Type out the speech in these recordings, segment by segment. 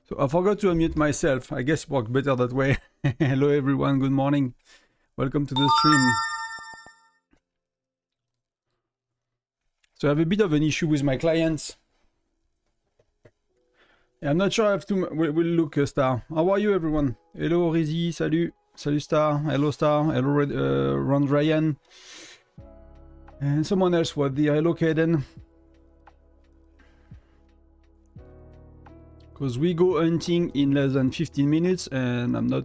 So I forgot to unmute myself. I guess it worked better that way. Hello everyone, good morning. Welcome to the stream. So I have a bit of an issue with my clients. I'm not sure I have to... We'll look, Star. How are you everyone? Hello Rizzy, salut. Salut Star. Hello Star. Hello Ron Ryan. And someone else was there. Hello Kaden. Because we go hunting in less than 15 minutes and I'm not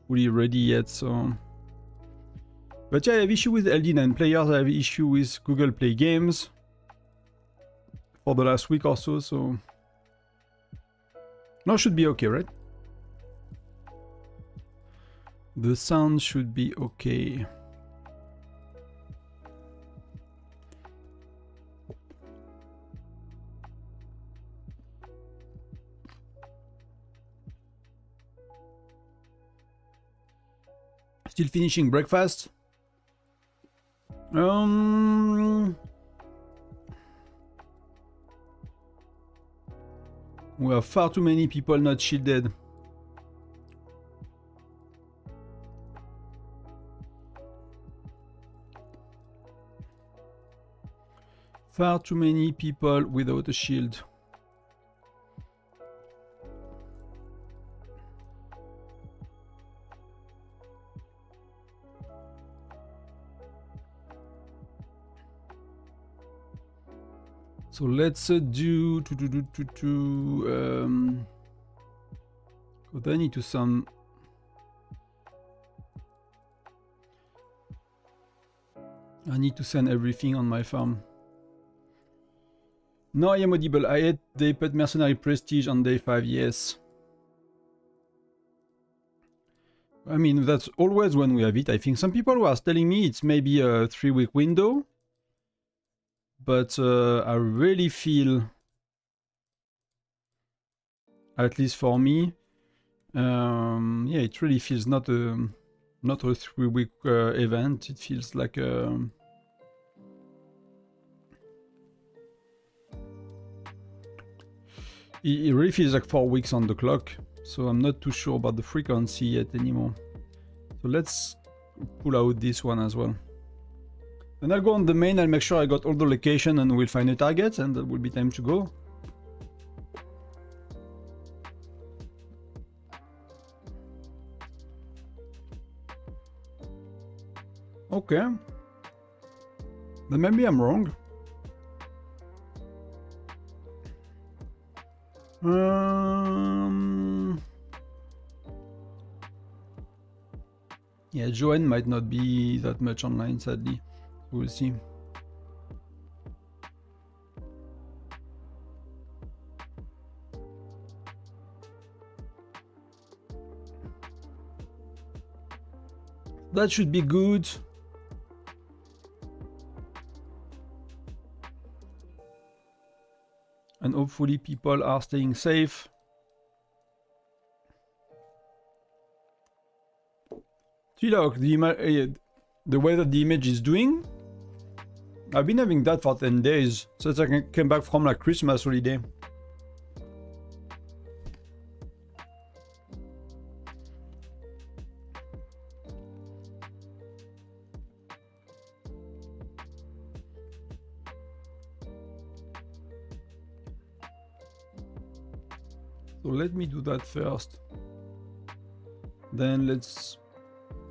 fully ready yet, so... But yeah, I have issue with LD9 players, I have issue with Google Play Games for the last week or so, so... No, should be okay, right? The sound should be okay. Still finishing breakfast. We have far too many people not shielded. Far too many people without a shield. So let's do I need to some. I need to send everything on my farm. No, I am audible. I had they put mercenary prestige on day 5, yes. I mean, that's always when we have it. I think some people were telling me it's maybe a 3-week window. But I really feel, at least for me, yeah, it really feels not a 3-week event. It feels like a... It really feels like 4 weeks on the clock. So I'm not too sure about the frequency yet anymore. So let's pull out this one as well. Then I'll go on the main, I'll make sure I got all the location and we'll find the targets and that will be time to go. Okay. Then maybe I'm wrong. Yeah, Joanne might not be that much online, sadly. We'll see. That should be good. And hopefully people are staying safe. T-Lock, the way that the image is doing, I've been having that for 10 days, since I came back from like Christmas holiday. So let me do that first. Then let's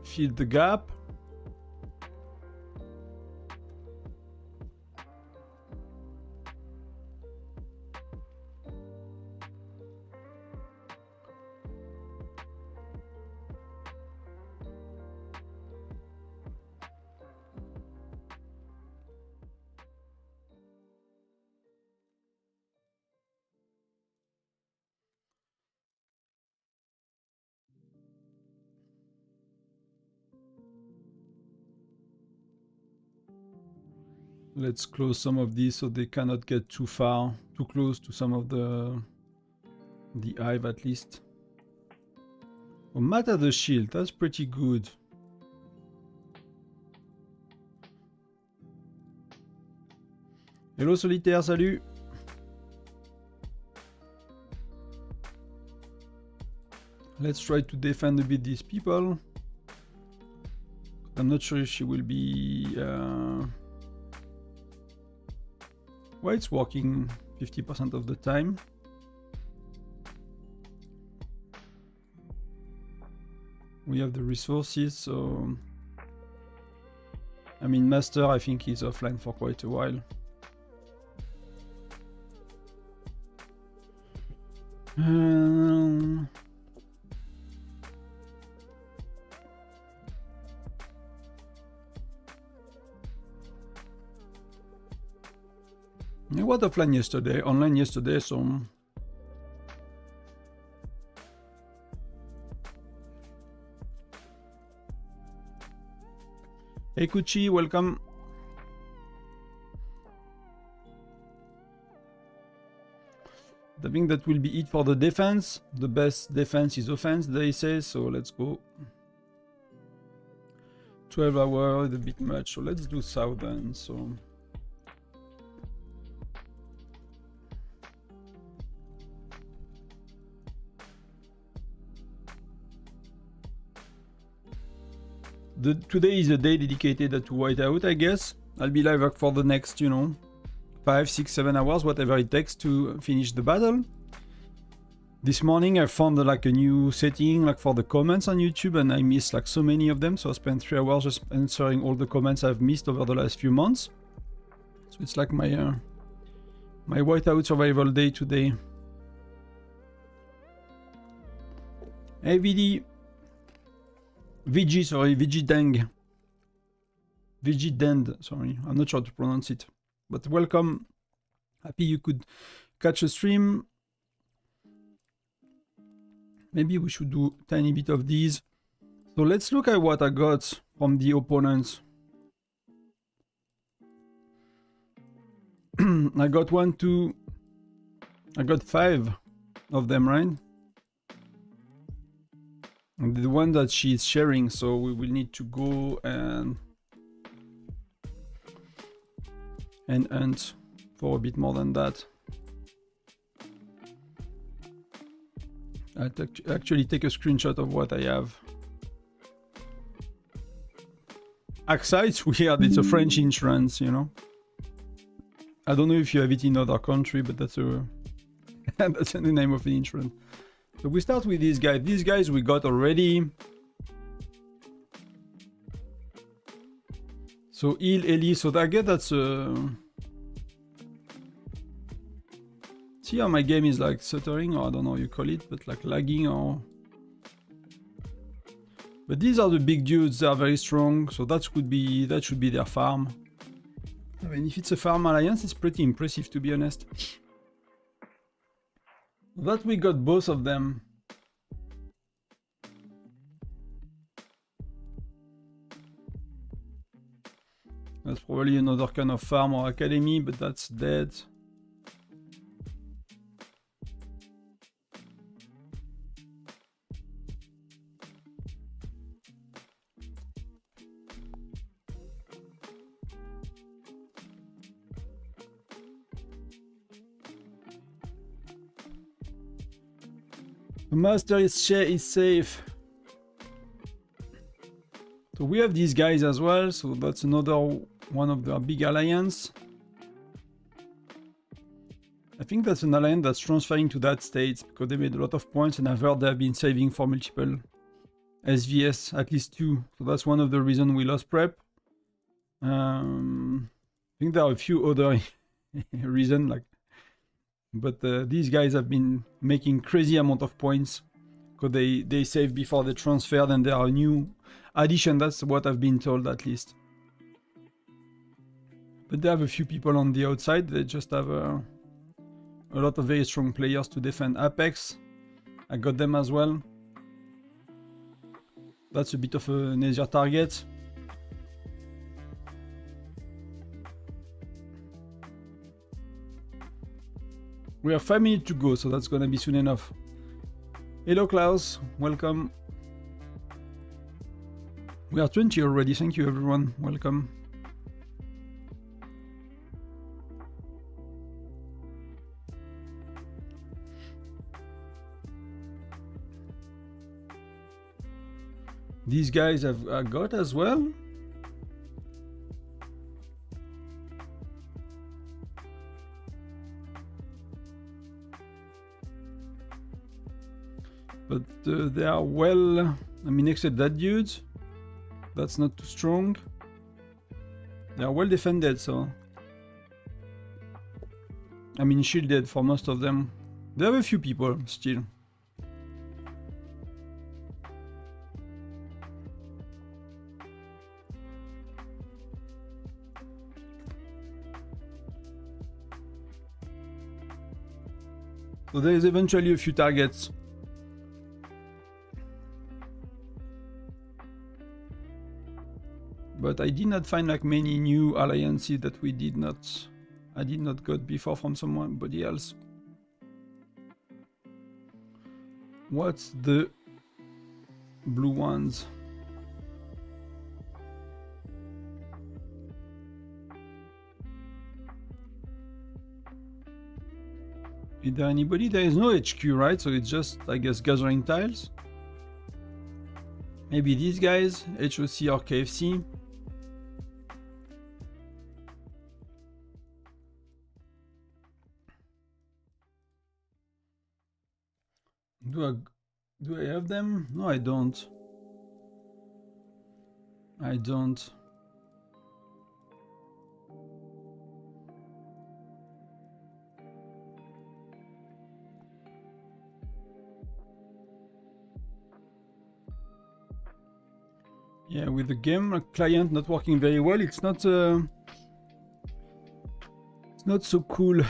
fill the gap. Let's close some of these so they cannot get too far, too close to some of the hive at least. Oh, matter the shield, that's pretty good. Hello Solitaire, salut. Let's try to defend a bit these people. I'm not sure if she will be... Well, it's working 50% of the time. We have the resources, so... I mean, Master, I think he's offline for quite a while. I was offline yesterday, online yesterday, so... Hey Kuchi, welcome. I think that will be it for the defense. The best defense is offense, they say, so let's go. 12 hours, a bit much, so let's do southern, so... Today is a day dedicated to Whiteout, I guess. I'll be live for the next, 5, 6, 7 hours, whatever it takes to finish the battle. This morning I found like a new setting like for the comments on YouTube, and I missed like so many of them, so I spent 3 hours just answering all the comments I've missed over the last few months. So it's like my my Whiteout Survival day today. Hey VD. Vigidang. Vigidend, sorry, I'm not sure how to pronounce it. But welcome. Happy you could catch a stream. Maybe we should do a tiny bit of these. So let's look at what I got from the opponents. I got 1, 2, I got 5 of them, right? And the one that she's sharing, so we will need to go and hunt for a bit more than that. I'll actually take a screenshot of what I have. AXA, it's weird, it's a French insurance, I don't know if you have it in other country, but that's that's the name of the insurance. So we start with these guys. These guys we got already. So Il, Eli, so I guess that's see how my game is like stuttering, or I don't know how you call it, but like lagging or... But these are the big dudes, they are very strong, so that should be their farm. I mean, if it's a farm alliance, it's pretty impressive, to be honest. That we got both of them. That's probably another kind of farm or academy, but that's dead. The master is safe. So we have these guys as well, so that's another one of the big alliance. I think that's an alliance that's transferring to that state because they made a lot of points, and I've heard they've been saving for multiple SVS, at least 2. So that's one of the reasons we lost prep. I think there are a few other reasons, but these guys have been making crazy amount of points because they saved before they transferred, and there are new addition. That's what I've been told, at least. But they have a few people on the outside. They just have a lot of very strong players to defend Apex. I got them as well. That's a bit of an easier target. We have 5 minutes to go, so that's gonna be soon enough. Hello Klaus, welcome. We are 20 already, thank you everyone, welcome. These guys have got as well. But they are well, I mean, except that dude, that's not too strong. They are well defended, so I mean shielded for most of them. They have a few people still. So there is eventually a few targets. But I did not find like many new alliances that I did not got before from somebody else. What's the blue ones? Is there anybody? There is no HQ, right? So it's just, I guess, gathering tiles. Maybe these guys, HOC or KFC. Do I have them? No, I don't. I don't. Yeah, with the game client not working very well, it's not so cool.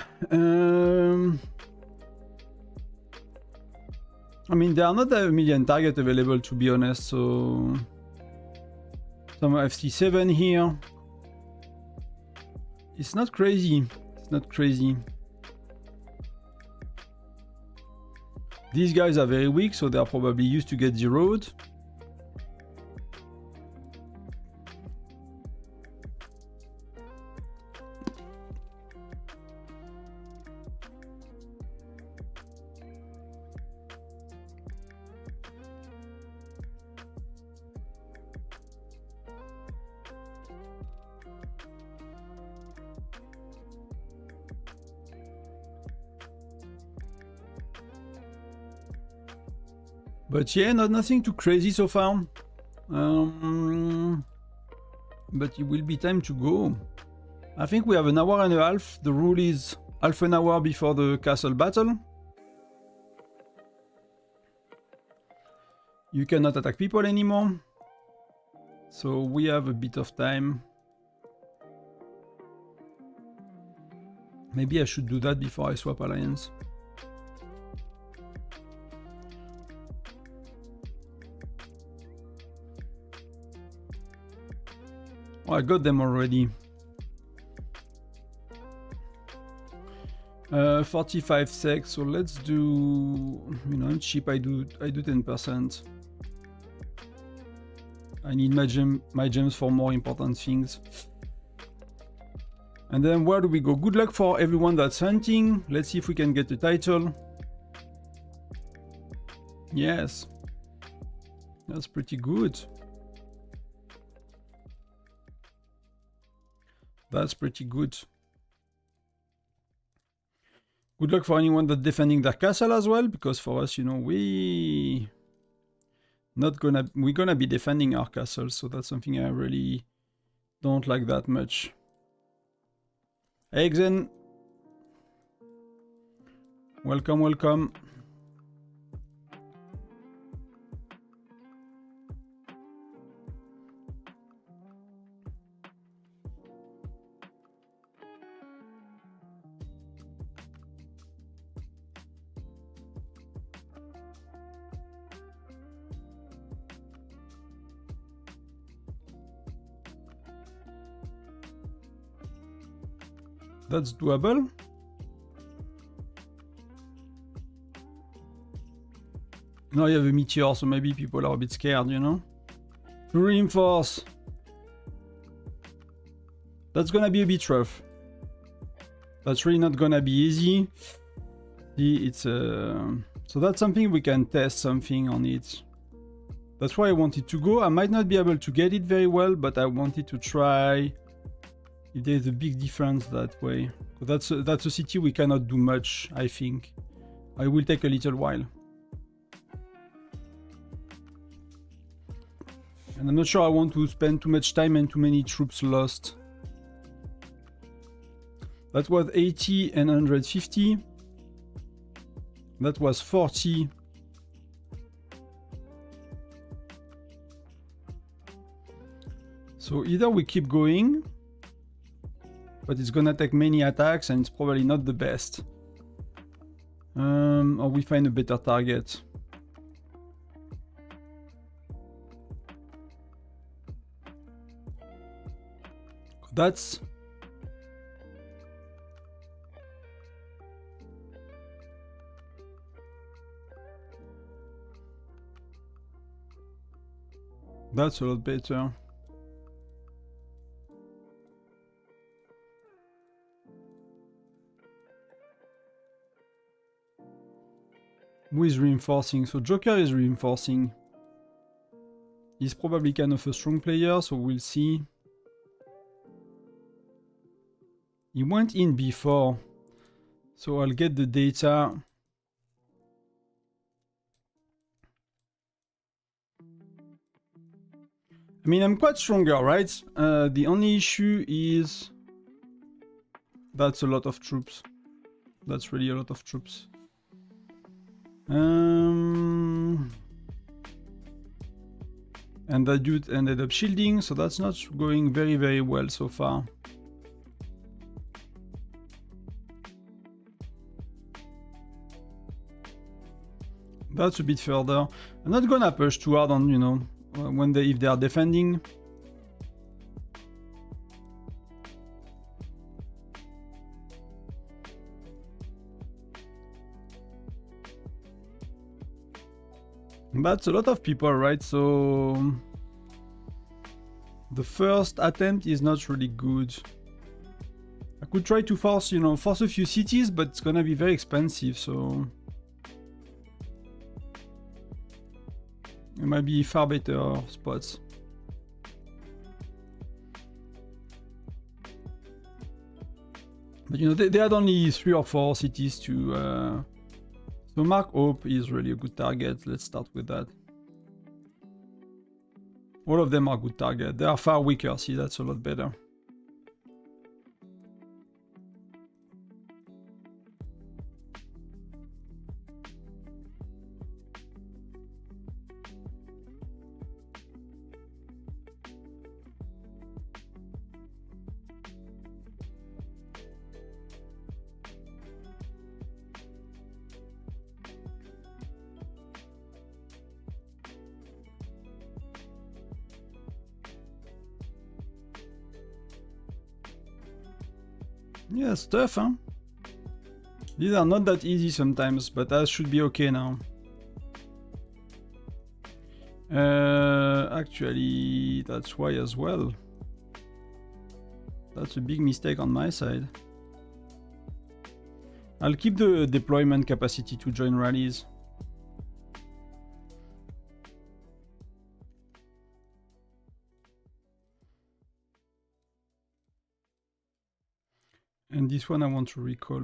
I mean, there are not a million targets available, to be honest, so some FC7 here. It's not crazy. It's not crazy. These guys are very weak, so they are probably used to get zeroed. But yeah, nothing too crazy so far. But it will be time to go. I think we have an hour and a half. The rule is half an hour before the castle battle. You cannot attack people anymore. So we have a bit of time. Maybe I should do that before I swap alliance. Oh, I got them already. 45 sec, so let's do, you know, cheap. I do 10%. I need my gems for more important things. And then where do we go? Good luck for everyone that's hunting. Let's see if we can get the title. Yes, that's pretty good. That's pretty good. Good luck for anyone that's defending their castle as well, because for us, you know, we're gonna be defending our castle, so that's something I really don't like that much. Hey, Xen. Welcome, welcome. That's doable. Now you have a meteor, so maybe people are a bit scared, you know? To reinforce. That's gonna be a bit rough. That's really not gonna be easy. See, it's so that's something we can test something on it. That's why I wanted to go. I might not be able to get it very well, but I wanted to try if there's a big difference that way. So that's a city we cannot do much, I think. It will take a little while. And I'm not sure I want to spend too much time and too many troops lost. That was 80 and 150. That was 40. So either we keep going, but it's gonna take many attacks and it's probably not the best. Or we find a better target. That's a lot better. Who is reinforcing? So Joker is reinforcing. He's probably kind of a strong player, so we'll see. He went in before, so I'll get the data. I mean, I'm quite stronger, right? The only issue is that's a lot of troops. That's really a lot of troops. And that dude ended up shielding, so that's not going very, very well so far. That's a bit further. I'm not gonna push too hard on, you know, if they are defending. That's a lot of people, right? So the first attempt is not really good. I could try to force a few cities, but it's gonna be very expensive, so it might be far better spots. But you know, they had only 3 or 4 cities to so Mark Hope is really a good target. Let's start with that. All of them are good targets. They are far weaker. See, that's a lot better. Yeah, it's tough, huh? These are not that easy sometimes, but that should be okay now. Actually, that's why as well. That's a big mistake on my side. I'll keep the deployment capacity to join rallies. And this one I want to recall.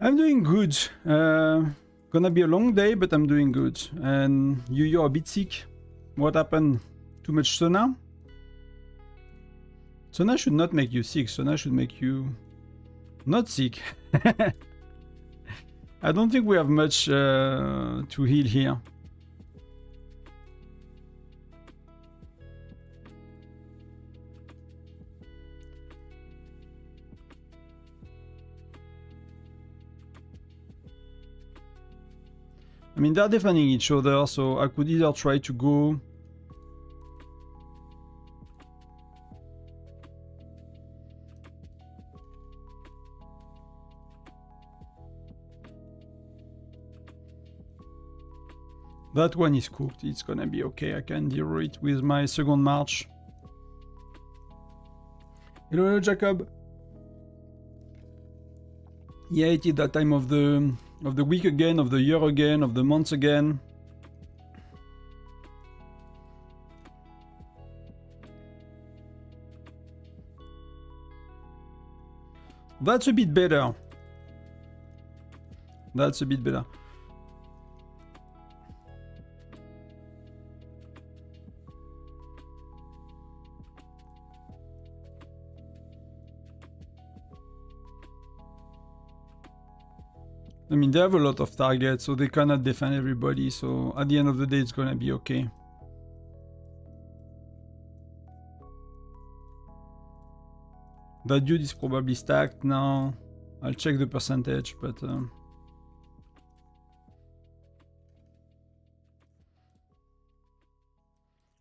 I'm doing good. Gonna be a long day, but I'm doing good. And you're a bit sick. What happened? Too much sauna? Sauna should not make you sick. Sauna should make you not sick. I don't think we have much to heal here. I mean, they're defending each other, so I could either try to go that one is cooked, it's gonna be okay, I can deal with it with my second march. Hello, Jacob. Yeah, it is that time of the week again, of the year again, of the month again. That's a bit better. That's a bit better. I mean, they have a lot of targets, so they cannot defend everybody, so at the end of the day, it's gonna be okay. That dude is probably stacked now. I'll check the percentage, but...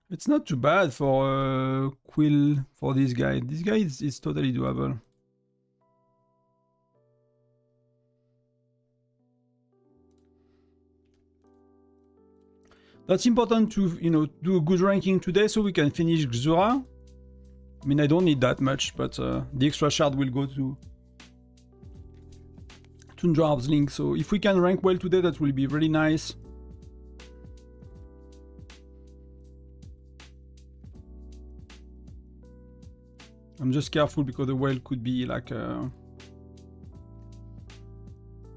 it's not too bad for Quill, for this guy. This guy is totally doable. That's important to, you know, do a good ranking today so we can finish Xura. I mean, I don't need that much, but the extra shard will go to Tundra's Link. So if we can rank well today, that will be really nice. I'm just careful because the whale could be like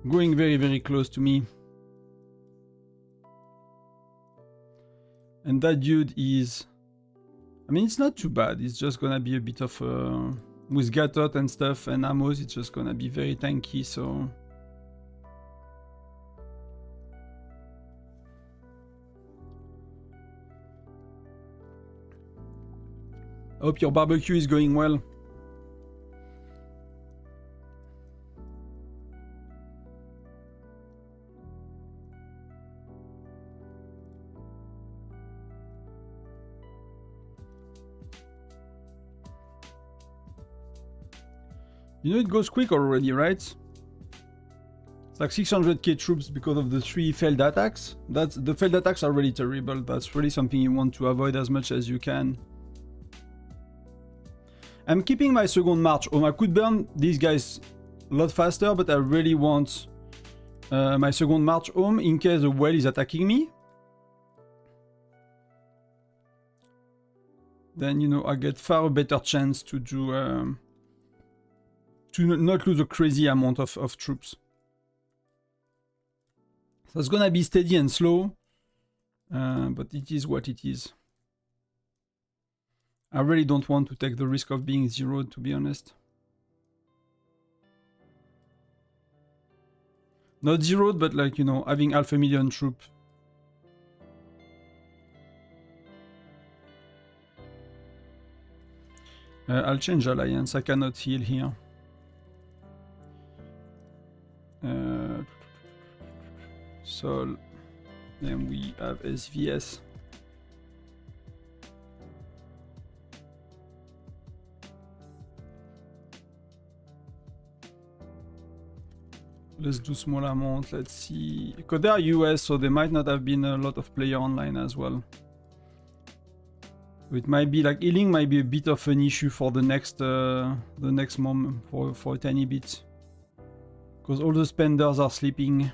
going very, very close to me. And that dude is... I mean, it's not too bad. It's just gonna be a bit of... with Gatot and stuff and Amos, it's just gonna be very tanky, so... I hope your barbecue is going well. You know it goes quick already, right? It's like 600k troops because of the 3 failed attacks. The failed attacks are really terrible. That's really something you want to avoid as much as you can. I'm keeping my second march home. I could burn these guys a lot faster, but I really want my second march home in case the whale is attacking me. Then, you know, I get far better chance to do... to not lose a crazy amount of troops. So it's gonna be steady and slow, but it is what it is. I really don't want to take the risk of being zeroed, to be honest. Not zeroed, but like, you know, having 500,000 troops. I'll change alliance, I cannot heal here. Sol, then we have SVS. Let's do small amount, let's see. Because they are US, so there might not have been a lot of player online as well. It might be like healing might be a bit of an issue for the next moment for a tiny bit. Because all the spenders are sleeping.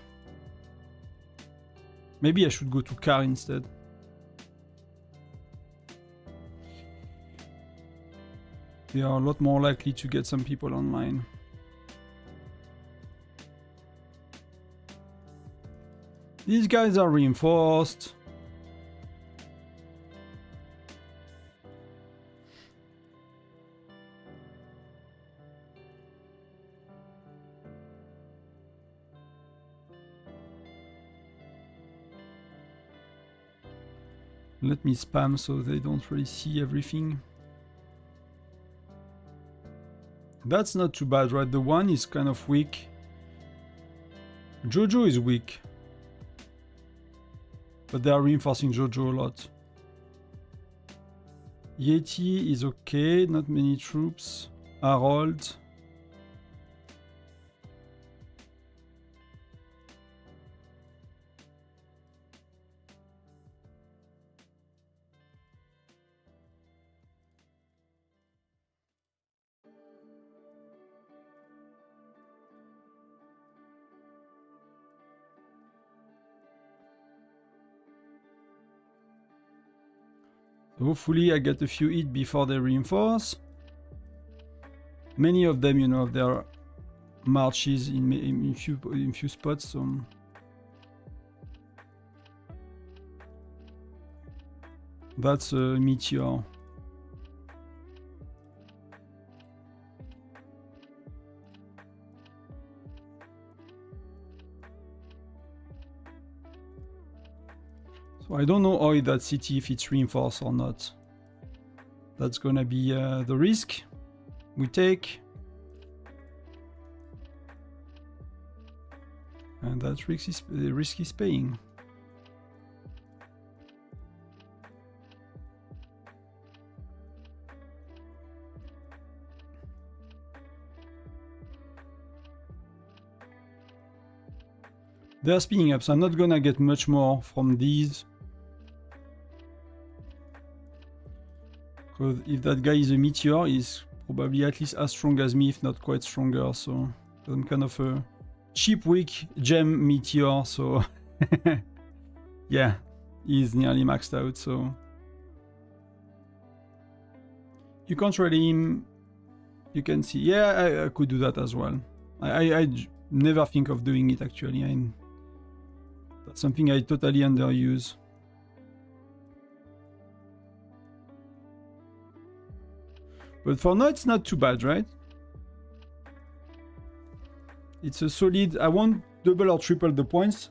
Maybe I should go to car instead. They are a lot more likely to get some people online. These guys are reinforced. Let me spam so they don't really see everything. That's not too bad, right? The one is kind of weak. Jojo is weak. But they are reinforcing Jojo a lot. Yeti is okay, not many troops. Harold. So hopefully I get a few hits before they reinforce. Many of them, you know, have their marches in few spots. So that's a meteor. So I don't know how that city, if it's reinforced or not. That's gonna be the risk we take. And that risk is paying. They're speeding up, so I'm not gonna get much more from these. Because if that guy is a meteor, he's probably at least as strong as me, if not quite stronger. So I'm kind of a cheap, weak gem meteor. So yeah, he's nearly maxed out. So you control him. You can see. Yeah, I could do that as well. I never think of doing it actually. That's something I totally underuse. But for now, it's not too bad, right? It's a solid... I won't double or triple the points.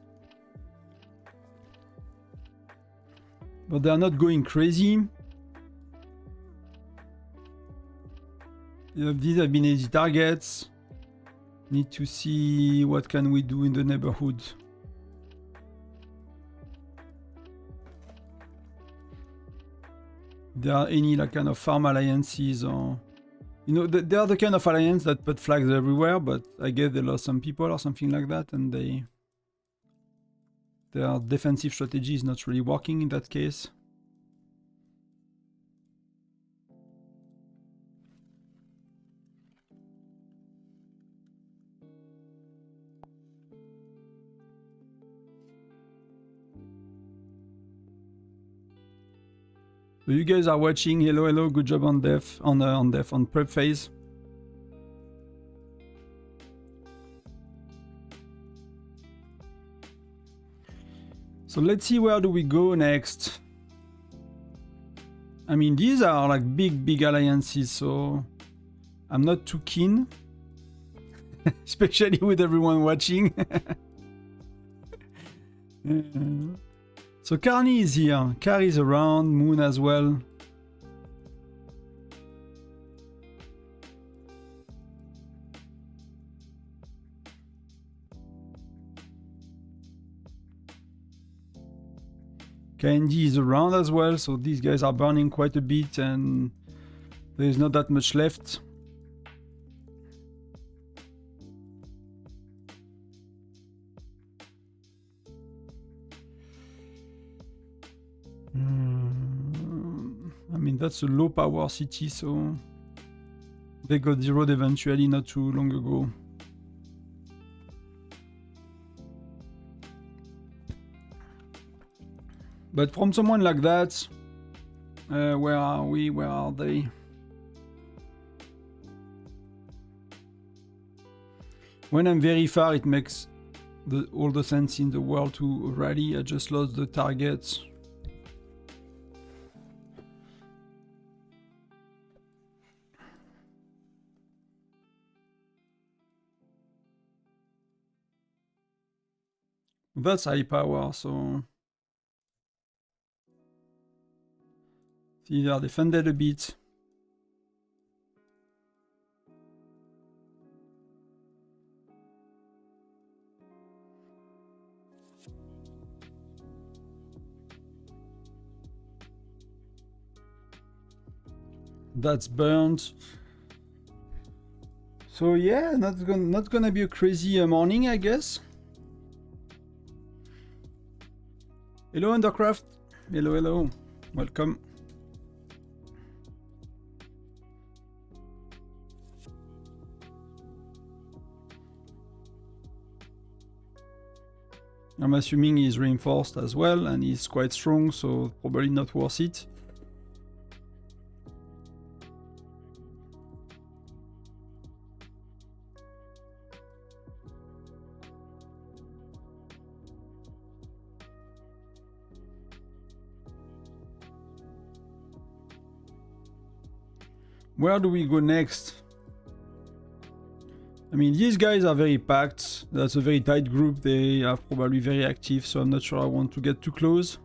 But they're not going crazy. These have been easy targets. Need to see what can we do in the neighborhood. There are any like kind of farm alliances or, you know, they are the kind of alliance that put flags everywhere, but I guess they lost some people or something like that, and their defensive strategy is not really working in that case. So you guys are watching. Hello, hello. Good job on on prep phase. So let's see, where do we go next? I mean, these are like big alliances, so I'm not too keen, especially with everyone watching. So Carney is here, Car is around, Moon as well. KND is around as well, so these guys are burning quite a bit and there's not that much left. I mean, that's a low power city, so they got zeroed eventually not too long ago. But from someone like that, where are we? Where are they? When I'm very far, it makes all the sense in the world to rally. I just lost the targets. That's high power, so see, they are defended a bit. That's burnt. So yeah, not gonna be a crazy morning, I guess. Hello, Undercraft. Hello, hello. Welcome. I'm assuming he's reinforced as well, and he's quite strong, so probably not worth it. Where do we go next? I mean, these guys are very packed. That's a very tight group. They are probably very active, so I'm not sure I want to get too close.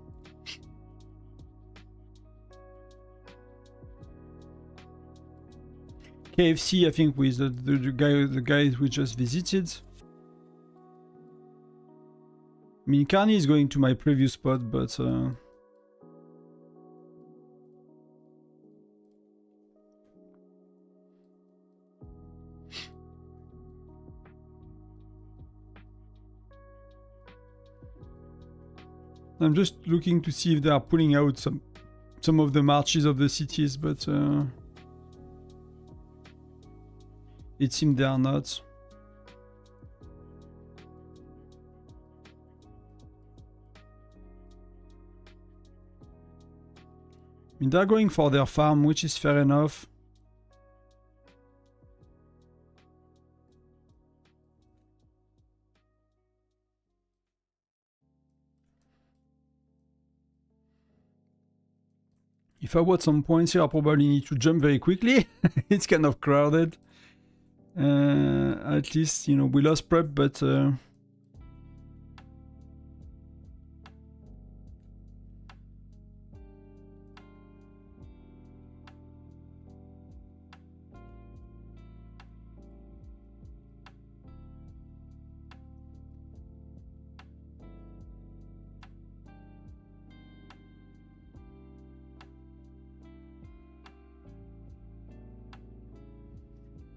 KFC, I think, with the guys we just visited. I mean, Carney is going to my previous spot, but I'm just looking to see if they are pulling out some of the marches of the cities, but it seems they are not. I mean, they're going for their farm, which is fair enough. If I want some points here, I probably need to jump very quickly. It's kind of crowded. At least, you know, we lost prep, but...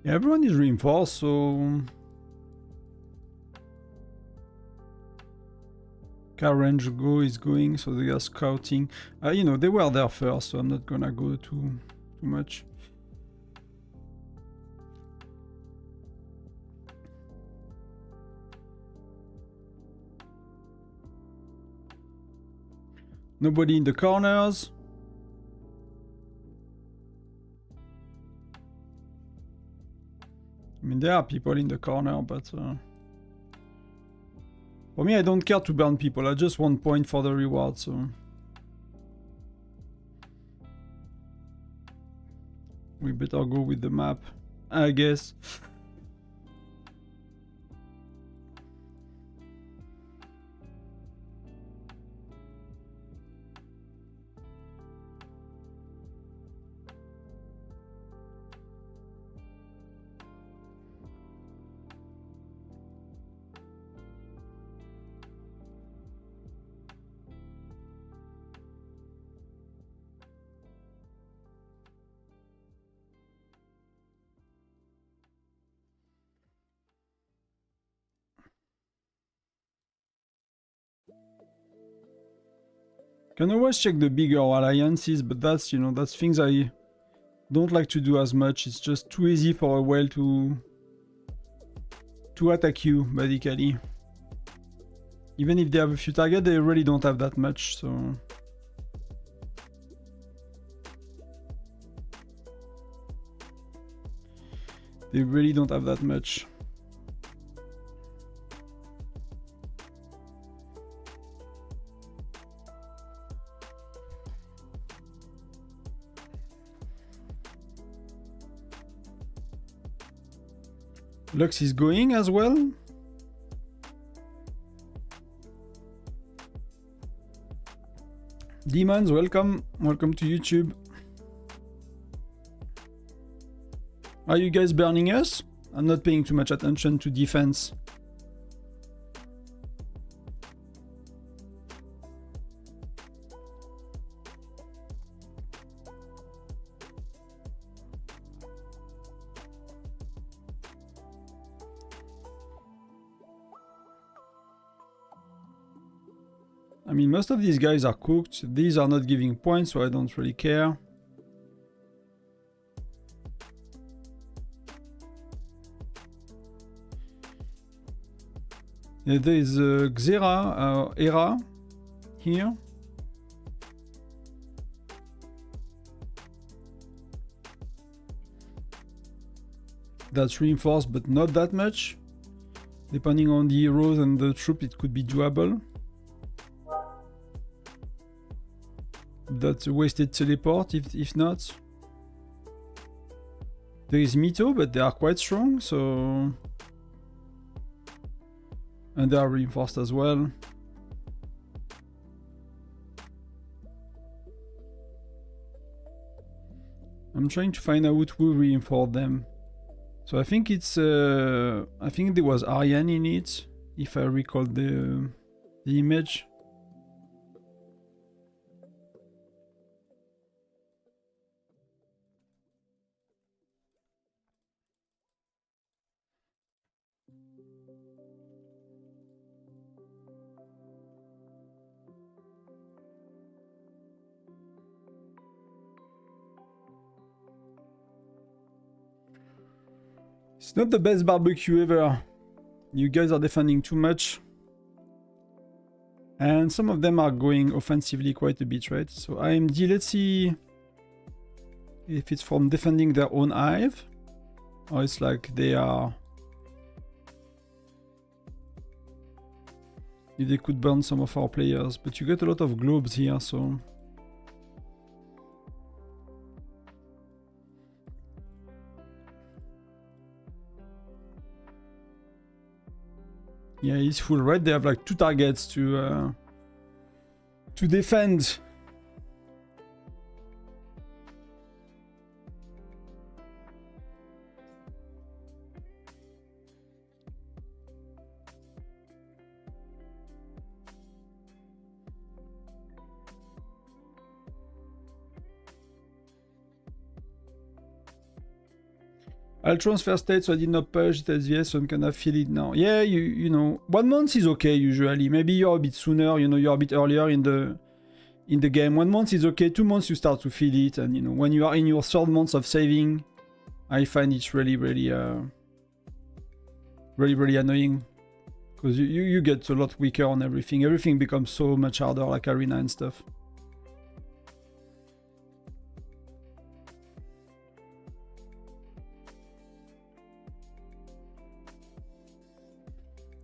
yeah, everyone is reinforced, so... Car range go is going, so they are scouting. You know, they were there first, so I'm not gonna go too much. Nobody in the corners. I mean, there are people in the corner, but... for me, I don't care to burn people. I just want point for the reward, so... we better go with the map, I guess. Can always check the bigger alliances, but that's, you know, that's things I don't like to do as much. It's just too easy for a whale to attack you, basically. Even if they have a few targets, they really don't have that much, so... they really don't have that much. Lux is going as well. Demons, welcome. Welcome to YouTube. Are you guys burning us? I'm not paying too much attention to defense. I mean, most of these guys are cooked. These are not giving points, so I don't really care. Yeah, there is Xera, Era here. That's reinforced, but not that much. Depending on the heroes and the troop, it could be doable. That's a wasted teleport, if not. There is Mito, but they are quite strong, so... And they are reinforced as well. I'm trying to find out who reinforced them. So I think it's... I think there was Aryan in it, if I recall the image. It's not the best barbecue ever. You guys are defending too much. And some of them are going offensively quite a bit, right? So IMD, let's see if it's from defending their own hive. Or it's like they are... If they could burn some of our players. But you get a lot of globes here, so... Yeah, he's full red. They have like 2 targets to defend. I'll transfer state, so I did not purge it as yes, so I'm gonna feel it now. Yeah, you know, 1 month is okay usually. Maybe you're a bit sooner, you know, you're a bit earlier in the game. 1 month is okay. 2 months you start to feel it, and you know, when you are in your 3rd month of saving, I find it's really annoying because you get a lot weaker on everything. Everything becomes so much harder, like arena and stuff.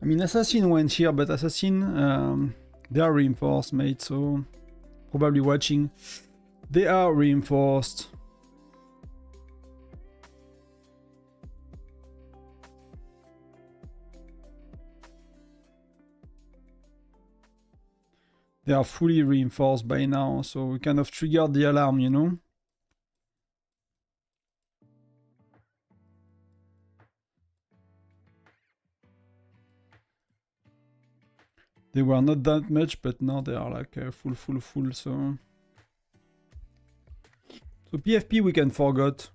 I mean, Assassin went here, but Assassin, they are reinforced, mate, so probably watching. They are reinforced. They are fully reinforced by now, so we kind of triggered the alarm, you know? They were not that much, but now they are like full, so... So PFP we can forget.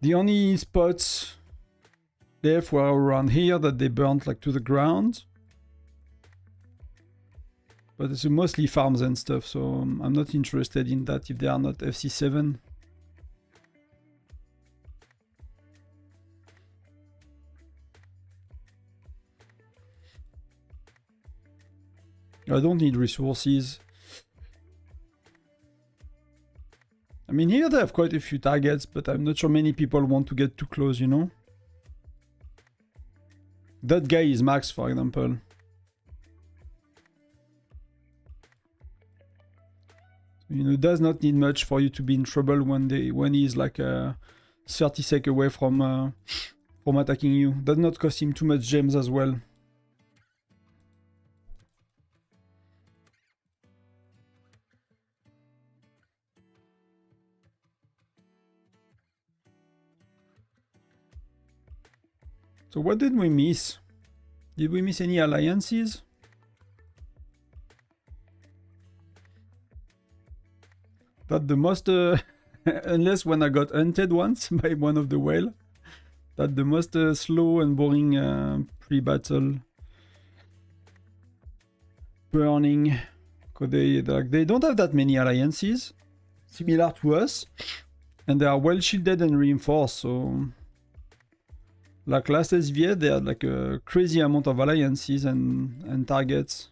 The only spots left were around here that they burnt like to the ground. But it's mostly farms and stuff, so I'm not interested in that if they are not FC7. I don't need resources. I mean, here they have quite a few targets, but I'm not sure many people want to get too close, you know? That guy is max, for example. You know, it does not need much for you to be in trouble when he's like 30 seconds away from attacking you. Does not cost him too much gems as well. So what did we miss? Did we miss any alliances? That the most, unless when I got hunted once by one of the whale. That the most slow and boring pre-battle burning. Cause they don't have that many alliances, similar to us, and they are well shielded and reinforced. So, like last SVA, they had like a crazy amount of alliances and targets.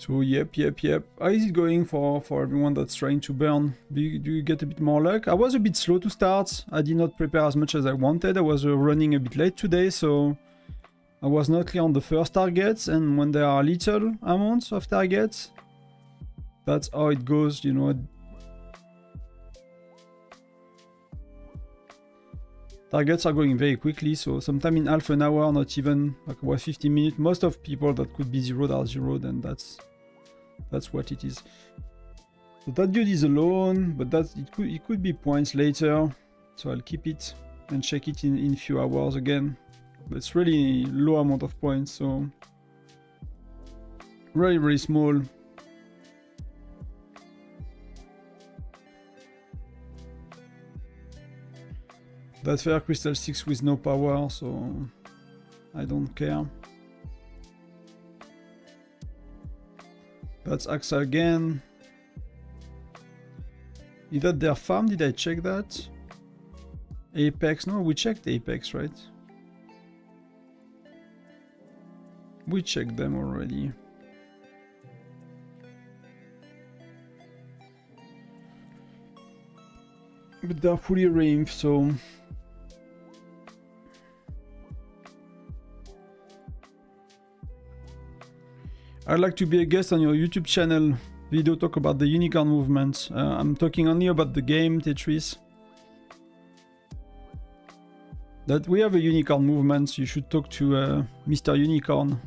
So yep. How is it going for everyone that's trying to burn? Do you get a bit more luck? I was a bit slow to start. I did not prepare as much as I wanted. I was running a bit late today, so I was not clear on the first targets, and when there are little amounts of targets, that's how it goes, you know. Targets are going very quickly, so sometime in half an hour, not even like about 15 minutes. Most of people that could be zeroed are zeroed, and that's what it is. So that dude is alone, but it could be points later, so I'll keep it and check it in few hours again. But it's really low amount of points, so very small. That's fair, Crystal 6 with no power, so I don't care. That's Axa again. Is that their farm? Did I check that? Apex? No, we checked Apex, right? We checked them already. But they're fully reimped, so... I'd like to be a guest on your YouTube channel. Video talk about the unicorn movement. I'm talking only about the game, Tetris. That we have a unicorn movement, so you should talk to Mr. Unicorn.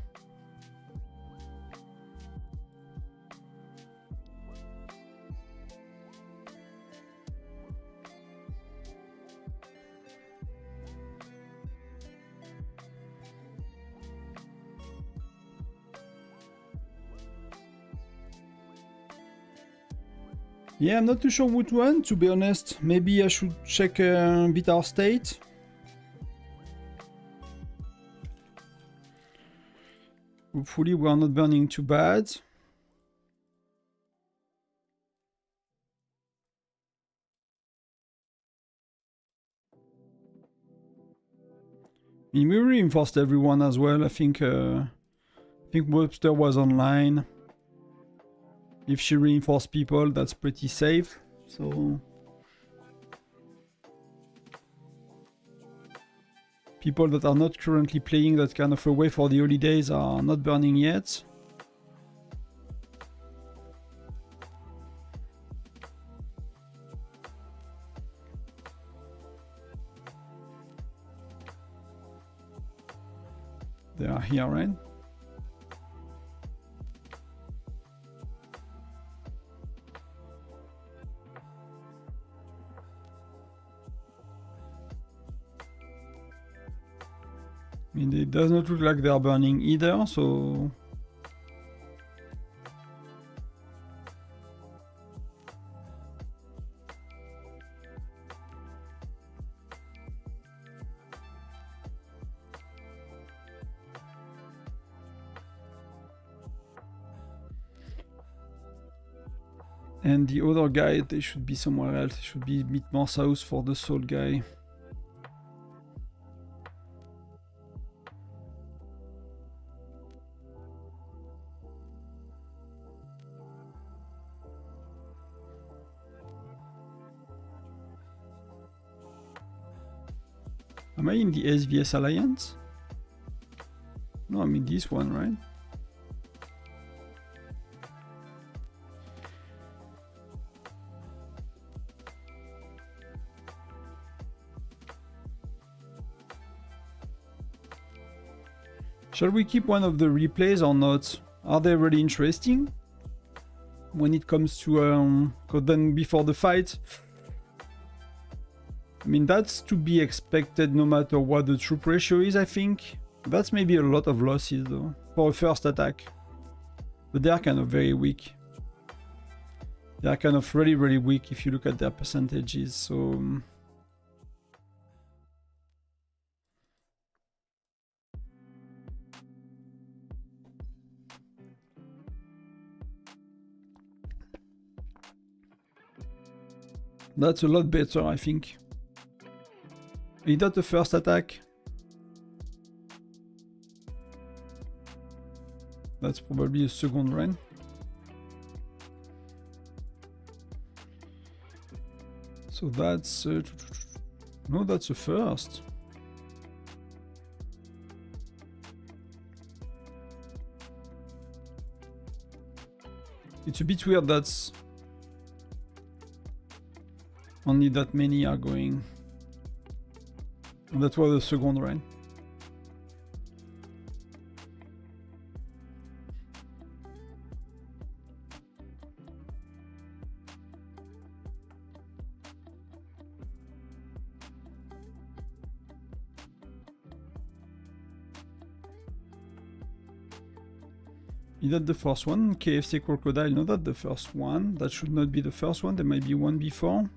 Yeah, I'm not too sure which one, to be honest. Maybe I should check a bit our state. Hopefully we are not burning too bad. I mean, we reinforced everyone as well. I think Webster was online. If she reinforced people, that's pretty safe. So people that are not currently playing that kind of away for the holidays are not burning yet. They are here, right? I mean, it does not look like they are burning either, so... And the other guy, they should be somewhere else. They should be a bit more south for the soul guy. Am I in the SVS Alliance? No, I'm in this one, right? Shall we keep one of the replays or not? Are they really interesting? When it comes to then before the fight? I mean, that's to be expected no matter what the troop ratio is, I think. That's maybe a lot of losses though, for a first attack. But they are kind of very weak. They are kind of really weak if you look at their percentages, so... That's a lot better, I think. Is that the first attack? That's probably a second run. So that's... no, that's a first. It's a bit weird that's only that many are going. And that was the second round. Is that the first one? KFC Crocodile, no, that's the first one. That should not be the first one, there might be one before.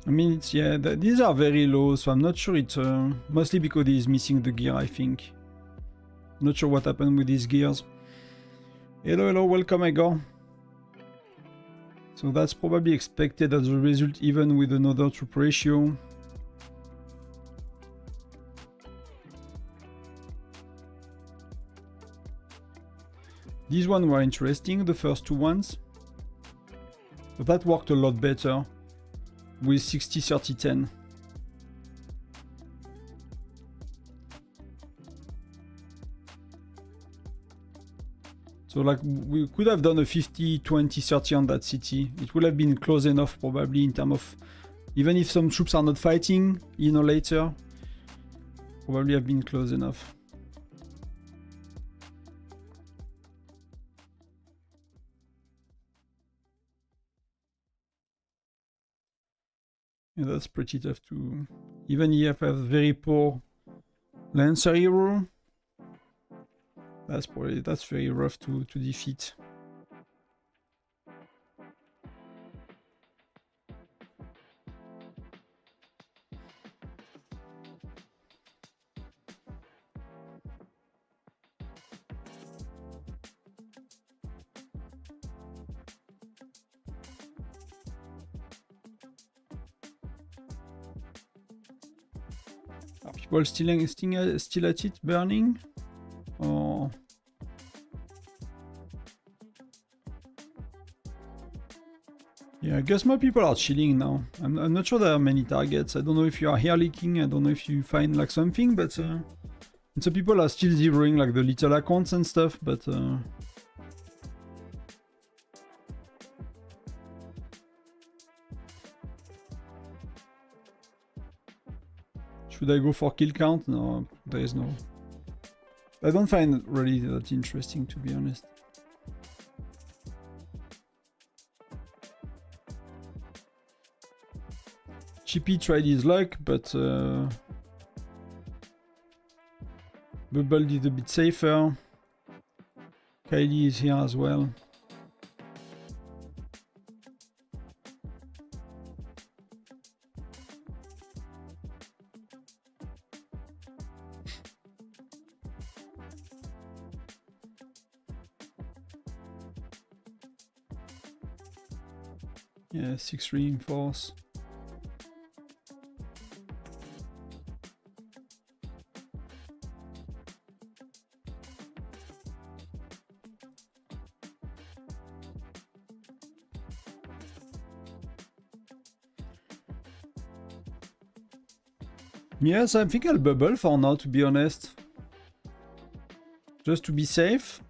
I mean, it's, yeah, these are very low, so I'm not sure it's mostly because he's missing the gear, I think. Not sure what happened with these gears. Hello, hello, welcome, Igor. So that's probably expected as a result, even with another troop ratio. These ones were interesting, the first two ones. But that worked a lot better with 60-30-10. So like we could have done a 50-20-30 on that city. It would have been close enough probably in terms of, even if some troops are not fighting, you know, later, probably have been close enough. Yeah, that's pretty tough to, even if I have very poor Lancer hero. That's very rough to defeat. Are people still at it burning? Or yeah, I guess more people are chilling now. I'm not sure there are many targets. I don't know if you are here leaking. I don't know if you find like something, but some people are still zeroing like the little accounts and stuff, but should I go for kill count? No, there is no. I don't find it really that interesting, to be honest. Chippy tried his luck, but Bubble did a bit safer. Kylie is here as well. Yeah, 6 reinforce. Yes, I think I'll bubble for now, to be honest. Just to be safe.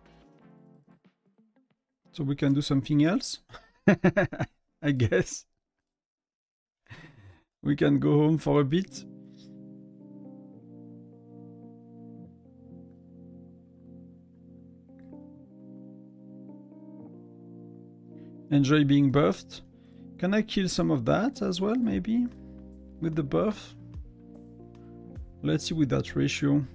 So we can do something else. I guess. We can go home for a bit. Enjoy being buffed. Can I kill some of that as well, maybe? With the buff? Let's see with that ratio.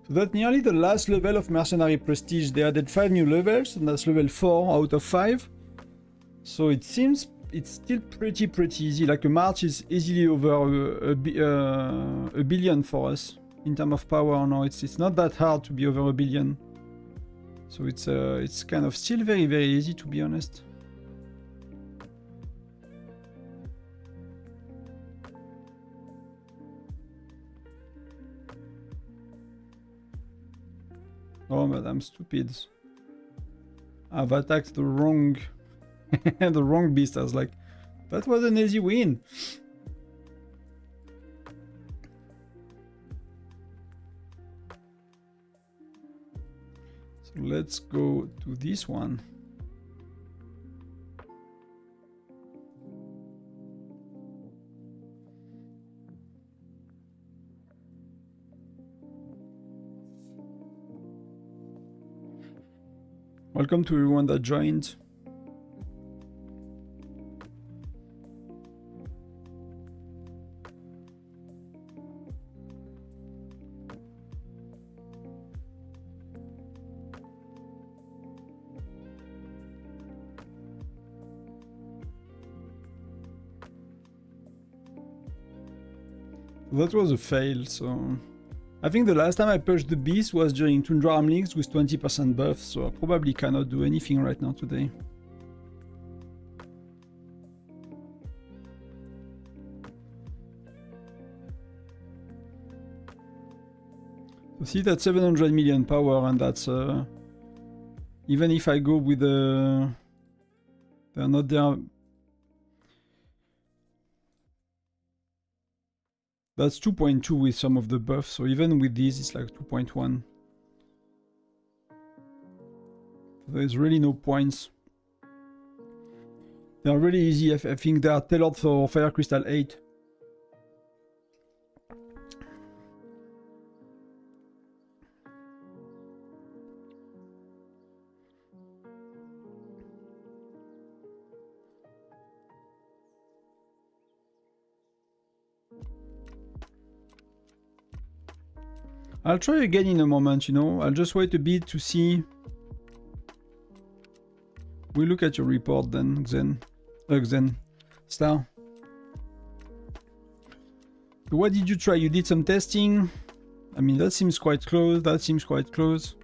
So that's nearly the last level of Mercenary Prestige. They added 5 new levels, and that's level 4 out of 5. So it seems it's still pretty easy. Like a march is easily over a billion for us in terms of power. No, it's not that hard to be over a billion. So it's kind of still very easy, to be honest. Oh, but I'm stupid. I've attacked the wrong the wrong beast. I was like, that was an easy win. So let's go to this one. Welcome to everyone that joined. That was a fail, so... I think the last time I pushed the beast was during Tundra Armlings with 20% buff, so I probably cannot do anything right now today. So see, that's 700 million power, and that's... even if I go with the... They're not there... That's 2.2 with some of the buffs, so even with these it's like 2.1. There's really no points. They're really easy. I think they are tailored for Fire Crystal 8. I'll try again in a moment, you know. I'll just wait a bit to see. We look at your report then, Xen. Star. So what did you try? You did some testing? I mean, that seems quite close. That seems quite close.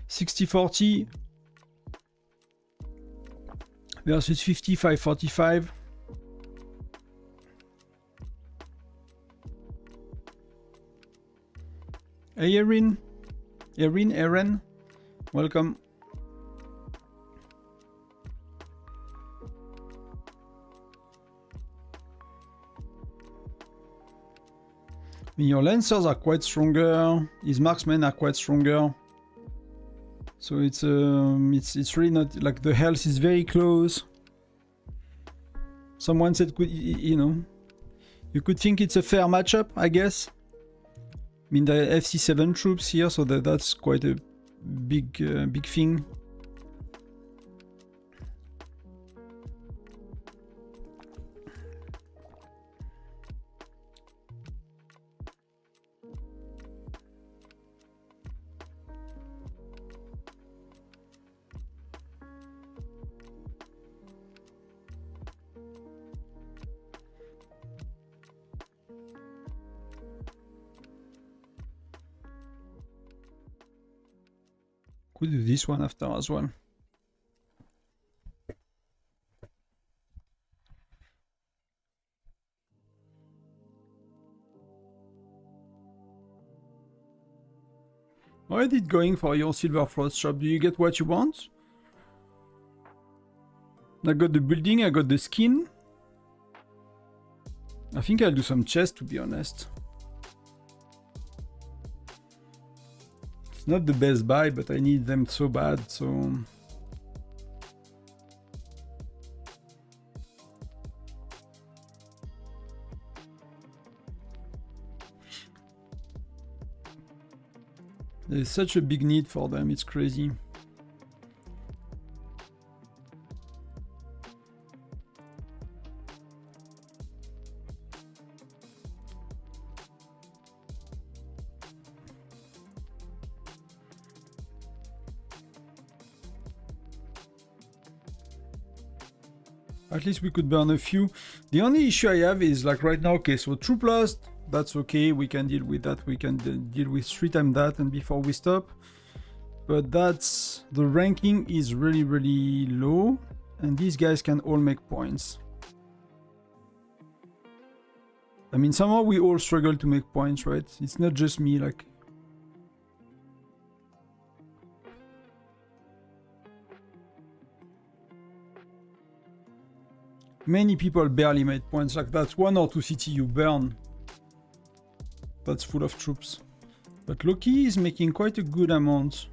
60-40 versus 55-45. Hey Erin, welcome. I mean, your lancers are quite stronger. His marksmen are quite stronger. So it's really not like the health is very close. Someone said, you know, you could think it's a fair matchup, I guess. I mean, the FC7 troops here, so that's quite a big thing. Could do this one after as well. How is it going for your Silver Frost shop? Do you get what you want? I got the building, I got the skin. I think I'll do some chests, to be honest. It's not the best buy, but I need them so bad, so... There's such a big need for them, it's crazy. At least we could burn a few. The only issue I have is like right now, okay, so troop lost, that's okay, we can deal with that, we can deal with 3 times that and before we stop. But that's, the ranking is really, really low and these guys can all make points. I mean, somehow we all struggle to make points, right? It's not just me, like... Many people barely made points, like that's 1 or 2 city you burn. That's full of troops. But Loki is making quite a good amount.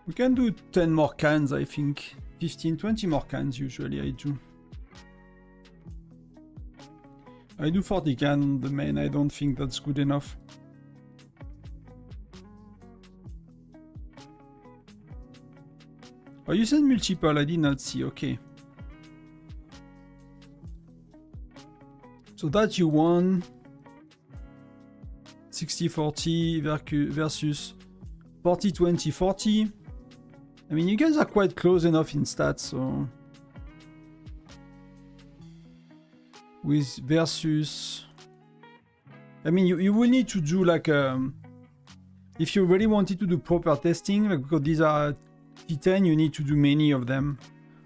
We can do 10 more cans, I think. 15, 20 more cans usually I do. I do 40 can on the main, I don't think that's good enough. Oh, you said multiple, I did not see, okay. So that you won 60-40 versus 40-20-40. I mean, you guys are quite close enough in stats, so... With versus... I mean, you will need to do like... if you really wanted to do proper testing, like, because these are T10, you need to do many of them.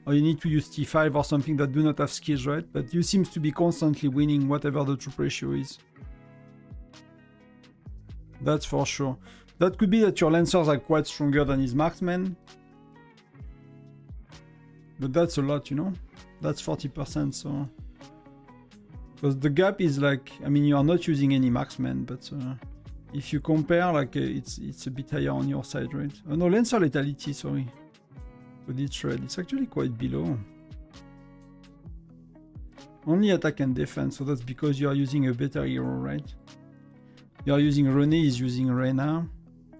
Or you need to use T5 or something that do not have skills, right? But you seem to be constantly winning whatever the troop ratio is. That's for sure. That could be that your lancers are quite stronger than his marksmen. But that's a lot, you know? That's 40%, so... Because the gap is like... I mean, you are not using any marksmen, but... if you compare, like, it's a bit higher on your side, right? Oh no, lancer lethality, sorry. But it's red. It's actually quite below. Only attack and defense, so that's because you are using a better hero, right? You are using René, is using Reyna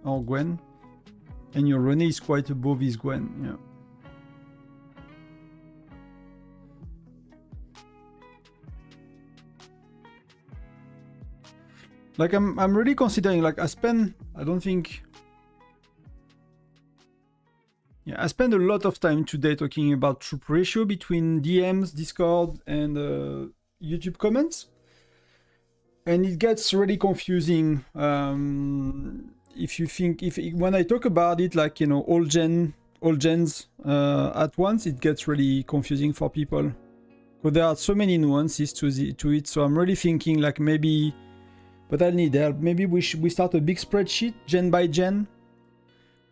or Gwen. And your René is quite above his Gwen, yeah. Like, I'm really considering, like, I don't think... Yeah, I spend a lot of time today talking about troop ratio between DMs, Discord, and YouTube comments. And it gets really confusing if you think... when I talk about it, like, you know, all gens at once, it gets really confusing for people. But there are so many nuances to it, so I'm really thinking, like, maybe... But I'll need help. Maybe we start a big spreadsheet, gen by gen.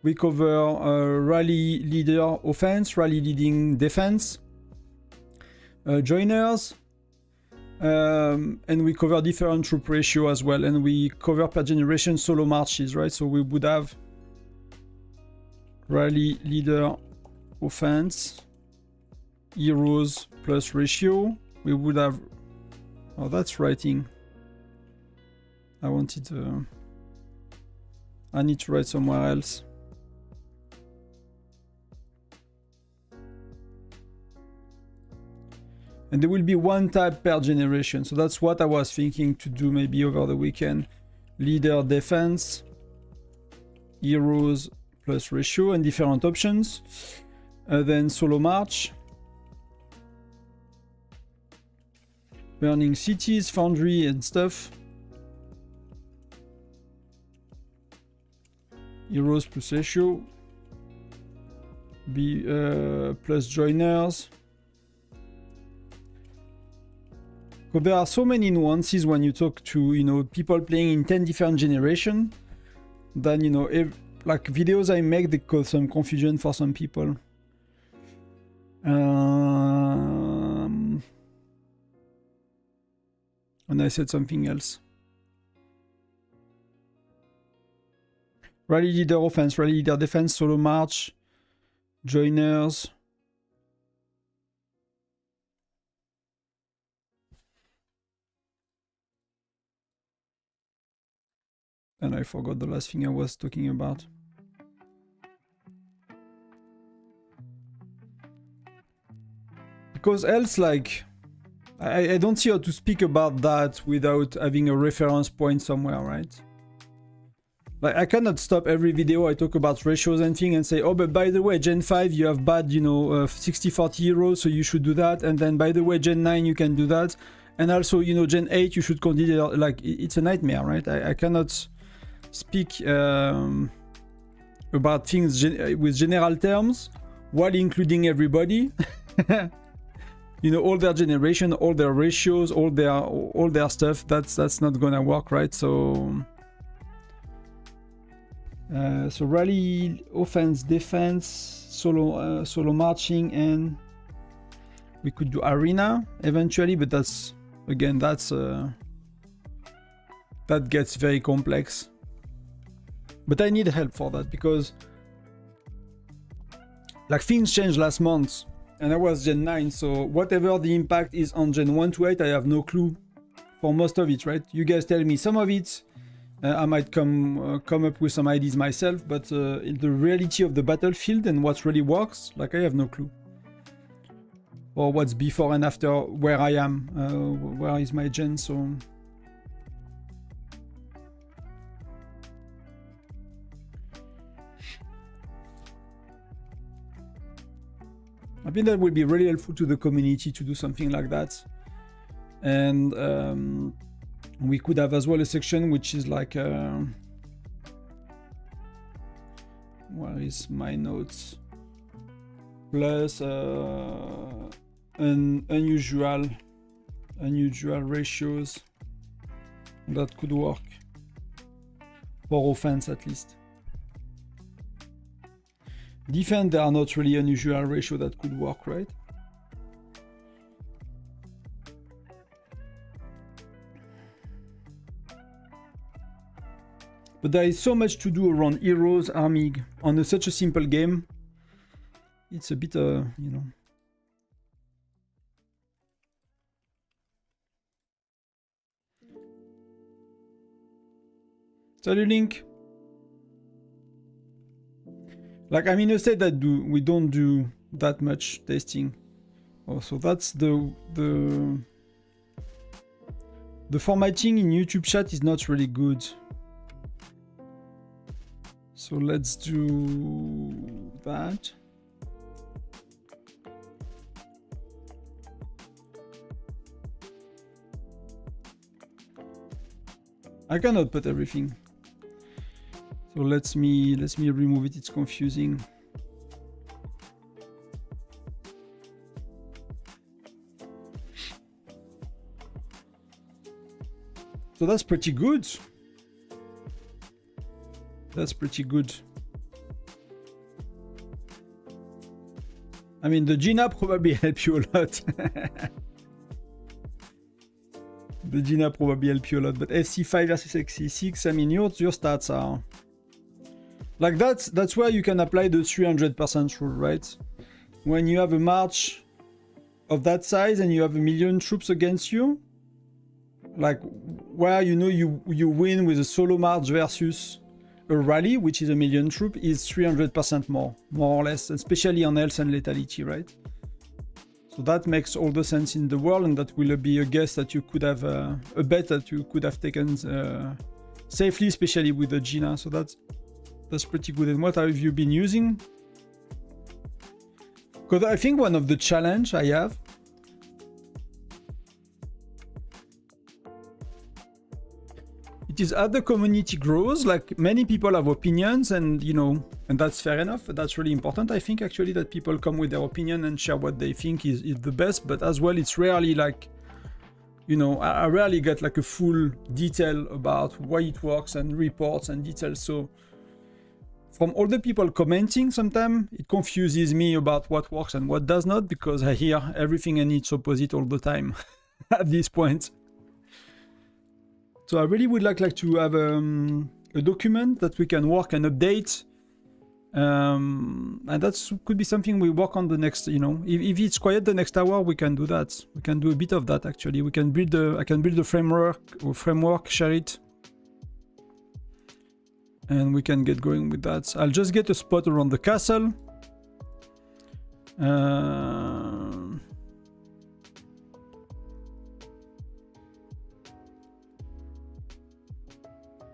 We cover rally leader offense, rally leading defense, joiners, and we cover different troop ratio as well. And we cover per generation solo marches, right? So we would have rally leader offense, heroes plus ratio. We would have... Oh, that's writing. I wanted to... I need to write somewhere else. And there will be one type per generation. So that's what I was thinking to do maybe over the weekend. Leader defense, heroes plus ratio and different options. Then solo march. Burning cities, foundry and stuff. Heroes plus ratio, plus joiners. So there are so many nuances when you talk to, you know, people playing in 10 different generations. Then, you know, like videos I make, they cause some confusion for some people. And I said something else. Rally leader offense, rally leader defense, solo march, joiners. And I forgot the last thing I was talking about. Because else, like, I don't see how to speak about that without having a reference point somewhere, right? Like, I cannot stop every video I talk about ratios and things and say, oh, but by the way, Gen 5, you have bad, you know, 60-40 heroes, so you should do that. And then, by the way, Gen 9, you can do that. And also, you know, Gen 8, you should consider, like, it's a nightmare, right? I cannot speak about things with general terms while including everybody. You know, all their generation, all their ratios, all their stuff. That's not gonna work, right? So rally, offense, defense, solo marching, and we could do arena eventually, but that's again that gets very complex. But I need help for that because like things changed last month. And I was Gen 9, so whatever the impact is on Gen 1 to 8, I have no clue for most of it, right? You guys tell me some of it, I might come up with some ideas myself, but in the reality of the battlefield and what really works, like I have no clue. Or what's before and after where I am, where is my gen, so... I think that would be really helpful to the community to do something like that. And we could have as well a section which is like... where is my notes? Plus unusual ratios. That could work. For offense at least. Defense, there are not really unusual ratio that could work, right? But there is so much to do around heroes, army, on such a simple game. It's a bit, you know. Salut, Link. Like, I'm in a state that we don't do that much testing. Oh, so that's the formatting in YouTube chat is not really good. So let's do that. I cannot put everything. So let me remove it, it's confusing. So that's pretty good. That's pretty good. I mean, the Gina probably help you a lot. The Gina probably help you a lot, but FC5 versus FC6, I mean, your stats are... Like that's where you can apply the 300% rule, right? When you have a march of that size and you have 1 million troops against you, like where you know you win with a solo march versus a rally, which is 1 million troops, is 300% more or less, especially on health and lethality, right? So that makes all the sense in the world, and that will be a guess that you could have a bet that you could have taken safely, especially with the Gina. So that's pretty good. And what have you been using? Because I think one of the challenge I have it is as the community grows, like many people have opinions, and you know, and that's fair enough. That's really important. I think actually that people come with their opinion and share what they think is the best, but as well it's rarely like, you know, I rarely get like a full detail about why it works and reports and details. So from all the people commenting, sometimes it confuses me about what works and what does not, because I hear everything and its opposite all the time at this point. So I really would like to have a document that we can work and update And that could be something we work on the next, you know, if it's quiet the next hour, we can do that. We can do a bit of that actually. We can build I can build a framework, share it. And we can get going with that. I'll just get a spot around the castle.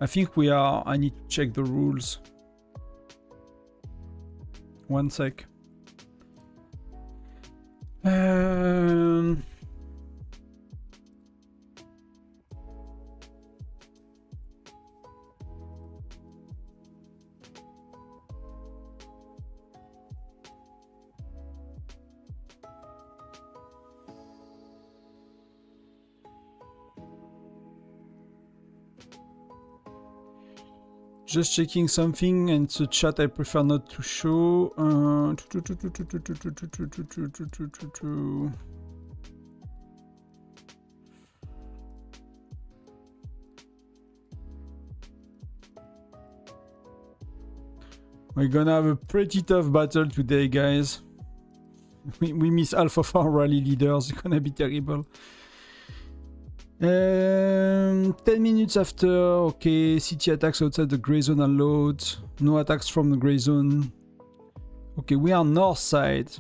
I think I need to check the rules. One sec. Just checking something, and the chat I prefer not to show. We're gonna have a pretty tough battle today, guys. We miss half of our rally leaders. It's gonna be terrible. 10 minutes after, okay, city attacks outside the gray zone allowed. No attacks from the gray zone. Okay, we are north side.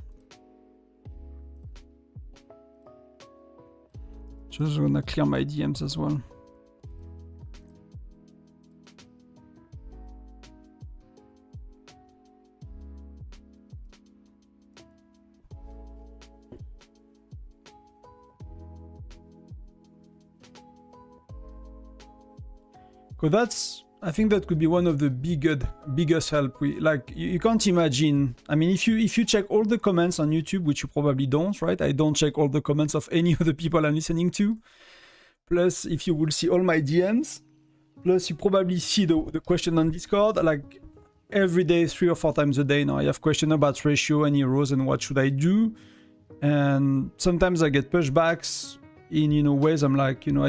Just gonna clear my DMs as well. Because I think that could be one of the biggest help. You can't imagine. I mean, if you check all the comments on YouTube, which you probably don't, right? I don't check all the comments of any of the people I'm listening to. Plus, if you will see all my DMs, plus you probably see the question on Discord, like every day, 3 or 4 times a day now. I have questions about ratio and heroes and what should I do. And sometimes I get pushbacks in, you know, ways I'm like, you know,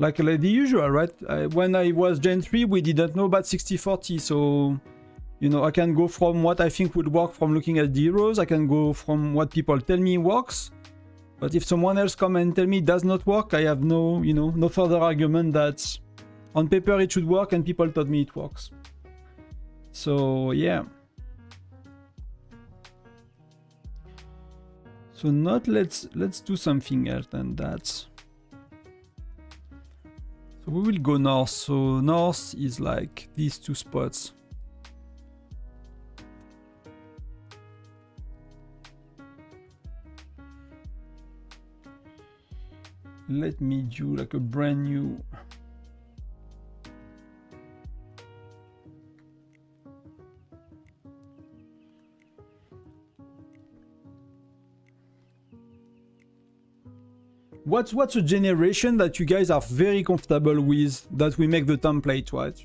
like the usual, right? When I was Gen 3, we didn't know about 60-40, so, you know, I can go from what I think would work from looking at the heroes, I can go from what people tell me works, but if someone else come and tell me it does not work, I have no, you know, no further argument that on paper it should work and people told me it works. So, yeah. So let's do something else than that. We will go north, so north is like these 2 spots. Let me do like a brand new... What's a generation that you guys are very comfortable with that we make the template, right?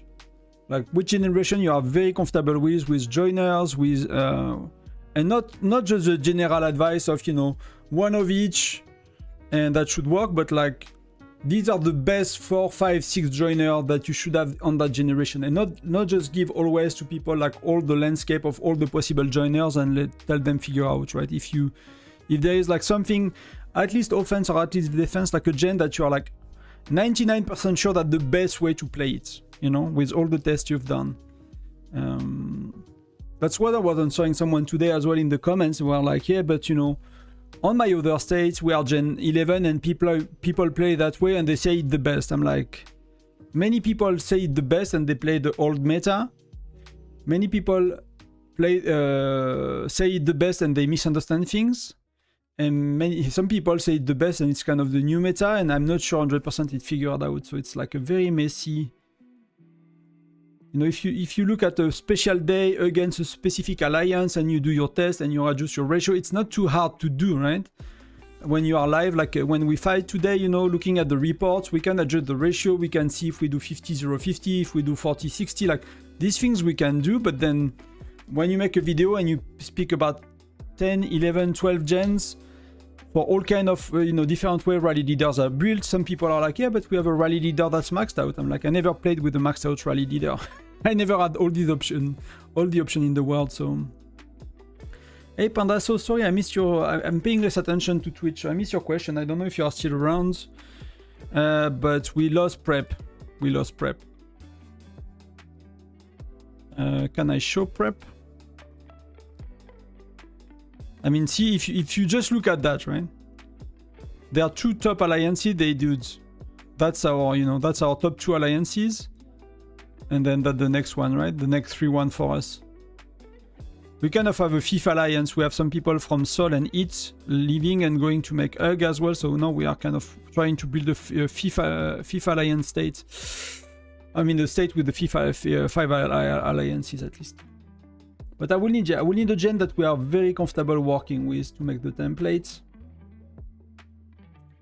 Like which generation you are very comfortable with joiners, with and not just the general advice of, you know, one of each and that should work, but like these are the best 4, 5, 6 joiners that you should have on that generation, and not just give always to people like all the landscape of all the possible joiners and tell them figure out, right? If there is like something, at least offense or at least defense, like a gen that you are like 99% sure that the best way to play it, you know, with all the tests you've done. That's what I was answering someone today as well in the comments. We were like, yeah, but you know, on my other states we are Gen 11 and people play that way and they say it the best. I'm like, many people say it the best and they play the old meta. Many people play say it the best and they misunderstand things. And some people say it the best and it's kind of the new meta, and I'm not sure 100% it figured out. So it's like a very messy, you know, if you look at a special day against a specific alliance and you do your test and you adjust your ratio, it's not too hard to do, right? When you are live, like when we fight today, you know, looking at the reports, we can adjust the ratio, we can see if we do 50-0-50, if we do 40-60, like these things we can do. But then when you make a video and you speak about 10, 11, 12 gens for all kind of, you know, different way rally leaders are built. Some people are like, yeah, but we have a rally leader that's maxed out. I'm like, I never played with a maxed out rally leader. I never had all these all the option in the world. So, hey Panda, so sorry I missed your. I'm paying less attention to Twitch. I missed your question. I don't know if you are still around, but we lost prep. We lost prep. Can I show prep? I mean, see if you just look at that, right? There are two top alliances. They dudes. That's our, you know, that's our top two alliances. And then that's the next one, right? The next 3-1 for us. We kind of have a FIFA alliance. We have some people from Sol and IT leaving and going to make ENG as well. So now we are kind of trying to build a FIFA alliance state. I mean, the state with the FIFA 5 alliances at least. But I will need a gen that we are very comfortable working with to make the templates.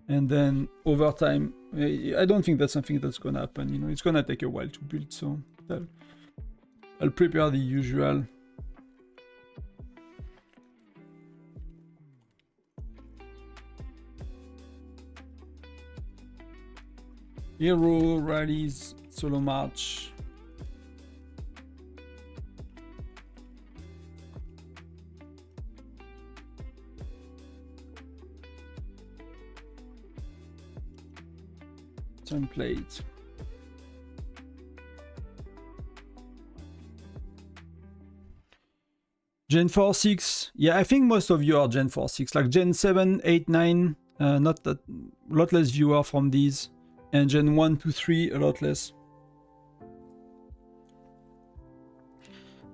And then over time, I don't think that's something that's gonna happen. You know, it's gonna take a while to build. So I'll prepare the usual. Hero rallies, solo march. Template. Gen 4, 6. Yeah, I think most of you are Gen 4, 6. Like Gen 7, 8, 9. Not that, a lot less viewer from these. And Gen 1, 2, 3, a lot less.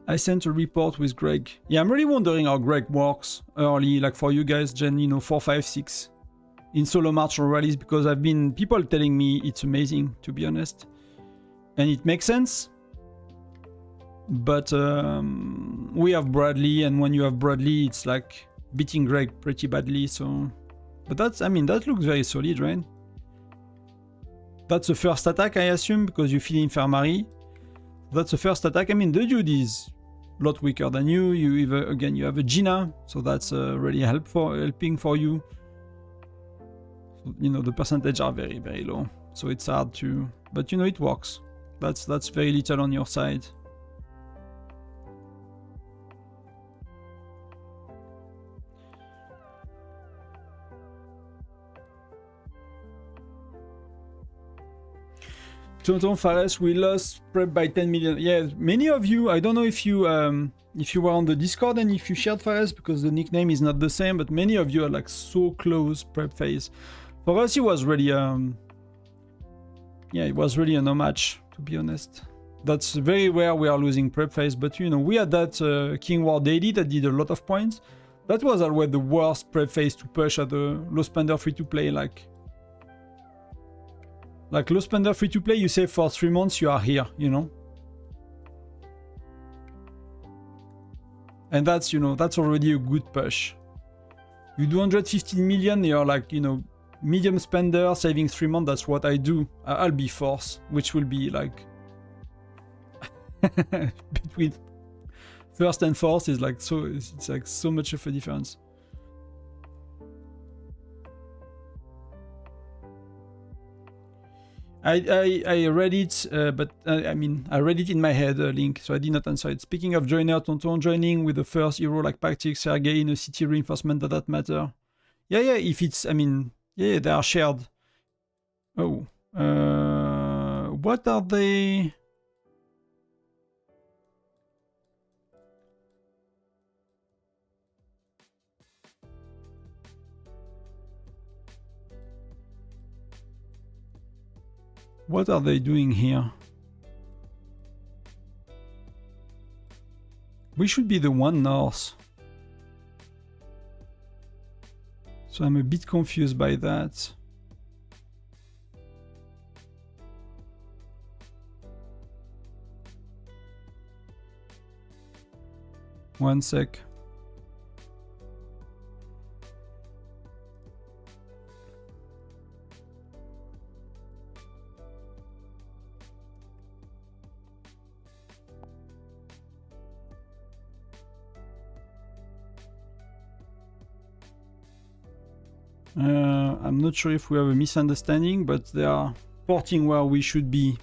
I sent a report with Greg. Yeah, I'm really wondering how Greg works early, like for you guys, Gen, you know, 4, 5, 6. In solo march or rallies, because I've been people telling me it's amazing, to be honest, and it makes sense. But we have Bradley, and when you have Bradley, it's like beating Greg pretty badly. So, but that's, I mean, that looks very solid, right? That's the first attack, I assume, because you feel infirmary. That's the first attack. I mean, the dude is a lot weaker than you. You have a Gina, so that's really helping for you. You know, the percentage are very, very low, so it's hard to, but you know, it works. That's very little on your side. Tonton Fares, we lost prep by 10 million. Yeah, many of you, I don't know if you were on the Discord and if you shared Fares, because the nickname is not the same, but many of you are like so close prep phase. For us, it was really, yeah, it was really a no match, to be honest. That's very rare we are losing prep phase, but you know, we had that King War daily that did a lot of points. That was always the worst prep phase to push at the low spender free to play. Like low spender free to play, you save for 3 months, you are here, you know. And that's, you know, that's already a good push. You do 115 million, you're like, you know, medium spender, saving 3 months, that's what I do. I'll be force, which will be like between first and fourth is like so, it's like so much of a difference. I read it, but I mean, I read it in my head, Link, so I did not answer it. Speaking of joiner, Tonton, joining with the first hero like Pactic, Sergei in a city reinforcement, does that matter? Yeah, if it's, I mean, yeah, they are shared. Oh, what are they? What are they doing here? We should be the one north. So I'm a bit confused by that. One sec. I'm not sure if we have a misunderstanding, but they are porting where we should be.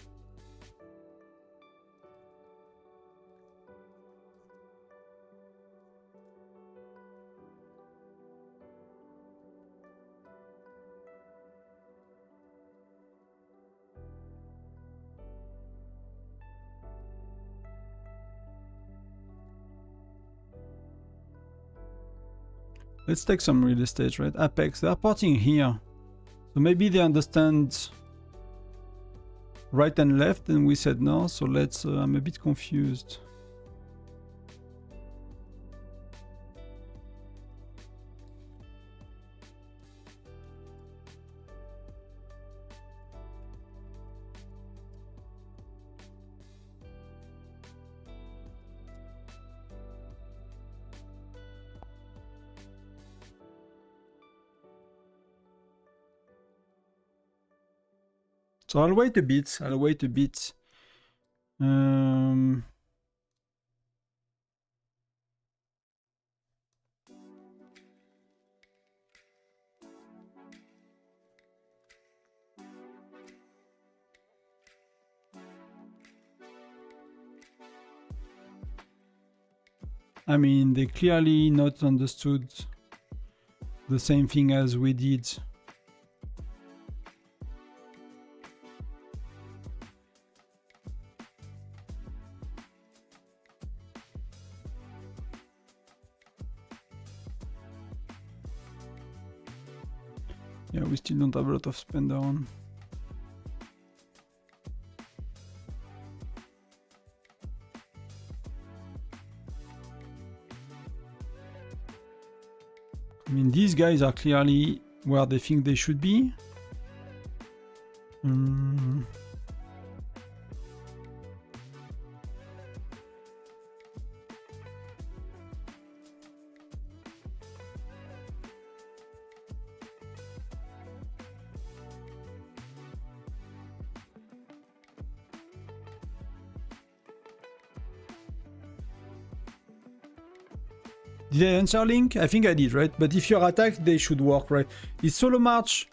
Let's take some real estate, right? Apex, they are parting here. So maybe they understand right and left, and we said no, so let's, I'm a bit confused. So I'll wait a bit, I mean, they clearly not understood the same thing as we did. Yeah, we still don't have a lot of spender on. I mean, these guys are clearly where they think they should be. Did I answer Link? I think I did, right? But if you're attacked, they should work, right? Is solo march?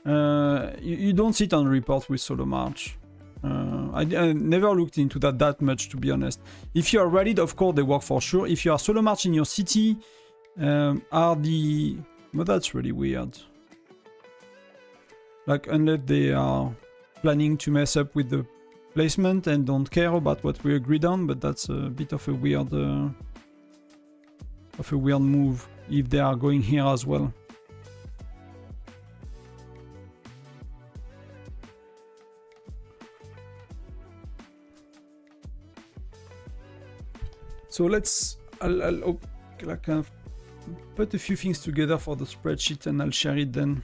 You don't sit on report with solo march. I never looked into that much, to be honest. If you are rallied, of course, they work for sure. If you are solo march in your city, well, that's really weird. Like, unless they are planning to mess up with the placement and don't care about what we agreed on, but that's a bit of a weird move if they are going here as well. So I'll kind of put a few things together for the spreadsheet and I'll share it then.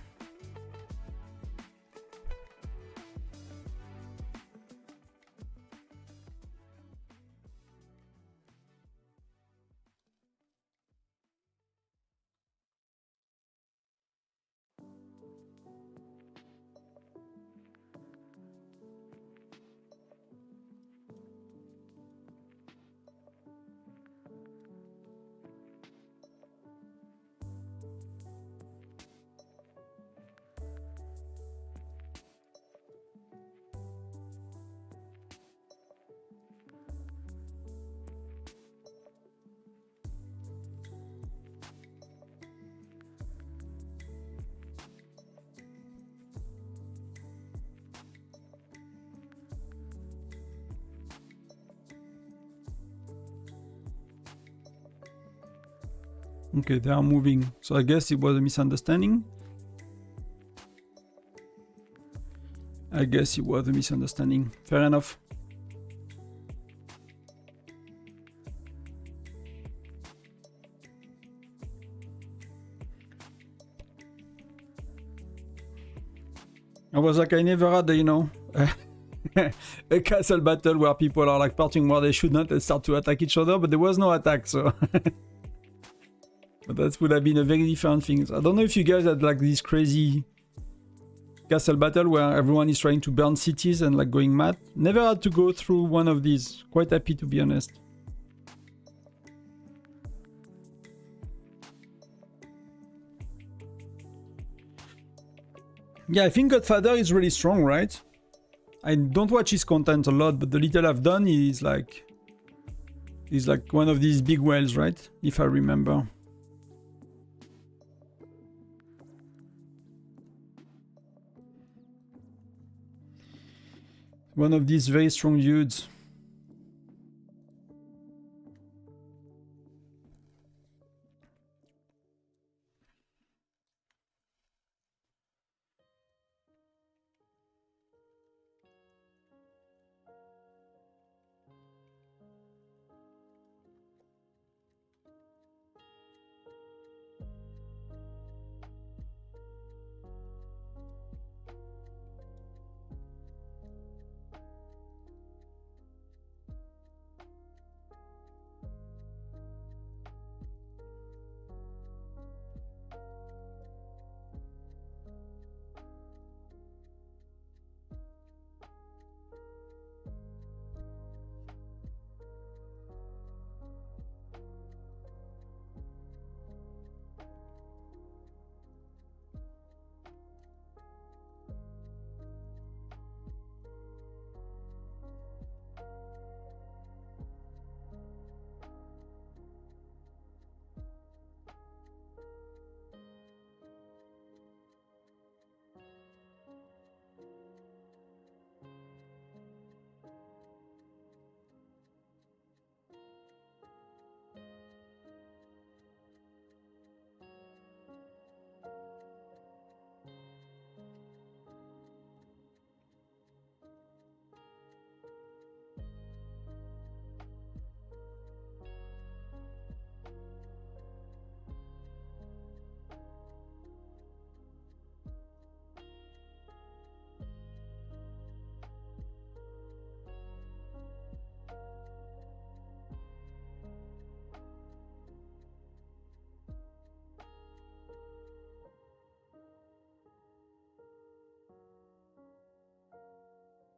Okay, they are moving. So I guess it was a misunderstanding. Fair enough. I was like, I never had, a castle battle where people are like parting where they should not and start to attack each other, but there was no attack, so... But that would have been a very different thing. I don't know if you guys had like this crazy castle battle where everyone is trying to burn cities and like going mad. Never had to go through one of these. Quite happy, to be honest. Yeah, I think Godfather is really strong, right? I don't watch his content a lot, but the little I've done is like... He's like one of these big whales, right? If I remember. One of these very strong dudes.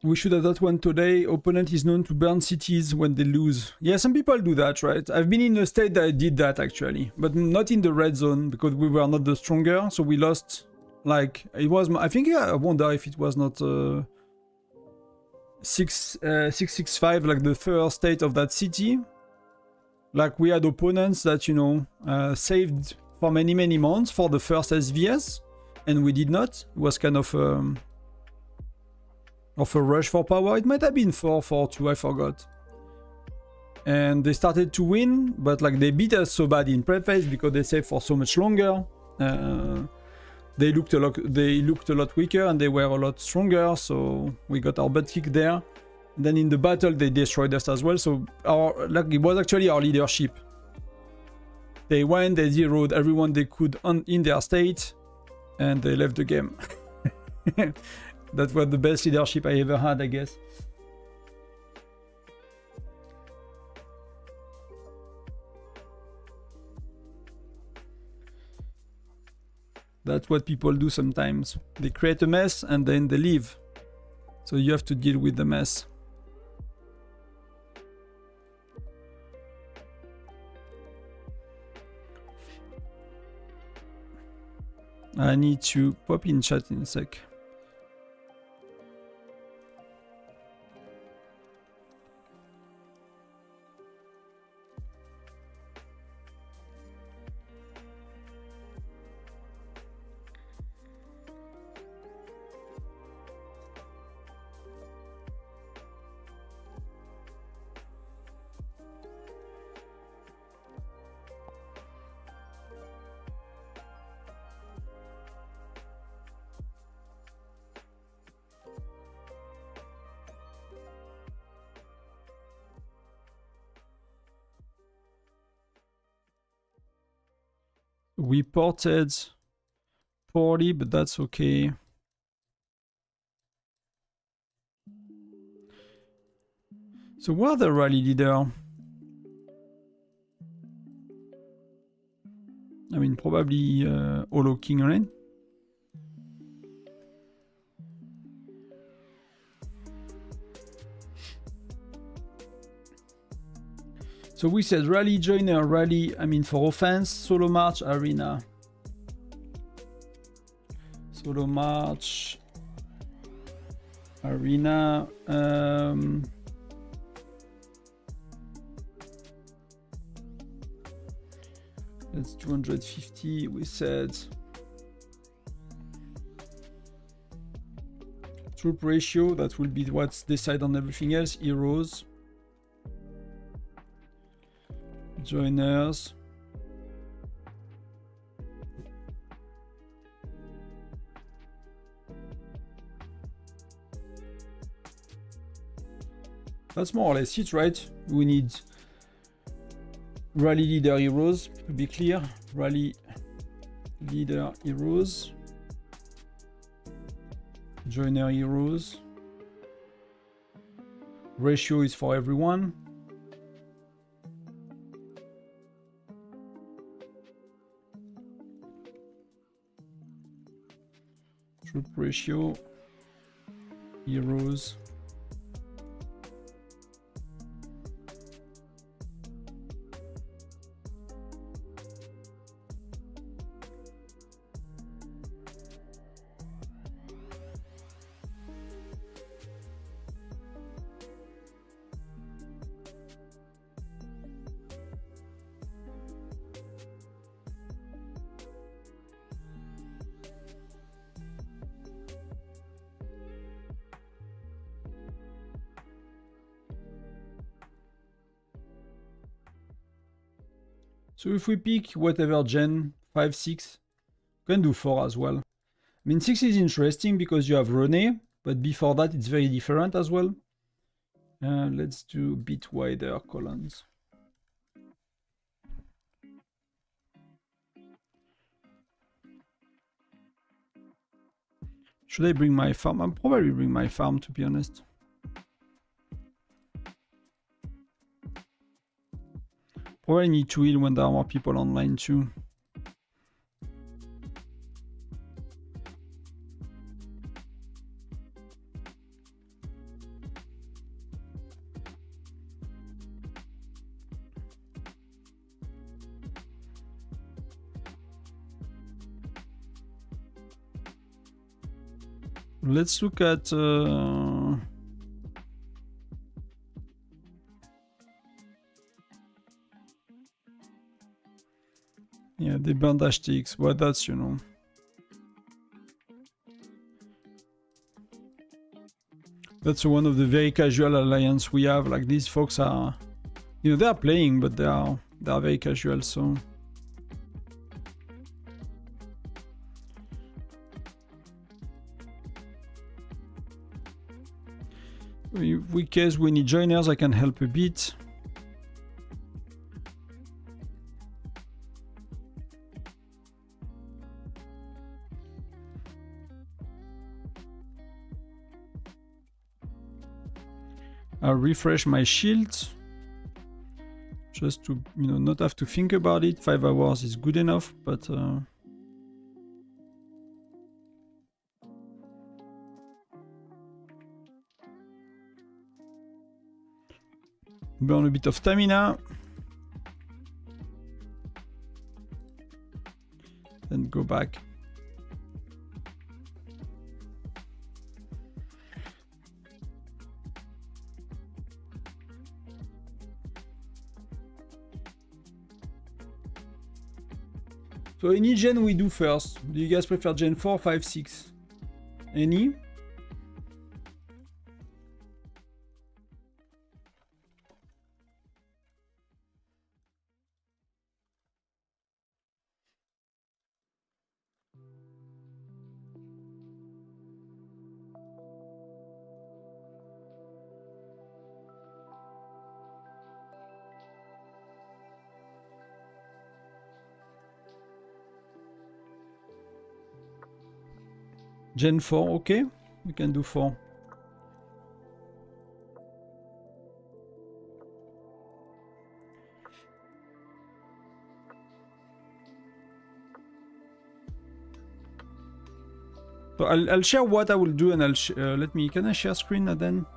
We should have that one today. Opponent is known to burn cities when they lose. Yeah, some people do that, right? I've been in a state that I did that actually, but not in the red zone because we were not the stronger, so we lost. Like it was, I think. I wonder if it was not 665, like the first state of that city. Like we had opponents that, you know, saved for many months for the first SVS, and we did not. It was kind of a rush for power. It might have been 4-4-2, I forgot. And they started to win, but like they beat us so bad in prep phase because they saved for so much longer. They looked a lot weaker and they were a lot stronger, so we got our butt kicked there. And then in the battle they destroyed us as well, so it was actually our leadership. They went, they zeroed everyone they could in their state, and they left the game. That was the best leadership I ever had, I guess. That's what people do sometimes. They create a mess and then they leave. So you have to deal with the mess. I need to pop in chat in a sec. We ported poorly, but that's okay. So where the rally leader? I mean, probably Holo King Rain. So we said rally, joiner, rally, I mean for offense, solo march, arena. Solo march, arena. That's 250, we said. Troop ratio, that will be what's decided on everything else. Heroes. Joiners. That's more or less it, right? We need rally leader heroes, to be clear. Rally leader heroes. Joiner heroes. Ratio is for everyone. Troop ratio, heroes. So if we pick whatever gen, 5, 6, we can do 4 as well. I mean, 6 is interesting because you have René, but before that it's very different as well. Let's do a bit wider columns. Should I bring my farm? I'll probably bring my farm, to be honest. Probably need to heal when there are more people online too. Let's look at yeah, the bandage sticks. Well, that's, you know, that's one of the very casual alliance we have. Like, these folks are, you know, they are playing, but they are very casual. So in case we need joiners, I can help a bit. I'll refresh my shield just to, you know, not have to think about it. 5 hours is good enough, but burn a bit of stamina. Then go back. So any gen we do first? Do you guys prefer gen 4, 5, 6? Any? Gen 4, okay, we can do 4. So I'll share what I will do, and I'll can I share screen then?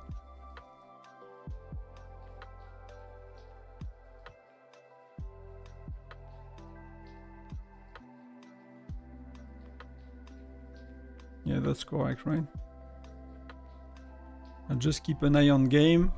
Yeah, that's correct, right? I'll just keep an eye on game.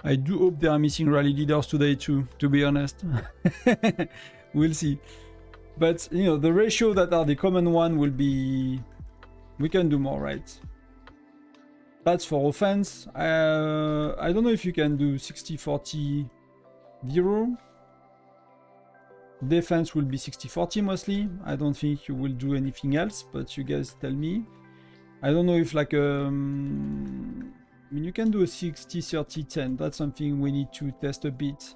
I do hope they are missing rally leaders today too, to be honest. We'll see. But, you know, the ratio that are the common one will be... We can do more, right? That's for offense. I don't know if you can do 60-40 0. Defense will be 60-40 mostly. I don't think you will do anything else, but you guys tell me. I don't know if like I mean, you can do a 60-30-10. That's something we need to test a bit.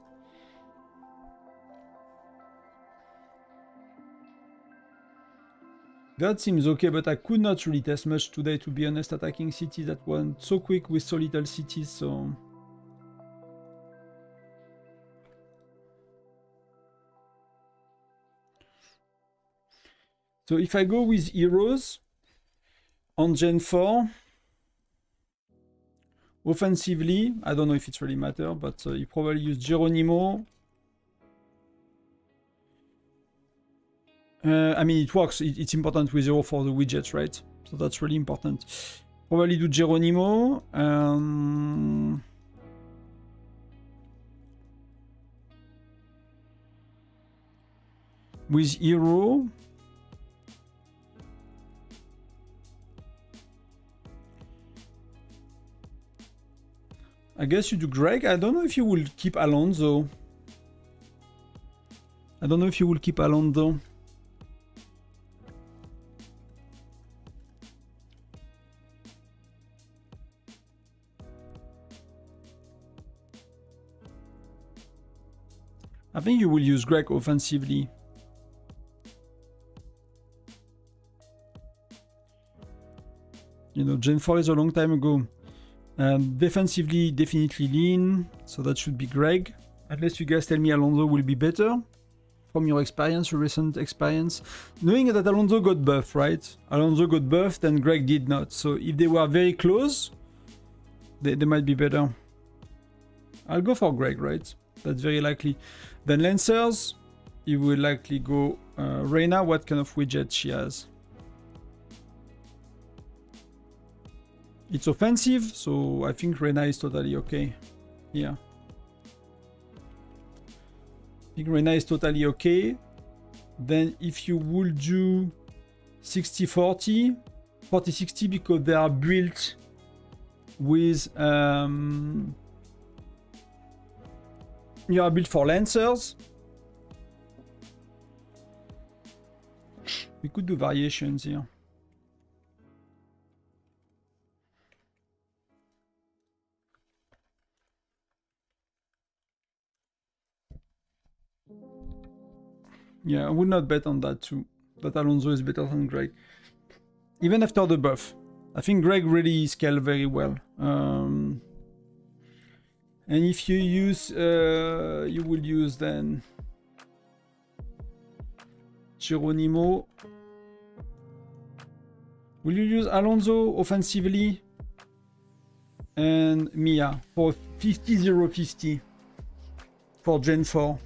That seems okay, but I could not really test much today, to be honest, attacking cities that went so quick with so little cities, so... So if I go with heroes on Gen 4, offensively, I don't know if it really matters, but you probably use Geronimo. I mean, it works. It's important with 0 for the widgets, right? So that's really important. Probably do Geronimo. With hero. I guess you do Greg. I don't know if you will keep Alonso. I don't know if you will keep Alonso. I think you will use Greg offensively. You know, Gen 4 is a long time ago. Defensively, definitely lean, so that should be Greg. Unless you guys tell me Alonso will be better from your experience, your recent experience. Knowing that Alonso got buffed, right? Alonso got buffed and Greg did not. So if they were very close, they might be better. I'll go for Greg, right? That's very likely. Then Lancers, you will likely go Reyna. What kind of widget she has? It's offensive, so I think Reyna is totally okay. Yeah. I think Reyna is totally okay. Then if you would do 60-40, 40-60 because they are built with you are built for Lancers. We could do variations here. Yeah, I would not bet on that too. That Alonso is better than Greg. Even after the buff. I think Greg really scaled very well. And if you use, you will use then Geronimo. Will you use Alonso offensively? And Mia for 50-0-50 for Gen 4.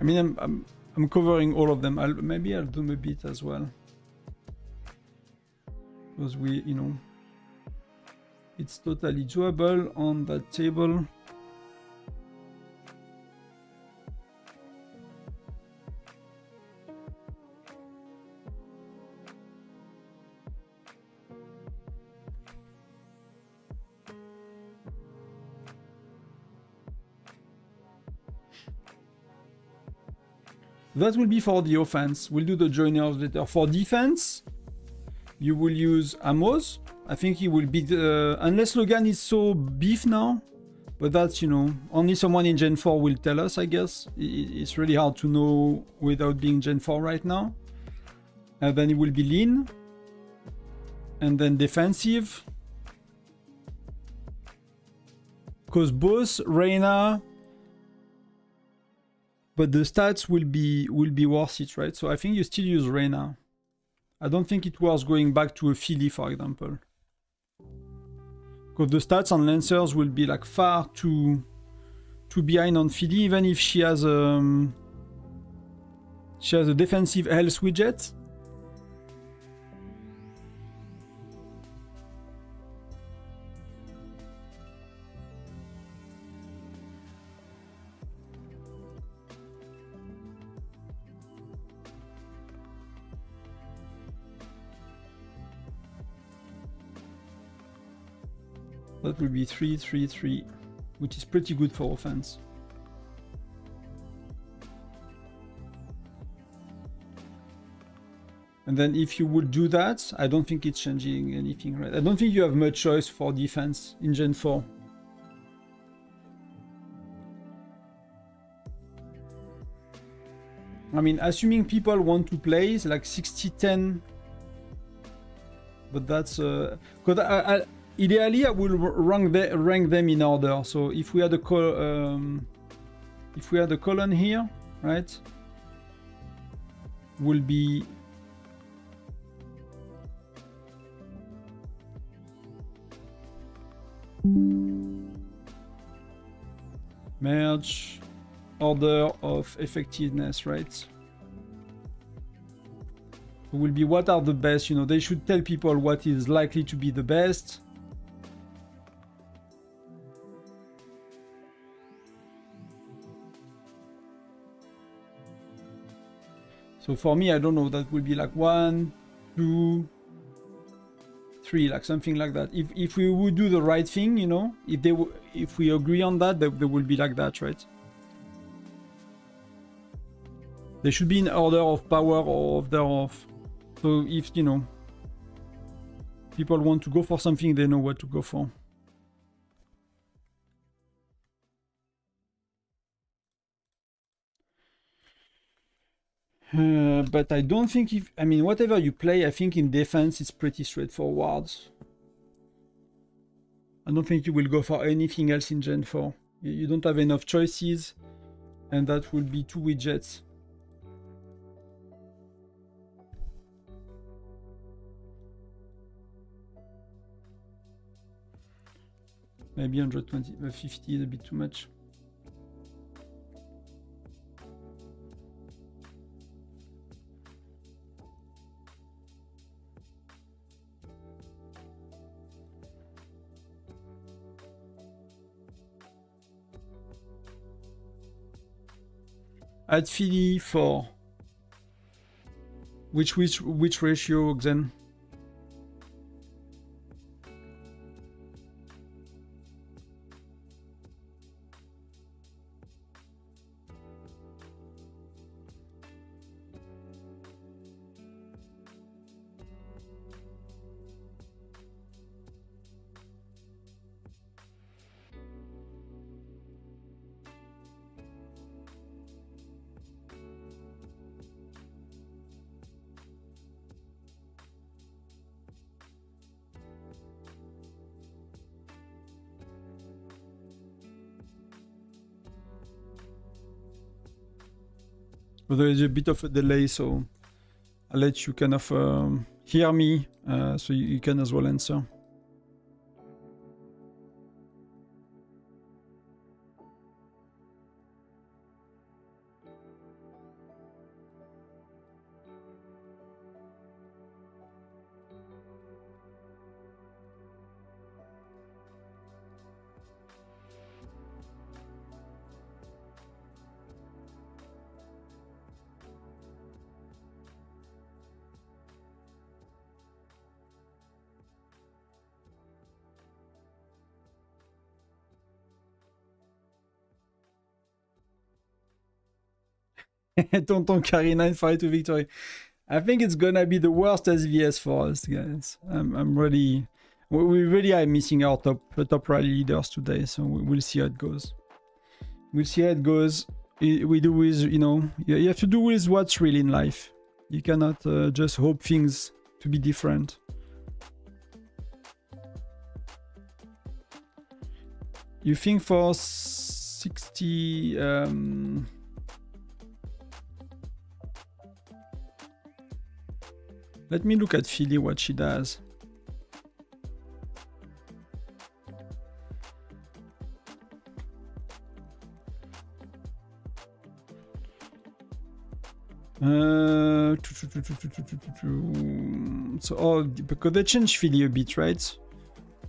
I mean, I'm covering all of them. Maybe I'll do a bit as well, because you know, it's totally doable on that table. That will be for the offense. We'll do the joiners later. For defense, you will use Amos. I think he will be unless Logan is so beef now, but that's, you know, only someone in Gen 4 will tell us, I guess. It's really hard to know without being Gen 4 right now. And then it will be lean. And then defensive. Because both Reyna, but the stats will be worth it, right? So I think you still use Reyna. I don't think it was going back to a Philly, for example. Because the stats on Lancers will be like far too behind on Philly, even if she has a defensive health widget. That will be 3-3-3, which is pretty good for offense. And then if you would do that, I don't think it's changing anything, right? I don't think you have much choice for defense in Gen 4. I mean, assuming people want to play, it's like 60-10. But that's... ideally, I will rank them in order. So if we had a column here, right, will be merge order of effectiveness, right? It will be what are the best. You know, they should tell people what is likely to be the best. So for me, I don't know, that will be like 1, 2, 3, like something like that. If we would do the right thing, you know, if we agree on that, they will be like that, right? They should be in order of power or order of. So if, you know, people want to go for something, they know what to go for. But I don't think I mean, whatever you play, I think in defense it's pretty straightforward. I don't think you will go for anything else in Gen 4. You don't have enough choices, and that will be 2 widgets. Maybe 120, 50 is a bit too much. Add Philly for which ratio, Xen? Well, there is a bit of a delay, so I'll let you kind of hear me, so you can as well answer. Tonton Karina in Fight to Victory. I think it's gonna be the worst SVS for us, guys. I'm really, we really are missing our top rally leaders today, so we'll see how it goes. We'll see how it goes. We do with, you know, you have to do with what's real in life. You cannot just hope things to be different. You think for 60 let me look at Philly, what she does. So, oh, because they changed Philly a bit, right?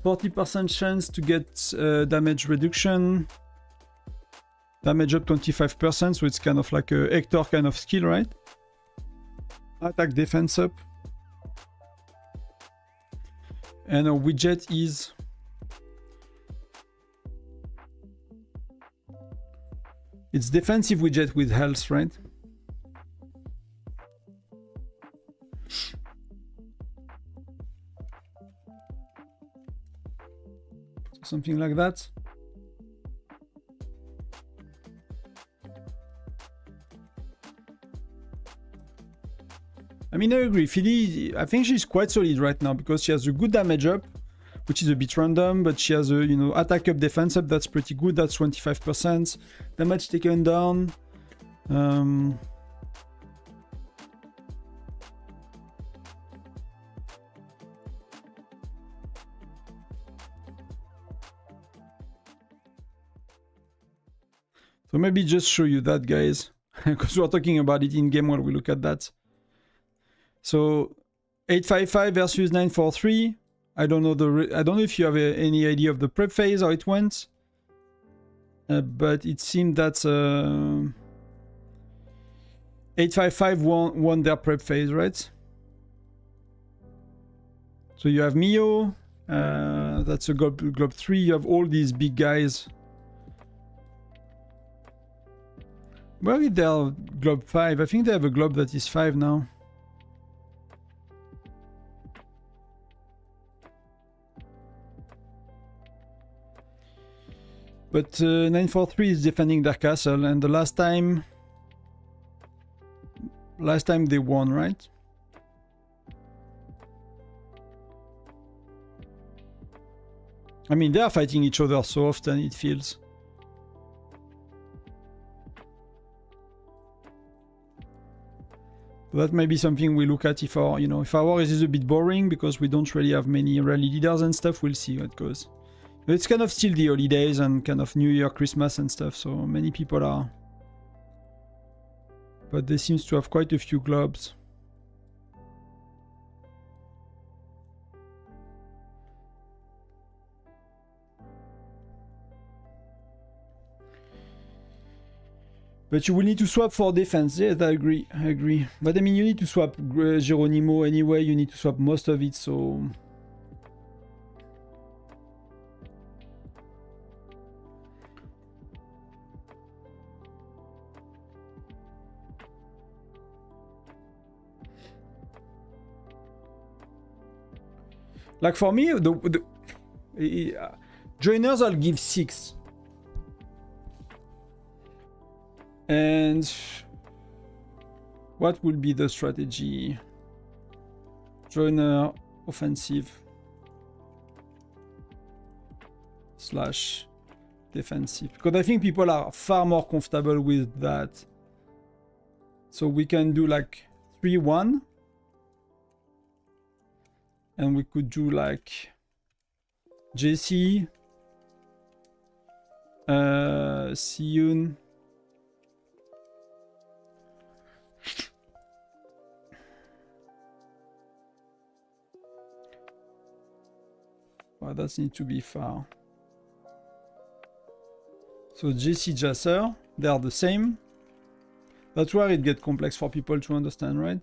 40% chance to get damage reduction. Damage up 25%, so it's kind of like a Hector kind of skill, right? Attack defense up. And a widget is it's defensive widget with health, right? Something like that. I mean, I agree. Philly, I think she's quite solid right now because she has a good damage up, which is a bit random, but she has a, you know, attack up, defense up. That's pretty good. That's 25%. Damage taken down. So maybe just show you that, guys, because we're talking about it in game while we look at that. So 855 versus 943. I don't know I don't know if you have any idea of the prep phase, how it went, but it seemed that 855 won their prep phase, right? So you have Mio, that's a globe 3, you have all these big guys. Where is their globe 5? I think they have a globe that is 5 now. But 943 is defending their castle, and the last time they won, right? I mean, they are fighting each other so often, it feels. That may be something we look at if our, if our war is a bit boring because we don't really have many rally leaders and stuff. We'll see how it goes. It's kind of still the holidays and kind of New Year, Christmas and stuff, so many people are. But they seems to have quite a few globes. But you will need to swap for defense. Yes, I agree. But I mean, you need to swap Geronimo anyway. You need to swap most of it, so... Like for me, joiners I'll give 6. And what will be the strategy? Joiner offensive / defensive. Because I think people are far more comfortable with that. So we can do like 3-1. And we could do like JC, Siyun. Well, that needs to be far. So JC, Jasser, they are the same. That's where it gets complex for people to understand, right?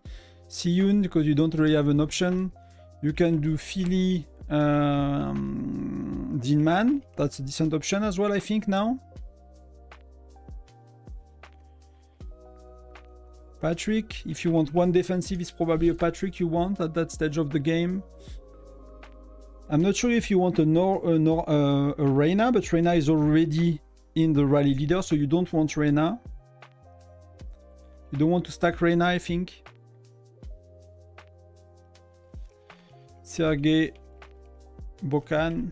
Siyun, because you don't really have an option. You can do Philly, Dinman. That's a decent option as well, I think, now. Patrick, if you want one defensive, it's probably a Patrick you want at that stage of the game. I'm not sure if you want a Reyna, but Reyna is already in the rally leader, so you don't want Reyna. You don't want to stack Reyna, I think. Sergei, Bokan.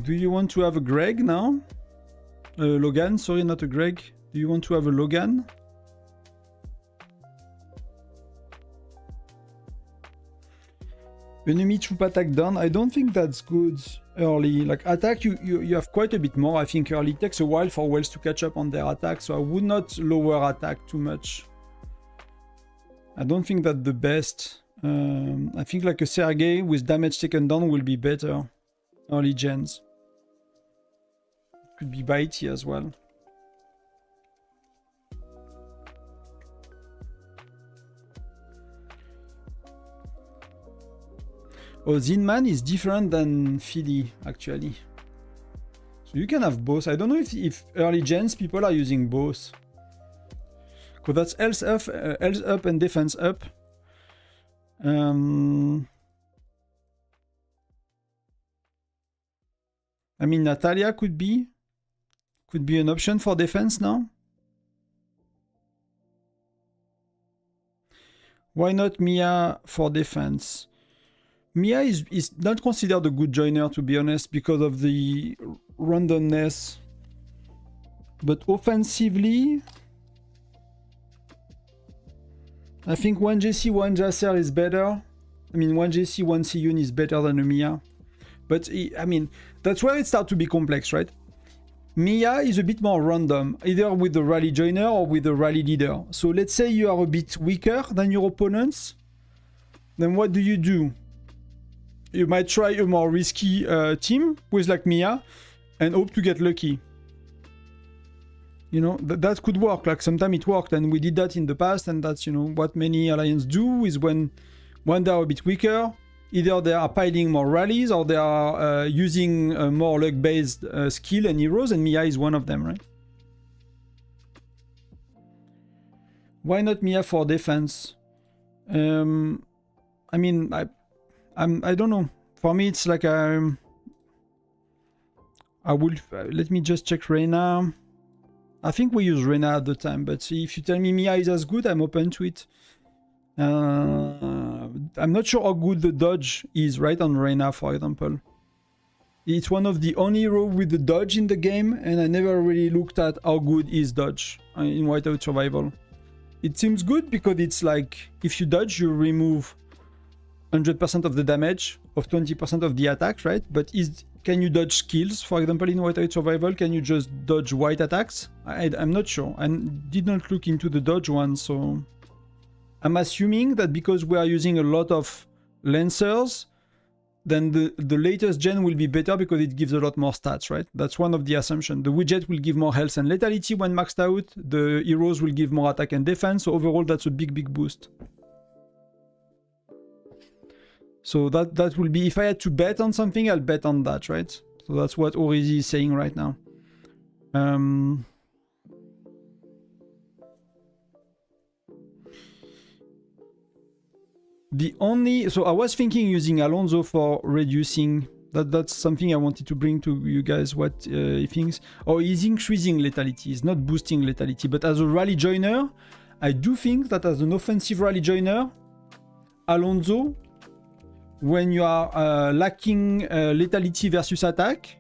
Do you want to have a Greg now? Logan, sorry, not a Greg. Do you want to have a Logan? Enemy troop attack down. I don't think that's good early. Like attack, you have quite a bit more. I think early takes a while for Wells to catch up on their attack, so I would not lower attack too much. I don't think that's the best. I think like a Sergei with damage taken down will be better. Early gens. Could be bitey as well. Oh, Zinman is different than Philly, actually. So you can have both. I don't know if early gens people are using both. Because that's health up and defense up. I mean, Natalia could be an option for defense now. Why not Mia for defense? Mia is not considered a good joiner, to be honest, because of the randomness. But offensively, I think 1 JC, 1 Jasser is better. I mean, 1 JC, 1 Siyun is better than a Mia. But, I mean, that's where it starts to be complex, right? Mia is a bit more random, either with the rally joiner or with the rally leader. So let's say you are a bit weaker than your opponents, then what do? You might try a more risky team with like Mia and hope to get lucky. You know, that could work. Like sometimes it worked and we did that in the past, and that's, you know, what many alliances do is when they are a bit weaker, either they are piling more rallies or they are using more luck-based skill and heroes, and Mia is one of them, right? Why not Mia for defense? I mean, I don't know. For me, it's like I will. Let me just check Reyna. I think we use Reyna at the time, but if you tell me Mia is as good, I'm open to it. I'm not sure how good the dodge is, right, on Reyna, for example. It's one of the only heroes with the dodge in the game, and I never really looked at how good is dodge in Whiteout Survival. It seems good because it's like, if you dodge, you remove 100% of the damage of 20% of the attacks, right? But can you dodge skills? For example, in Whiteout Survival, can you just dodge white attacks? I'm not sure. I did not look into the dodge one, so I'm assuming that because we are using a lot of Lancers, then the latest gen will be better because it gives a lot more stats, right? That's one of the assumptions. The widget will give more health and lethality when maxed out. The heroes will give more attack and defense. So overall, that's a big boost. So that will be, if I had to bet on something, I'll bet on that, right? So that's what Orizi is saying right now. So I was thinking using Alonso for reducing, that's something I wanted to bring to you guys, what he thinks. Or he's increasing lethality, he's not boosting lethality. But as a rally joiner, I do think that as an offensive rally joiner, Alonso, when you are lacking lethality versus attack,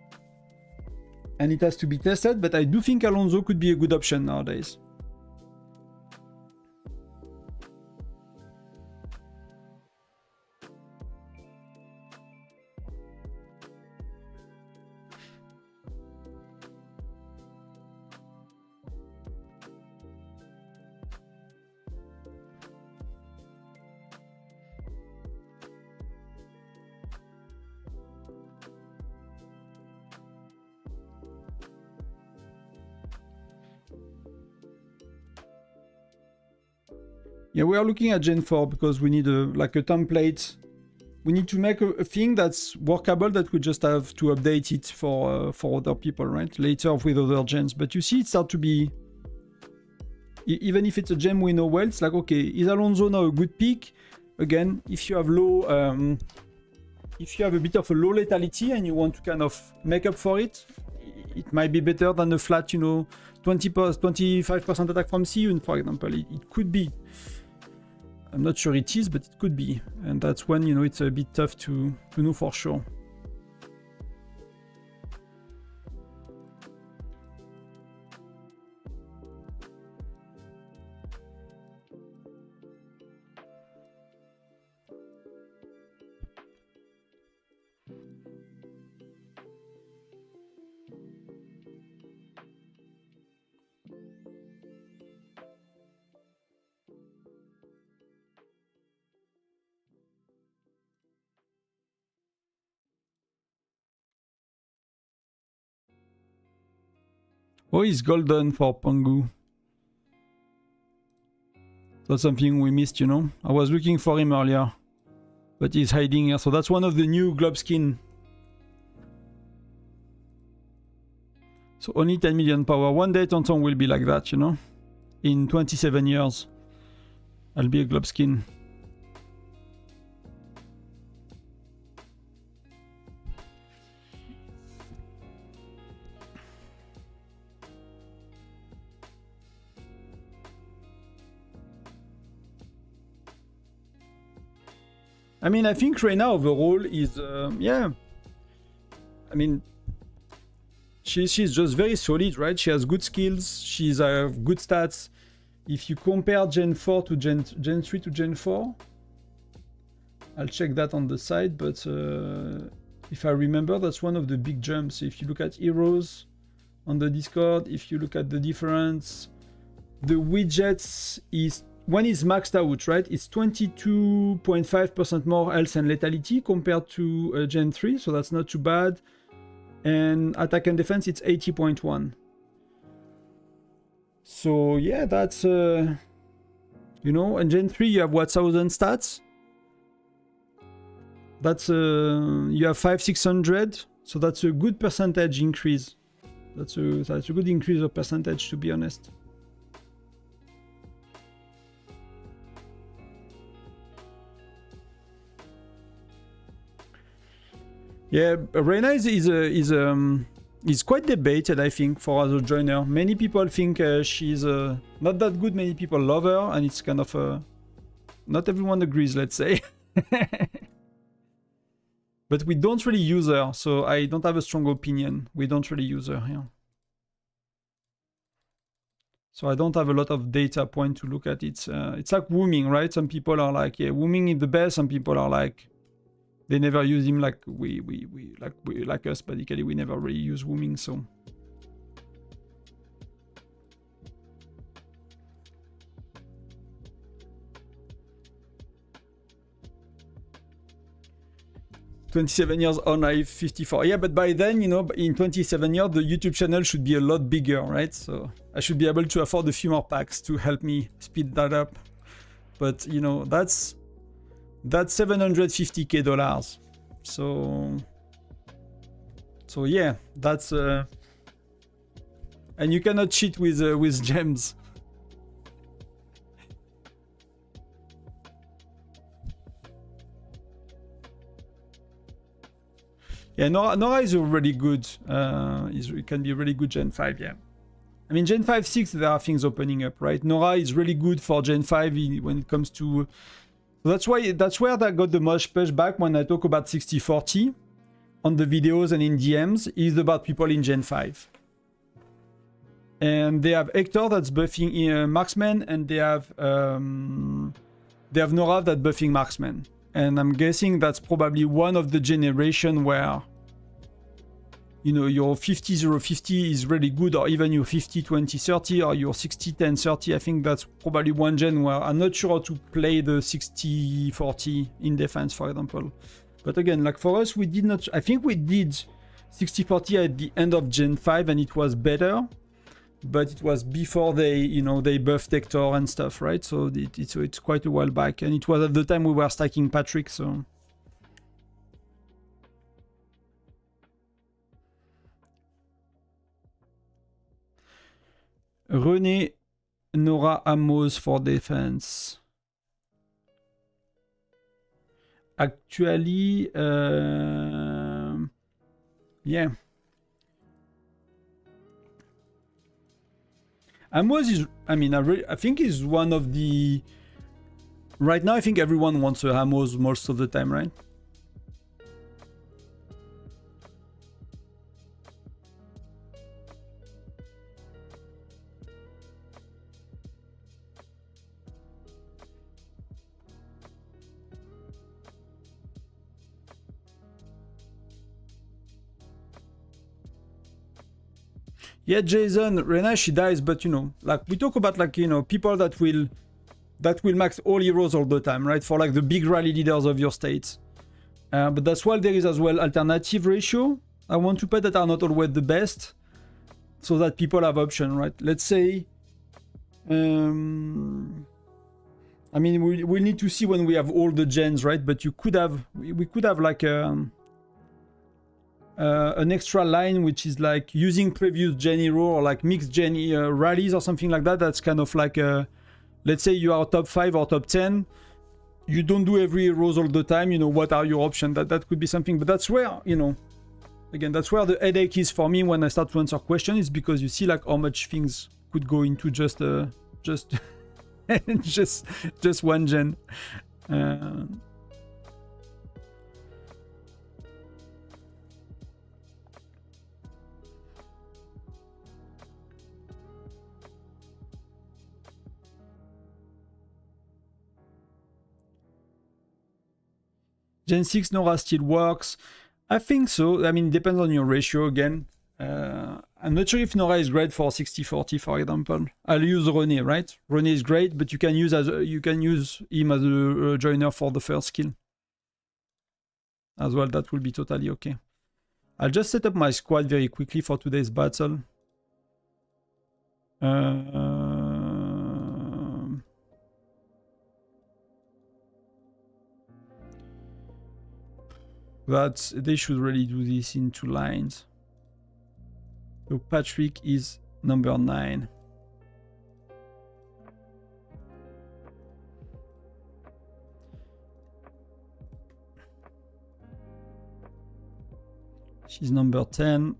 and it has to be tested, but I do think Alonso could be a good option nowadays. Yeah, we are looking at Gen 4 because we need a template. We need to make a thing that's workable, that we just have to update it for other people, right? Later with other gens. But you see, it starts to be... Even if it's a gem we know well, it's like, okay, is Alonso now a good pick? Again, if you have low... if you have a bit of a low lethality and you want to kind of make up for it, it might be better than a flat, you know, 25% attack from Siyun, for example. It could be. I'm not sure it is, but it could be. And that's when, you know, it's a bit tough to know for sure. Oh, he's golden for Pangu. That's something we missed, you know. I was looking for him earlier, but he's hiding here. So that's one of the new globe skin. So only 10 million power. One day Tonton will be like that, you know. In 27 years, I'll be a globe skin. I mean, I think Reyna overall is, yeah. I mean, she's just very solid, right? She has good skills. She's good stats. If you compare Gen 4 to Gen 3 to Gen 4, I'll check that on the side. But if I remember, that's one of the big jumps. If you look at heroes, on the Discord. If you look at the difference, the widgets is when it's maxed out, right? It's 22.5% more health and lethality compared to Gen 3, so that's not too bad. And attack and defense, it's 80.1. So yeah, that's you know, and Gen 3 you have what, 1000 stats? That's you have 500-600, so that's a good percentage increase. That's a good increase of percentage, to be honest. Yeah, Reyna is quite debated, I think, for as a joiner. Many people think she's not that good. Many people love her, and it's kind of not everyone agrees, let's say. But we don't really use her, so I don't have a strong opinion. We don't really use her here. So I don't have a lot of data point to look at. It's like Wooming, right? Some people are like, yeah, Wooming is the best. Some people are like, they never use him like like us. Basically, we never really use Wooming, so. "27 years on, I 54. Yeah, but by then, you know, in 27 years, the YouTube channel should be a lot bigger, right? So I should be able to afford a few more packs to help me speed that up. But, you know, that's $750K dollars. So yeah, that's and you cannot cheat with gems. Yeah, Nora is a really good. It can be a really good Gen 5. Yeah, I mean Gen 5, 6. There are things opening up, right? Nora is really good for Gen 5 when it comes to. That's where I got the most pushback when I talk about 60-40 on the videos and in DMs. Is about people in Gen 5, and they have Hector that's buffing marksman, and they have Nora that's buffing marksman. And I'm guessing that's probably one of the generation where, you know, your 50-0-50 is really good, or even your 50-20-30 or your 60-10-30. I think that's probably one gen where I'm not sure how to play the 60-40 in defense, for example. But again, like for us, we did not. I think we did 60-40 at the end of Gen 5, and it was better. But it was before they, you know, they buffed Hector and stuff, right? So it's quite a while back, and it was at the time we were stacking Patrick, so. René, Nora, Amos for defense. Actually, yeah. Amos is, I mean, I think is one of the. Right now, I think everyone wants a Amos most of the time, right? Yeah, Jason, Rena, she dies, but you know, like we talk about, like, you know, people that will max all heroes all the time, right? For like the big rally leaders of your states. But that's why there is as well alternative ratio I want to put that are not always the best, so that people have option, right? Let's say, I mean, we need to see when we have all the gens, right? But you could have, we could have like an extra line which is like using previous gen hero, or like mixed gen rallies or something like that. That's kind of like let's say you are top 5 or top 10, you don't do every heroes all the time, you know, what are your options? That could be something. But that's where, you know, again, that's where the headache is for me when I start to answer questions, is because you see like how much things could go into just just one gen. Gen 6 Nora still works. I think so. I mean, it depends on your ratio again. I'm not sure if Nora is great for 60-40, for example. I'll use René, right? René is great, but you can use him as a joiner for the first skill as well. That will be totally okay. I'll just set up my squad very quickly for today's battle. But they should really do this in 2 lines. So Patrick is number 9. She's number 10.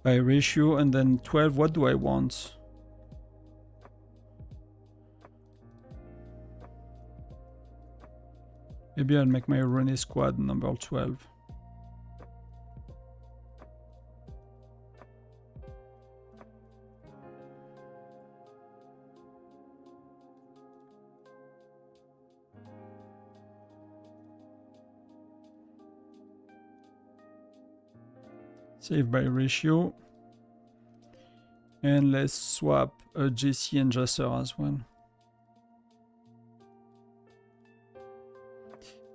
By ratio, and then 12. What do I want? Maybe I'll make my René squad number 12. Save by ratio. And let's swap JC and Jasser as well.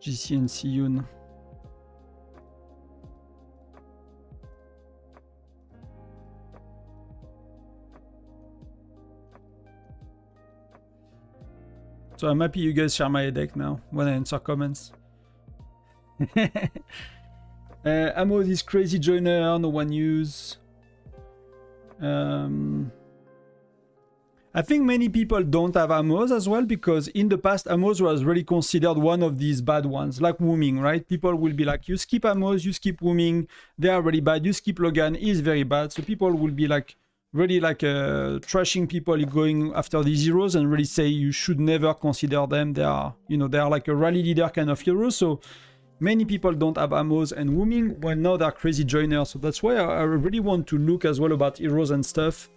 JC and Siyun. So I'm happy you guys share my deck now when I answer comments. Ammo, this crazy joiner, no one use. I think many people don't have ammos as well, because in the past ammos was really considered one of these bad ones, like Wooming, right? People will be like, you skip ammos, you skip Wooming, they are really bad. You skip Logan, is very bad. So people will be like, really like trashing people going after these heroes and really say you should never consider them. They are, you know, they are like a rally leader kind of hero. So many people don't have ammos and Wooming, when now they're crazy joiners. So that's why I really want to look as well about heroes and stuff.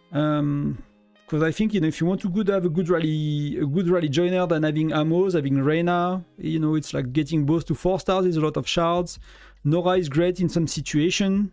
Because I think, you know, if you want to have a good rally joiner than having ammos, having Reyna, you know, it's like getting both to 4 stars is a lot of shards. Nora is great in some situation.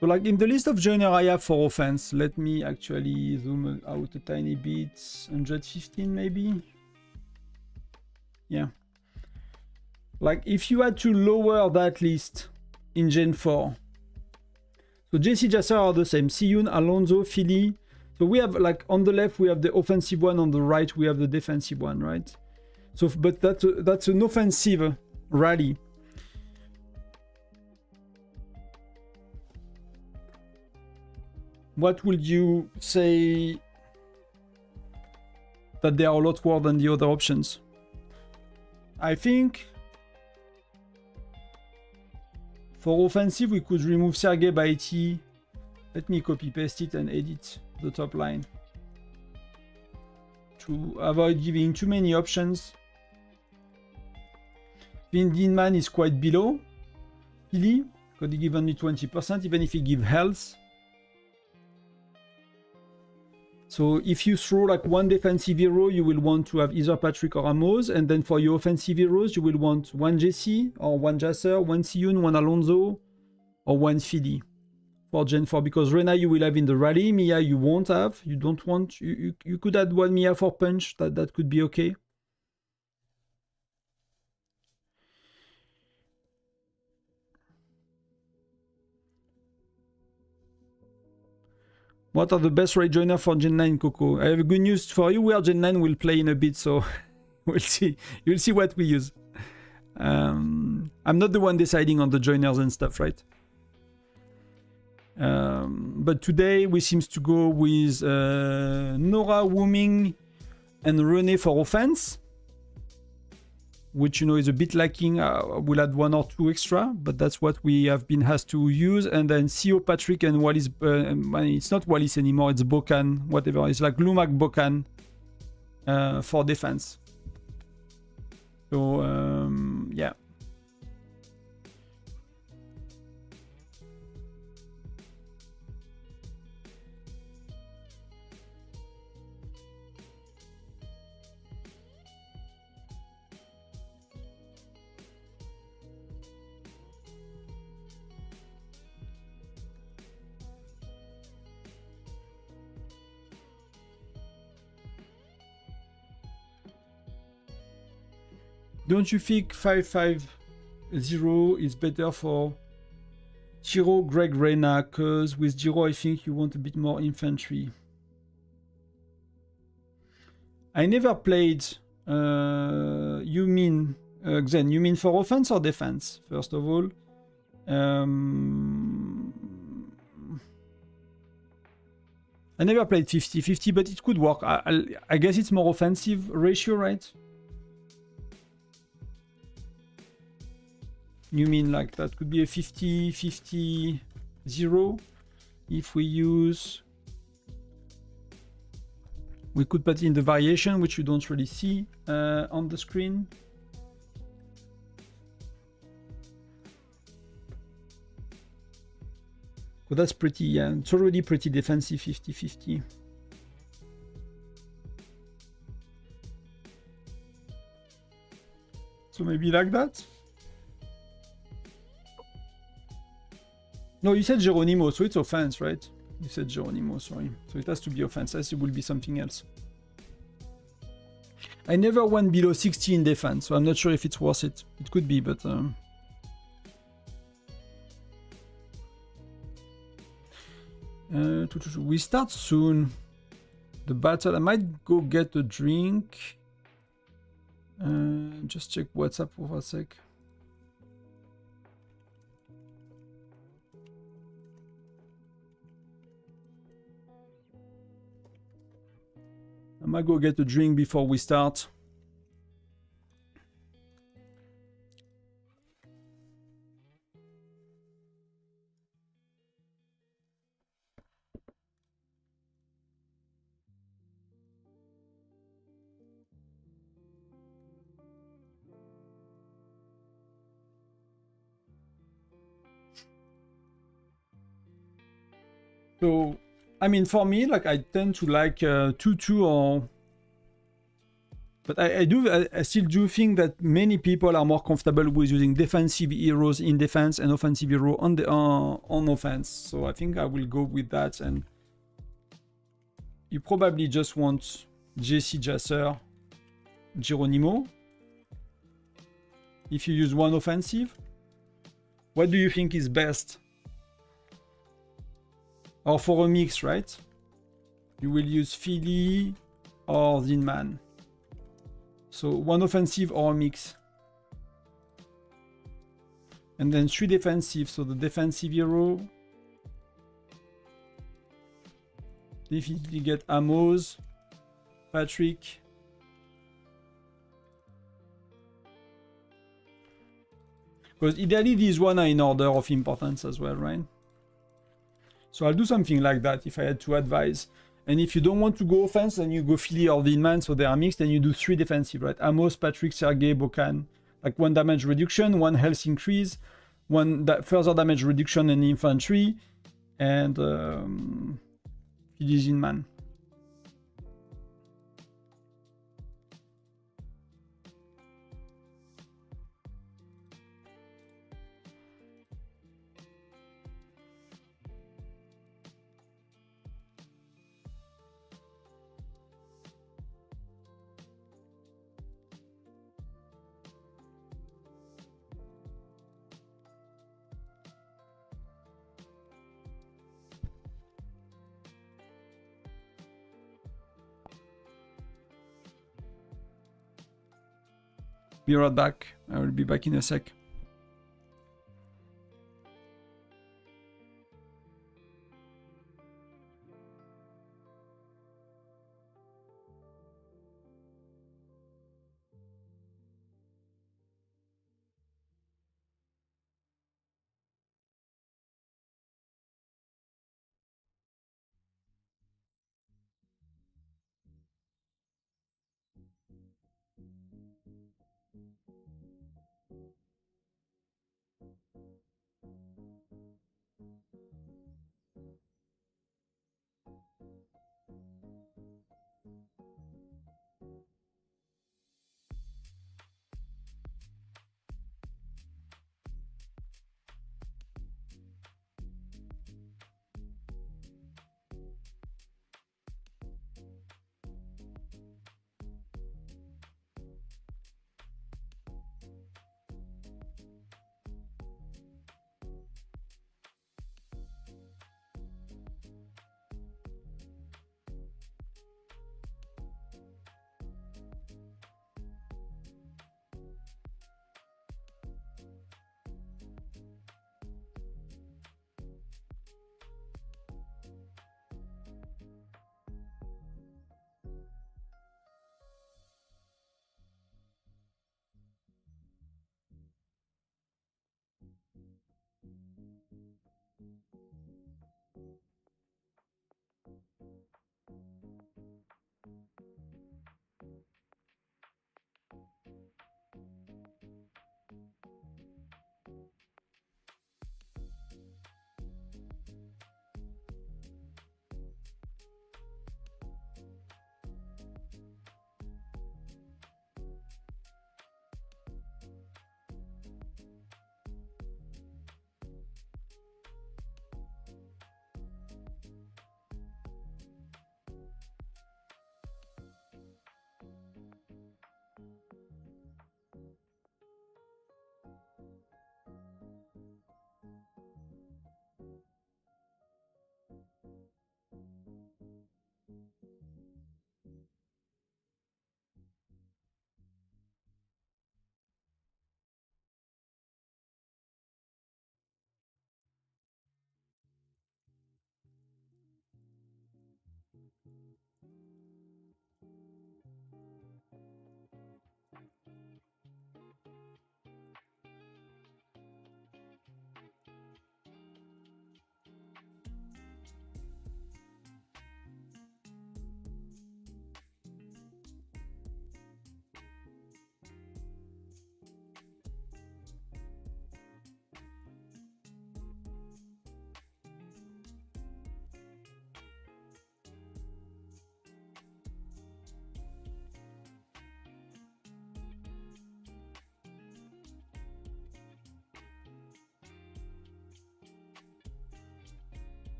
So like in the list of joiner I have for offense, let me actually zoom out a tiny bit, 115 maybe? Yeah. Like if you had to lower that list in Gen 4, so JC Jasser are the same, Siyun, Alonso, Philly. So we have like on the left we have the offensive one, on the right we have the defensive one, right? So but that's an offensive rally. What would you say that they are a lot worse than the other options? I think for offensive we could remove Sergei Baiti. Let me copy paste it and edit the top line to avoid giving too many options. Vindinman is quite below Philly, because he give only 20%, even if he give health. So if you throw like one defensive hero, you will want to have either Patrick or Amos, and then for your offensive heroes, you will want one Jesse or one Jasser, one Siyun, one Alonso, or one Philly for Gen 4. Because Reyna you will have in the rally, Mia you won't have. You don't want. You could add one Mia for punch. That could be okay. What are the best raid joiner for Gen 9, Coco? I have good news for you. We are Gen 9 will play in a bit, so we'll see. You'll see what we use. I'm not the one deciding on the joiners and stuff, right? But today we seems to go with Nora, Wuming, and René for offense, which you know is a bit lacking. We'll add one or two extra, but that's what we have been asked to use. And then CEO Patrick and Wallis, it's not Wallis anymore, it's Bokan, whatever. It's like Lumak Bokan for defense. So yeah. Don't you think 5-5-0 is better for Giro, Greg, Reyna? Because with Giro, I think you want a bit more infantry. I never played. You mean Xen? You mean for offense or defense? First of all, I never played 50-50, but it could work. I guess it's more offensive ratio, right? You mean like that could be a 50-50-0 if we use... We could put in the variation, which you don't really see on the screen. So that's pretty, yeah, it's already pretty defensive 50-50. So maybe like that? No, you said Geronimo, so it's offense, right? You said Geronimo, sorry. So it has to be offense, else it will be something else. I never went below 60 in defense, so I'm not sure if it's worth it. It could be, but... we start soon. The battle, I might go get a drink. Just check WhatsApp for a sec. I might go get a drink before we start. So, I mean, for me, like I tend to like 2-2 or... But I still do think that many people are more comfortable with using defensive heroes in defense and offensive hero on offense. So I think I will go with that. And you probably just want Jesse, Jasser, Geronimo. If you use one offensive, what do you think is best? Or for a mix, right? You will use Philly or Zinman. So one offensive or a mix. And then 3 defensive. So the defensive hero. Definitely get Amos, Patrick. Because ideally these one are in order of importance as well, right? So I'll do something like that if I had to advise. And if you don't want to go offense, then you go Philly or Vinman, so they are mixed, and you do 3 defensive, right? Amos, Patrick, Sergey, Bokan. Like 1 damage reduction, 1 health increase, 1 further damage reduction in infantry, and Philly Zinman. Be right back. I will be back in a sec.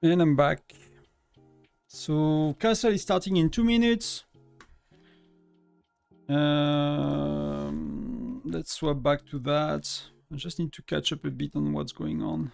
And I'm back. So castle is starting in 2 minutes. Let's swap back to that. I just need to catch up a bit on what's going on.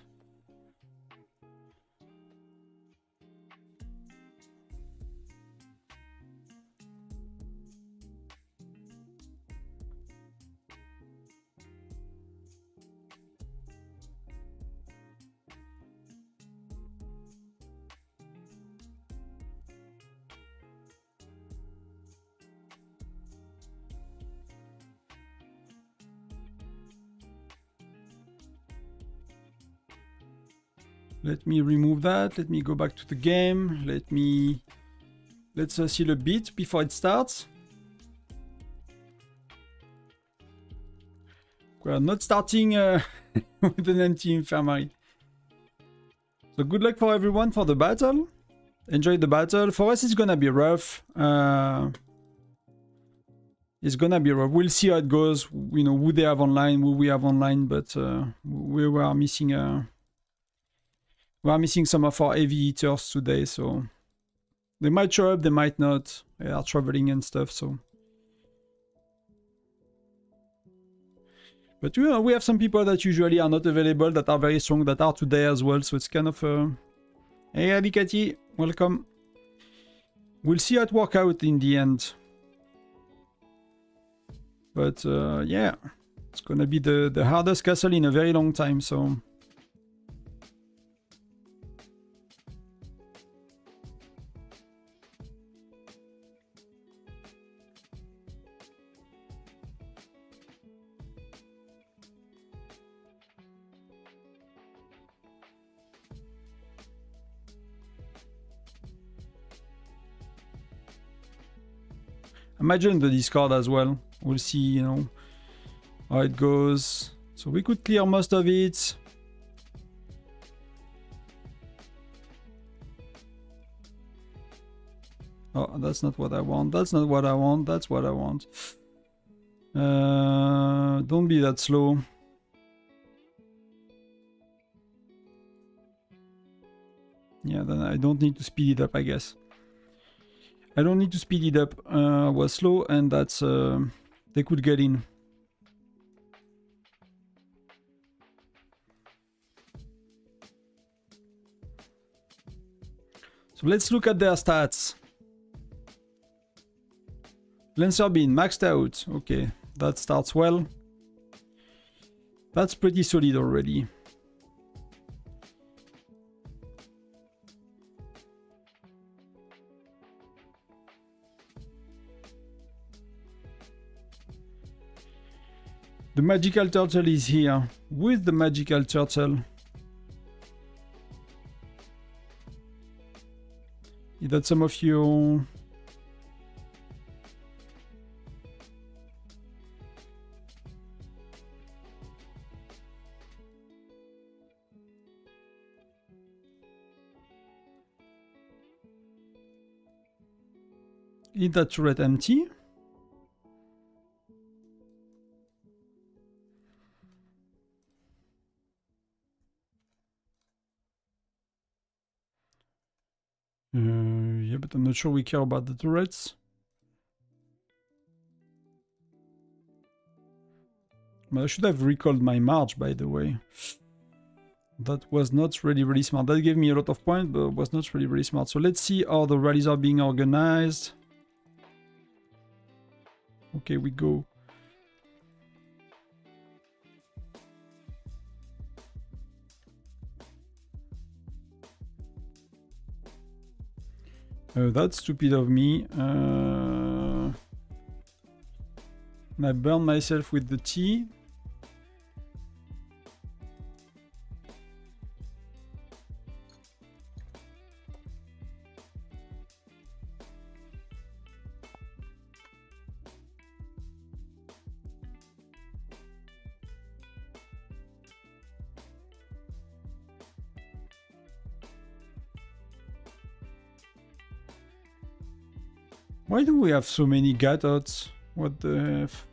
Let me remove that. Let me go back to the game. Let's seal a bit before it starts. We're not starting with an empty infirmary. So good luck for everyone for the battle. Enjoy the battle. For us, it's gonna be rough. It's gonna be rough. We'll see how it goes. You know who they have online, who we have online, but we are missing. We are missing some of our heavy hitters today, so they might show up, they might not. They are traveling and stuff, so. But you know, we have some people that usually are not available, that are very strong, that are today as well. So it's kind of... Hey, Alicati, welcome. We'll see how it work out in the end. But yeah, it's gonna be the hardest castle in a very long time, so... Imagine the discard as well. We'll see, you know, how it goes. So we could clear most of it. Oh, that's not what I want. That's not what I want. That's what I want. Don't be that slow. Yeah, then I don't need to speed it up, I guess. I don't need to speed it up. I was slow, and that's... they could get in. So let's look at their stats. Lancer Beam, maxed out. Okay, that starts well. That's pretty solid already. The magical turtle is here. With the magical turtle. Is that some of you... Is that turret empty? Yeah, but I'm not sure we care about the turrets. But I should have recalled my march, by the way. That was not really smart. That gave me a lot of points, but was not really smart. So let's see how the rallies are being organized. Okay, we go. That's stupid of me. I burned myself with the tea. Why do we have so many Gatots? What the F?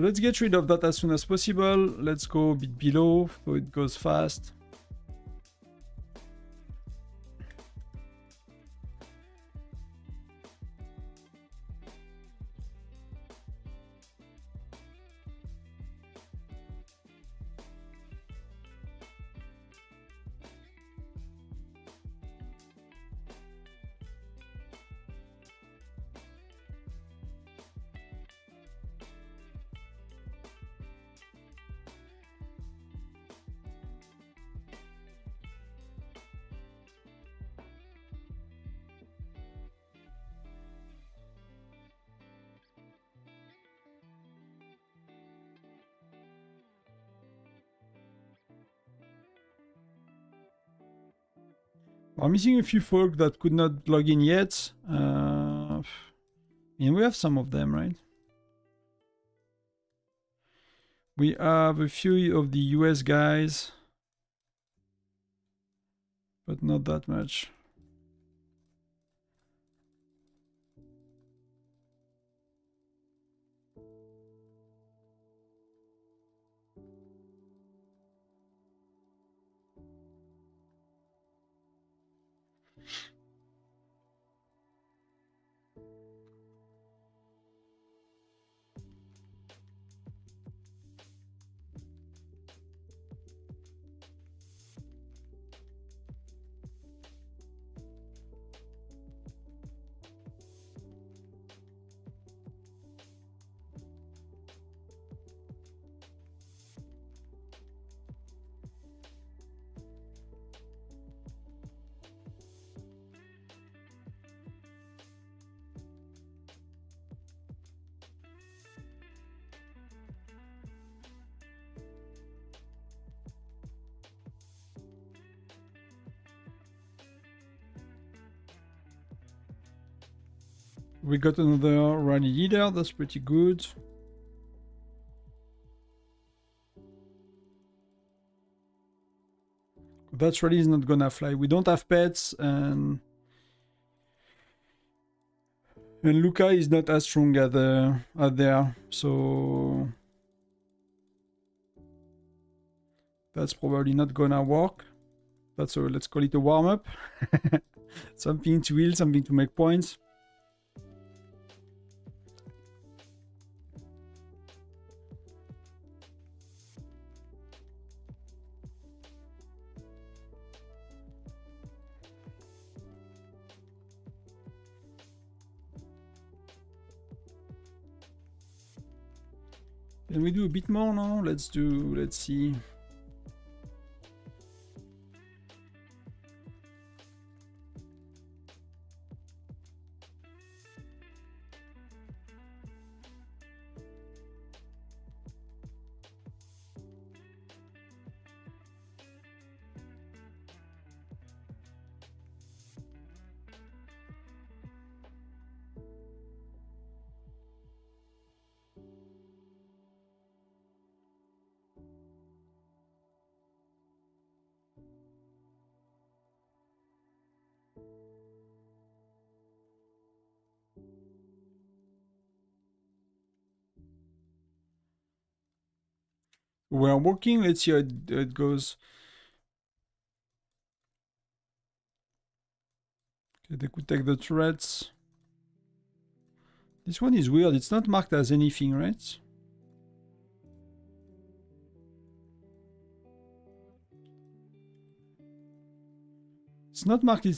Let's get rid of that as soon as possible. Let's go a bit below so it goes fast. I'm missing a few folk that could not log in yet. And we have some of them, right? We have a few of the US guys, but not that much. We got another rally leader, that's pretty good. That rally is not gonna fly. We don't have pets, and Luca is not as strong as there, so that's probably not gonna work. That's a, let's call it a warm-up. Something to heal, something to make points. Can we do a bit more now? Let's see. We're working, let's see how it goes. Okay, they could take the turrets. This one is weird, it's not marked as anything, right? It's not marked, but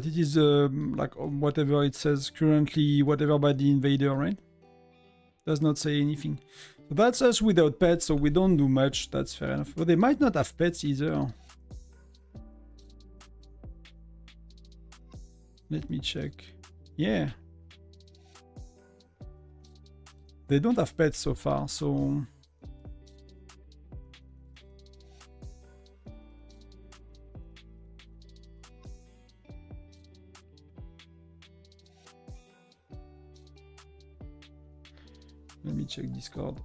it is like whatever it says currently, whatever by the invader, right? Does not say anything. So that's us without pets, so we don't do much, that's fair enough. But they might not have pets either. Let me check. Yeah. They don't have pets so far, so... Let me check Discord.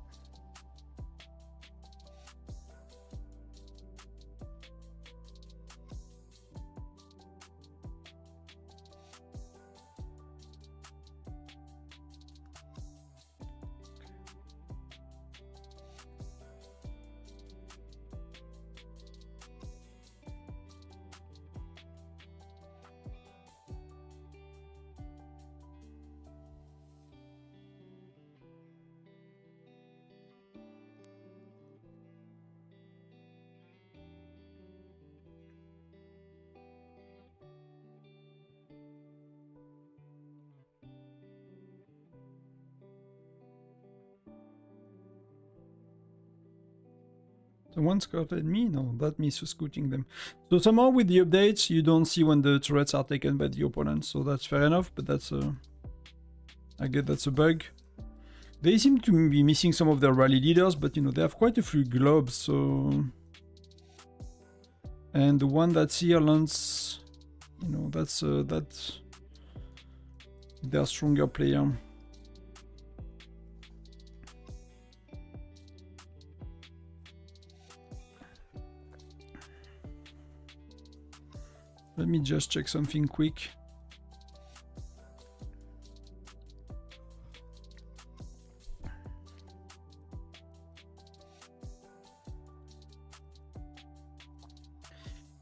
The one scouted me? No, that means scouting them. So somehow with the updates, you don't see when the turrets are taken by the opponent. So that's fair enough, but that's a... I get that's a bug. They seem to be missing some of their rally leaders, but you know, they have quite a few globes, so... And the one that's here lands... You know, that's their stronger player. Let me just check something quick.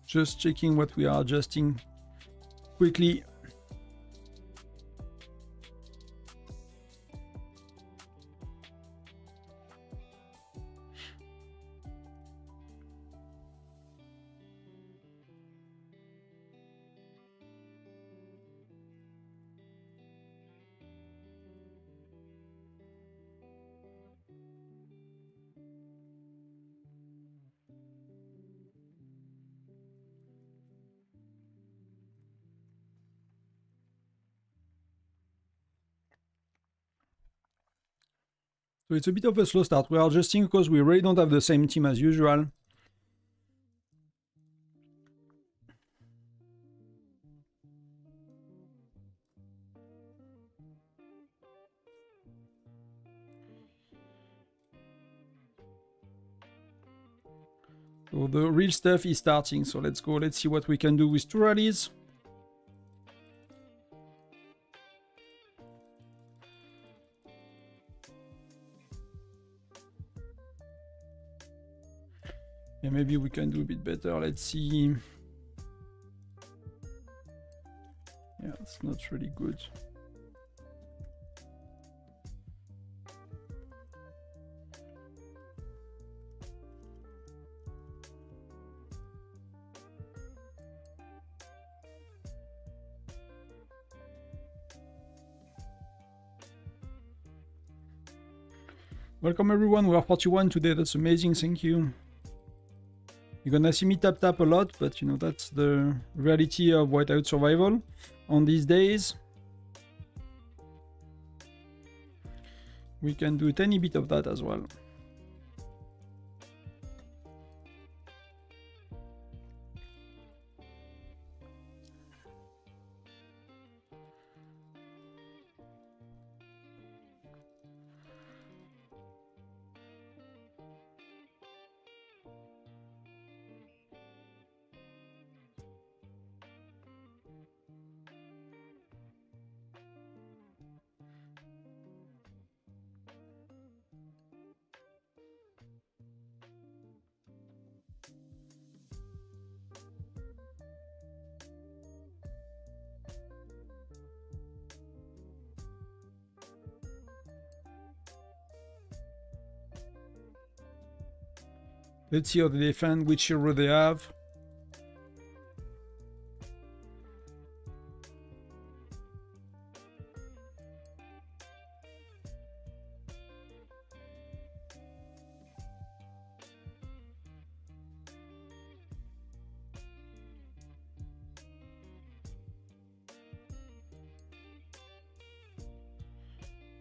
Just checking what we are adjusting quickly. So it's a bit of a slow start. We are adjusting because we really don't have the same team as usual. So the real stuff is starting. So let's go. Let's see what we can do with 2 rallies. Yeah, maybe we can do a bit better. Let's see. Yeah, it's not really good. Welcome everyone, we are 41 today, that's amazing, thank you. You're gonna see me tap a lot, but you know, that's the reality of Whiteout Survival on these days. We can do a tiny bit of that as well. Let's see how they defend, which hero they have.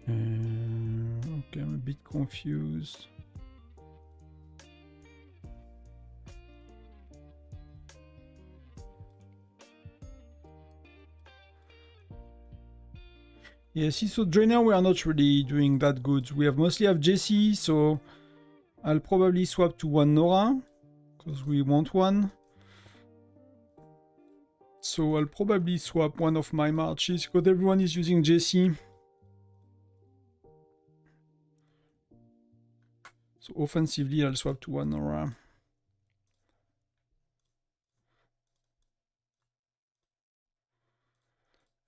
Okay, I'm a bit confused. Yeah, see, so Drainer we are not really doing that good. We mostly have Jesse, so I'll probably swap to one Nora, because we want one. So I'll probably swap one of my marches, because everyone is using Jesse. So offensively, I'll swap to one Nora.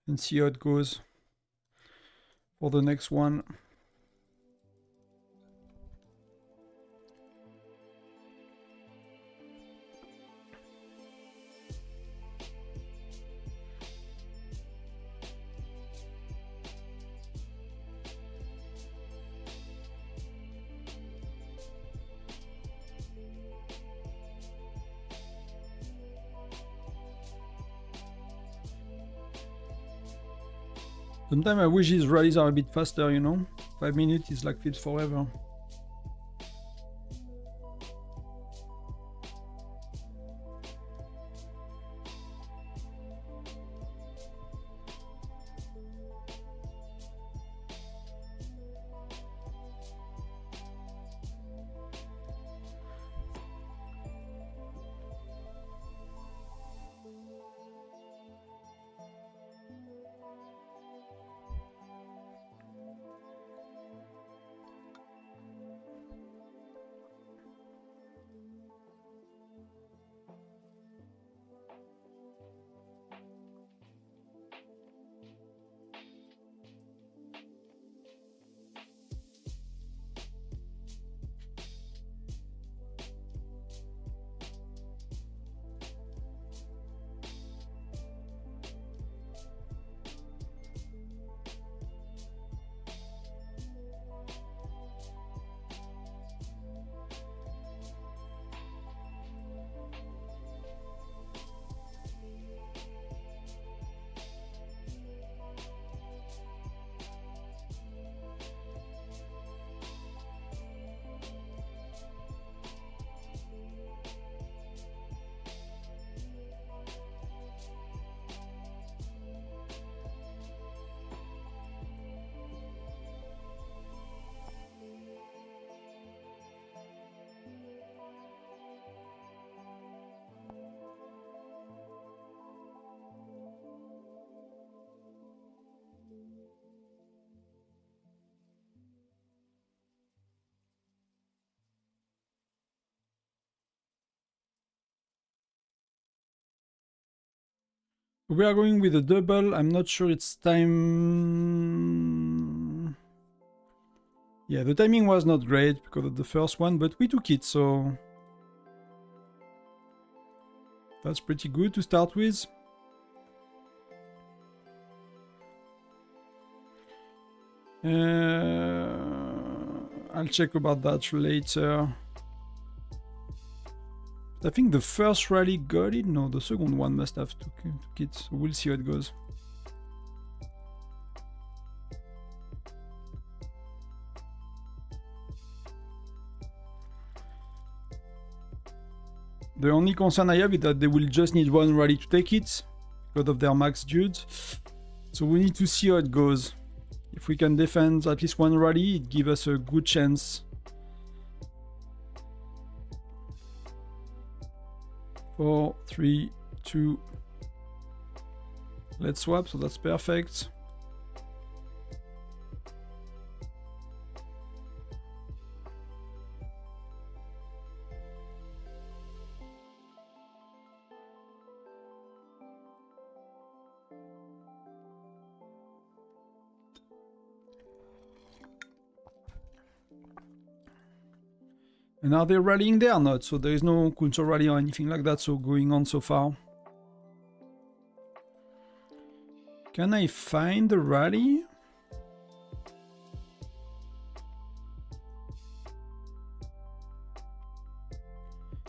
And see how it goes for the next one. Sometimes I wish these rallies are a bit faster, you know? 5 minutes is like feels forever. We are going with a double. I'm not sure it's time. Yeah, the timing was not great because of the first one, but we took it, so that's pretty good to start with. I'll check about that later. I think the first rally got it. No, the second one must have took it. So we'll see how it goes. The only concern I have is that they will just need one rally to take it because of their max dudes. So we need to see how it goes. If we can defend at least one rally, it gives us a good chance. 4, 3, 2. Let's swap, so that's perfect. And are they rallying there or not? So there is no counter rally or anything like that, so going on so far. Can I find the rally?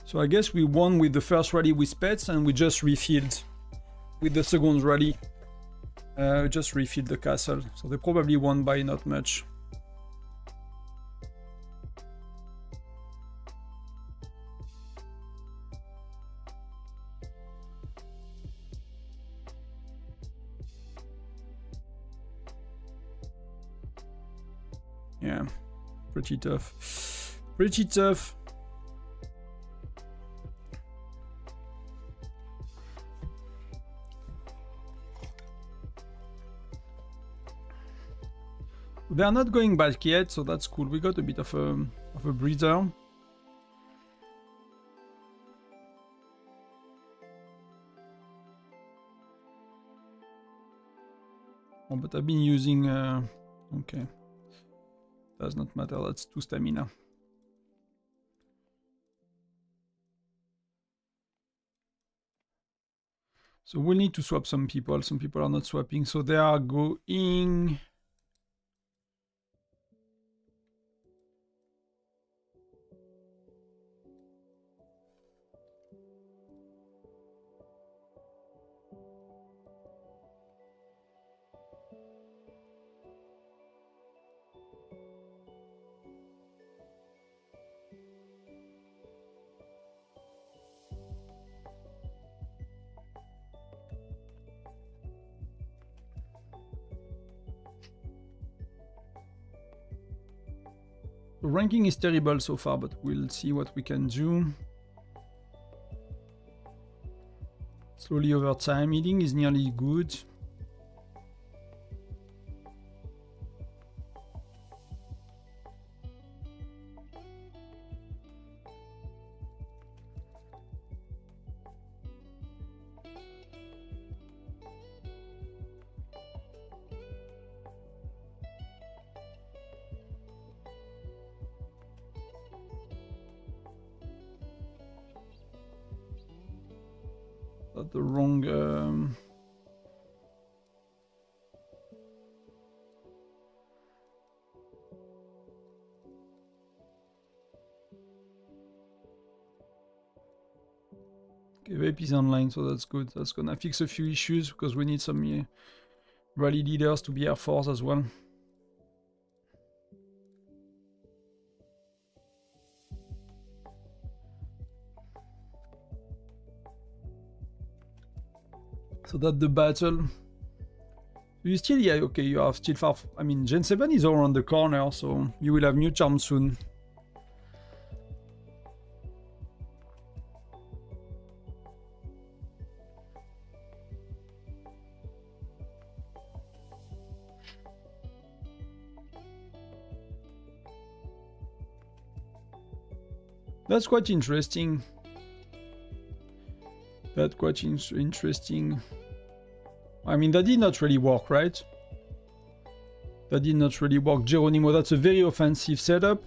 So I guess we won with the first rally with pets and we just refilled with the second rally. Just refilled the castle. So they probably won by not much. Yeah, pretty tough. Pretty tough. They are not going back yet, so that's cool. We got a bit of a breather. Oh, but I've been using... okay. Does not matter, that's 2 stamina. So we'll need to swap some people. Some people are not swapping, so they are going... The ranking is terrible so far, but we'll see what we can do. Slowly over time, eating is nearly good. That's the wrong... Okay, Vape is online, so that's good. That's gonna fix a few issues because we need some rally leaders to be Air Force as well. So that's the battle. You still, yeah, okay, you are still far. I mean, Gen 7 is all around the corner, so you will have new charms soon. That's quite interesting. That's quite interesting. I mean, that did not really work, right? That did not really work. Geronimo, that's a very offensive setup.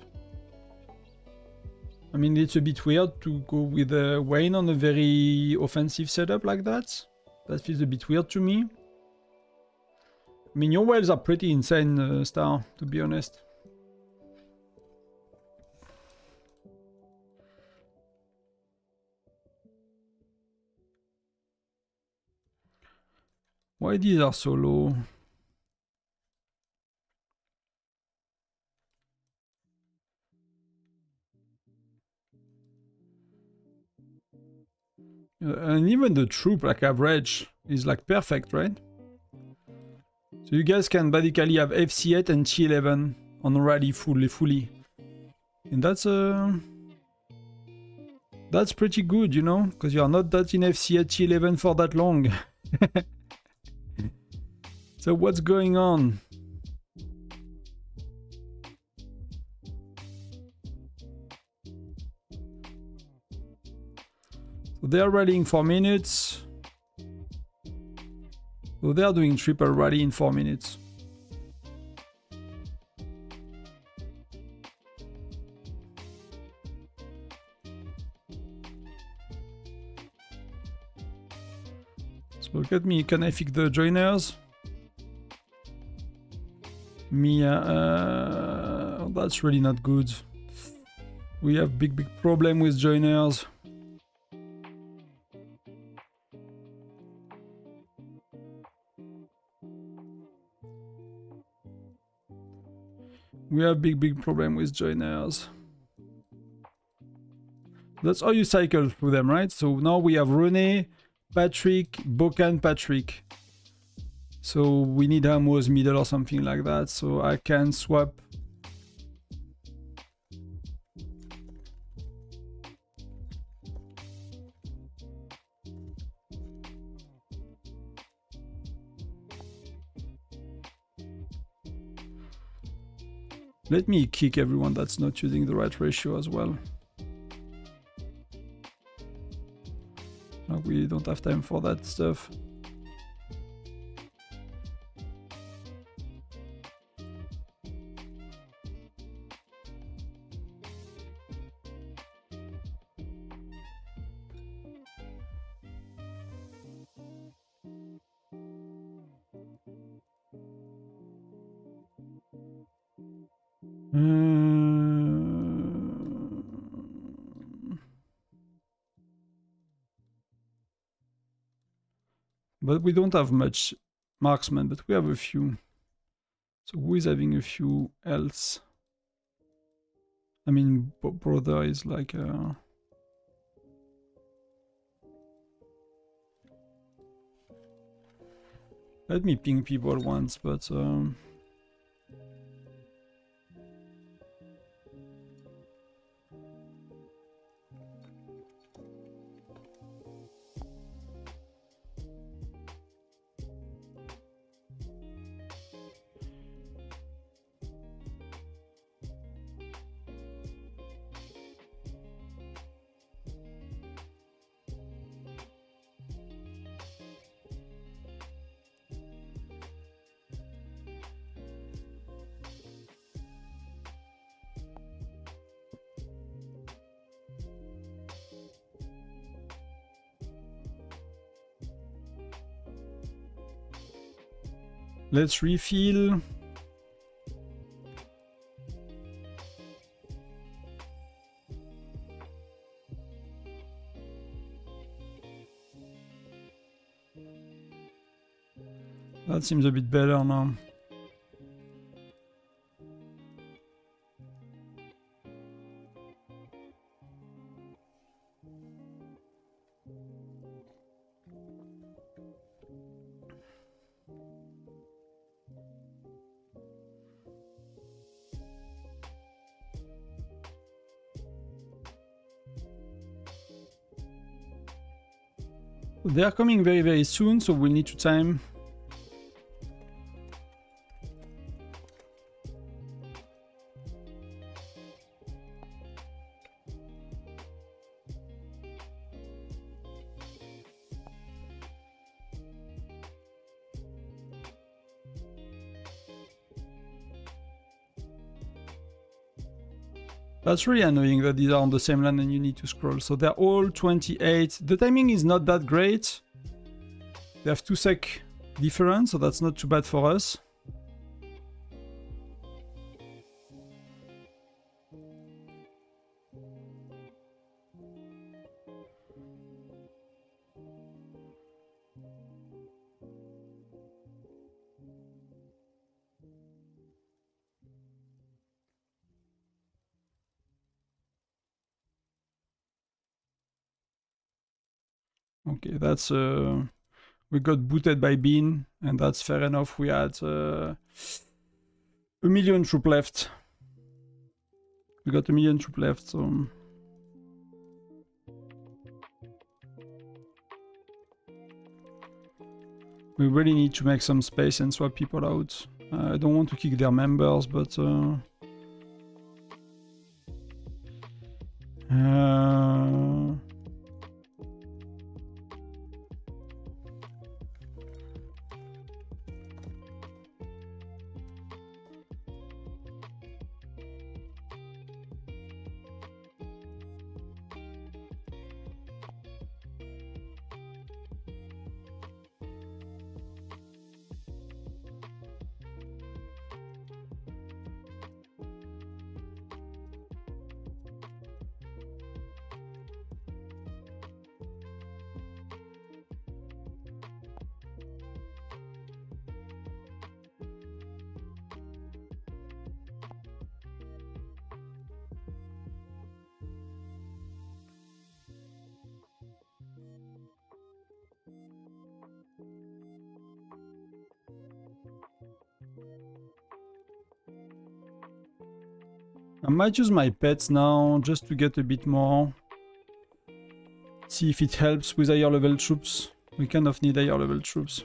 I mean, it's a bit weird to go with Wayne on a very offensive setup like that. That feels a bit weird to me. I mean, your waves are pretty insane, Star, to be honest. Why these are so low? And even the troop, like average, is like perfect, right? So you guys can basically have FC8 and T11 on rally fully. And that's pretty good, you know? Because you are not that in FC8 T11 for that long. So what's going on? So they are rallying 4 minutes. So they are doing triple rally in 4 minutes. So look at me, can I fix the joiners? Mia, that's really not good. We have big problem with joiners. We have big problem with joiners. That's how you cycle through them, right? So now we have René, Patrick, Bocan, Patrick. So we need Amos middle or something like that. So I can swap. Let me kick everyone that's not using the right ratio as well. We don't have time for that stuff. But we don't have much marksman, but we have a few. So who is having a few else? I mean, brother is like let me ping people once, but let's refill. That seems a bit better now. They are coming very soon, so we'll need to time. That's really annoying that these are on the same line and you need to scroll. So they're all 28. The timing is not that great. They have 2 sec difference, so that's not too bad for us. Okay, that's we got booted by Bean, and that's fair enough. We had 1,000,000 troop left. We got 1,000,000 troop left, so we really need to make some space and swap people out. I don't want to kick their members, but I might use my pets now just to get a bit more. See if it helps with higher level troops. We kind of need higher level troops.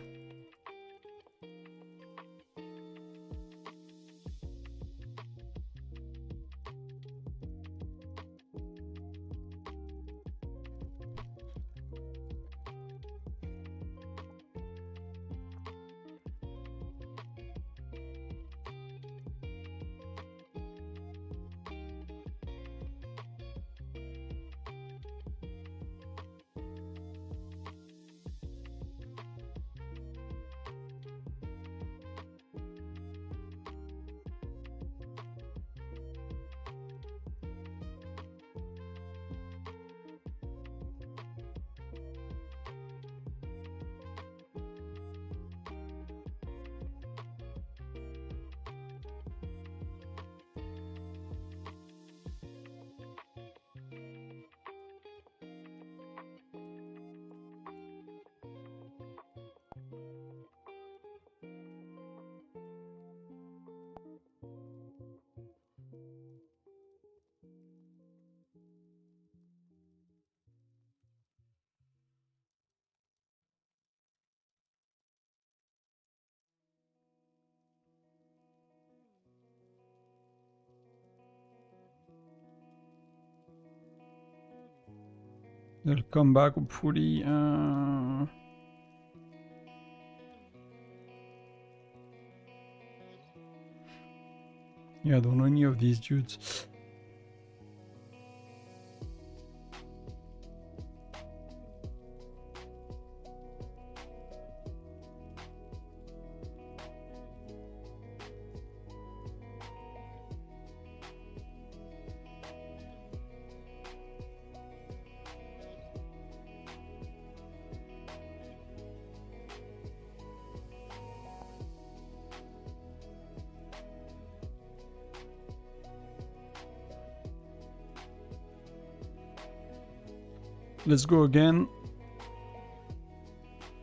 They'll come back hopefully. Yeah, I don't know any of these dudes. Let's go again.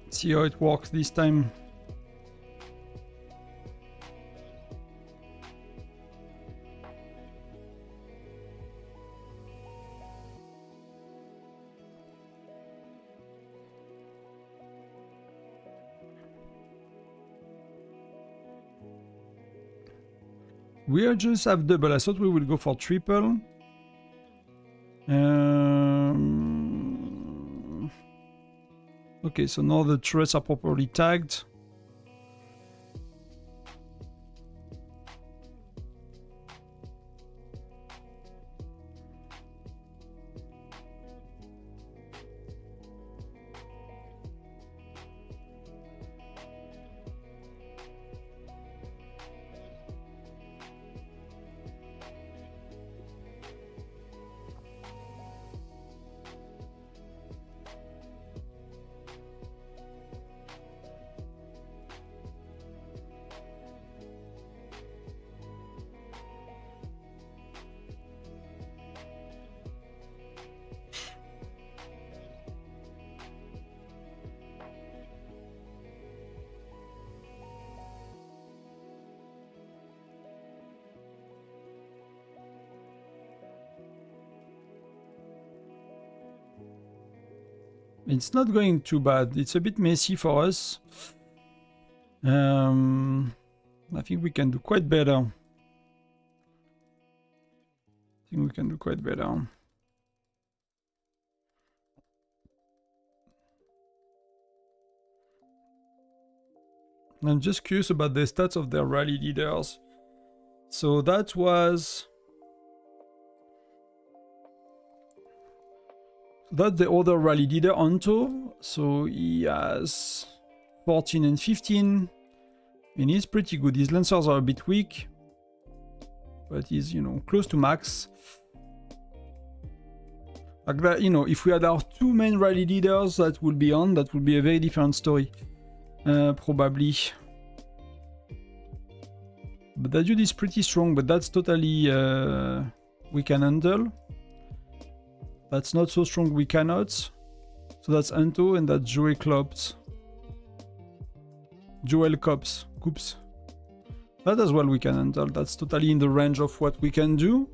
See how it works this time. We just have double. I thought we would go for triple. Okay, so now the turrets are properly tagged. It's not going too bad. It's a bit messy for us. I think we can do quite better. I'm just curious about the stats of their rally leaders. So that was... That's the other rally leader, Anto. So he has 14 and 15. And he's pretty good. His lancers are a bit weak. But he's, you know, close to max. Like that, you know, if we had our two main rally leaders that would be on, that would be a very different story. Probably. But that dude is pretty strong, but that's totally we can handle. That's not so strong, we cannot. So that's Anto and that's Joel Klops. Coops. That as well we can handle. That's totally in the range of what we can do.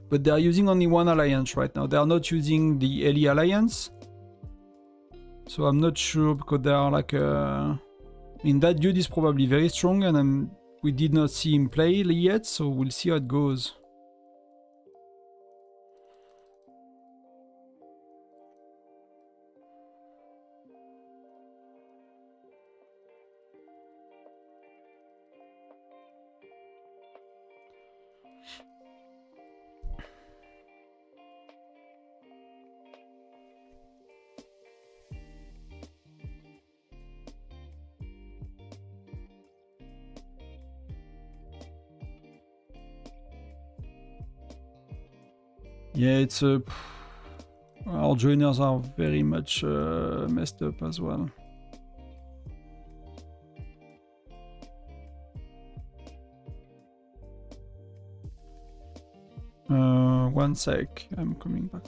But they are using only one alliance right now. They are not using the LE alliance. So I'm not sure because they are like I mean, that dude is probably very strong and we did not see him play yet, so we'll see how it goes. Yeah, it's our joiners are very much messed up as well. One sec, I'm coming back.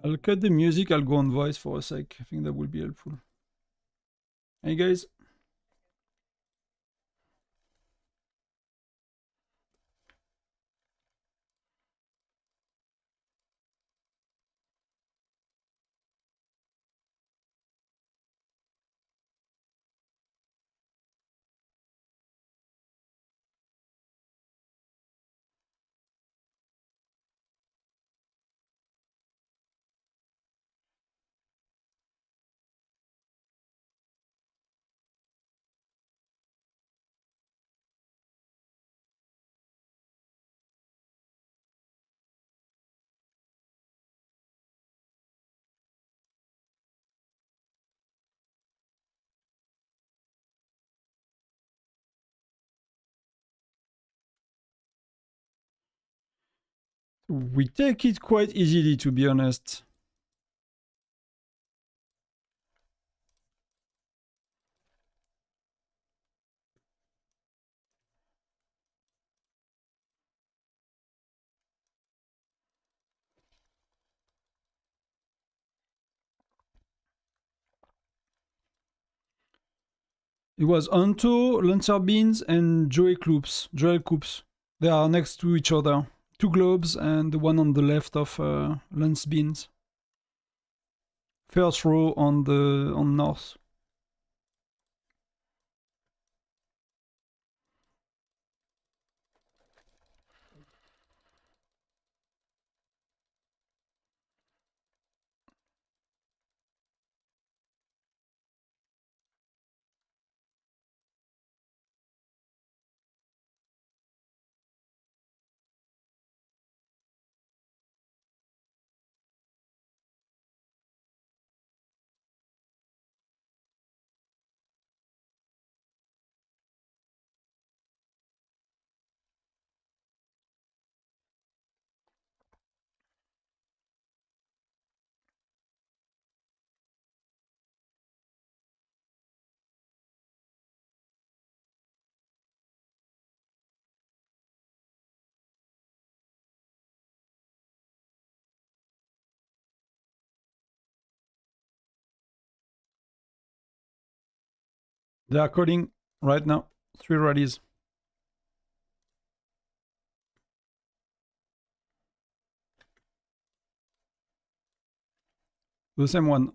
I'll cut the music, I'll go on voice for a sec. I think that will be helpful. Hey guys. We take it quite easily, to be honest. It was Anto, Lancer Beans, and Joel Coops. They are next to each other. Two globes and the one on the left of Lance Beans. First row on north. They are calling right now. 3 rallies. The same one.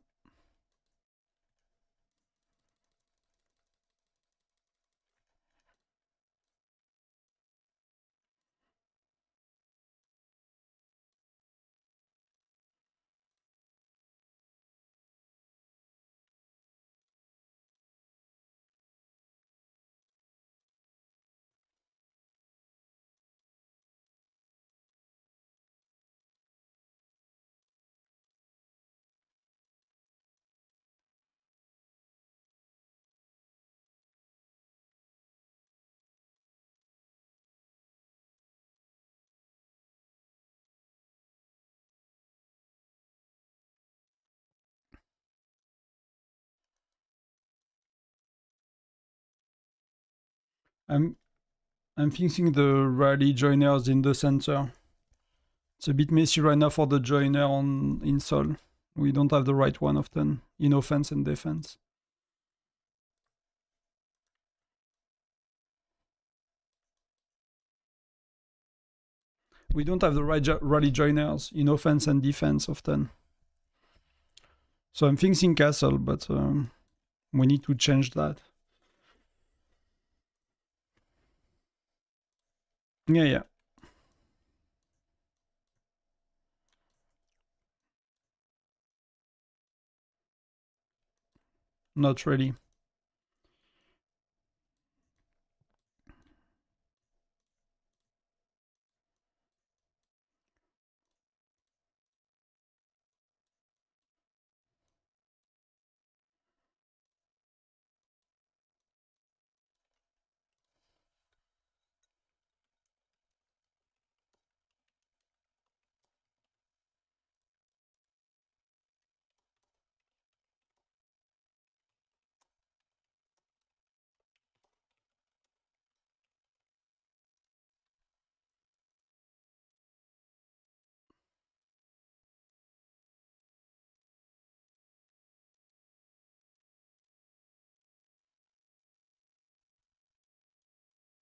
I'm fixing the rally joiners in the center. It's a bit messy right now for the joiner in Sol. We don't have the right one often in offense and defense. We don't have the right rally joiners in offense and defense often. So I'm fixing castle, but we need to change that. Yeah. Not really.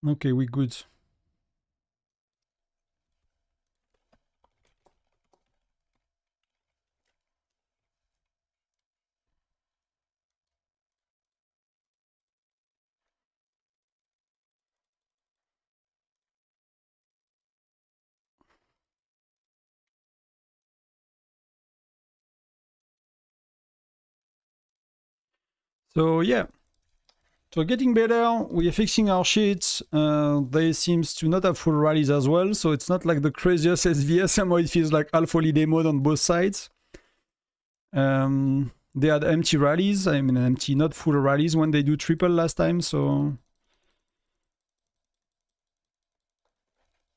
Okay, we good. So yeah. So getting better, we are fixing our sheets. They seems to not have full rallies as well, so it's not like the craziest SVS, somehow it feels like half holiday mode on both sides. They had empty rallies, I mean empty, not full rallies when they do triple last time, so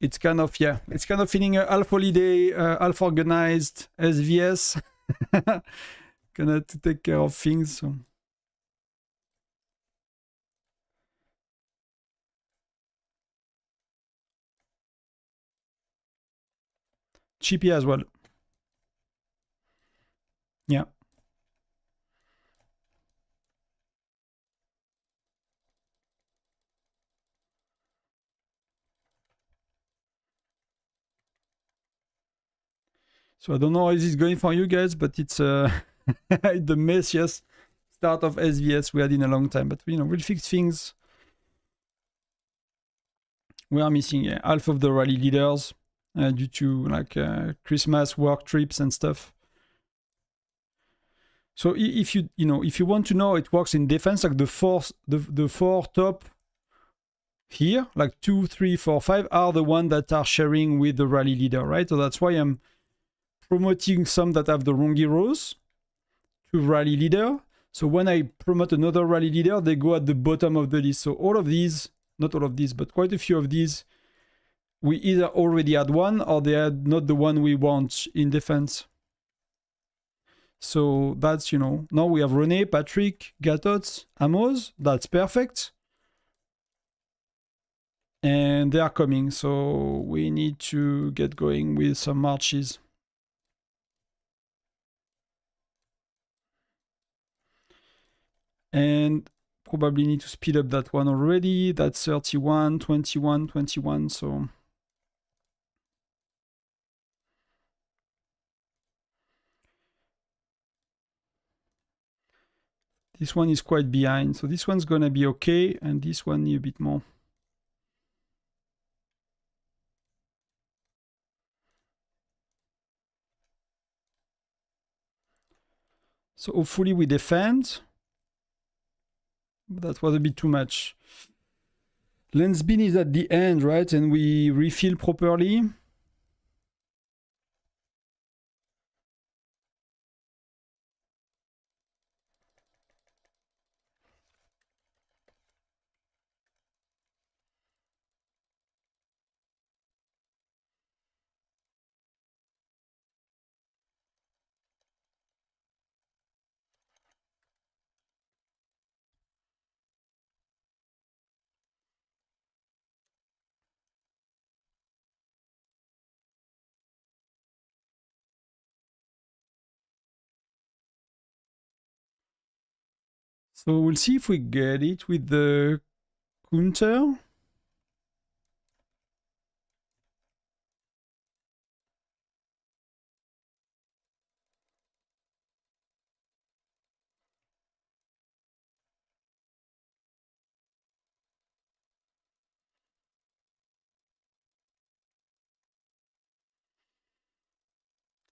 it's kind of, yeah, it's kind of feeling a half holiday, half organized SVS. Gonna to take care of things, so. Chippy as well. Yeah. So I don't know how this is going for you guys, but it's the messiest start of SVS we had in a long time. But we'll fix things. We are missing half of the rally leaders due to like Christmas work trips and stuff. So if you want to know, it works in defense, like the four top here, like 2, 3, 4, 5 are the ones that are sharing with the rally leader, right? So that's why I'm promoting some that have the wrong heroes to rally leader. So when I promote another rally leader, they go at the bottom of the list. So all of these, not all of these, but quite a few of these, we either already had one or they are not the one we want in defense. So that's, now we have René, Patrick, Gatot, Amos. That's perfect. And they are coming, so we need to get going with some marches. And probably need to speed up that one already. That's 31, 21, 21, so... This one is quite behind, so this one's gonna be okay, and this one need a bit more. So hopefully we defend. But that was a bit too much. Lens bin is at the end, right? And we refill properly. So we'll see if we get it with the counter.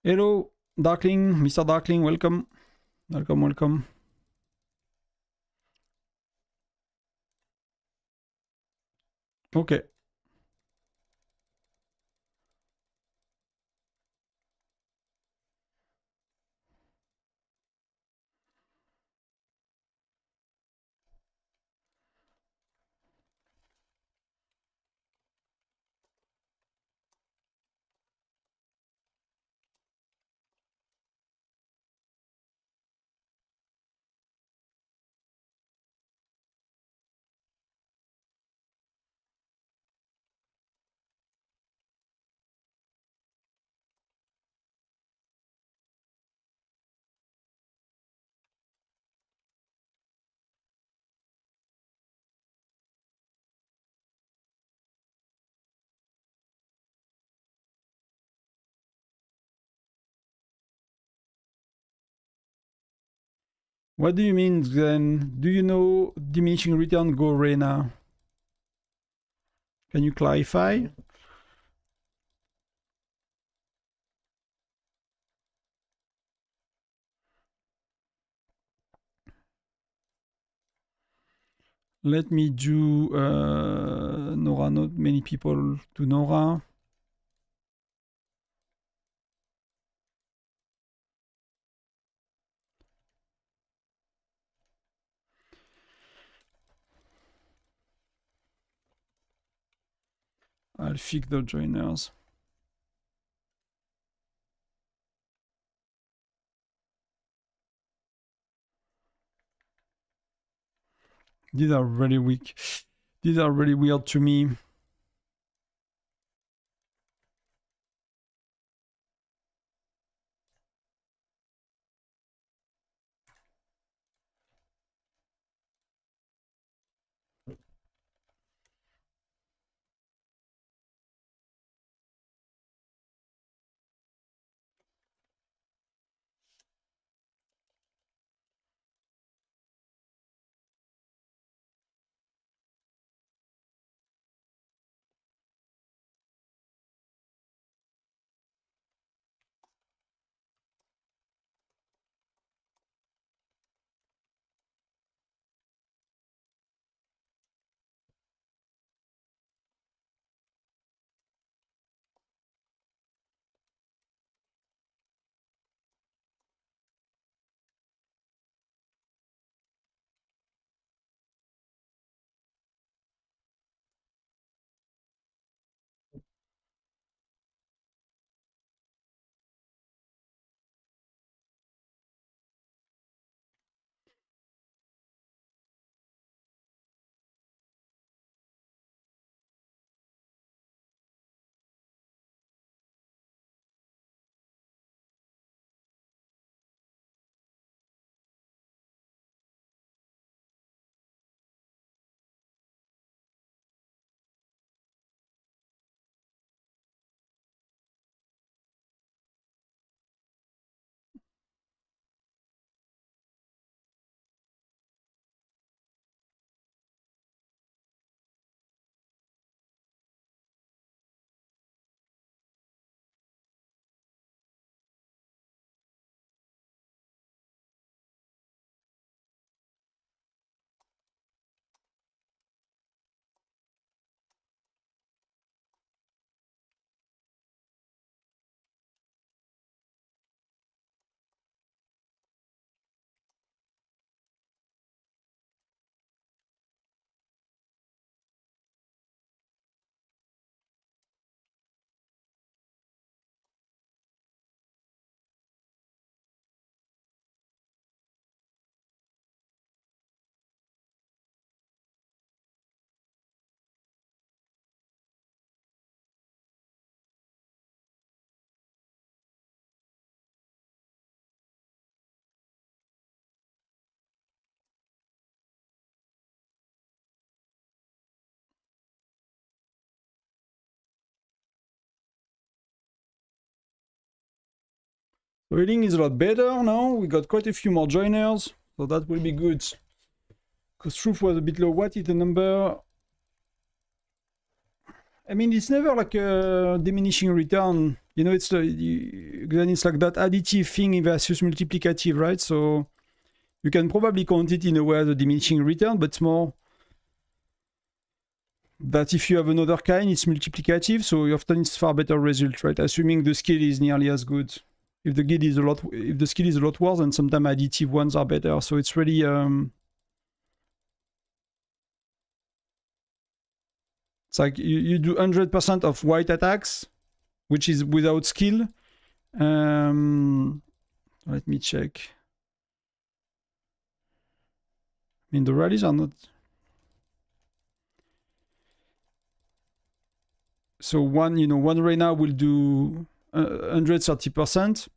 Hello, Darkling, Mr. Darkling, welcome. Welcome, welcome. Okay. What do you mean then? Do you know diminishing return go Rena? Can you clarify? Let me do Nora, not many people to Nora. I'll fix the joiners. These are really weak. These are really weird to me. Reading is a lot better now. We got quite a few more joiners, so that will be good. Because truth was a bit low. What is the number? I mean, it's never like a diminishing return. You know, it's then it's like that additive thing versus multiplicative, right? So you can probably count it in a way as a diminishing return, but it's more that if you have another kind, it's multiplicative. So often it's far better result, right? Assuming the skill is nearly as good. If the skill is a lot worse, then sometimes additive ones are better. So it's really it's like you do 100% of white attacks, which is without skill. Let me check. I mean, the rallies are not. So one Reyna will do 130%.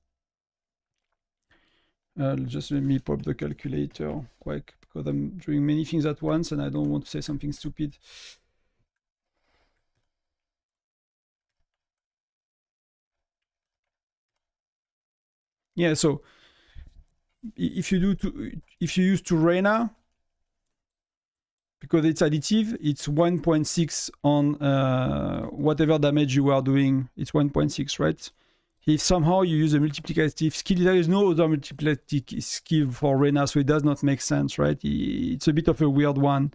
Just let me pop the calculator quick because I'm doing many things at once and I don't want to say something stupid. Yeah, so if you use 2 Reyna, because it's additive, it's 1.6 on whatever damage you are doing. It's 1.6, right? If somehow you use a multiplicative skill, there is no other multiplicative skill for Reyna, so it does not make sense, right? It's a bit of a weird one.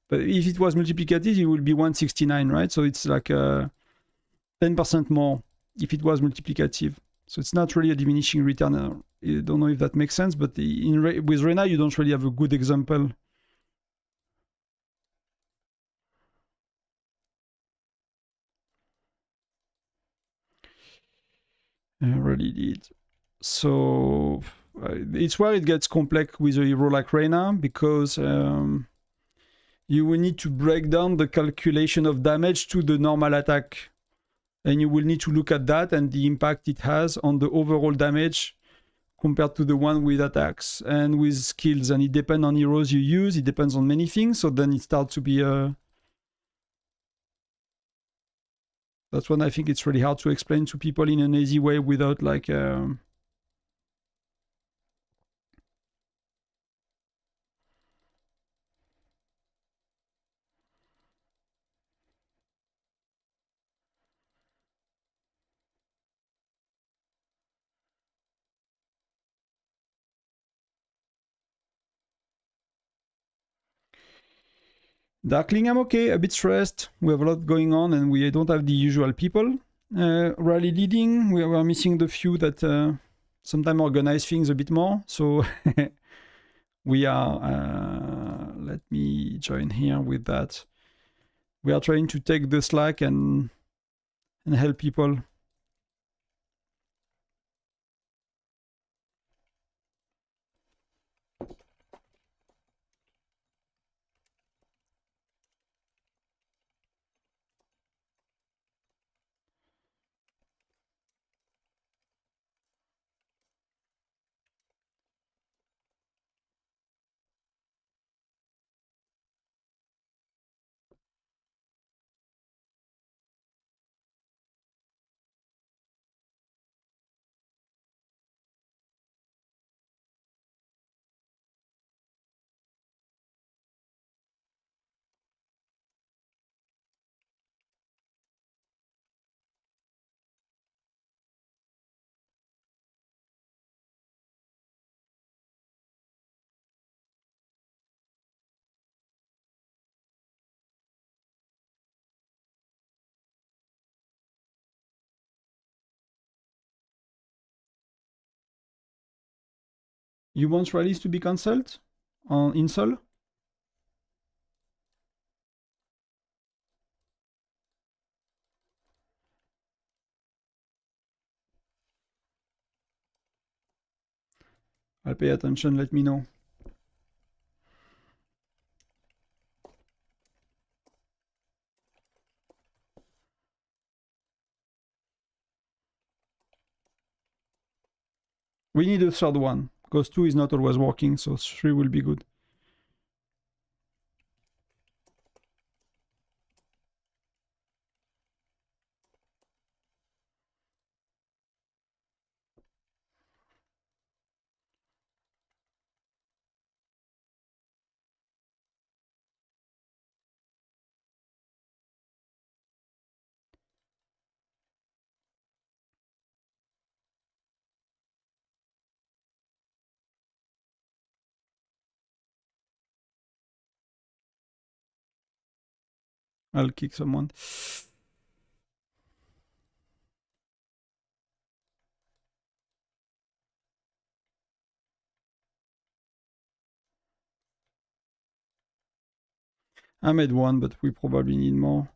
But if it was multiplicative, it would be 169, right? So it's like 10% more if it was multiplicative. So it's not really a diminishing return. I don't know if that makes sense, but with Reyna, you don't really have a good example. I really did. So it's where it gets complex with a hero like Reyna, because you will need to break down the calculation of damage to the normal attack. And you will need to look at that and the impact it has on the overall damage compared to the one with attacks and with skills. And it depends on heroes you use, it depends on many things. So then it starts to be that's when I think it's really hard to explain to people in an easy way without like Darkling, I'm okay, a bit stressed. We have a lot going on and we don't have the usual people. Rally leading, we are missing the few that sometimes organize things a bit more. So we are, let me join here with that. We are trying to take the slack and help people. You want rallies to be cancelled on Insol? I'll pay attention, let me know. We need a third one, because 2 is not always working, so 3 will be good. I'll kick someone. I made one, but we probably need more.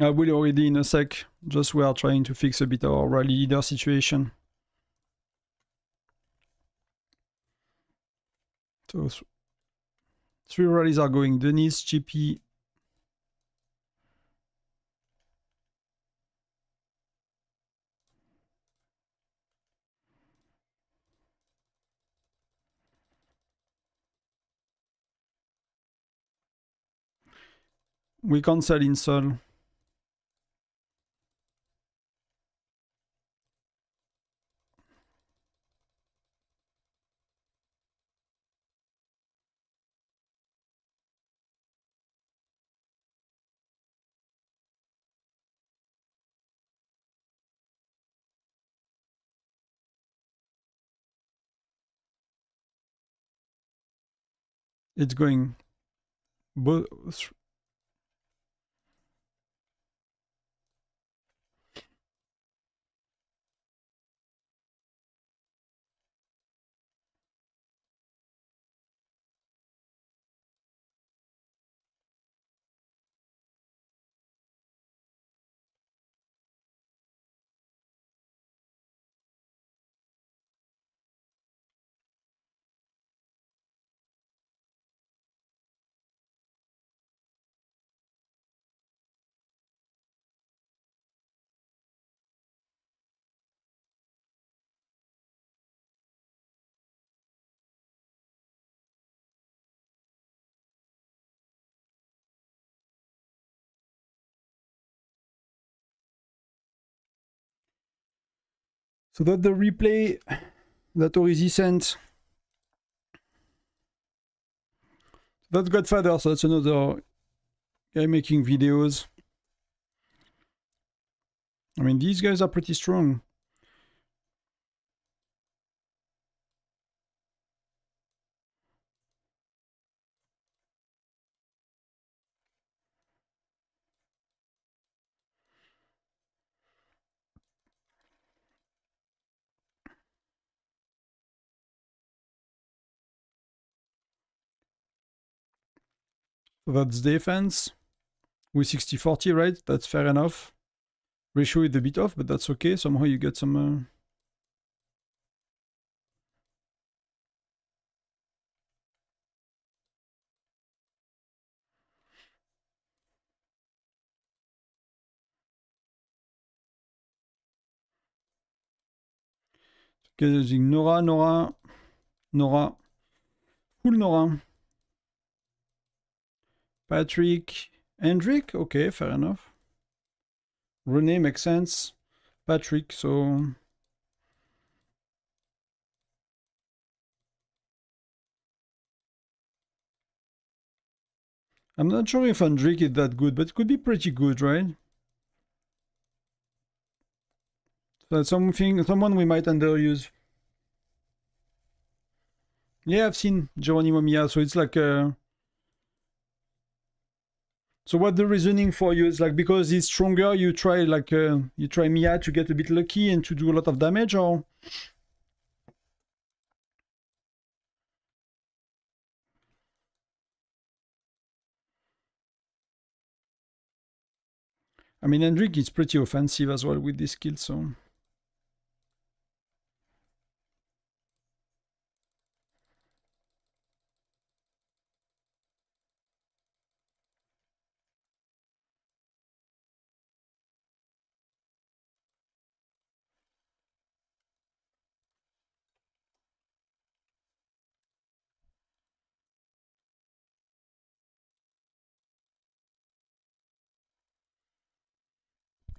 I will already in a sec. Just we are trying to fix a bit our rally leader situation. So 3 rallies are going. Denise, GP. We cancel in Sol. It's going both. So that's the replay that Orisi sent. That's Godfather, so that's another guy making videos. I mean, these guys are pretty strong. So that's defense. With 60-40, right? That's fair enough. Ratio is a bit off, but that's okay. Somehow you get some... using Nora. Full Nora. Patrick. Hendrik? Okay, fair enough. Rene makes sense. Patrick, so... I'm not sure if Andrik is that good, but it could be pretty good, right? So that's someone we might underuse. Yeah, I've seen Geronimo Mia, so it's like so what the reasoning for you is like because he's stronger, you try Mia to get a bit lucky and to do a lot of damage, or? I mean, Hendrik is pretty offensive as well with this skill, so...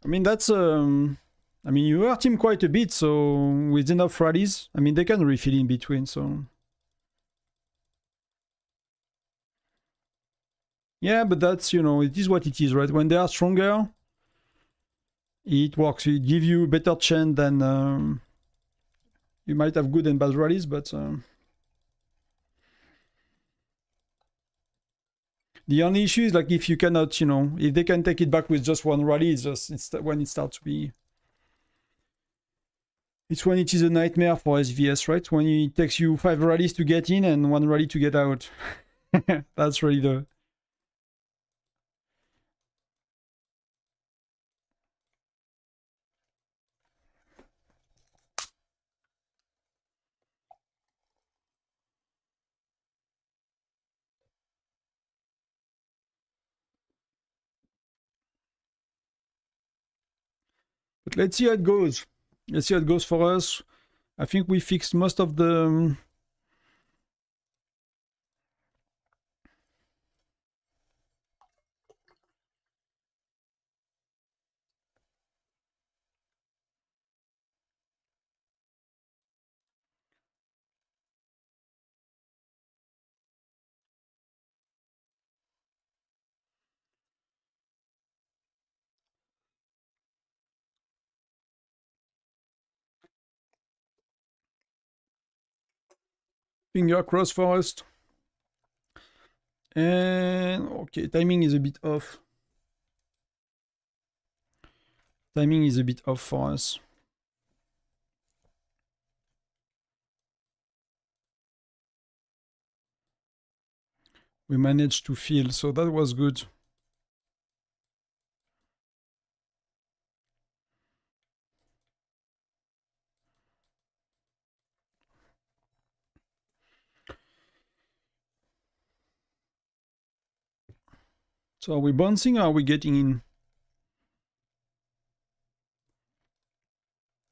I mean, that's... I mean, you hurt him quite a bit, so with enough rallies, I mean, they can refill in between, so... Yeah, but that's, you know, it is what it is, right? When they are stronger, it works. It gives you better chance than... you might have good and bad rallies, but... the only issue is, like, if you cannot, you know, if they can take it back with just one rally, it's when it starts to be... It's when it is a nightmare for SVS, right? When it takes you 5 rallies to get in and 1 rally to get out. That's really the... But let's see how it goes. Let's see how it goes for us. I think we fixed most of the... finger crossed for us. And... okay, timing is a bit off. Timing is a bit off for us. We managed to fill, so that was good. So are we bouncing or are we getting in?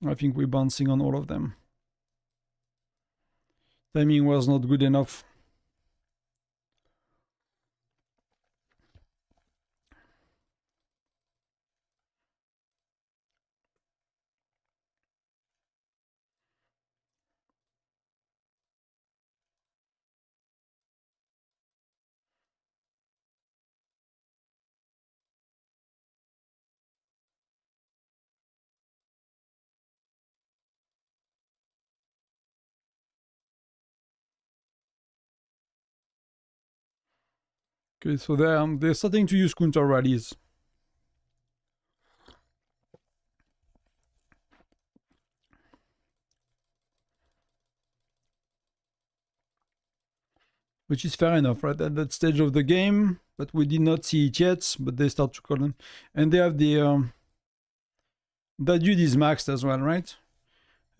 I think we're bouncing on all of them. Timing was not good enough. Okay, so they're starting to use counter rallies. Which is fair enough, right? At that stage of the game, but we did not see it yet, but they start to call them. And they have the... that dude is maxed as well, right?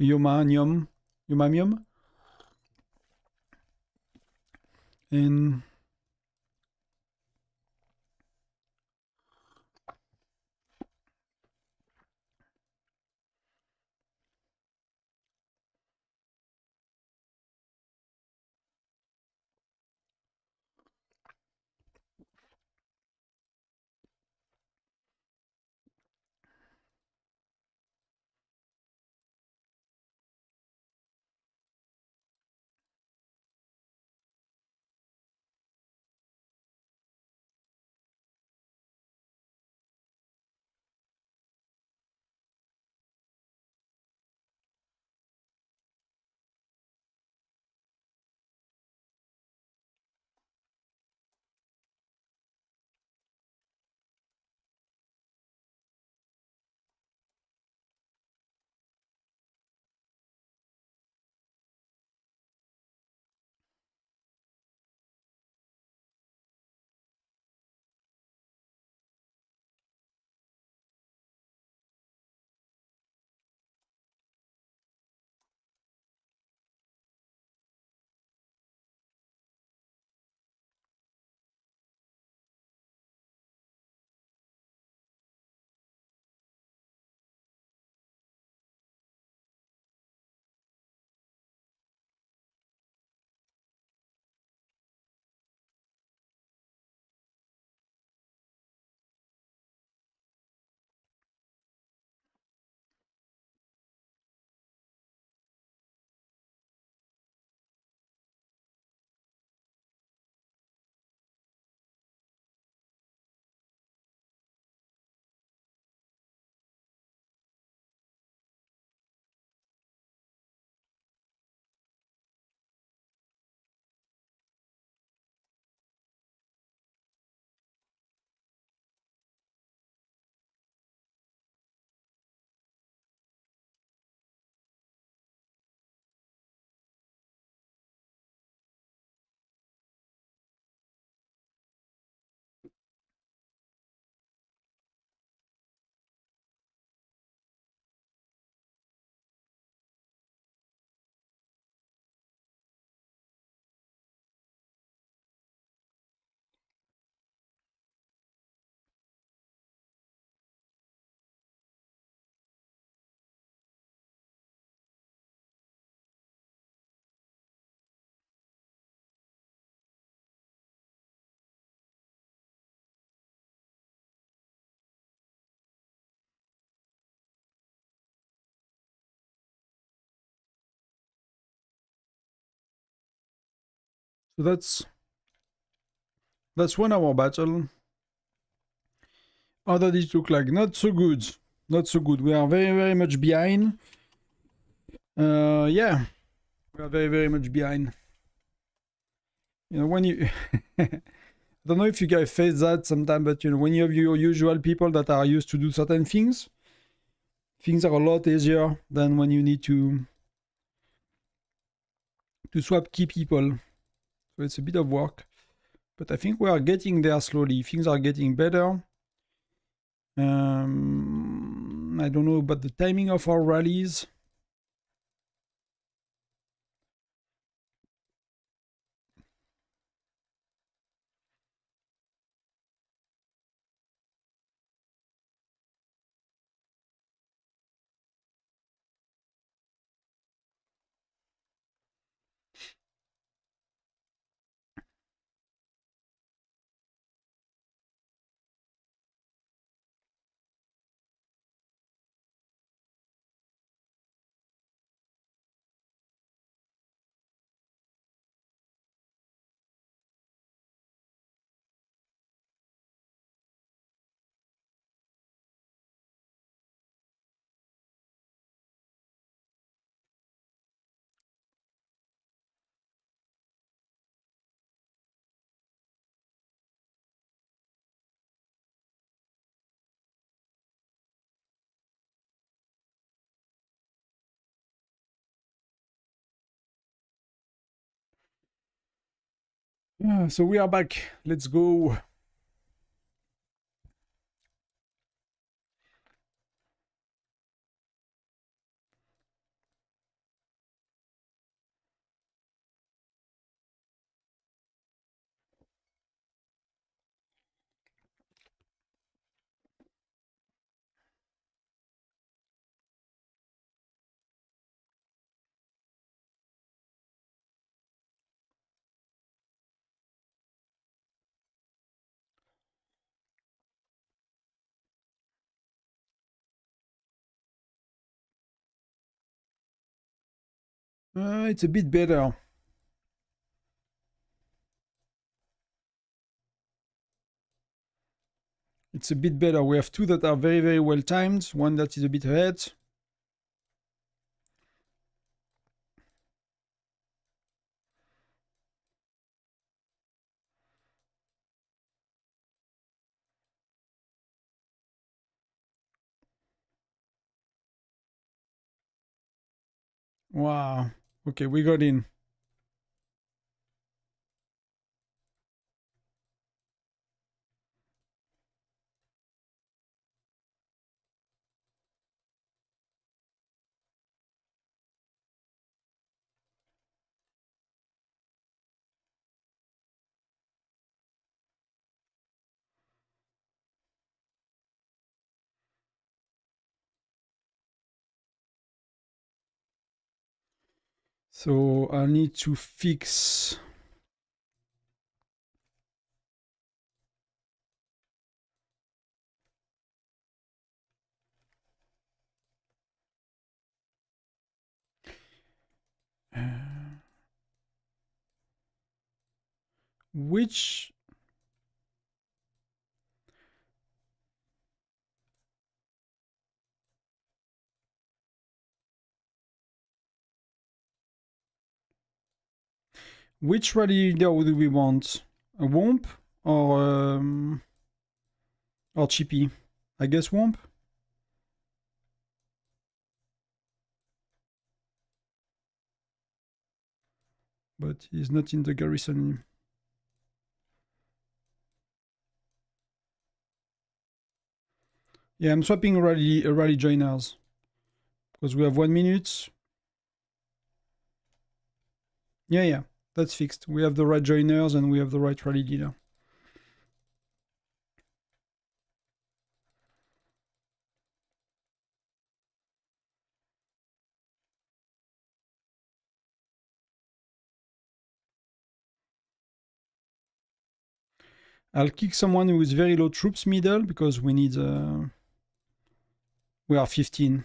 Yomanium. Yomamium. And... So that's 1 hour battle. How does it look like? Not so good. Not so good. We are very, very much behind. Yeah. We are very, very much behind. You know, when you... I don't know if you guys face that sometimes, but you know, when you have your usual people that are used to do certain things are a lot easier than when you need to swap key people. So it's a bit of work. But I think we are getting there slowly. Things are getting better. I don't know about the timing of our rallies. So we are back. Let's go. It's a bit better. It's a bit better. We have two that are very, very well timed. One that is a bit ahead. Wow. Okay, we got in. So I need to fix... which... Which rally leader do we want? A Womp or Chippy? I guess Womp. But he's not in the garrison. Yeah, I'm swapping rally joiners because we have 1 minute. Yeah, that's fixed. We have the right joiners and we have the right rally leader. I'll kick someone with very low troops middle because we need... we are 15.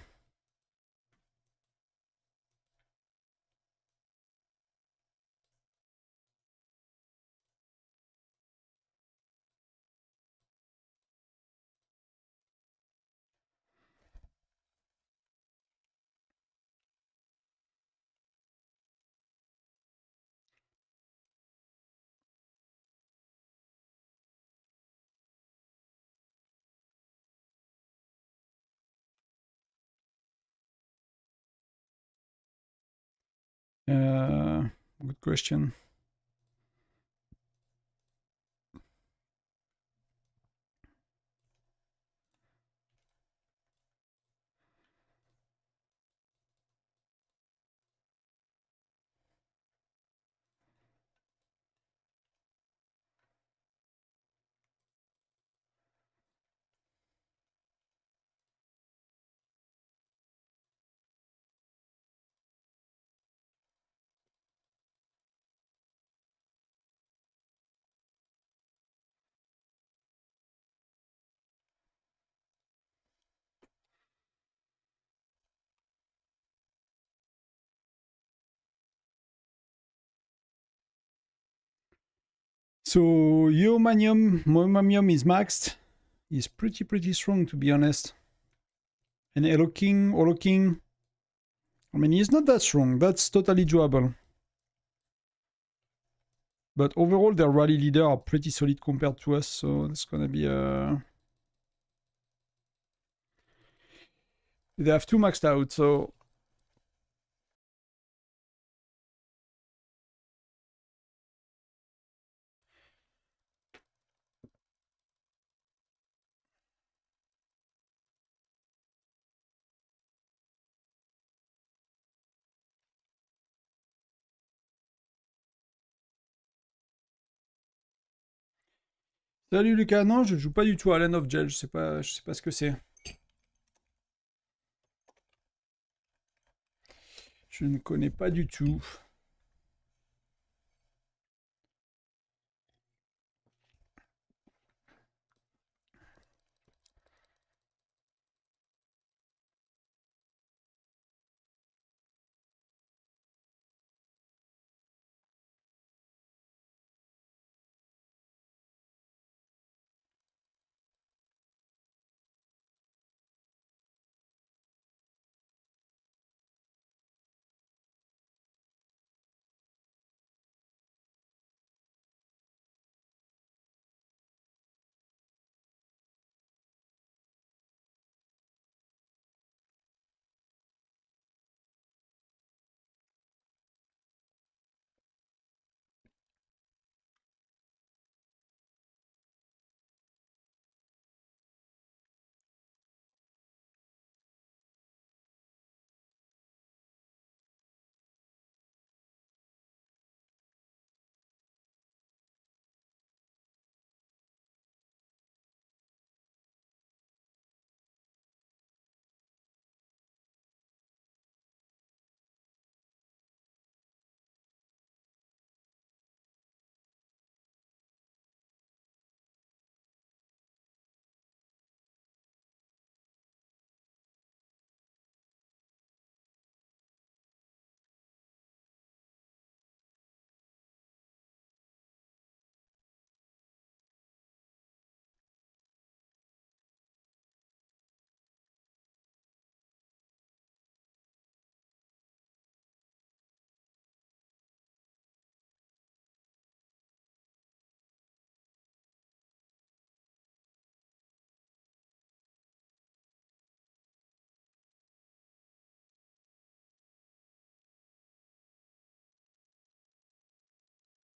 Good question. So Eumanium is maxed. He's pretty strong, to be honest. And Hello King, I mean, he's not that strong. That's totally doable. But overall, their rally leader are pretty solid compared to us, so it's gonna be They have two maxed out, so... Salut Lucas, non, je joue pas du tout à Land of Gel, je sais pas ce que c'est. Je ne connais pas du tout.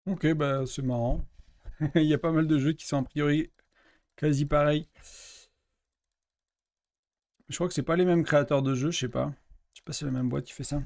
Ok, bah c'est marrant. Il y a pas mal de jeux qui sont a priori quasi pareils. Je crois que c'est pas les mêmes créateurs de jeux, je sais pas. Je sais pas si c'est la même boîte qui fait ça.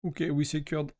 Okay, we secured.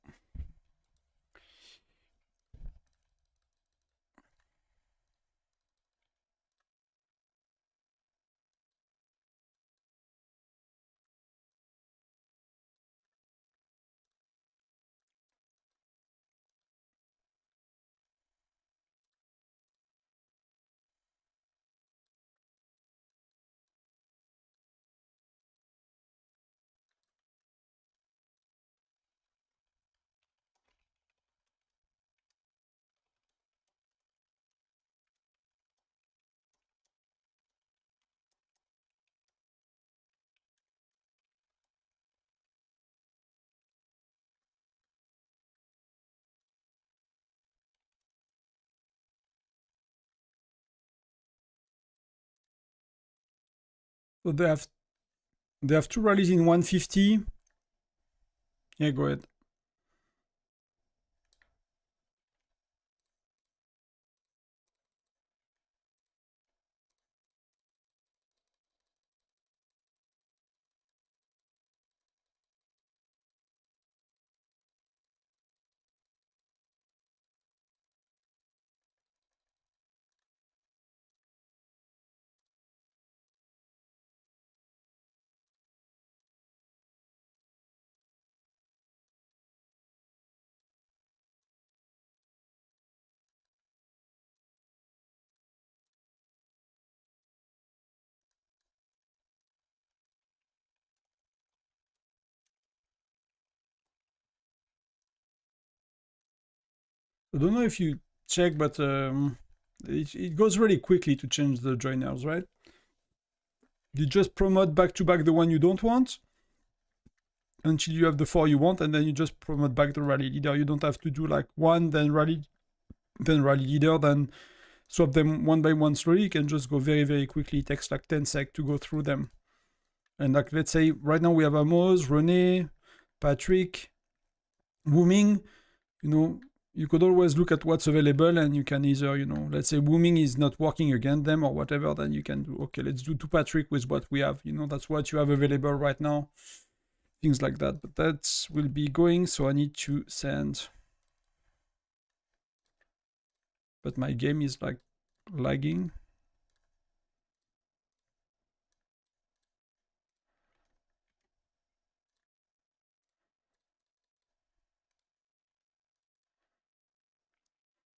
So they have two rallies in 150. Yeah, go ahead. I don't know if you check, but it goes really quickly to change the joiners, right? You just promote back to back the one you don't want until you have the 4 you want, and then you just promote back the rally leader. You don't have to do like one, then rally leader, then swap them one by one slowly. You can just go very, very quickly. It takes like 10 sec to go through them. And like, let's say right now we have Amos, René, Patrick, Wooming. You know, you could always look at what's available, and you can either, you know, let's say Wooming is not working against them or whatever, then you can do, okay, let's do 2 Patrick with what we have. You know, that's what you have available right now. Things like that. But that will be going, so I need to send. But my game is like lagging.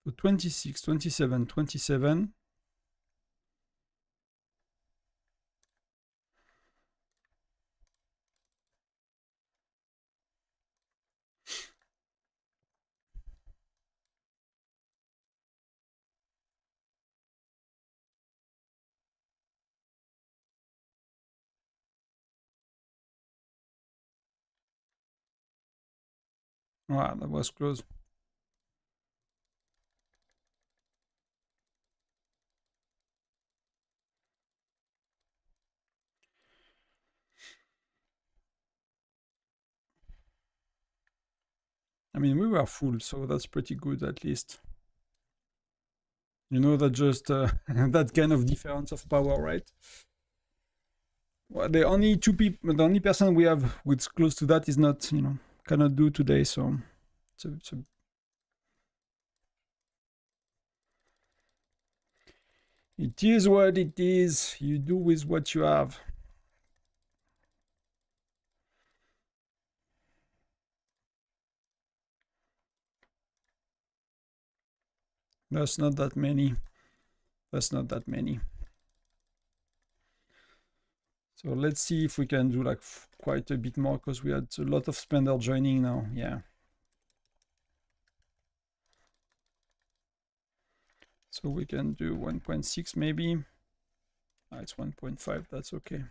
So 26, 27, 27. Wow, that was close. I mean, we were full, so that's pretty good at least. You know, that just that kind of difference of power, right? Well, the only the only person we have with close to that is not, you know, cannot do today. So it is what it is. You do with what you have. That's not that many. That's not that many. So let's see if we can do like quite a bit more, because we had a lot of spender joining now. Yeah. So we can do 1.6 maybe. It's 1.5. That's okay.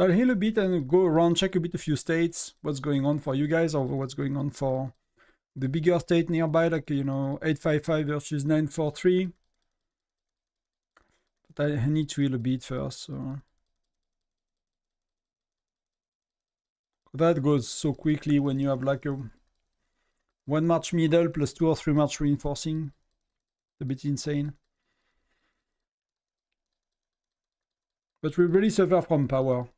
So I'll heal a bit and go around, check a bit a few states, what's going on for you guys, or what's going on for the bigger state nearby, like, you know, 855 versus 943. But I need to heal a bit first, so. That goes so quickly when you have like a 1 march middle plus 2 or 3 march reinforcing. A bit insane. But we really suffer from power.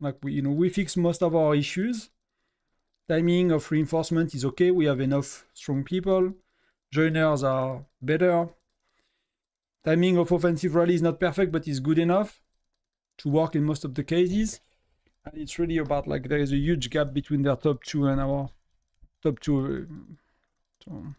Like we fix most of our issues. Timing of reinforcement is okay. We have enough strong people. Joiners are better. Timing of offensive rally is not perfect, but is good enough to work in most of the cases. And it's really about like there is a huge gap between their top two and our top two. So.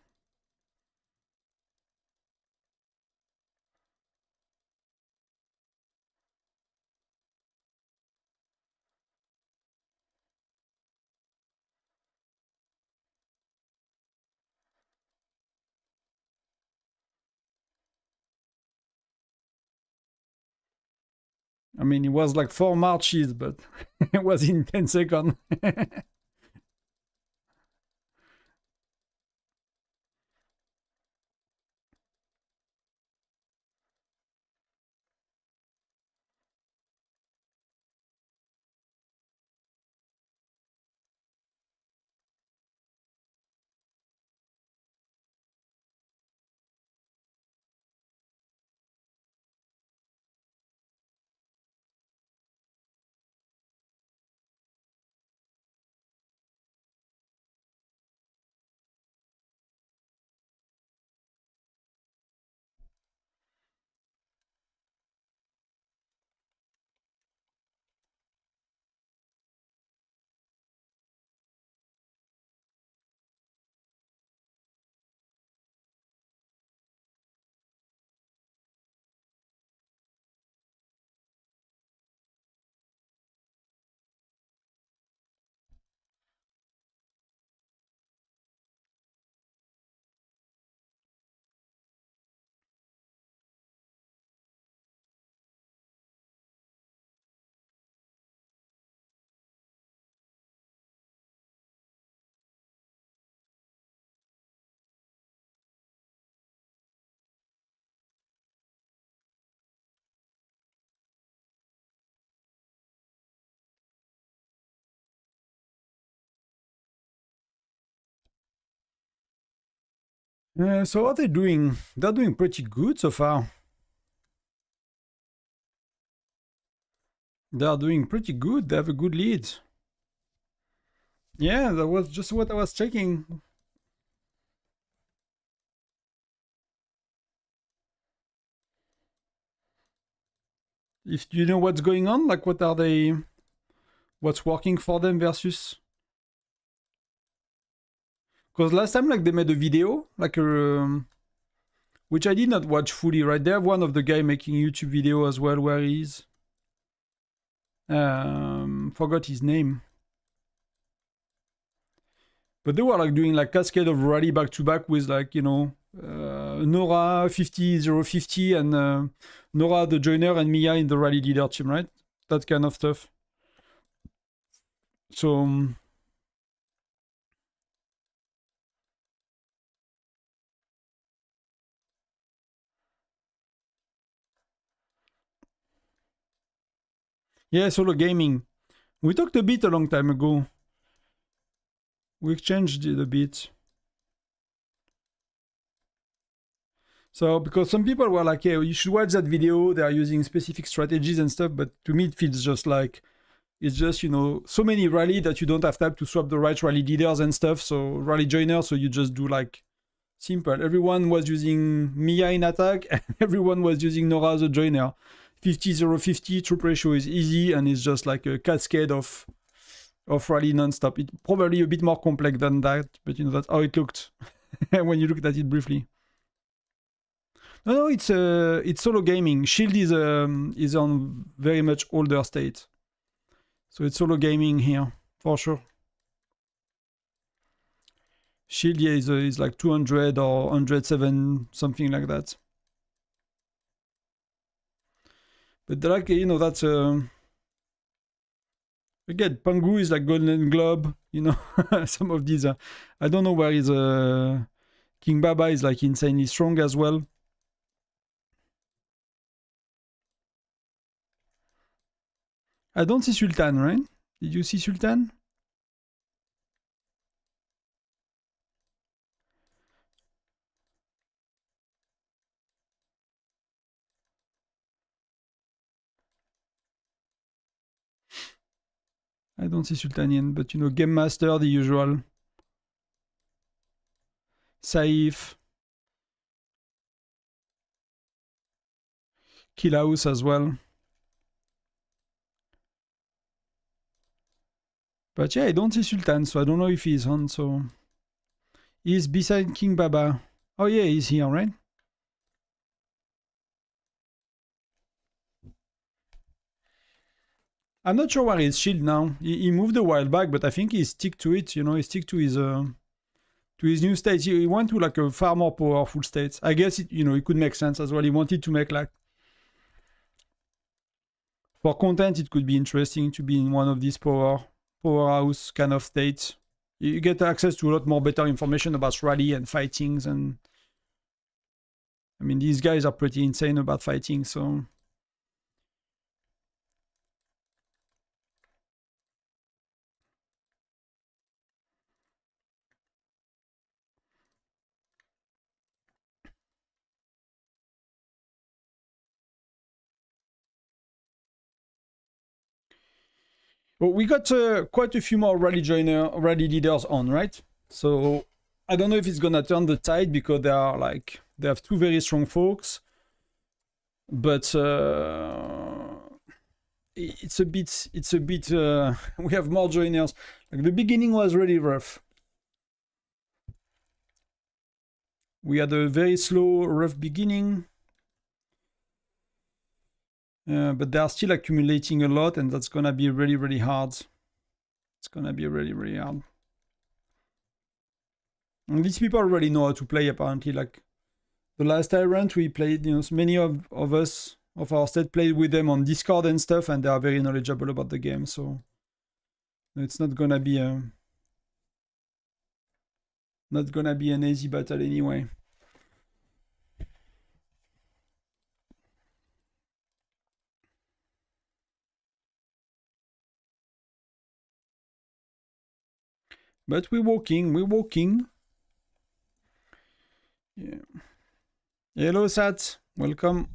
I mean, it was like 4 marches, but it was in 10 seconds. So what are they doing? They're doing pretty good so far. They are doing pretty good. They have a good lead. Yeah, that was just what I was checking. If you know what's going on, like what are they, what's working for them versus. Because last time, like they made a video, like a, which I did not watch fully. Right, they have one of the guy making YouTube video as well. Where he is? Forgot his name. But they were like doing like cascade of rally back to back with like, you know, Nora 50-050 and Nora the joiner and Mia in the rally leader team, right? That kind of stuff. So yeah, solo gaming. We talked a bit a long time ago. We exchanged it a bit. So, because some people were like, yeah, you should watch that video. They are using specific strategies and stuff. But to me, it feels just like, it's just, you know, so many rally that you don't have time to swap the right rally leaders and stuff. So, rally joiner, so you just do like simple. Everyone was using Mia in attack, and everyone was using Nora as a joiner. 50-050 troop ratio is easy, and it's just like a cascade of rally non-stop. It's probably a bit more complex than that, but you know, that's how it looked when you looked at it briefly. No, it's solo gaming. Shield is on very much older state, so it's solo gaming here for sure. Shield, yeah, is like 200 or 107, something like that. But like, you know, that's Again, Pangu is like Golden Globe, you know. Some of these, I don't know where is King Baba is like insanely strong as well. I don't see Sultan, right? Did you see Sultan? I don't see Sultanian, but you know, Game Master, the usual. Saif. Killhouse as well. But yeah, I don't see Sultan, so I don't know if he's on, so... He's beside King Baba. Oh yeah, he's here, right? I'm not sure where his shield now. He moved a while back, but I think he stick to it, you know, he stick to his new state. He went to like a far more powerful state. I guess it, you know, it could make sense as well. He wanted to make like... For content, it could be interesting to be in one of these powerhouse kind of states. You get access to a lot more better information about rally and fightings, and I mean, these guys are pretty insane about fighting, so... Well, we got quite a few more rally leaders on, right? So I don't know if it's gonna turn the tide because they have two very strong folks, but it's a bit we have more joiners. Like the beginning was really rough. We had a very slow, rough beginning. But they are still accumulating a lot, and that's gonna be really, really hard. It's gonna be really, really hard. And these people already know how to play, apparently. Like the last Tyrant, we played, you know, many of us, of our state, played with them on Discord and stuff, and they are very knowledgeable about the game, so it's not gonna be an easy battle anyway. But we're walking. Yeah. Hello, Sat. Welcome.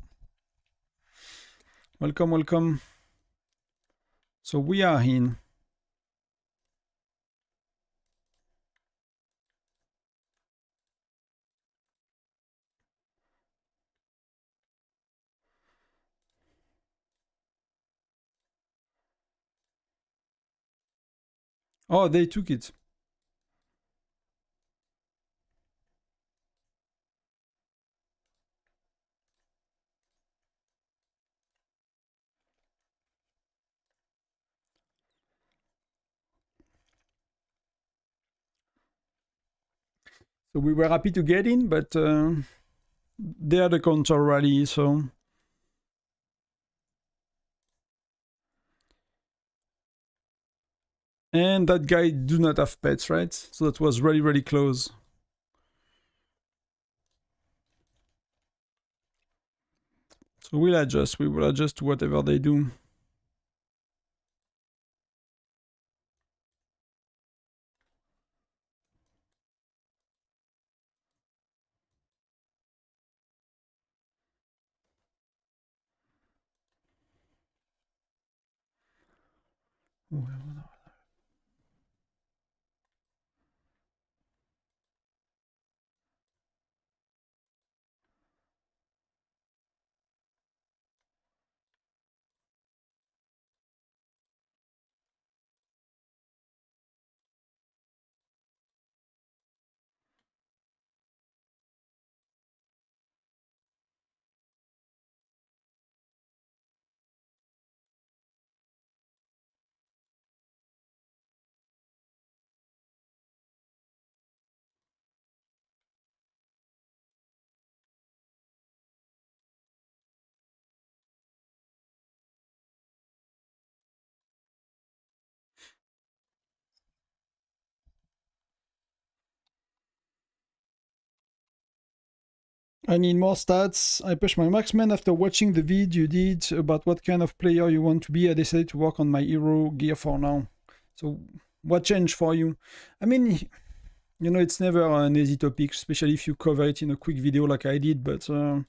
Welcome. So we are in. Oh, they took it. So we were happy to get in, but they had a counter rally, so... And that guy do not have pets, right? So that was really, really close. So we will adjust to whatever they do. I need more stats. I pushed my marksman after watching the video you did about what kind of player you want to be. I decided to work on my hero gear for now. So what changed for you? I mean, you know, it's never an easy topic, especially if you cover it in a quick video like I did, but you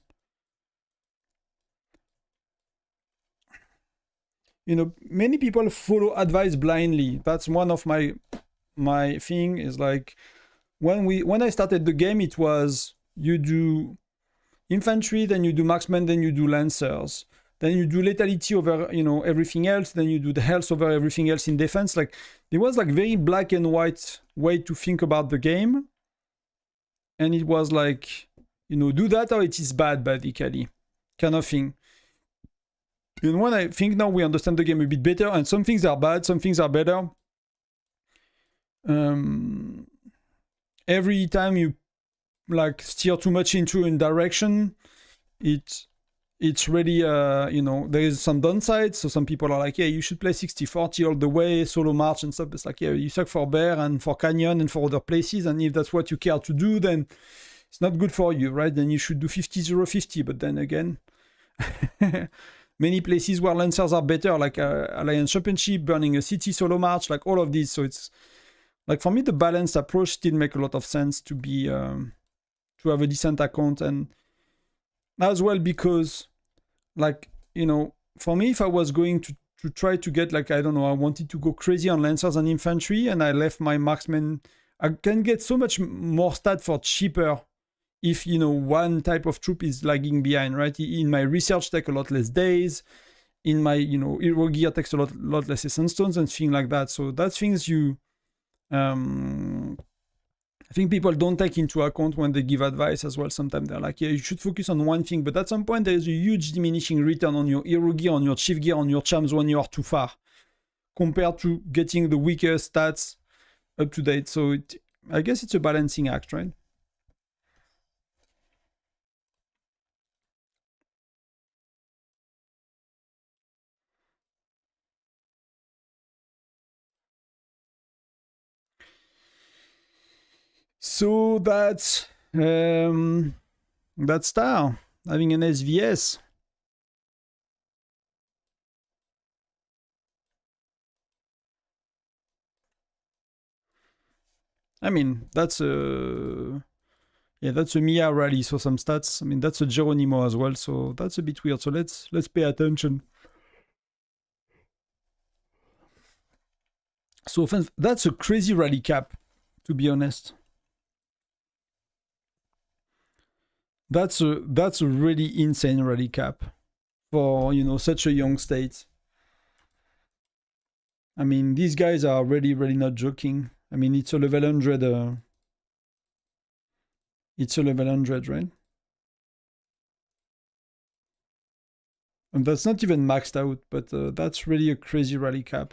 know, many people follow advice blindly. That's one of my thing is like when I started the game, it was you do infantry, then you do marksman, then you do lancers, then you do lethality over, you know, everything else, then you do the health over everything else in defense. Like it was like very black and white way to think about the game, and it was like, you know, do that or it is bad basically, kind of thing. And when I think now we understand the game a bit better, and some things are bad, some things are better. Every time you like steer too much into a direction, it's really you know, there is some downsides. So some people are like, yeah, you should play 60-40 all the way, solo march and stuff. It's like, yeah, you suck for bear and for canyon and for other places, and if that's what you care to do, then it's not good for you, right? Then you should do 50-0-50. But then again, many places where lancers are better, like Alliance Championship, burning a city, solo march, like all of these. So it's like, for me, the balanced approach still make a lot of sense to be to have a decent account. And as well because, like, you know, for me, if I was going to try to get, like, I don't know, I wanted to go crazy on lancers and infantry, and I left my marksman, I can get so much more stat for cheaper if, you know, one type of troop is lagging behind, right? In my research take a lot less days, in my, you know, hero gear takes a lot less essence stones and things like that. So that's things you I think people don't take into account when they give advice as well. Sometimes they're like, yeah, you should focus on one thing, but at some point there is a huge diminishing return on your hero gear, on your chief gear, on your charms when you are too far compared to getting the weaker stats up to date. So I guess it's a balancing act, right? So that's star having an SVS. I mean, that's a Mia rally. So some stats. I mean, that's a Geronimo as well. So that's a bit weird. So let's pay attention. So that's a crazy rally cap, to be honest. That's a really insane rally cap for, you know, such a young state. I mean, these guys are really not joking. I mean, it's a level 100. It's a level 100, right? And that's not even maxed out, but that's really a crazy rally cap.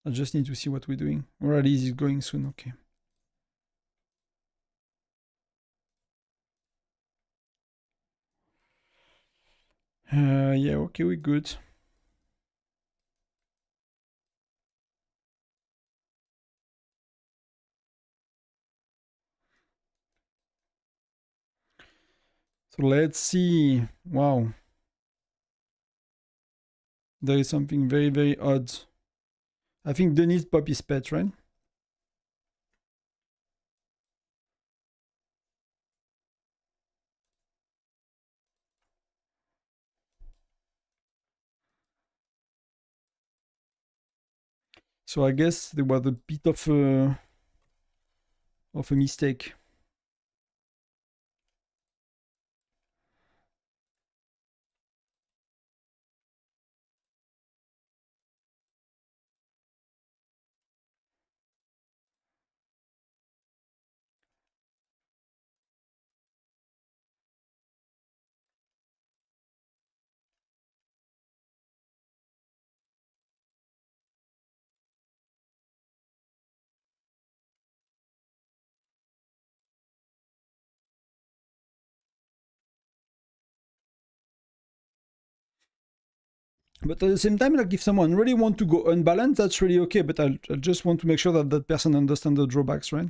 I just need to see what we're doing. Rally is going soon, okay. Yeah, okay, we're good. So let's see. Wow. There is something very odd. I think Denise Pop is pet, right? So I guess there was a bit of a mistake. But at the same time, like if someone really want to go unbalanced, that's really okay. But I just want to make sure that that person understands the drawbacks, right?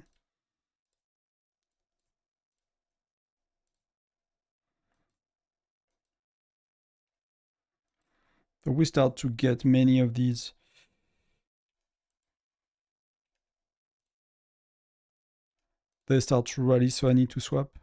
So we start to get many of these. They start to rally, so I need to swap.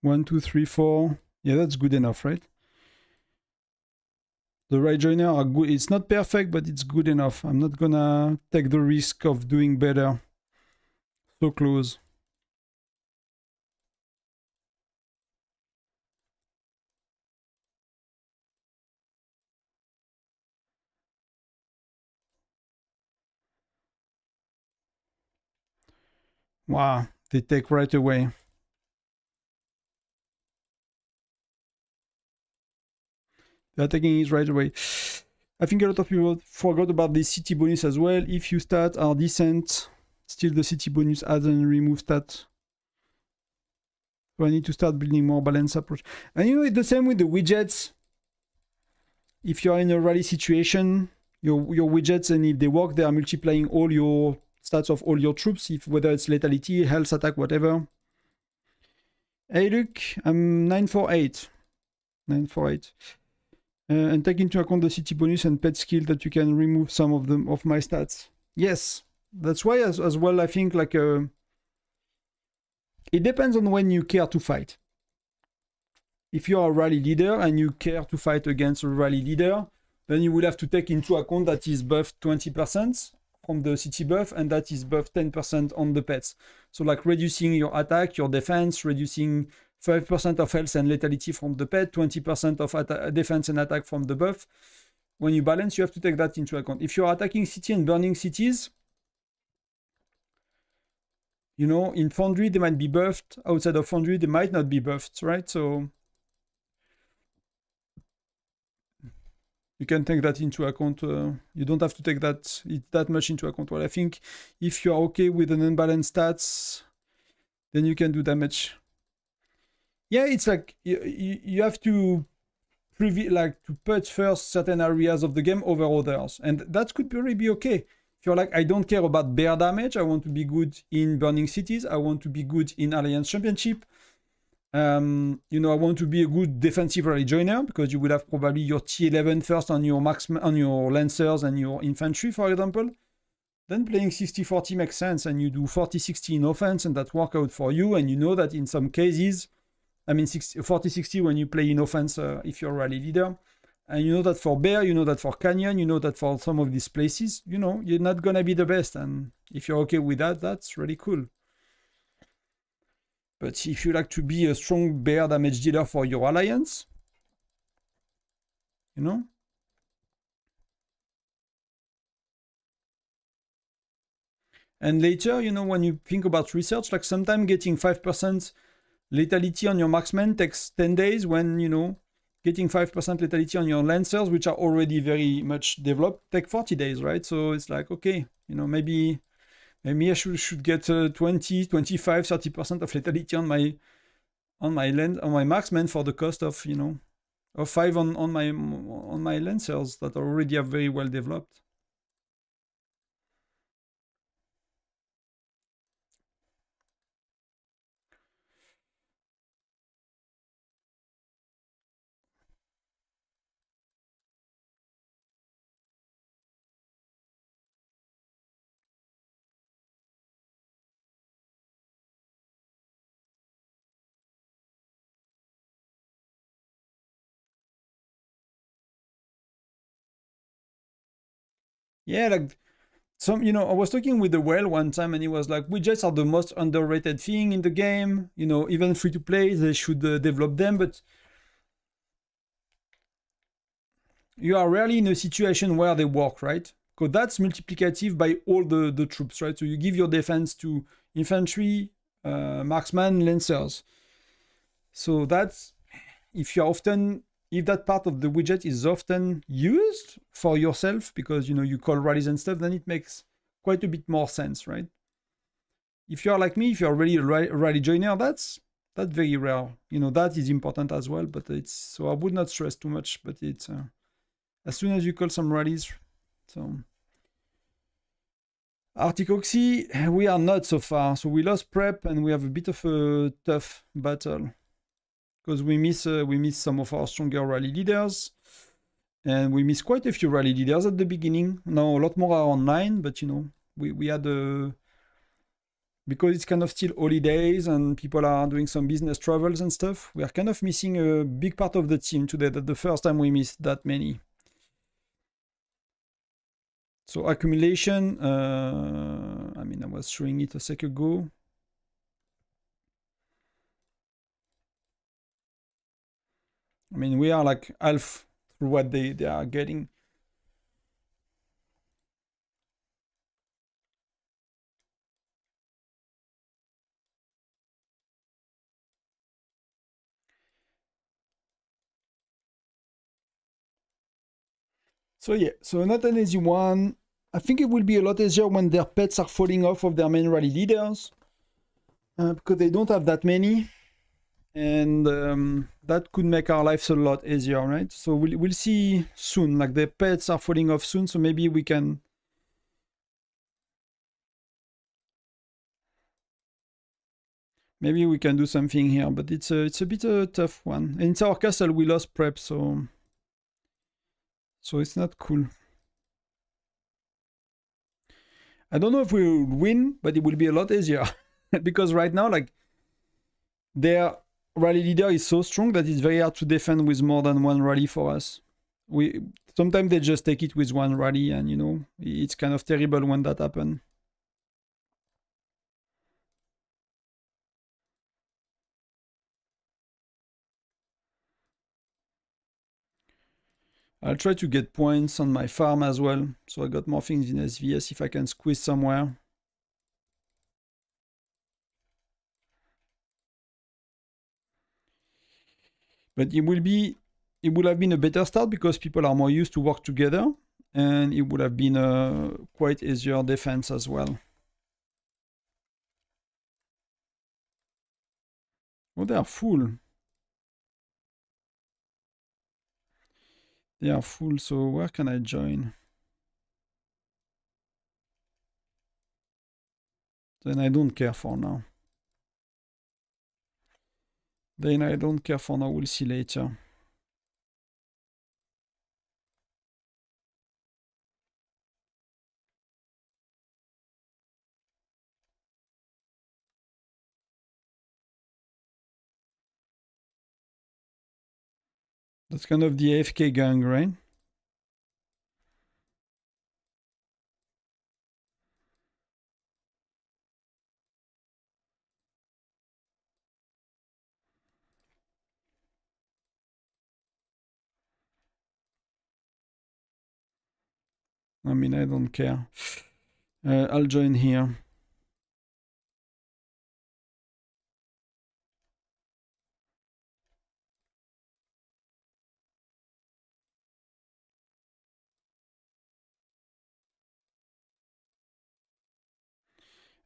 One, two, three, four. Yeah, that's good enough, right? The right joiner are good. It's not perfect, but it's good enough. I'm not gonna take the risk of doing better. So close. Wow, they take right away. They're taking it right away. I think a lot of people forgot about the city bonus as well. If you stats are decent, still the city bonus adds and remove stat. So I need to start building more balanced approach. And you know, it's the same with the widgets. If you're in a rally situation, your widgets, and if they work, they are multiplying all your stats of all your troops, if whether it's lethality, health, attack, whatever. Hey, look, I'm 948. 948. And take into account the city bonus and pet skill that you can remove some of them of my stats. Yes, that's why as well I think like it depends on when you care to fight. If you are a rally leader and you care to fight against a rally leader, then you will have to take into account that is buffed 20% from the city buff and that is buffed 10% on the pets. So like reducing your attack, your defense, reducing 5% of health and lethality from the pet, 20% of defense and attack from the buff. When you balance, you have to take that into account. If you're attacking city and burning cities, you know, in Foundry, they might be buffed. Outside of Foundry, they might not be buffed, right? So you can take that into account. You don't have to take that much into account. Well, I think if you are okay with an unbalanced stats, then you can do damage. Yeah, it's like you have to put first certain areas of the game over others, and that could really be okay. If you're like, I don't care about bear damage, I want to be good in burning cities, I want to be good in Alliance Championship. You know, I want to be a good defensive rally joiner because you will have probably your T11 first on your marksman, on your lancers and your infantry, for example. Then playing 60-40 makes sense, and you do 40-60 in offense, and that work out for you. And you know that in some cases, I mean 40-60 when you play in offense if you're a rally leader. And you know that for bear, you know that for canyon, you know that for some of these places, you know, you're not gonna be the best. And if you're okay with that, that's really cool. But if you like to be a strong bear damage dealer for your alliance, you know. And later, you know, when you think about research, like sometimes getting 5% lethality on your marksman takes 10 days when, you know, getting 5% lethality on your lancers, which are already very much developed, take 40 days, right? So it's like, okay, you know, maybe I should get 20, 25, 30% of lethality on my marksman for the cost of, you know, of 5 on my lancers that already are very well developed. Yeah, like some, you know, I was talking with the whale one time and he was like, widgets are the most underrated thing in the game. You know, even free to play, they should develop them, but you are rarely in a situation where they work, right? Because that's multiplicative by all the troops, right? So you give your defense to infantry, marksman, lancers. So that's, if you're often if that part of the widget is often used for yourself because you call rallies and stuff, then it makes quite a bit more sense, right? If you are like me, if you are really a rally joiner, that's very rare. That is important as well, but so I would not stress too much. But it's as soon as you call some rallies, so. Arctic Oxy, we are not so far. So we lost prep and we have a bit of a tough battle because we miss some of our stronger rally leaders, and we miss quite a few rally leaders at the beginning. Now a lot more are online, but we had because it's kind of still holidays and people are doing some business travels and stuff. We are kind of missing a big part of the team today. That's the first time we missed that many. So accumulation, I mean, I was showing it a sec ago. I mean, we are like half through what they are getting. So yeah, so not an easy one. I think it will be a lot easier when their pets are falling off of their main rally leaders because they don't have that many, and that could make our lives a lot easier, right? So we'll see soon. Like the pets are falling off soon, so maybe we can. Maybe we can do something here, but it's a bit a tough one. And it's our castle. We lost prep, so it's not cool. I don't know if we will win, but it will be a lot easier because right now, like their rally leader is so strong that it's very hard to defend with more than one rally for us. Sometimes they just take it with one rally, and it's kind of terrible when that happens. I'll try to get points on my farm as well, so I got more things in SVS if I can squeeze somewhere. But it would have been a better start because people are more used to work together, and it would have been a quite easier defense as well. Oh, they are full. They are full, so where can I join? Then I don't care for now. We'll see later. That's kind of the AFK gang, right? I mean, I don't care. I'll join here.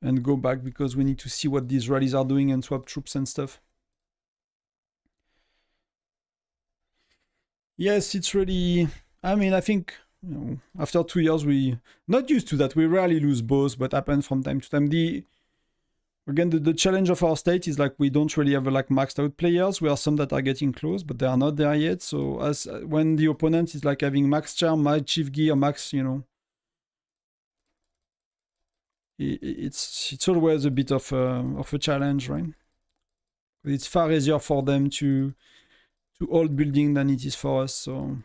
And go back because we need to see what these rallies are doing and swap troops and stuff. Yes, it's really. I mean, I think after 2 years, we not used to that. We rarely lose both, but happens from time to time. The challenge of our state is like we don't really have like maxed out players. We are some that are getting close, but they are not there yet. So as when the opponent is like having max charm, max chief gear, max, it's always a bit of a challenge, right? It's far easier for them to hold building than it is for us. So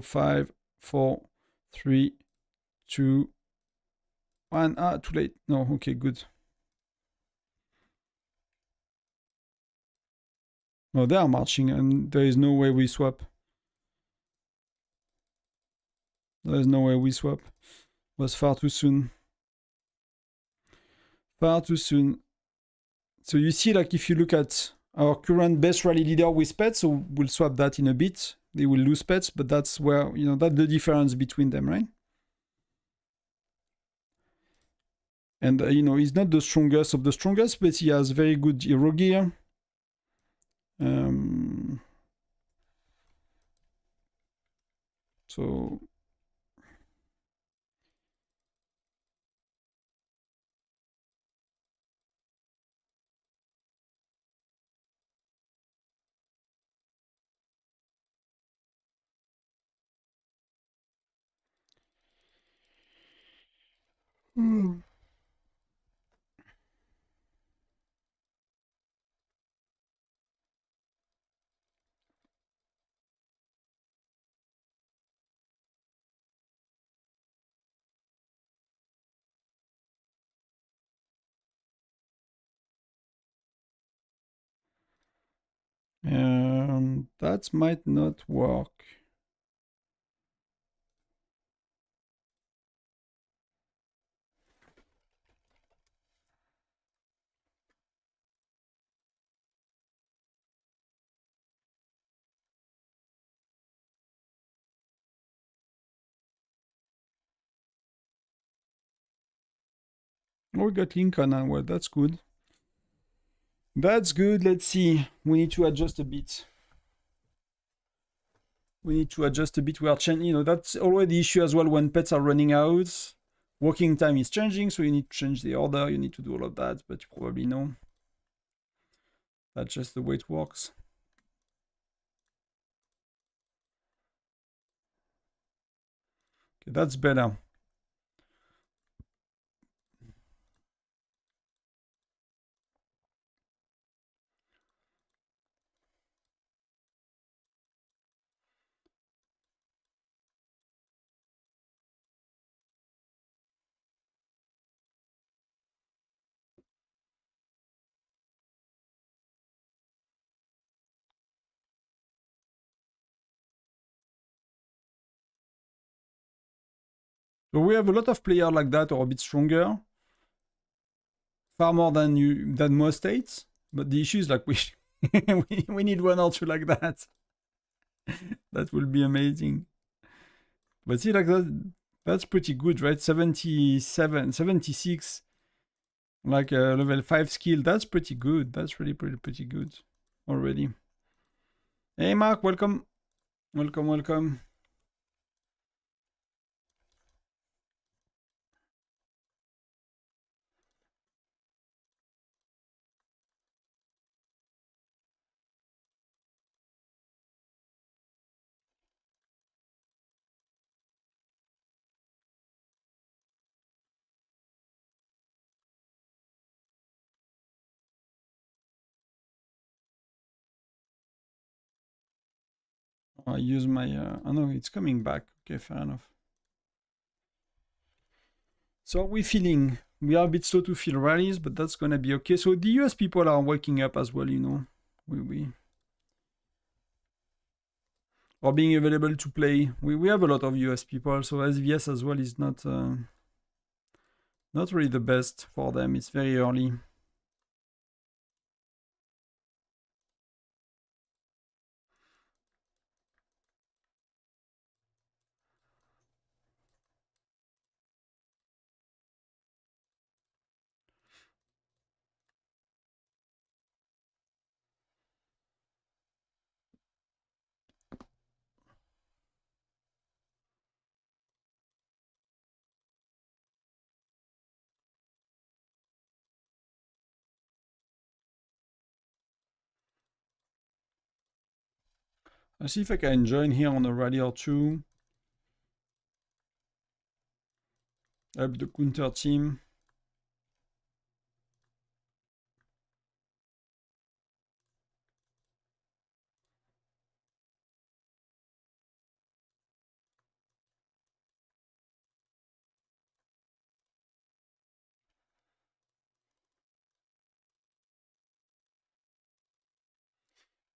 5, 4, 3, 2, 1. Too late. No, okay, good. Oh, they are marching, and there is no way we swap. There is no way we swap. It was far too soon. Far too soon. So you see, like, if you look at our current best rally leader with pets, so we'll swap that in a bit. They will lose pets, but that's where, you know, that's the difference between them, right? And, you know, he's not the strongest of the strongest, but he has very good hero gear. So... that might not work. Oh, we got Lincoln, and well, that's good. That's good. Let's see. We need to adjust a bit. We need to adjust a bit. We are changing, you know, that's always the issue as well when pets are running out. Walking time is changing, so you need to change the order. You need to do all of that, but you probably know. That's just the way it works. Okay, that's better. So we have a lot of players like that or a bit stronger. Far more than most states. But the issue is like we need one or two like that. That will be amazing. But see, like that's pretty good, right? 77, 76, like a level 5 skill. That's pretty good. That's really pretty good already. Hey, Mark, welcome. Welcome, welcome. I use my... oh, no, it's coming back. Okay, fair enough. So are we feeling... We are a bit slow to fill rallies, but that's going to be okay. So the US people are waking up as well, you know. We or being available to play. We have a lot of US people, so SVS as well is not really the best for them. It's very early. I'll see if I can join here on a rally or two. Help the counter team.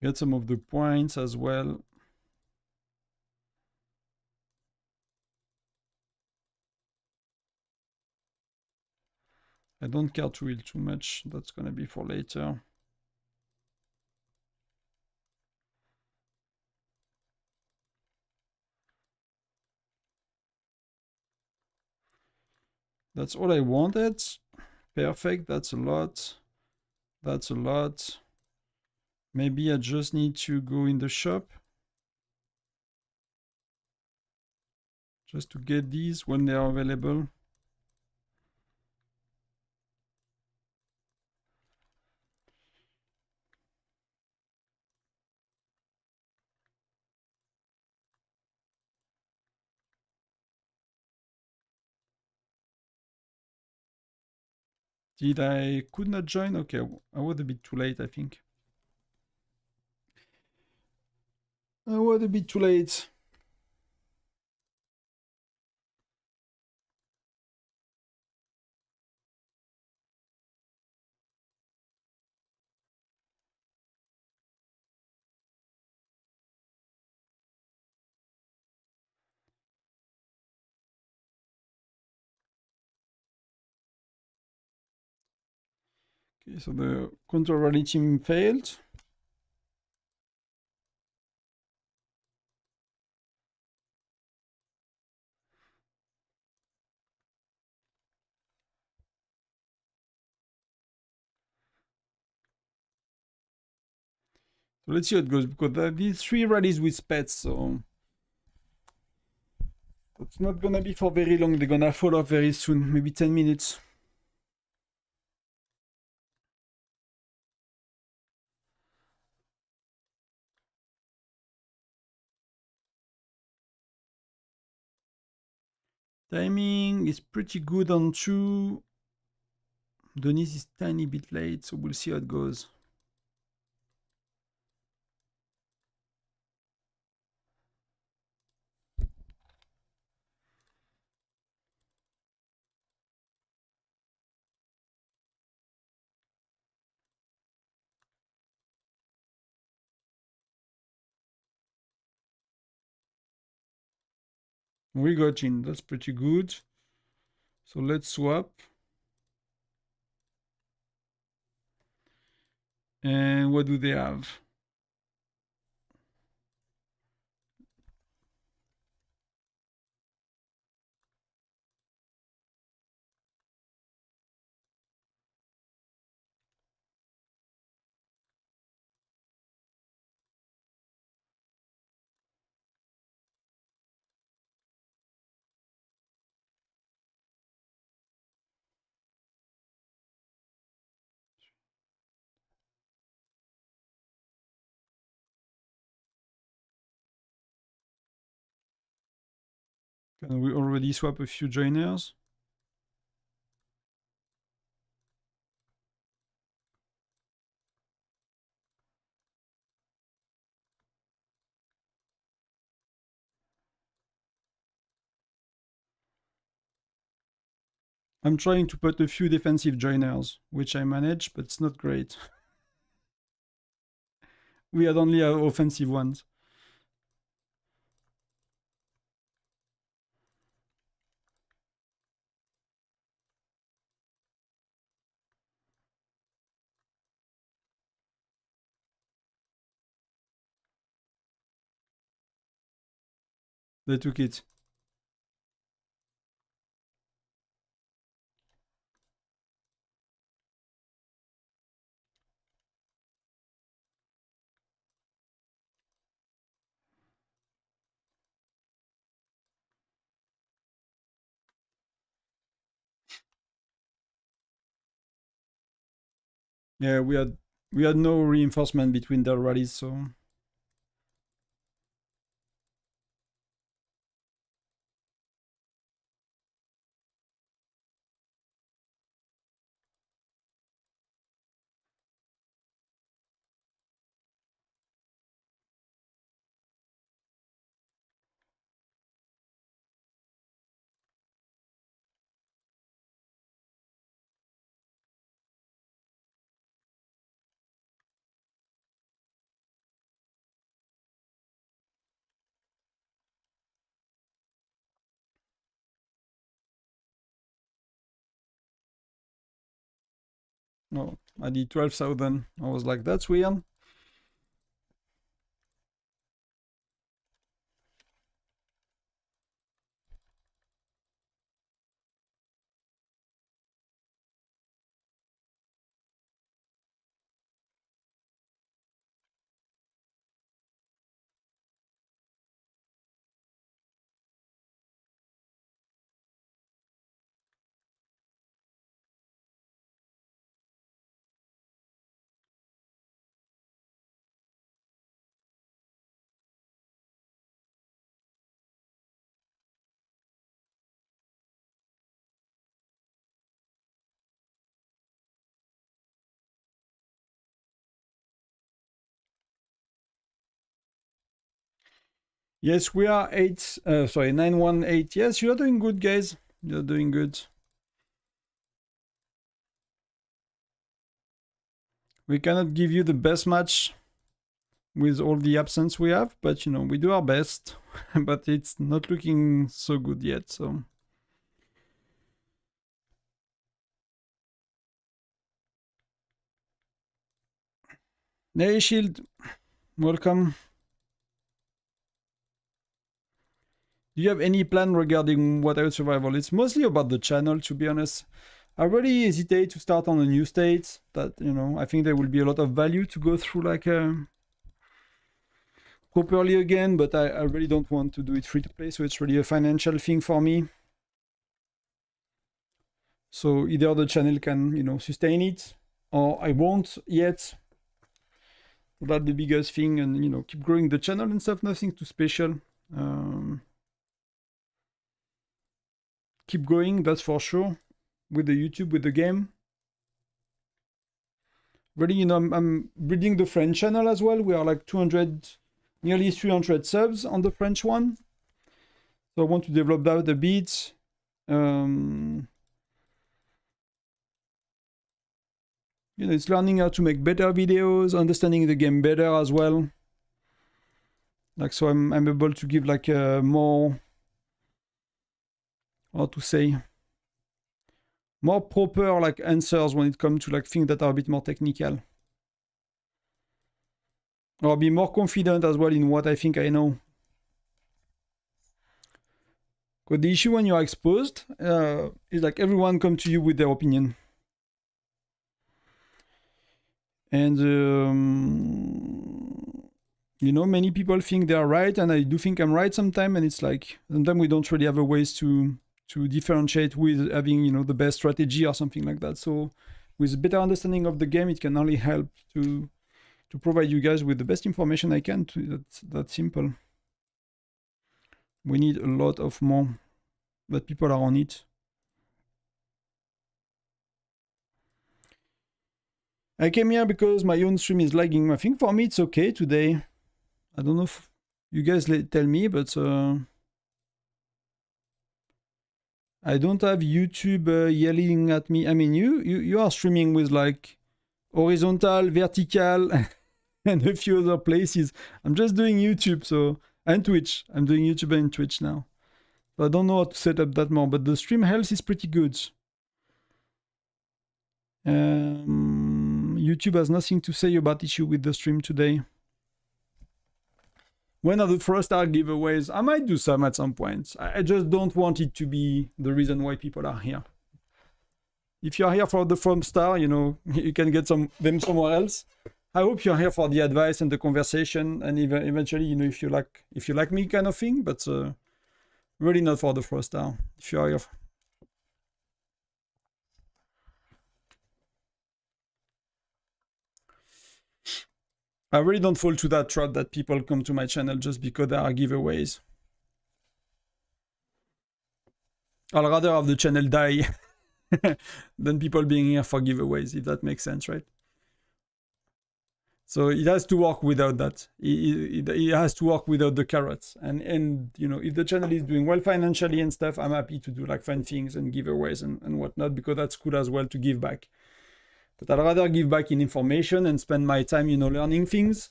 Get some of the points as well. I don't care to heal too much. That's gonna be for later. That's all I wanted. Perfect, that's a lot. That's a lot. Maybe I just need to go in the shop. Just to get these when they are available. Did I could not join? Okay, I was a bit too late, I think. I was a bit too late. Okay, so the control rally team failed. So let's see how it goes, because these 3 rallies with pets, so it's not gonna be for very long. They're gonna fall off very soon, maybe 10 minutes. Timing is pretty good on 2. Denise is tiny bit late, so we'll see how it goes. We got in, that's pretty good. So let's swap. And what do they have? Can we already swap a few joiners? I'm trying to put a few defensive joiners, which I manage, but it's not great. We had only offensive ones. They took it. Yeah, we had no reinforcement between their rallies, so Oh, I did 12,000. I was like, that's weird. Yes, we are 918. Yes, you're doing good, guys. You're doing good. We cannot give you the best match with all the absence we have, but you know, we do our best. But it's not looking so good yet, so. Hey, Shield. Welcome. Do you have any plan regarding Whiteout Survival? It's mostly about the channel, to be honest. I really hesitate to start on a new state. That, you know, I think there will be a lot of value to go through like properly again, but I really don't want to do it free to play, so it's really a financial thing for me. So either the channel can, you know, sustain it, or I won't yet. That's the biggest thing, and you know, keep growing the channel and stuff. Nothing too special. Keep going, that's for sure. With the YouTube, with the game. Really, you know, I'm building the French channel as well. We are like 200, nearly 300 subs on the French one. So I want to develop that a bit. You know, it's learning how to make better videos, understanding the game better as well. Like, so I'm able to give like a more, how to say, more proper like answers when it comes to like things that are a bit more technical. Or be more confident as well in what I think I know. Because the issue when you're exposed is like everyone comes to you with their opinion. And, you know, many people think they're right, and I do think I'm right sometimes, and it's like, sometimes we don't really have a ways to differentiate with having, you know, the best strategy or something like that. So with a better understanding of the game, it can only help to provide you guys with the best information I can. That's simple. We need a lot of more, but people are on it. I came here because my own stream is lagging. I think for me it's okay today. I don't know if you guys tell me, but I don't have YouTube yelling at me. I mean, you are streaming with like horizontal, vertical, and a few other places. I'm just doing YouTube, so, and Twitch. I'm doing YouTube and Twitch now. So I don't know how to set up that more, but the stream health is pretty good. YouTube has nothing to say about issue with the stream today. When are the 4-star giveaways? I might do some at some point. I just don't want it to be the reason why people are here. If you're here for the 4-star, you know, you can get them somewhere else. I hope you're here for the advice and the conversation, and eventually, you know, if you like me kind of thing, but really not for the 4-star. If you're here. I really don't fall to that trap that people come to my channel just because there are giveaways. I'll rather have the channel die than people being here for giveaways, if that makes sense, right? So it has to work without that. It has to work without the carrots. And you know, if the channel is doing well financially and stuff, I'm happy to do like fun things and giveaways and whatnot, because that's cool as well to give back. But I'd rather give back in information and spend my time, you know, learning things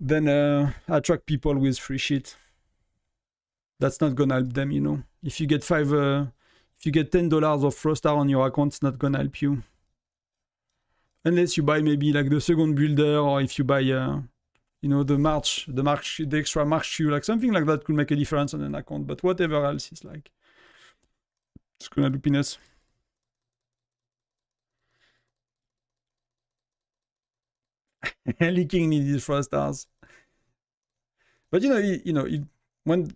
than attract people with free shit. That's not gonna help them, you know. If you get $10 of 4-star on your account, it's not gonna help you. Unless you buy maybe like the second builder, or if you buy, you know, the extra march shoe, like something like that could make a difference on an account. But whatever else is like, it's gonna do peanuts. Leaking needed 4 stars. But when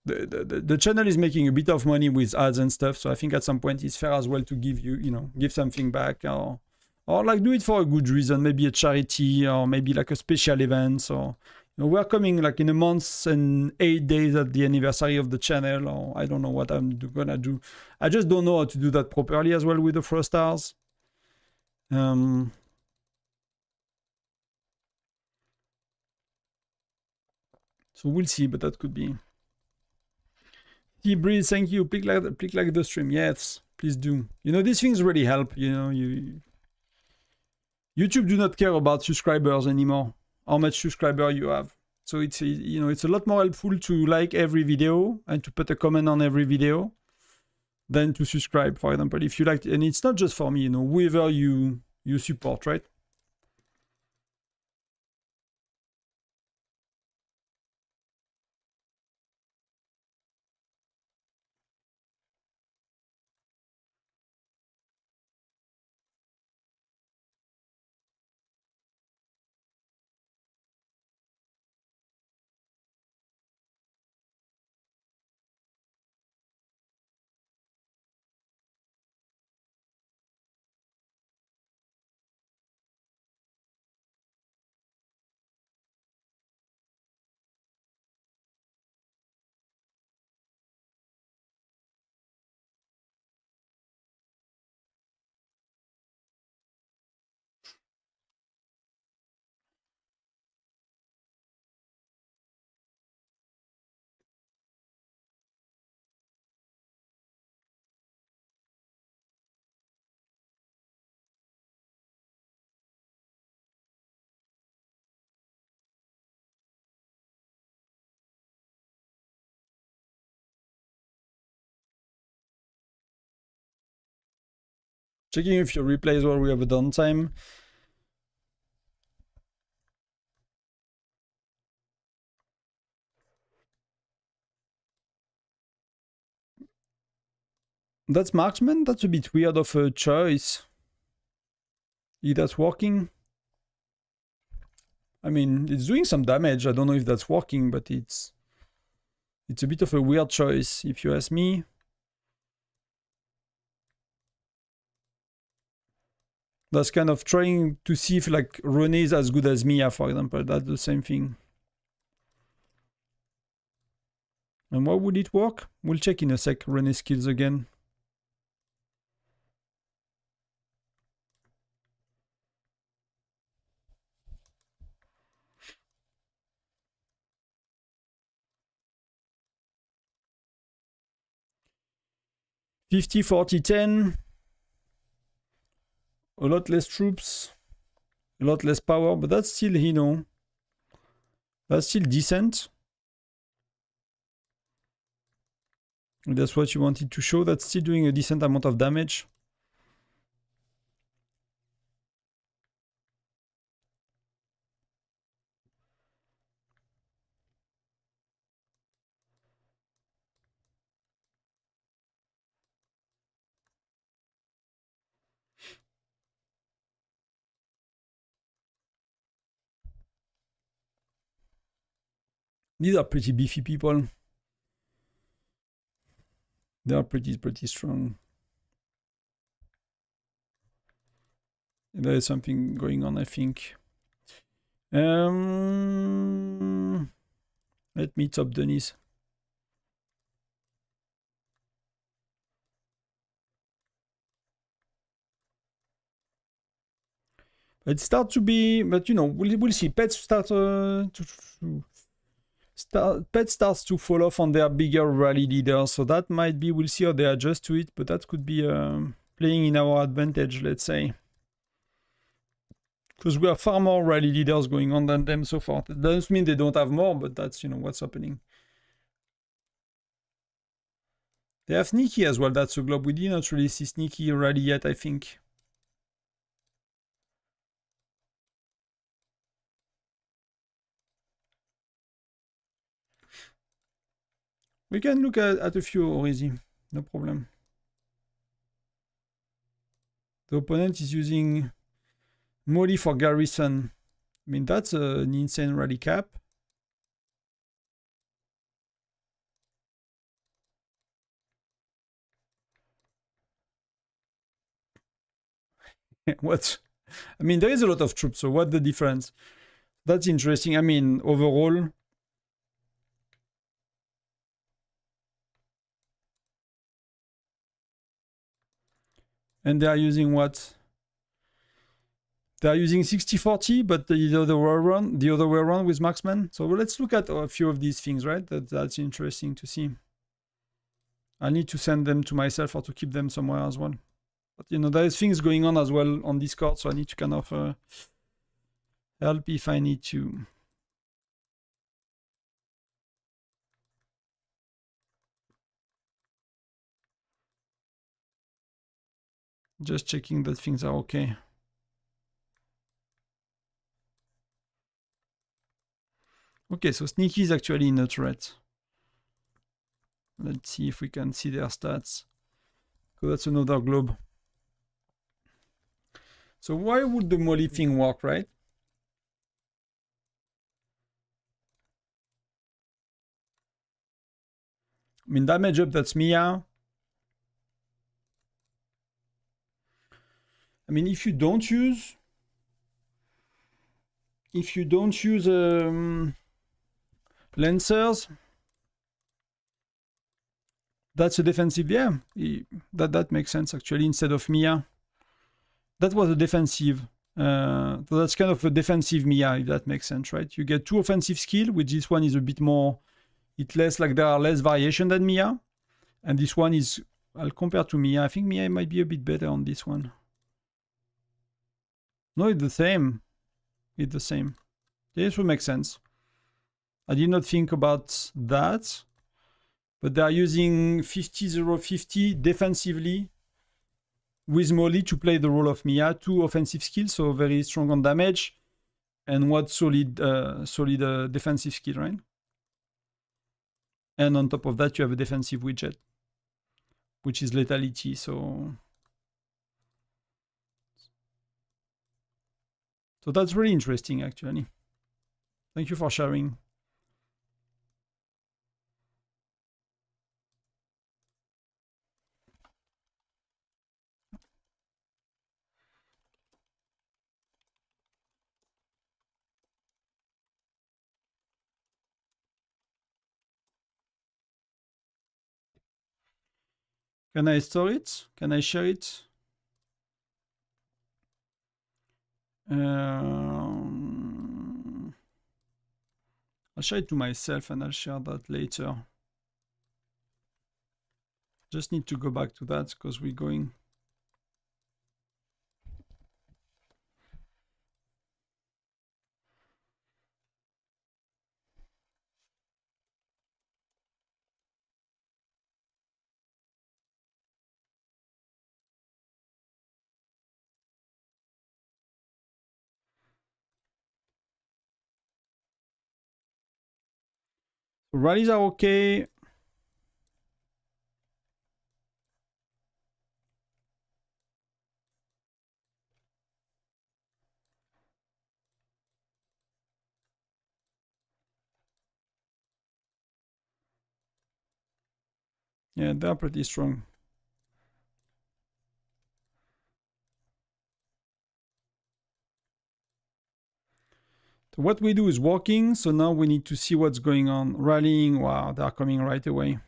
the channel is making a bit of money with ads and stuff, so I think at some point it's fair as well to give something back, or like do it for a good reason, maybe a charity, or maybe like a special event. Or we're coming like in a month and 8 days at the anniversary of the channel, or I don't know what I'm gonna do. I just don't know how to do that properly as well with the 4 stars. So we'll see, but that could be. T-Breeze, thank you. Click like the stream. Yes, please do. These things really help. YouTube do not care about subscribers anymore, how much subscriber you have. So it's a lot more helpful to like every video and to put a comment on every video than to subscribe, for example. If you like, and it's not just for me, whoever you support, right? Checking if your replays while we have a downtime. That's marksman? That's a bit weird of a choice. Is that working? I mean, it's doing some damage. I don't know if that's working, but it's a bit of a weird choice, if you ask me. That's kind of trying to see if like René is as good as Mia, for example. That's the same thing. And why would it work? We'll check in a sec. René skills again. $50, $40, $10. A lot less troops. A lot less power, but that's still, that's still decent. And that's what you wanted to show. That's still doing a decent amount of damage. These are pretty beefy people. They are pretty strong. There is something going on, I think. Let me top Denise. It starts to be, but we'll see. Pets Pets starts to fall off on their bigger rally leaders, so that might be, we'll see how they adjust to it, but that could be playing in our advantage, let's say. Because we have far more rally leaders going on than them so far. That doesn't mean they don't have more, but that's, what's happening. They have Sneaky as well, that's a globe. We did not really see Sneaky rally yet, I think. We can look at a few already, no problem. The opponent is using Molly for Garrison. I mean, that's an insane rally cap. What? I mean, there is a lot of troops, so what's the difference? That's interesting. I mean, overall, and they are using what? They are using 60-40, but the other way around with marksman. So let's look at a few of these things, right? That's interesting to see. I need to send them to myself or to keep them somewhere as well. But you know, there's things going on as well on Discord, so I need to kind of help if I need to. Just checking that things are okay. Okay, so Sneaky is actually in a threat. Let's see if we can see their stats. So that's another globe. So why would the Molly thing work, right? I mean, damage up, that's Mia. I mean, if you don't use Lancers, that's a defensive, yeah. That makes sense actually, instead of Mia. That was a defensive. So that's kind of a defensive Mia, if that makes sense, right? You get 2 offensive skill, which this one is a bit more, it's less like there are less variation than Mia. And this one is, I'll compare to Mia. I think Mia might be a bit better on this one. No, it's the same. It's the same. This would make sense. I did not think about that. But they are using 50-0-50 defensively with Molly to play the role of Mia. 2 offensive skills, so very strong on damage. And what solid defensive skill, right? And on top of that, you have a defensive widget, which is lethality, so that's really interesting, actually. Thank you for sharing. Can I store it? Can I share it? I'll share it to myself and I'll share that later. Just need to go back to that because we're going. Rallies are okay. Yeah, they're pretty strong. So what we do is walking. So now we need to see what's going on. Rallying. Wow, they're coming right away.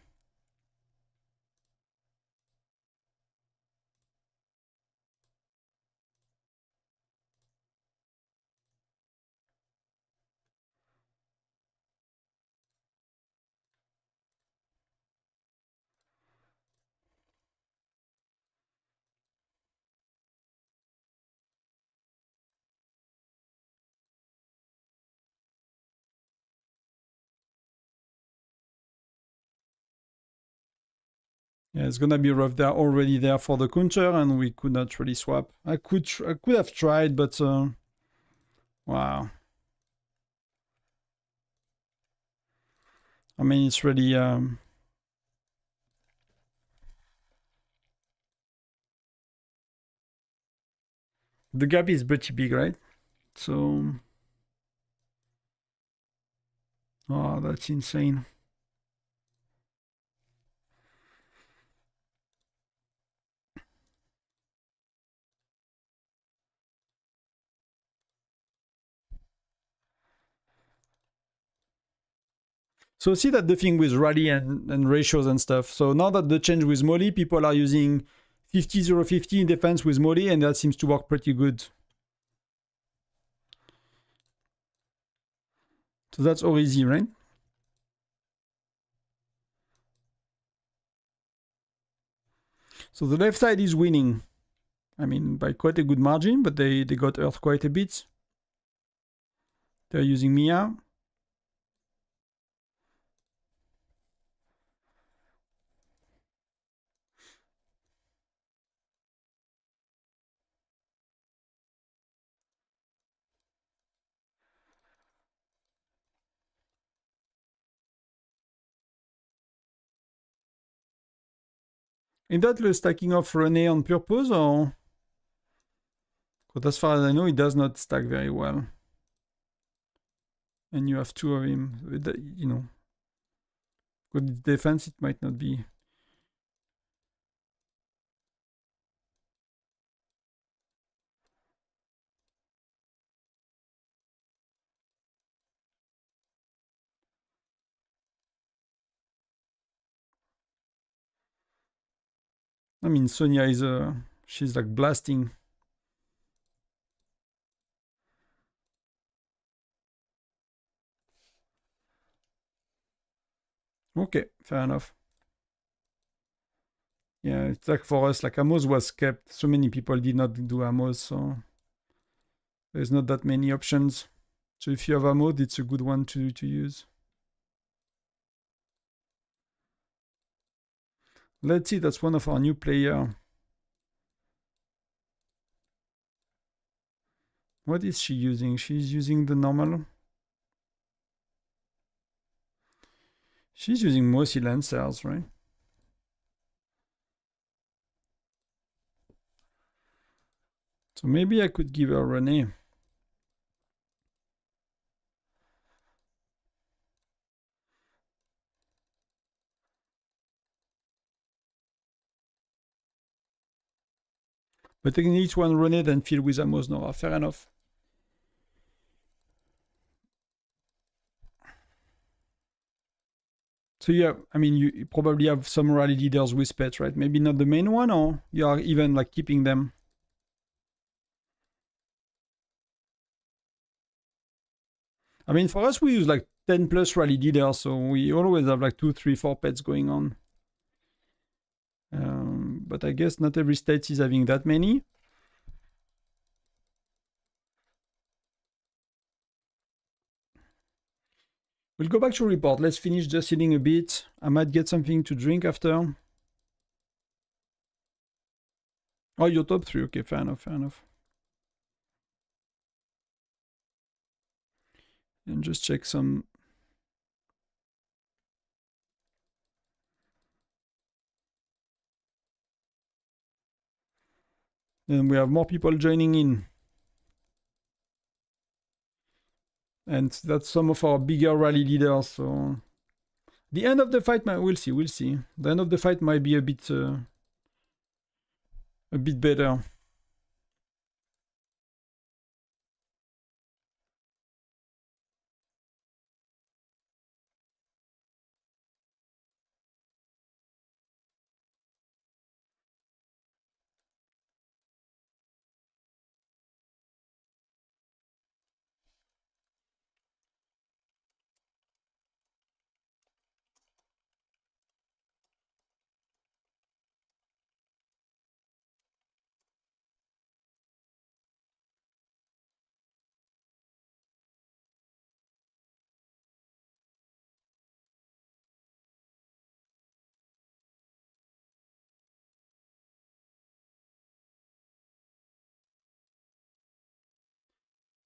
Yeah, it's gonna be rough. They're already there for the counter, and we could not really swap. I could have tried, but wow. I mean, it's really The gap is pretty big, right? So, oh, that's insane. So see that the thing with rally and ratios and stuff. So now that the change with Molly, people are using 50-0-50 in defense with Molly, and that seems to work pretty good. So that's all easy, right? So the left side is winning. I mean, by quite a good margin, but they got hurt quite a bit. They're using Mia. Is that the stacking of René on purpose, or? Because as far as I know, it does not stack very well. And you have two of him. You know, good defense, it might not be. I mean, Sonia is she's like blasting. Okay, fair enough. Yeah, it's like for us, like Amos was kept. So many people did not do Amos, so there's not that many options. So if you have Amos, it's a good one to use. Let's see, that's one of our new player. What is she using? She's using the normal. She's using mostly Lancers, right? So maybe I could give her René. But taking each one René then fill with Amos Nora. Fair enough. So yeah, I mean, you probably have some rally leaders with pets, right? Maybe not the main one, or you are even like keeping them. I mean, for us, we use like 10 plus rally leaders, so we always have like 2, 3, 4 pets going on. But I guess not every state is having that many. We'll go back to report. Let's finish just eating a bit. I might get something to drink after. Oh, you're top 3. Okay, fair enough, fair enough. And just check some. And we have more people joining in. And that's some of our bigger rally leaders. So the end of the fight, we'll see. We'll see. The end of the fight might be a bit better.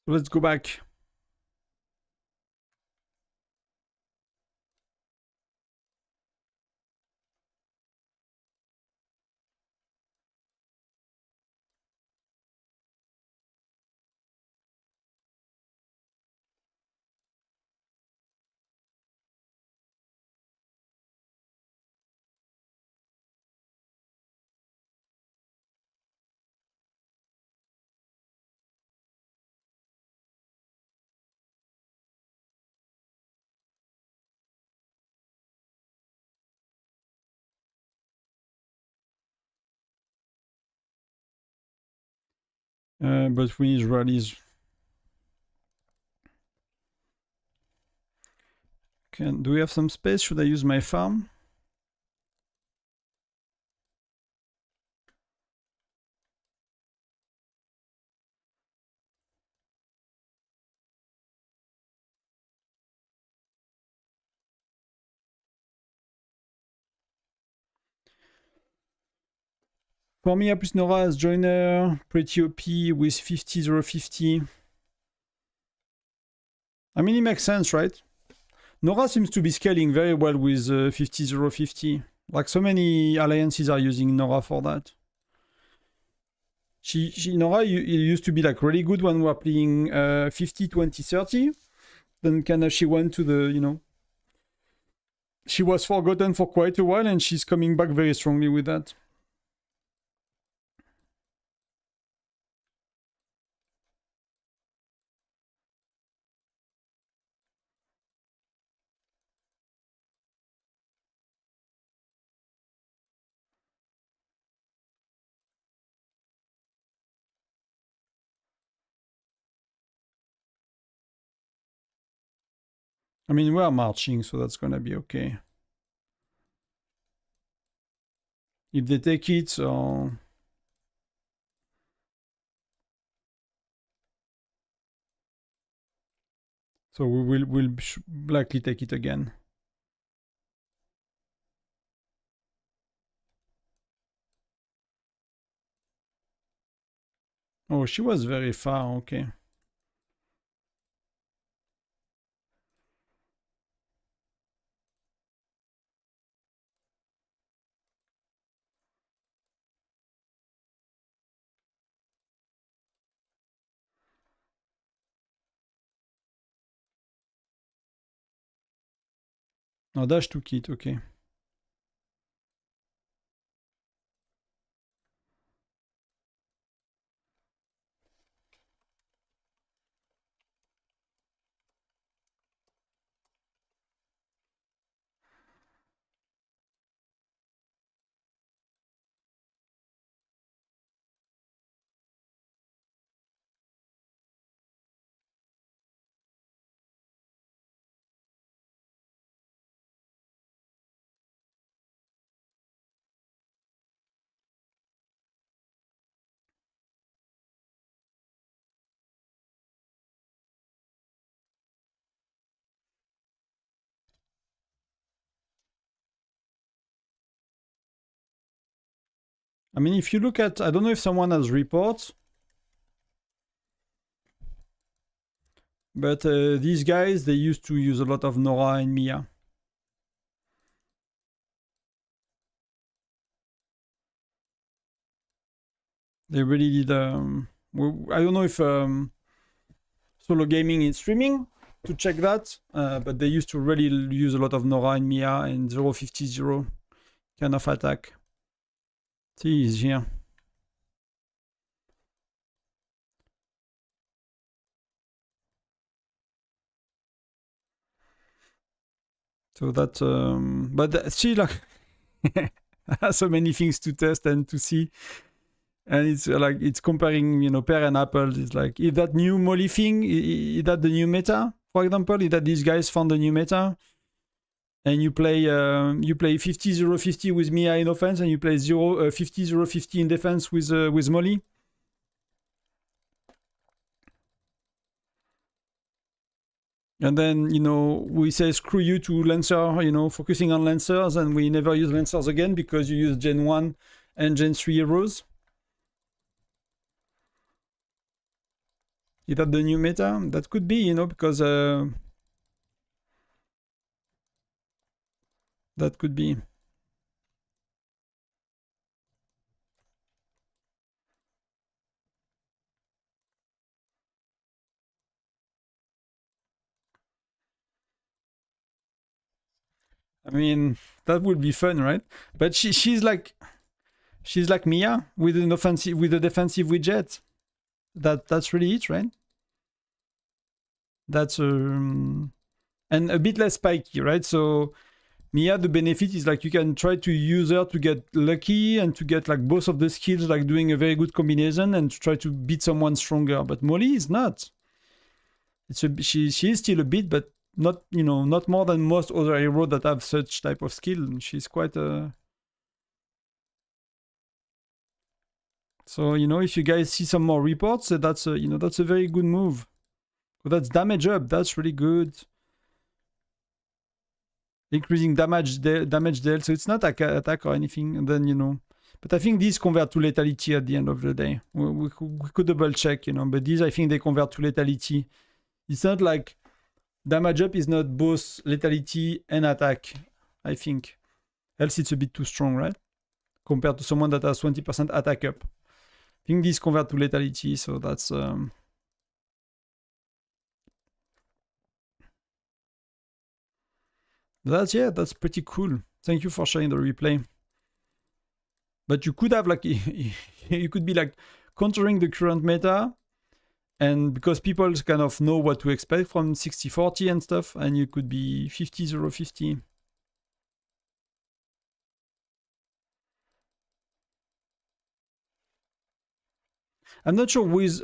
So let's go back. But we need rallies. Do we have some space? Should I use my farm? For me, plus Nora as joiner, pretty OP with 50-0-50. I mean, it makes sense, right? Nora seems to be scaling very well with 50-0-50. Like, so many alliances are using Nora for that. Nora used to be like really good when we were playing 50-20-30. Then kind of she went to the, you know, she was forgotten for quite a while and she's coming back very strongly with that. I mean, we are marching, so that's gonna be okay. If they take it, so... So we'll likely take it again. Oh, she was very far, okay. No, Dash took it, okay. I mean, if you look at, I don't know if someone has reports, but these guys, they used to use a lot of Nora and Mia. They really did, I don't know if Solo Gaming is streaming to check that, but they used to really use a lot of Nora and Mia and 050 kind of attack. See, he's here. So that, but see, like, so many things to test and to see. And it's like, it's comparing, you know, pear and apple. It's like, is that new Molly thing, is that the new meta? For example, is that these guys found the new meta? And you play 50-0-50 with Mia in offense, and you play 50-0-50 in defense with Molly. And then, you know, we say screw you to Lancer, you know, focusing on Lancers, and we never use Lancers again because you use Gen 1 and Gen 3 heroes. Is that the new meta? That could be, you know, because that could be. I mean, that would be fun, right? But she's like Mia with an offensive, with a defensive widget. That's really it, right? That's and a bit less spiky, right? So Mia, the benefit is like you can try to use her to get lucky and to get like both of the skills, like doing a very good combination and to try to beat someone stronger. But Molly is not. She is still a bit, but not, you know, not more than most other heroes that have such type of skill. She's quite a. So, you know, if you guys see some more reports, that's a, you know, that's a very good move. So that's damage up. That's really good. Increasing damage dealt, so it's not attack or anything. And then, you know, but I think these convert to lethality at the end of the day. We could double check, you know, but these I think they convert to lethality. It's not like damage up is not both lethality and attack, I think. Else it's a bit too strong, right? Compared to someone that has 20% attack up. I think these convert to lethality, so that's yeah, that's pretty cool. Thank you for sharing the replay. But you could have like you could be like countering the current meta, and because people kind of know what to expect from 60-40 and stuff, and you could be 50-0-50. I'm not sure who is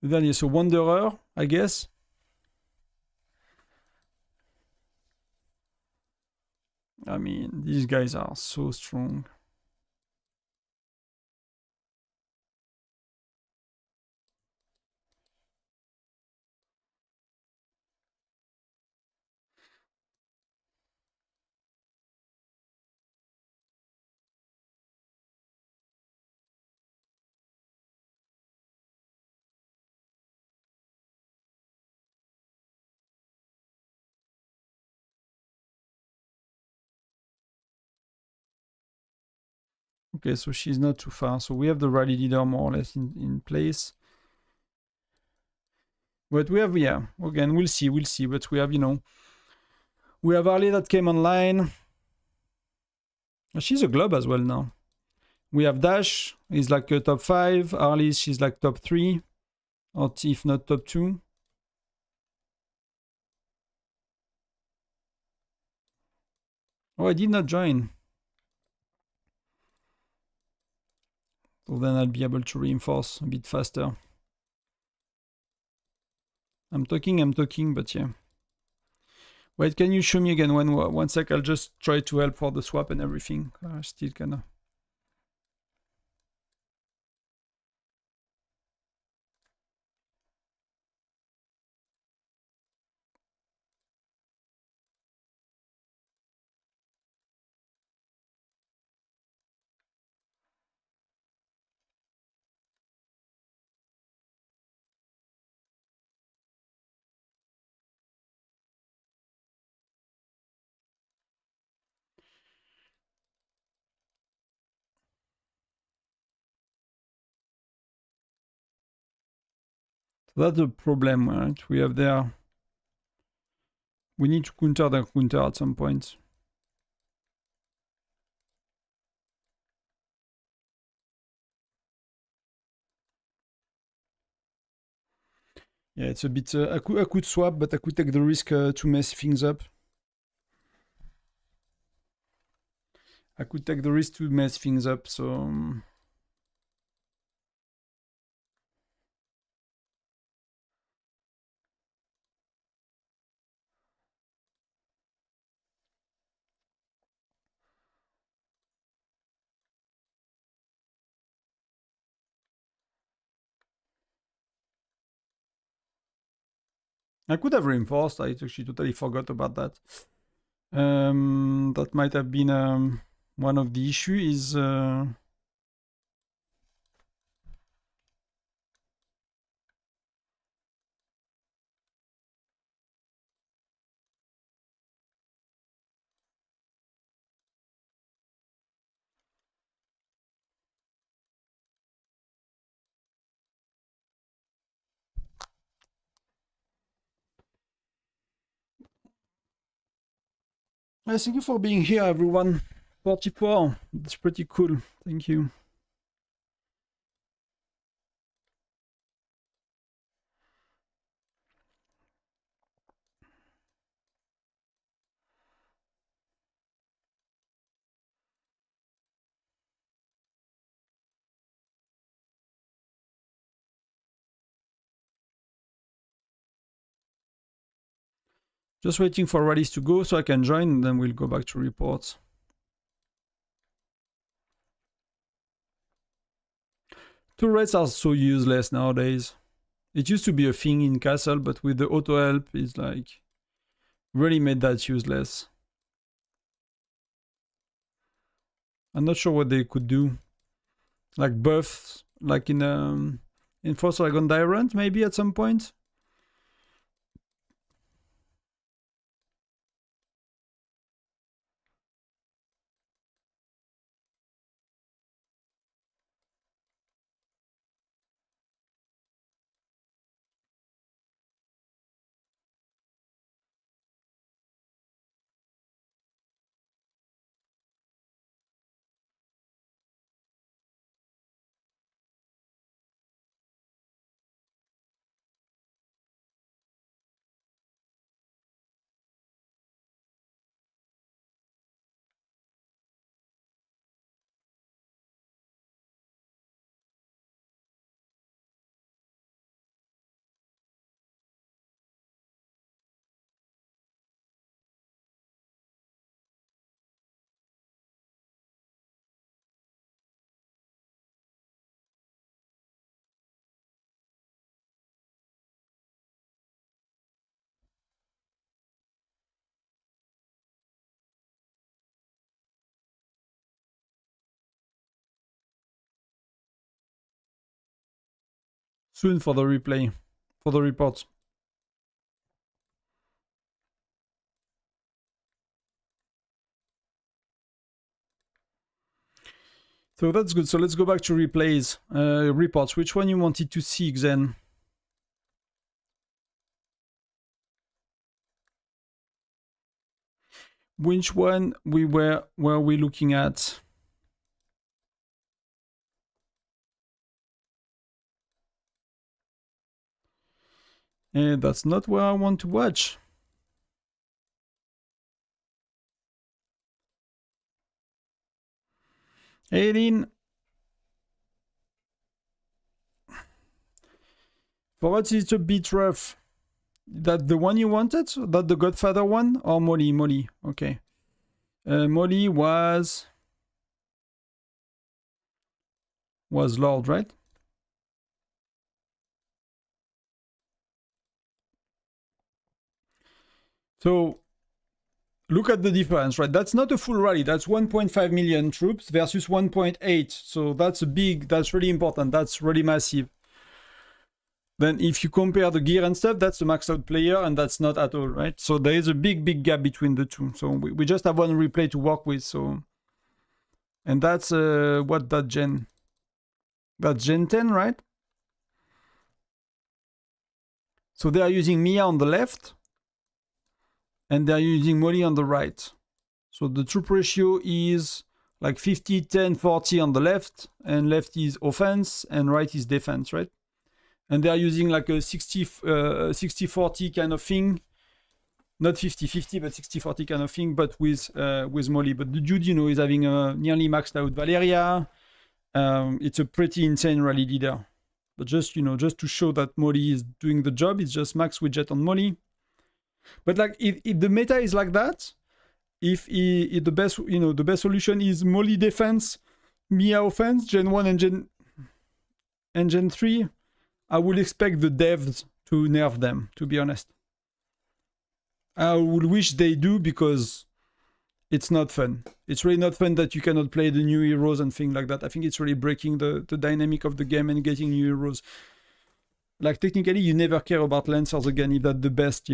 then yes, a Wanderer, I guess. I mean, these guys are so strong. Okay, so she's not too far. So we have the rally leader more or less in place. But we have, yeah, again, we'll see. But we have, you know, we have Harley that came online. She's a globe as well now. We have Dash, he's like a top 5. Harley, she's like top 3. Or if not top 2. Oh, I did not join. So then I'll be able to reinforce a bit faster. I'm talking, but yeah. Wait, can you show me again one sec? I'll just try to help for the swap and everything. Still kinda. So that's the problem, right? We have there. We need to counter the counter at some point. Yeah, it's a bit. I could swap, but I could take the risk to mess things up. I could take the risk to mess things up, so. I could have reinforced. I actually totally forgot about that. That might have been one of the issues. Is thank you for being here, everyone. 44. That's pretty cool. Thank you. Just waiting for rallies to go so I can join, and then we'll go back to reports. Turrets are so useless nowadays. It used to be a thing in Castle, but with the auto help, it's like really made that useless. I'm not sure what they could do. Like buffs, like in Force Dragon Tyrant, maybe at some point. Soon for the replay, for the reports. So that's good. So let's go back to replays, reports. Which one you wanted to see, Xen? Which one were we looking at? That's not where I want to watch. Aileen. For us, it's a bit rough. That the one you wanted? That the Godfather one? Or Molly? Molly. Okay. Molly was Lord, right? So look at the difference, right? That's not a full rally. That's 1.5 million troops versus 1.8. So that's really important. That's really massive. Then if you compare the gear and stuff, that's a maxed out player, and that's not at all, right? So there is a big gap between the two. So we just have one replay to work with. So, and that's what that gen? That's Gen 10, right? So they are using Mia on the left, and they are using Molly on the right. So the troop ratio is like 50, 10, 40 on the left, and left is offense, and right is defense, right? And they are using like a 60-40 kind of thing. Not 50-50, but 60-40 kind of thing, but with Molly. But the dude, is having a nearly maxed out Valeria. It's a pretty insane rally leader. But just to show that Molly is doing the job, it's just max widget on Molly. But like if the meta is like that, if the best solution is Molly defense, Mia offense, Gen 1 and Gen 3, I would expect the devs to nerf them, to be honest. I would wish they do, because it's not fun. It's really not fun that you cannot play the new heroes and things like that. I think it's really breaking the dynamic of the game and getting new heroes. Like, technically, you never care about Lancers again if that's the best,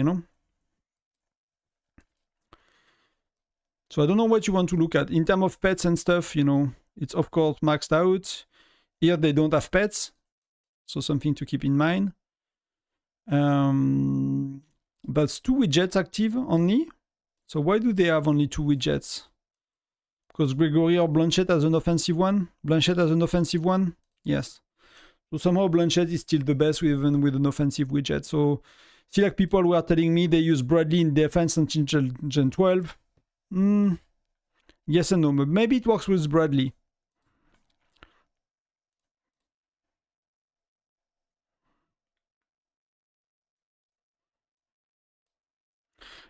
So I don't know what you want to look at. In terms of pets and stuff, it's of course maxed out. Here they don't have pets, so something to keep in mind. That's 2 widgets active only. So why do they have only 2 widgets? Because Gregory or Blanchett has an offensive one? Blanchett has an offensive one? Yes. So somehow Blanchett is still the best even with an offensive widget. So see, like people were telling me they use Bradley in defense until Gen 12. Yes and no, but maybe it works with Bradley.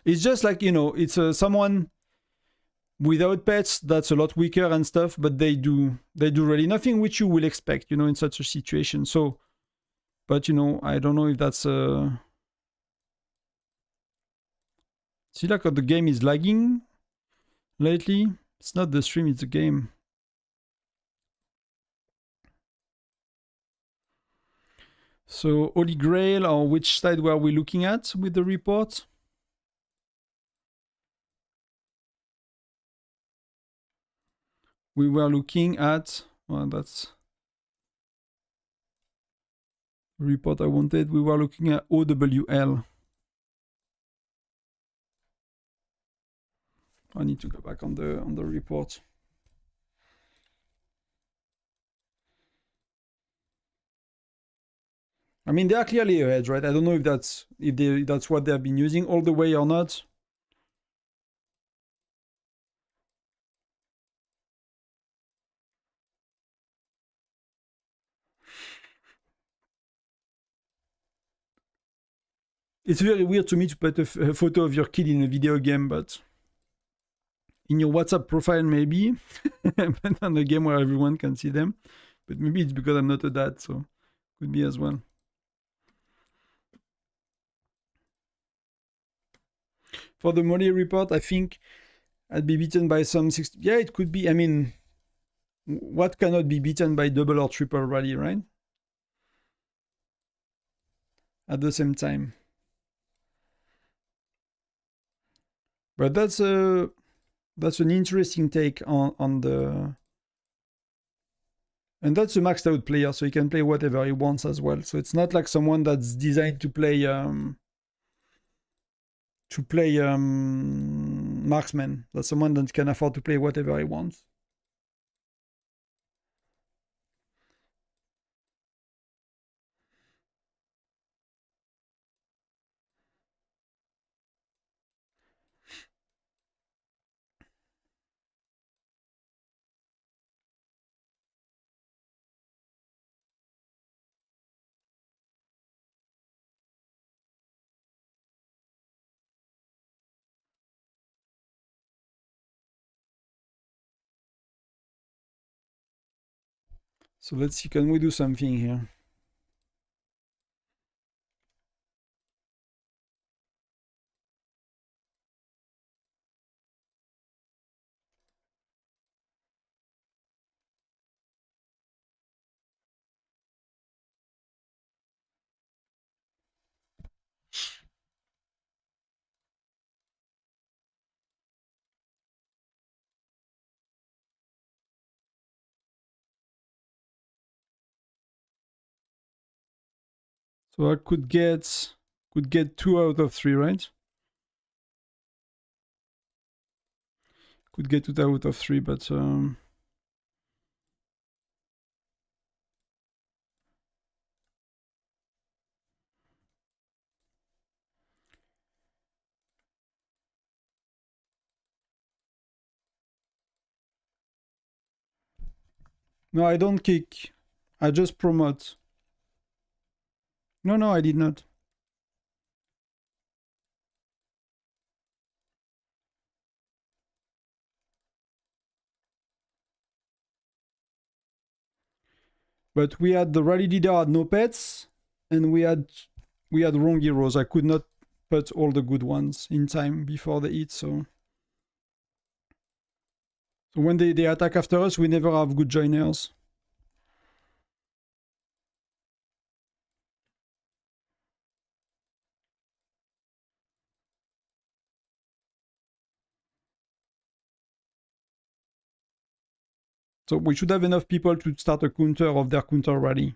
It's just like, you know, it's someone without pets that's a lot weaker and stuff, but they do really nothing which you will expect, you know, in such a situation. So, but you know, I don't know if that's see, like the game is lagging lately. It's not the stream, it's the game. So Holy Grail, or which side were we looking at with the report? We were looking at, well, that's the report I wanted. We were looking at OWL. I need to go back on the report. I mean, they are clearly ahead, right? I don't know if that's what they have been using all the way or not. It's very weird to me to put a photo of your kid in a video game, but in your WhatsApp profile maybe, but on a game where everyone can see them. But maybe it's because I'm not a dad, so could be as well. For the Molly report, I think I'd be beaten by some 60. Yeah, it could be. I mean, what cannot be beaten by double or triple rally, right? At the same time. But that's an interesting take on the. And that's a maxed out player, so he can play whatever he wants as well. So it's not like someone that's designed to play marksman. That's someone that can afford to play whatever he wants. So let's see, can we do something here? So I could get 2 out of 3, right? Could get 2 out of 3, but no, I don't kick. I just promote. No, I did not. But we had the rally leader had no pets, and we had wrong heroes. I could not put all the good ones in time before they eat. So when they attack after us, we never have good joiners. So we should have enough people to start a counter of their counter rally.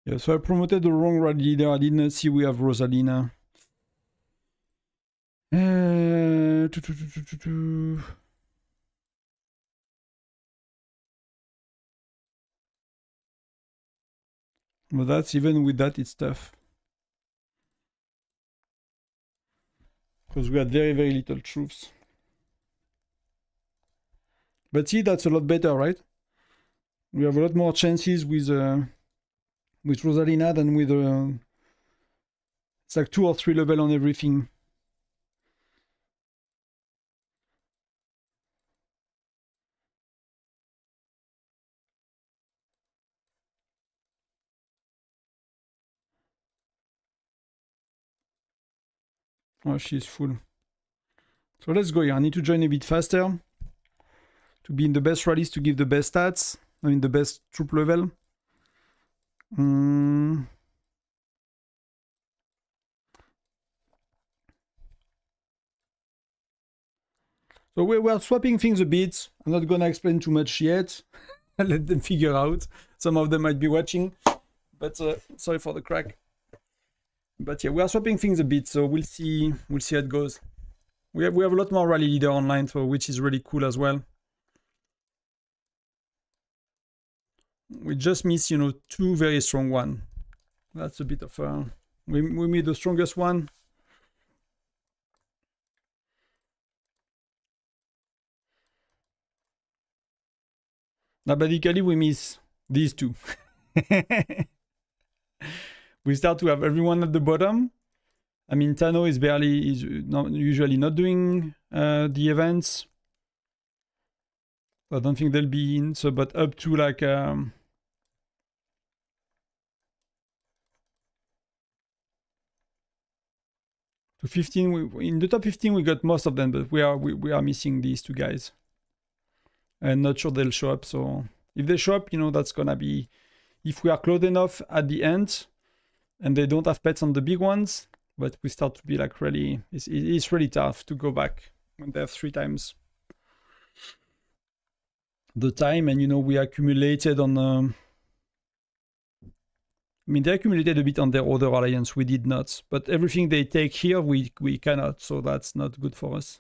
Yeah, so I promoted the wrong rally leader. I did not see we have Rosalina. Uh, tu- tu- tu- tu- tu- tu. Well, that's even with that, it's tough. Because we had very, very little troops. But see, that's a lot better, right? We have a lot more chances with Rosalina than with... it's like 2 or 3 level on everything. Oh, she's full. So let's go here. I need to join a bit faster to be in the best rallies, to give the best stats. I mean, the best troop level. So we're swapping things a bit. I'm not gonna explain too much yet. I'll let them figure out. Some of them might be watching, but sorry for the crack. But yeah, we are swapping things a bit, so we'll see how it goes. We have a lot more rally leader online, so which is really cool as well. We just miss, 2 very strong one. That's a bit of we made the strongest one. Now, basically, we miss these 2. We start to have everyone at the bottom. I mean, Tano is usually not doing the events. I don't think they'll be in. So, but up to like to 15, in the top 15 we got most of them, but we are missing these 2 guys, and not sure they'll show up. So if they show up, that's gonna be, if we are close enough at the end, and they don't have pets on the big ones, but we start to be like really, it's really tough to go back when they have 3 times the time, and we accumulated on. I mean, they accumulated a bit on their other alliance. We did not, but everything they take here, we cannot. So that's not good for us.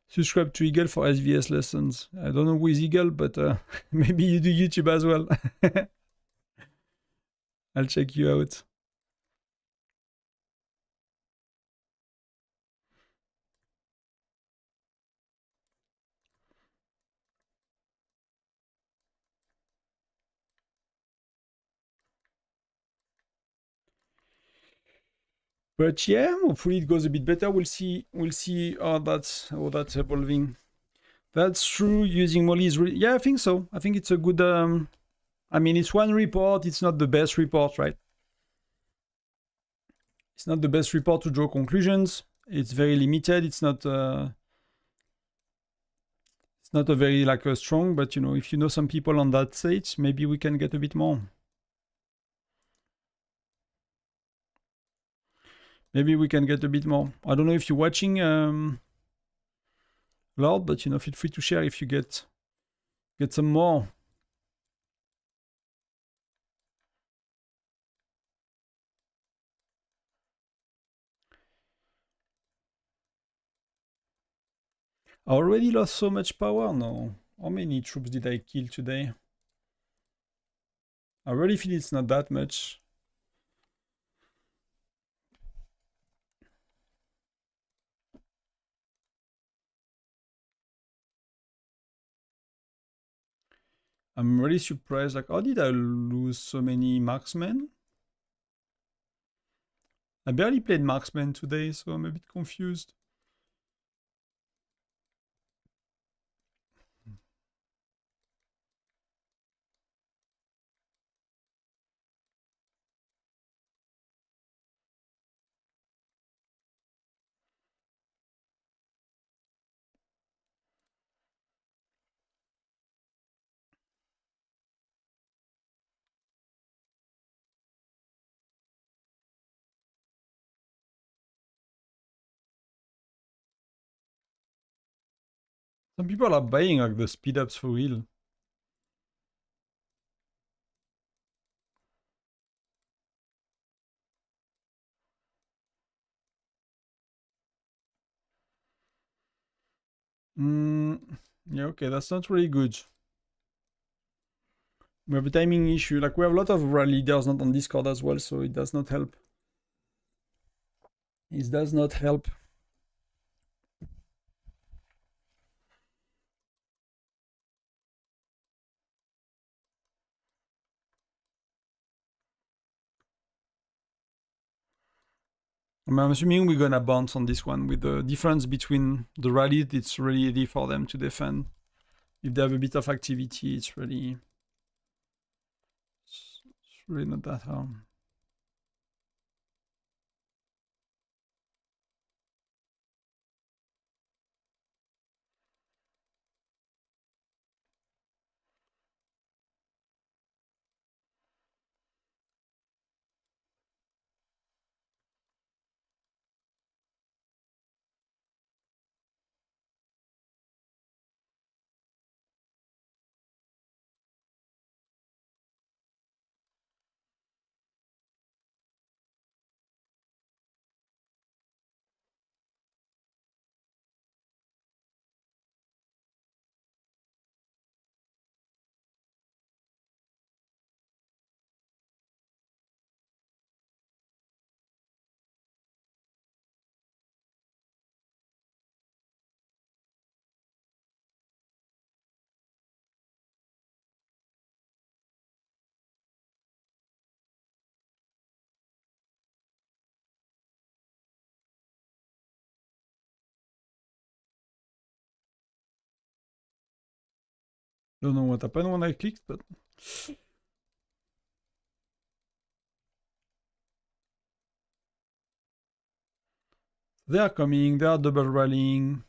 Subscribe to Eagle for SVS lessons. I don't know who is Eagle, but maybe you do YouTube as well. I'll check you out. But yeah, hopefully it goes a bit better. We'll see how that's evolving. That's true. Using Molly is really, yeah, I think so. I think it's a good. I mean, it's one report. It's not the best report, right? It's not the best report to draw conclusions. It's very limited. It's not a very like a strong, but if you know some people on that stage, maybe we can get a bit more. Maybe we can get a bit more. I don't know if you're watching, Lord, but feel free to share if you get some more. I already lost so much power. No, how many troops did I kill today? I really feel it's not that much. I'm really surprised. Like, how did I lose so many marksmen? I barely played marksman today, so I'm a bit confused. Some people are buying like the speed ups for real. Yeah, okay, that's not really good. We have a timing issue. Like we have a lot of leaders not on Discord as well, so it does not help. It does not help. I'm assuming we're gonna bounce on this one with the difference between the rallies. It's really easy for them to defend. If they have a bit of activity, it's really not that hard. Don't know what happened when I clicked, but they are coming. They are double rallying.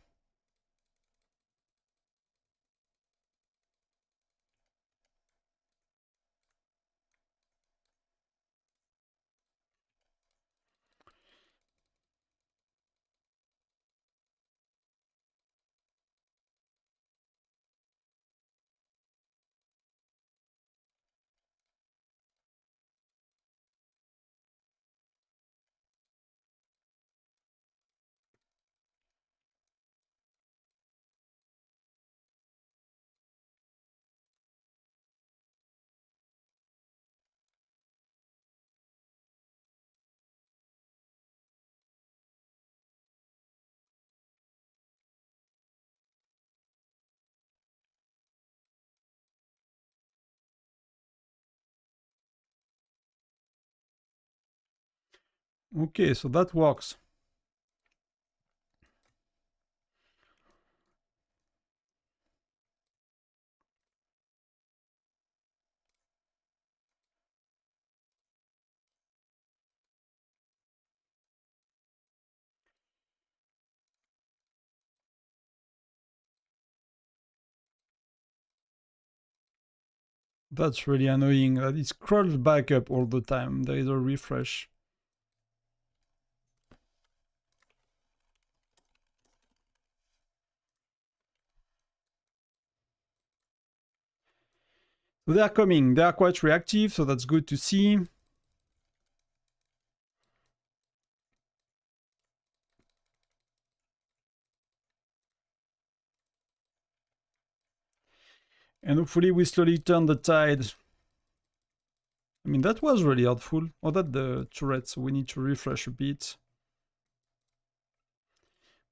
Okay, so that works. That's really annoying that it scrolls back up all the time. There is a refresh. So they are coming. They are quite reactive, so that's good to see. And hopefully we slowly turn the tide. I mean, that was really helpful. Oh, that the turret, so we need to refresh a bit.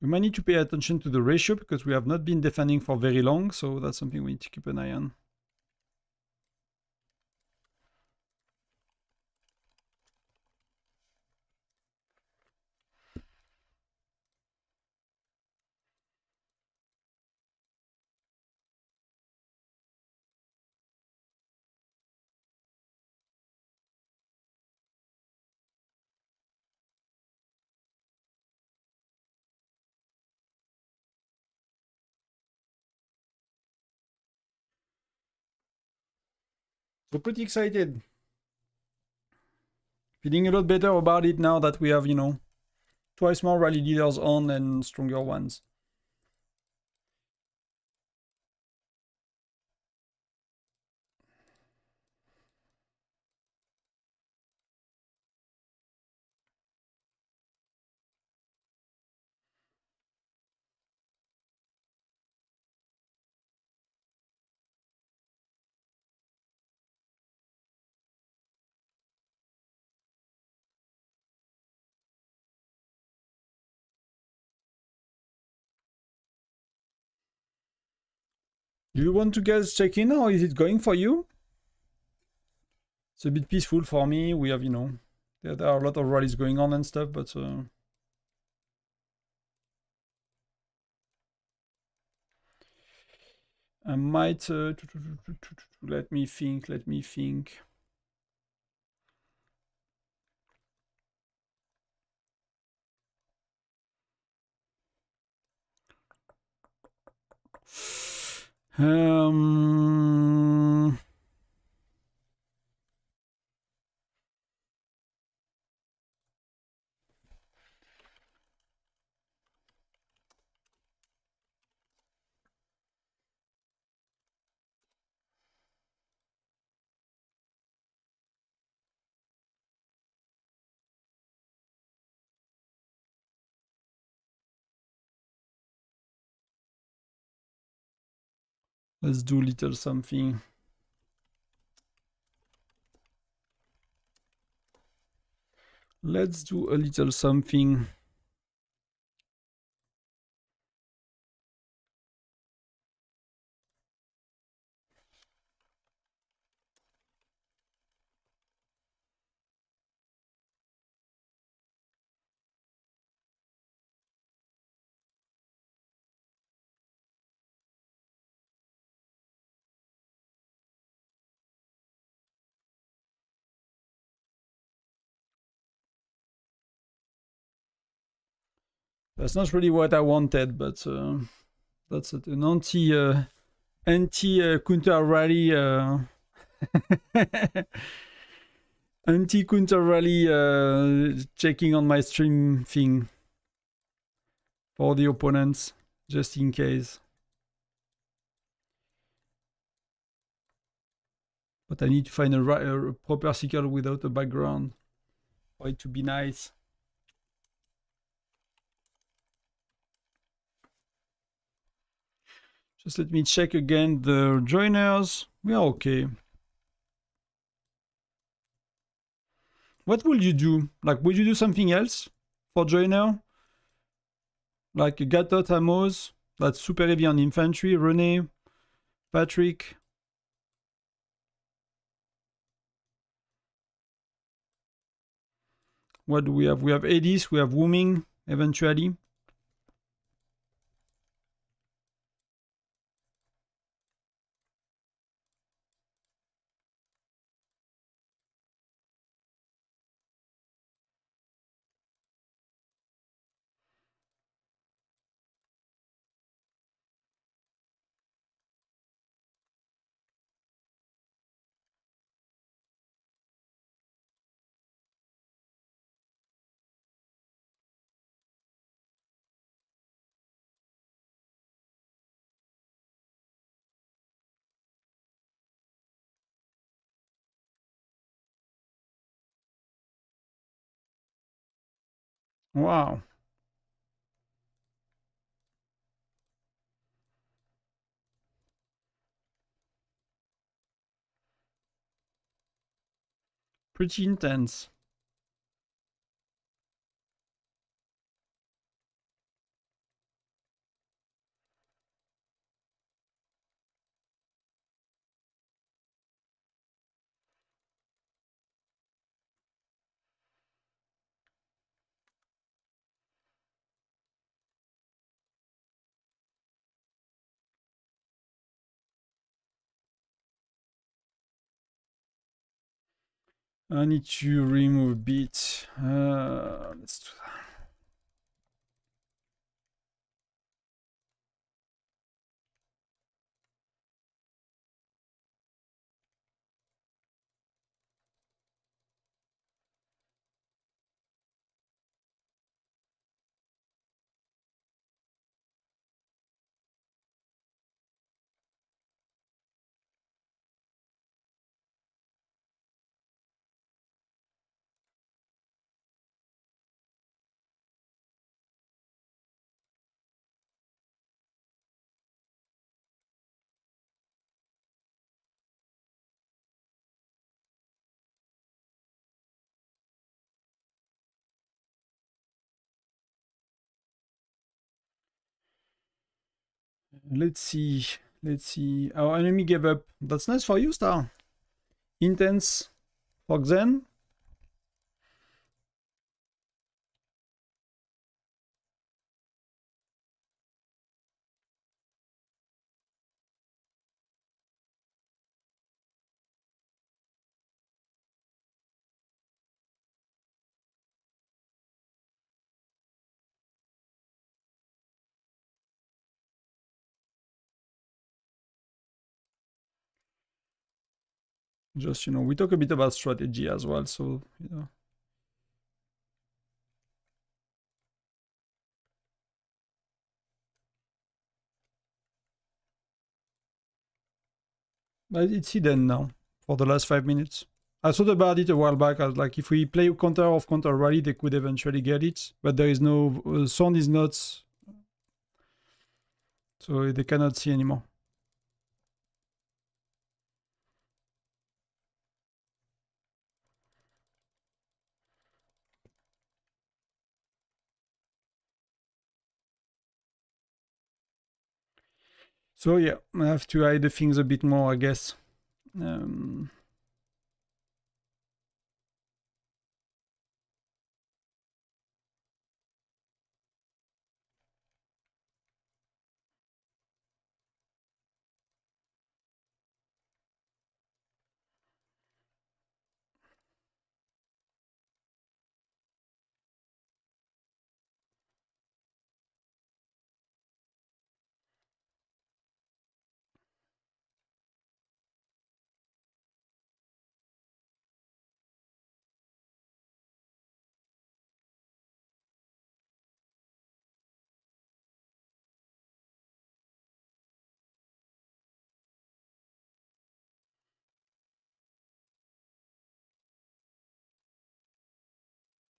We might need to pay attention to the ratio because we have not been defending for very long, so that's something we need to keep an eye on. So pretty excited. Feeling a lot better about it now that we have, you know, twice more rally leaders on and stronger ones. Do you want to guys check in, or is it going for you? It's a bit peaceful for me. We have, you know, there are a lot of rallies going on and stuff, but I might let me think. Um, let's do a little something. Let's do a little something. That's not really what I wanted, but that's an anti counter rally anti counter rally checking on my stream thing for the opponents, just in case. But I need to find a proper circle without a background for it to be nice. Just let me check again the joiners. We are okay. What would you do? Like, would you do something else for joiner? Like Gatot Amos, that's super heavy on infantry. Rene, Patrick. What do we have? We have Edis, we have Wooming, eventually. Wow. Pretty intense. I need to remove a bit. Let's do that. Let's see. Let's see. Our enemy gave up. That's nice for you, Star. Intense for Xen. Just, we talk a bit about strategy as well, so, But it's hidden now for the last 5 minutes. I thought about it a while back. I was like, if we play counter of counter rally, they could eventually get it. But there is no sound is not, so they cannot see anymore. So yeah, I have to hide the things a bit more, I guess.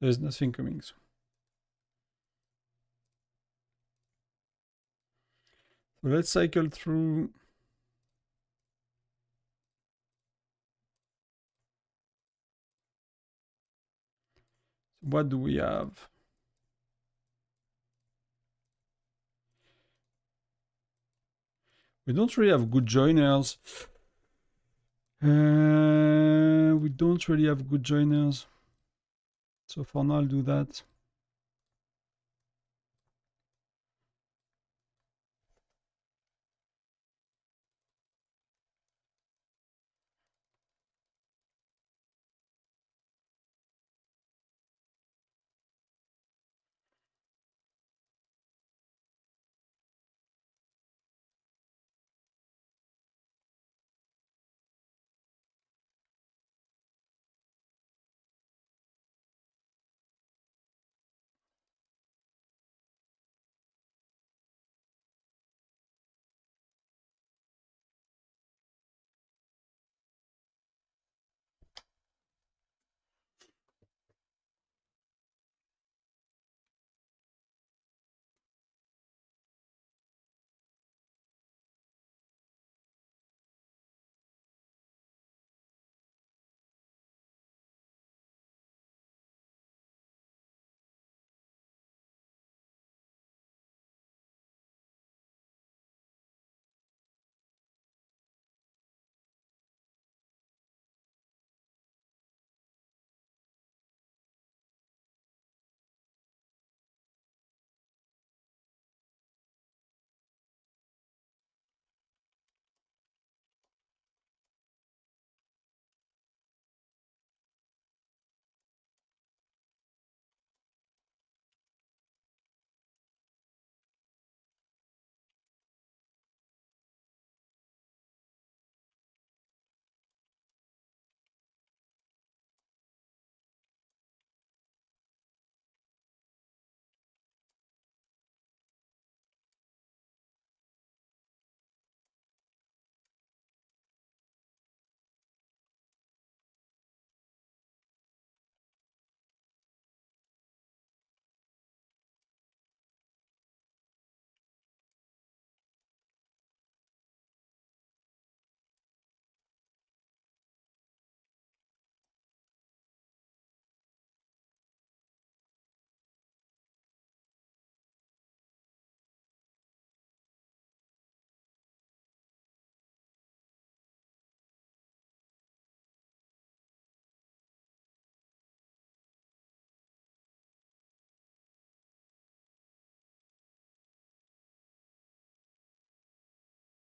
There's nothing coming. So let's cycle through. What do we have? We don't really have good joiners. We don't really have good joiners. So for now, I'll do that.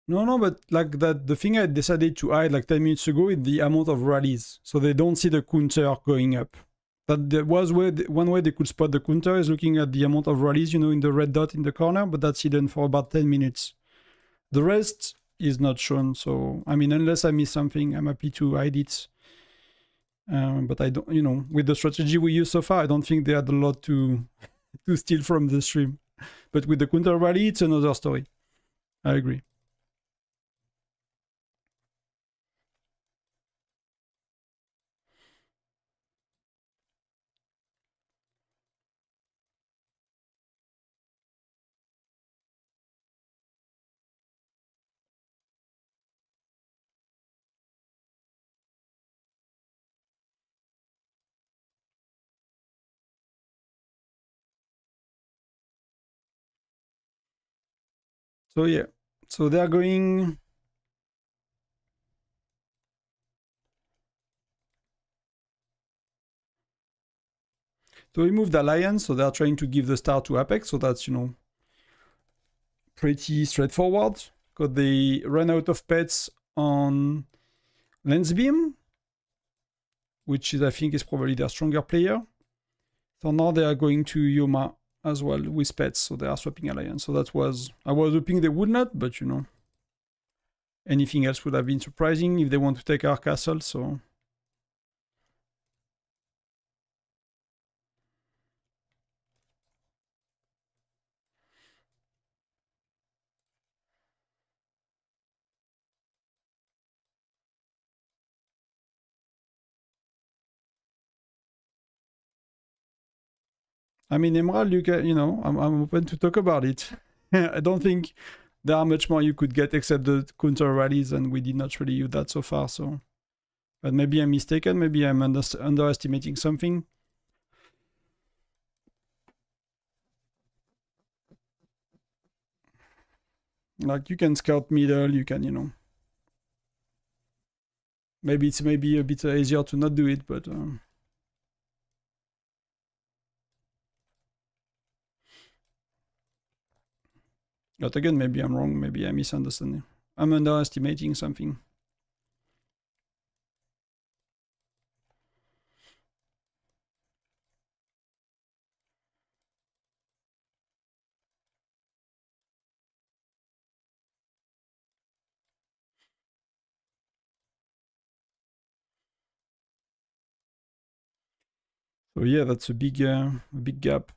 No, no, but like that, the thing I decided to hide like 10 minutes ago is the amount of rallies, so they don't see the counter going up. That was one way they could spot the counter is looking at the amount of rallies, you know, in the red dot in the corner, but that's hidden for about 10 minutes. The rest is not shown, so I mean, unless I miss something, I'm happy to hide it. But I don't, you know, with the strategy we use so far, I don't think they had a lot to to steal from the stream. But with the counter rally, it's another story. I agree. So yeah, so they're going to remove the alliance, so they're trying to give the star to Apex, so that's, you know, pretty straightforward. Because they run out of pets on Lens Beam, which is, I think, is probably their stronger player. So now they are going to Yoma as well with pets, so they are swapping alliance. So that was, I was hoping they would not, but you know, anything else would have been surprising if they want to take our castle, so. I mean, Emerald, you can, you know, I'm open to talk about it. I don't think there are much more you could get except the counter rallies, and we did not really use that so far, so. But maybe I'm mistaken, maybe I'm underestimating something. Like, you can scout middle, you can, you know. Maybe it's maybe a bit easier to not do it, but. But again, maybe I'm wrong, maybe I'm misunderstanding. I'm underestimating something. So yeah, that's a big gap.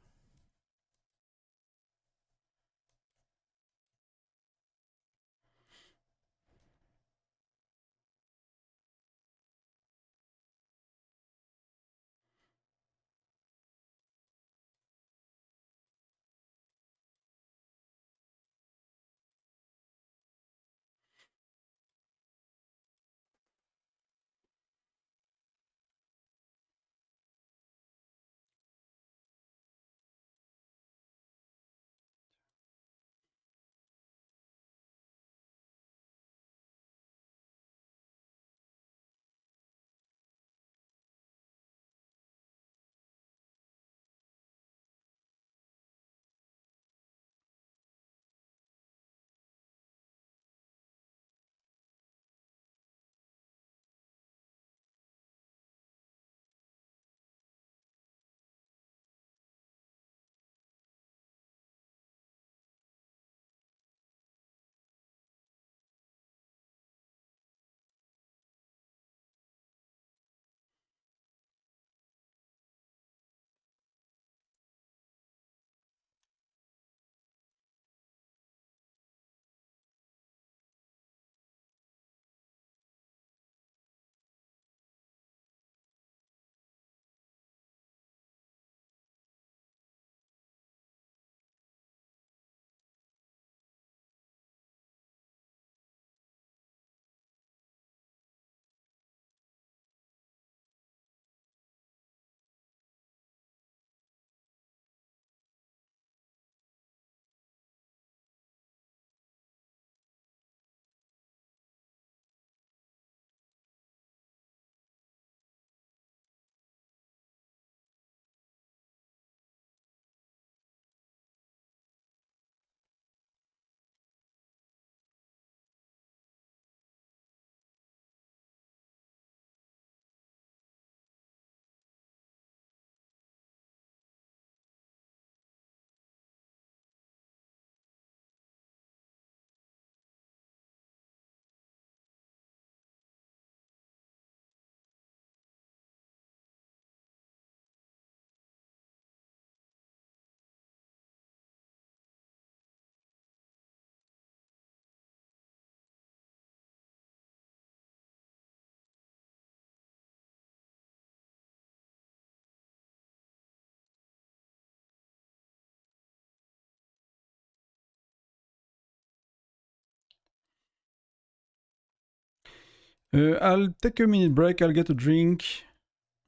I'll take a minute break. I'll get a drink.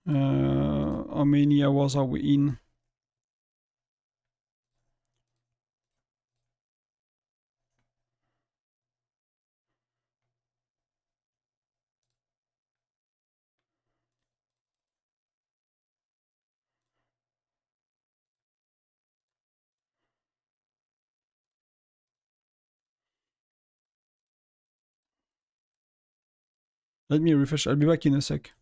How many hours are we in? Let me refresh. I'll be back in a sec.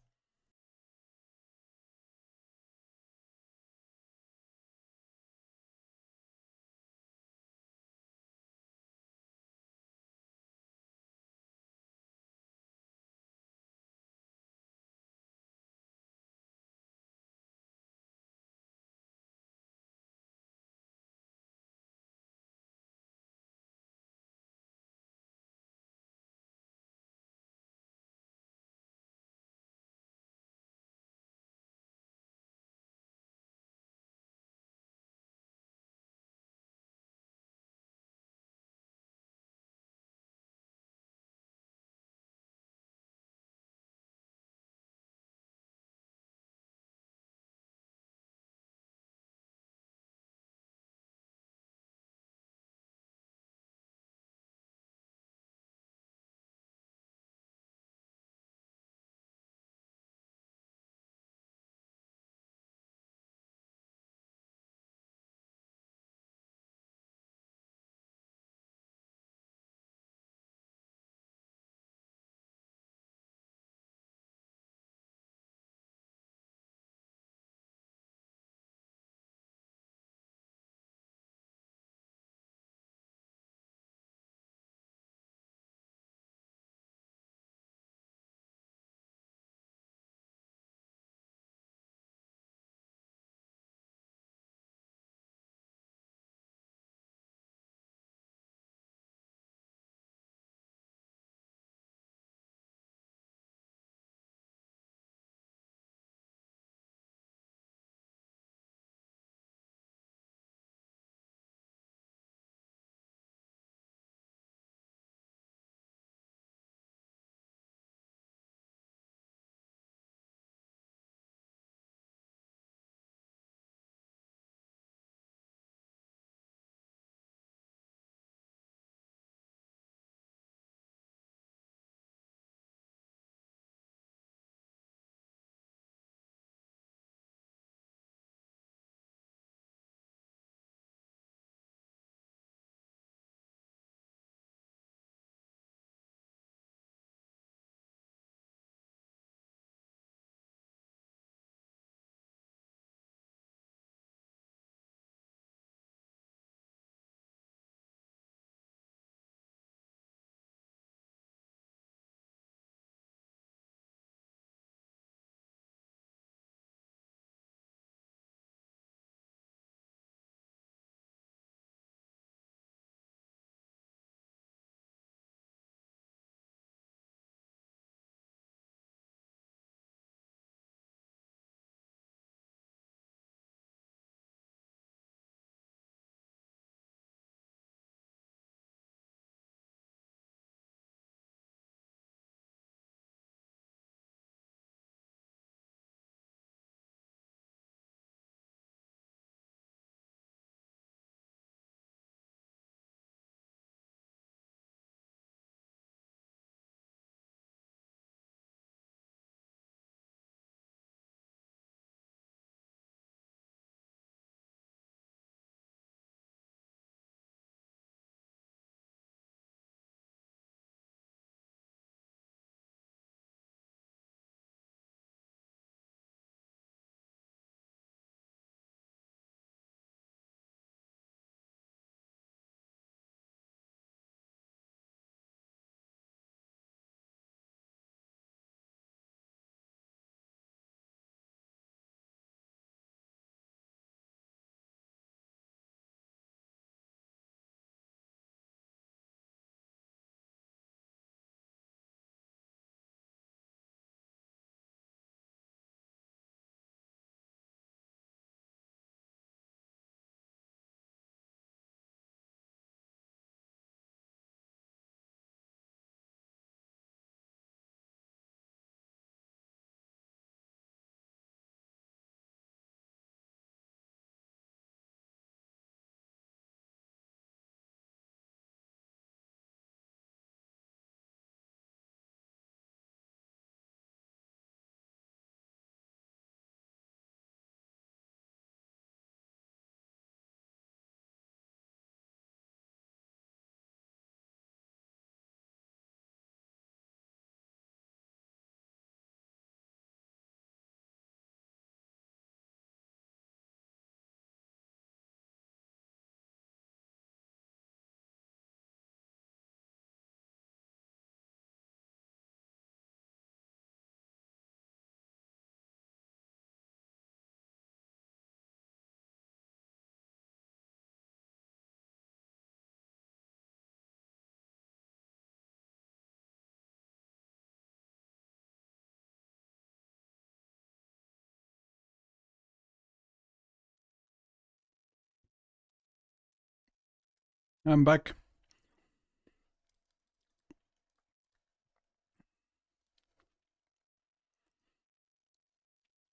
I'm back.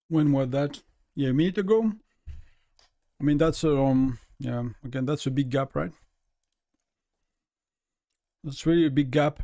When was that? Yeah, a minute ago. I mean, that's yeah. Again, that's a big gap, right? That's really a big gap.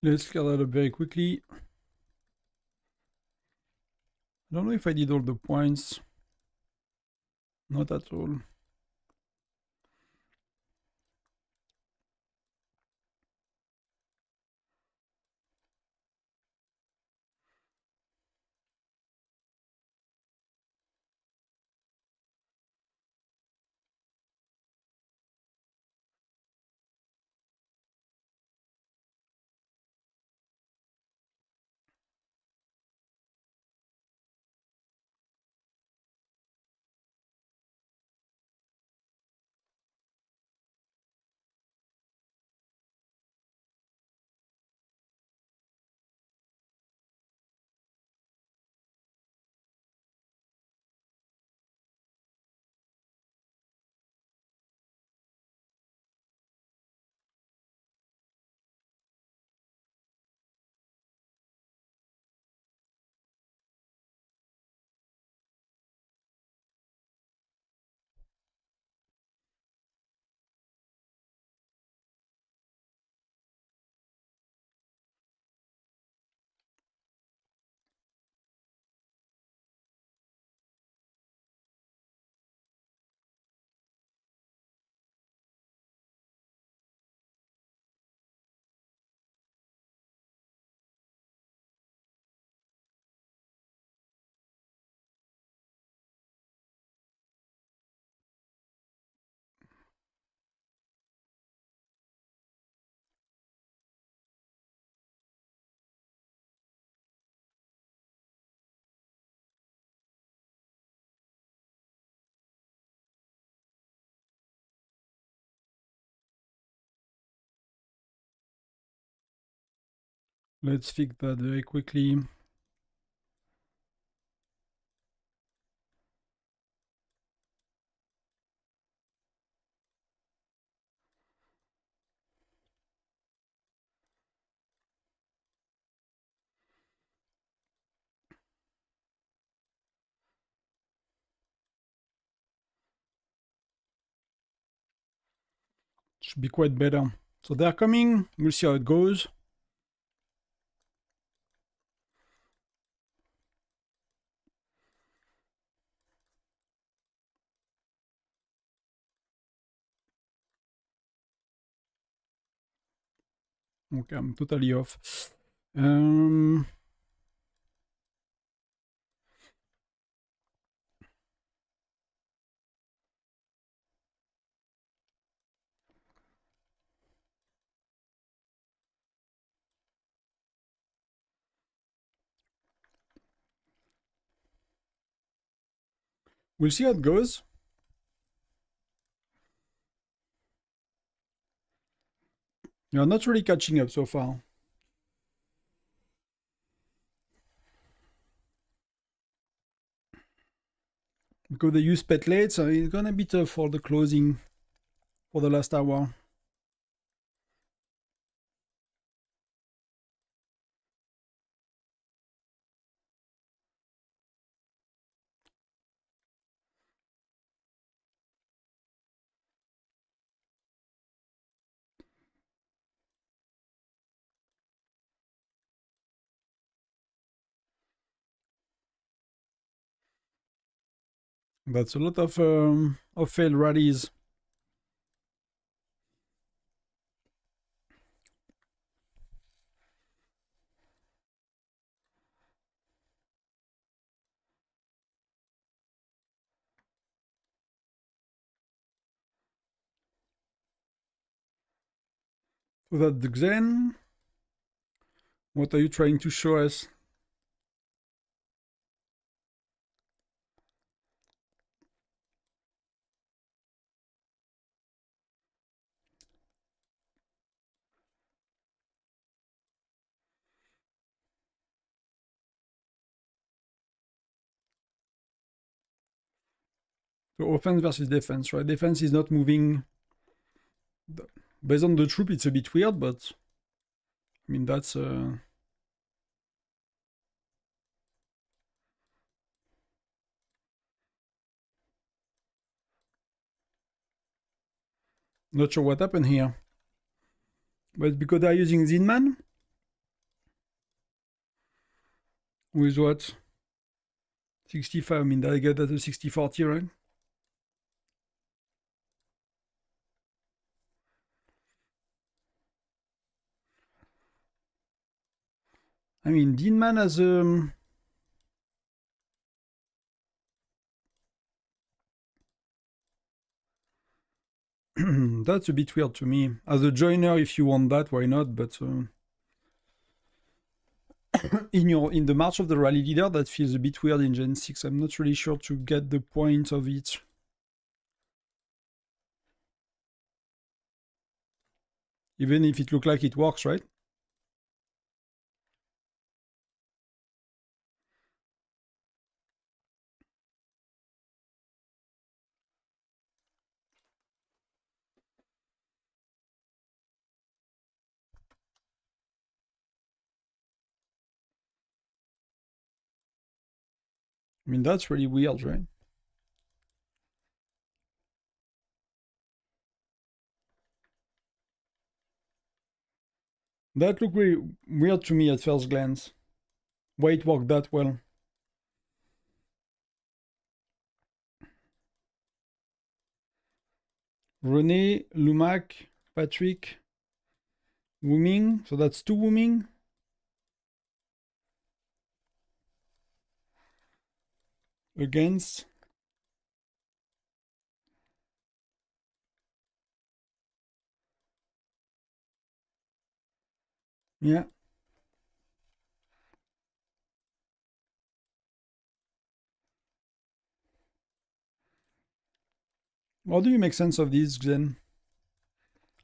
Let's clear that up very quickly. I don't know if I did all the points. Not at all. Let's fix that very quickly. Should be quite better. So they're coming. We'll see how it goes. Okay, I'm totally off. We'll see how it goes. You're not really catching up so far. Because they use pet late, so it's gonna be tough for the closing for the last hour. That's a lot of failed rallies. So that's the Xen. What are you trying to show us? So offense versus defense, right? Defense is not moving. Based on the troop, it's a bit weird, but I mean that's not sure what happened here. But because they're using Zinman? With what? 65, I mean, I get that a 60-40, right? I mean, Deanman has that's a bit weird to me. As a joiner, if you want that, why not? But in the March of the Rally Leader, that feels a bit weird in Gen 6. I'm not really sure to get the point of it. Even if it looks like it works, right? I mean, that's really weird, right? That looked really weird to me at first glance. Why it worked that well. René, Lumac, Patrick, Wooming. So that's 2 Wooming. Against. Yeah. How do you make sense of this then?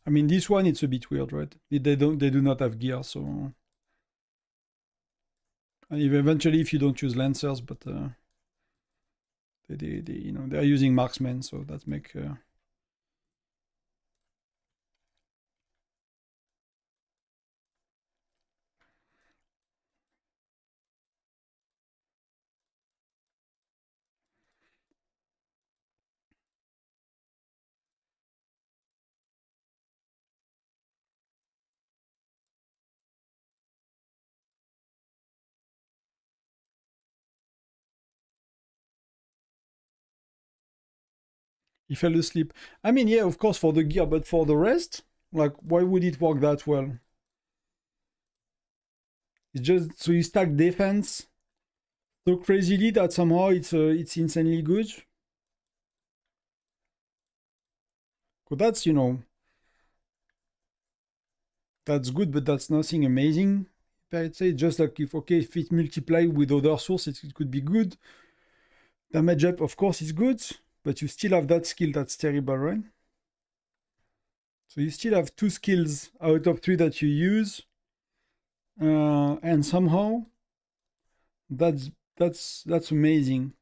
I mean, this one it's a bit weird, right? They do not have gear, so And eventually, if you don't use lancers, but they you know, they're using marksmen, so that make he fell asleep. I mean, yeah, of course for the gear, but for the rest, like, why would it work that well? It's just so you stack defense so crazily that somehow it's insanely good. Cause that's, you know, that's good, but that's nothing amazing. I'd say just like if okay, if it multiply with other sources, it could be good. Damage up, of course, is good, but you still have that skill that's terrible, right? So you still have 2 skills out of 3 that you use, and somehow that's amazing.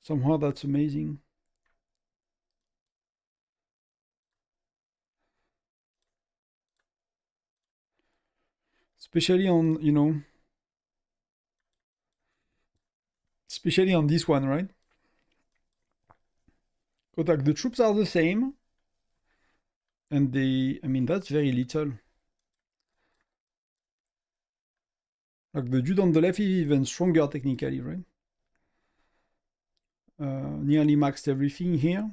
Somehow that's amazing. Especially on, you know, especially on this one, right? Because like the troops are the same, and I mean, that's very little. Like the dude on the left is even stronger technically, right? Nearly maxed everything here.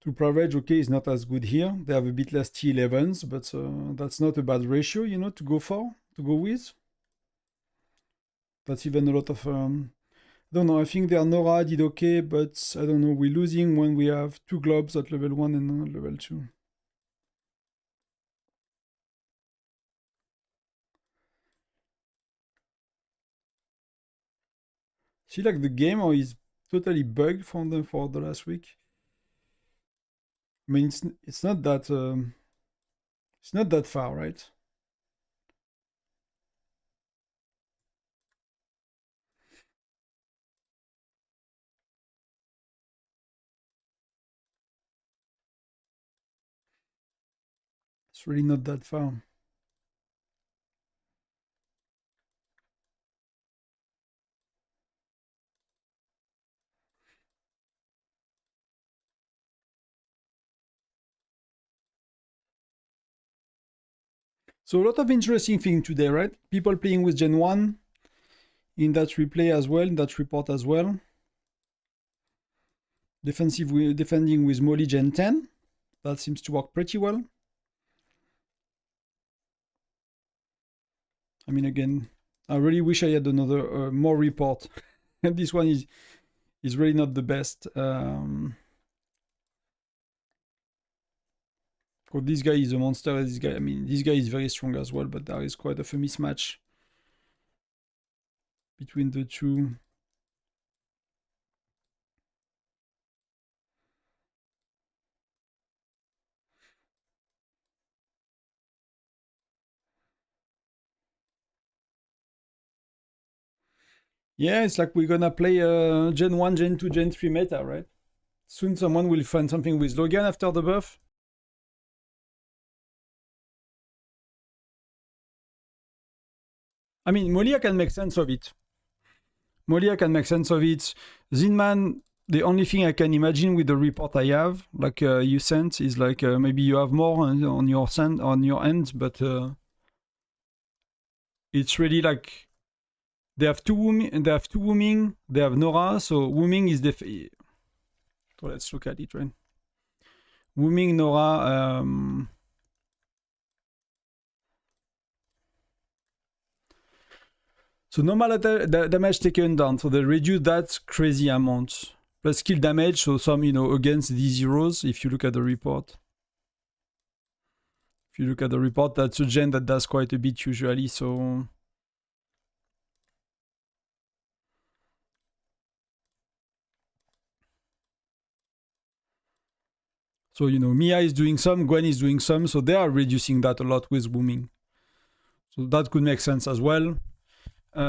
To average, okay, is not as good here. They have a bit less T11s, but that's not a bad ratio, you know, to go with. That's even a lot of. I don't know. I think their Nora did okay, but I don't know. We're losing when we have 2 globs at level 1 and level 2. See, like the game is totally bugged for the last week. I mean, it's not that it's not that far, right? It's really not that far. So a lot of interesting thing today, right? People playing with Gen 1 in that replay as well, in that report as well. Defending with Molly Gen 10. That seems to work pretty well. I mean, again, I really wish I had another more report. And this one is really not the best. This guy is a monster. This guy, I mean, this guy is very strong as well, but there is quite a mismatch between the two. Yeah, it's like we're gonna play Gen 1, Gen 2, Gen 3 meta, right? Soon someone will find something with Logan after the buff. I mean, Molia can make sense of it. Molia can make sense of it. Zinman, the only thing I can imagine with the report I have, like you sent, is like maybe you have more on your end, but it's really like they have 2 wooming, they have Nora, so wooming is so let's look at it, right? Wooming, Nora, so normal damage taken down, so they reduce that crazy amount. Plus skill damage, so some, you know, against these zeros, if you look at the report. If you look at the report, that's a gen that does quite a bit usually, so... So, you know, Mia is doing some, Gwen is doing some, so they are reducing that a lot with booming. So that could make sense as well. So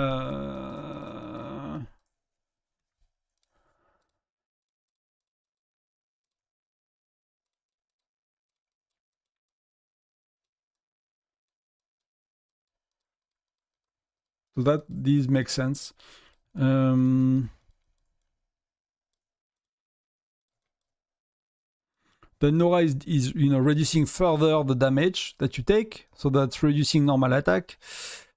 that these make sense. Then Nora is you know reducing further the damage that you take, so that's reducing normal attack,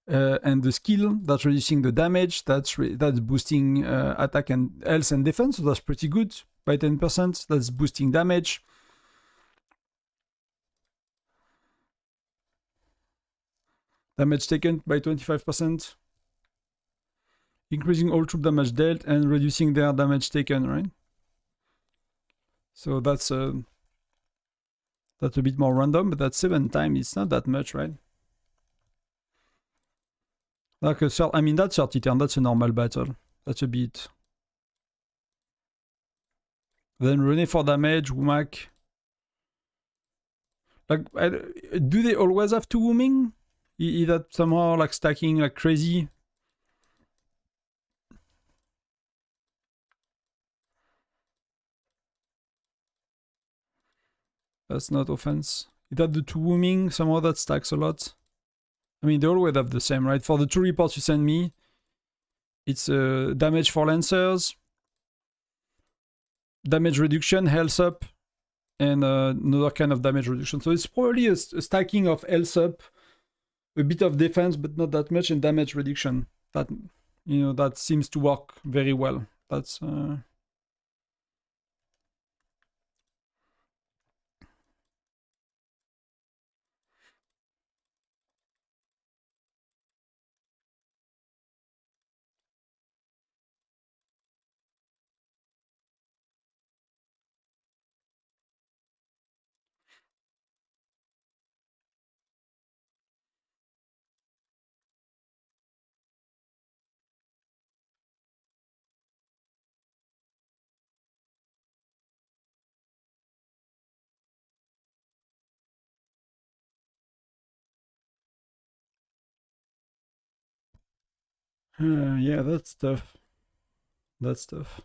and the skill that's reducing the damage. That's boosting attack and health and defense. So that's pretty good by 10%. That's boosting damage. Damage taken by 25%. Increasing all troop damage dealt and reducing their damage taken, right? So that's a bit more random, but that's 7 times. It's not that much, right? Like I mean, that's 30 turn. That's a normal battle. That's a bit. Then René for damage, Wumak. Like, do they always have 2 wooming? Is that somehow like stacking like crazy? That's not offense. Is that the 2 wooming? Somehow that stacks a lot. I mean, they always have the same, right? For the 2 reports you send me, it's damage for lancers, damage reduction, health up, and another kind of damage reduction. So it's probably a stacking of health up, a bit of defense, but not that much, and damage reduction. That, you know, that seems to work very well. That's yeah, that's tough. That's tough.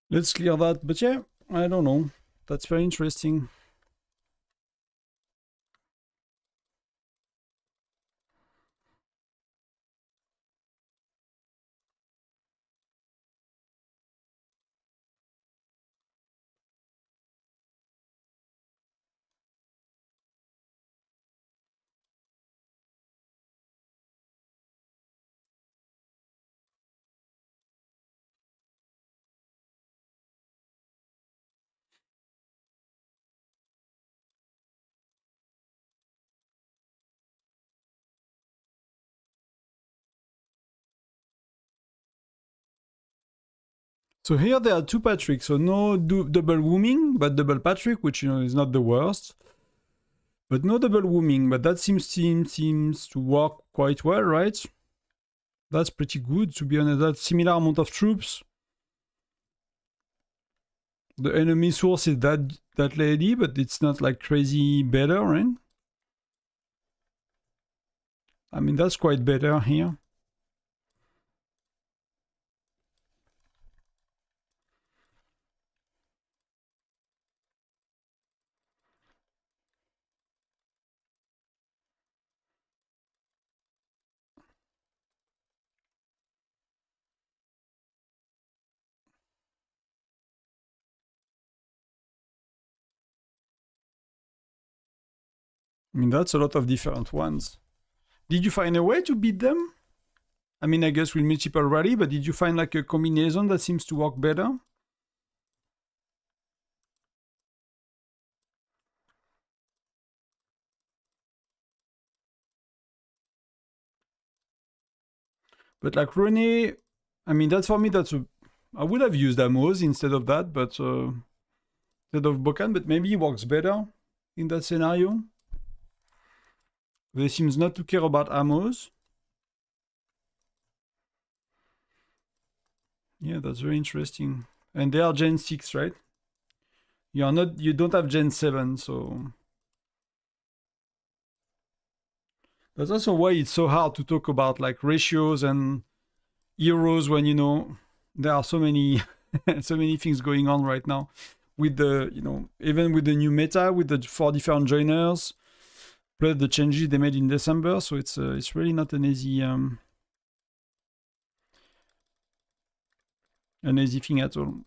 Let's clear that. But yeah, I don't know. That's very interesting. So here there are two Patrick, so no double wombing, but double Patrick, which is not the worst. But no double wombing, but that seems to work quite well, right? That's pretty good, to be honest. That's similar amount of troops. The enemy source is that lady, but it's not like crazy better, right? I mean, that's quite better here. I mean, that's a lot of different ones. Did you find a way to beat them? I mean, I guess with multiple rally, but did you find like a combination that seems to work better? But like Rene, I mean, that's for me, I would have used Amos instead of that, but instead of Bokan, but maybe it works better in that scenario. They seems not to care about Amos. Yeah, that's very interesting. And they are Gen 6, right? You don't have Gen 7, so that's also why it's so hard to talk about like ratios and heroes when there are so many so many things going on right now with the even with the new meta with the 4 different joiners plus the changes they made in December, so it's really not an easy thing at all.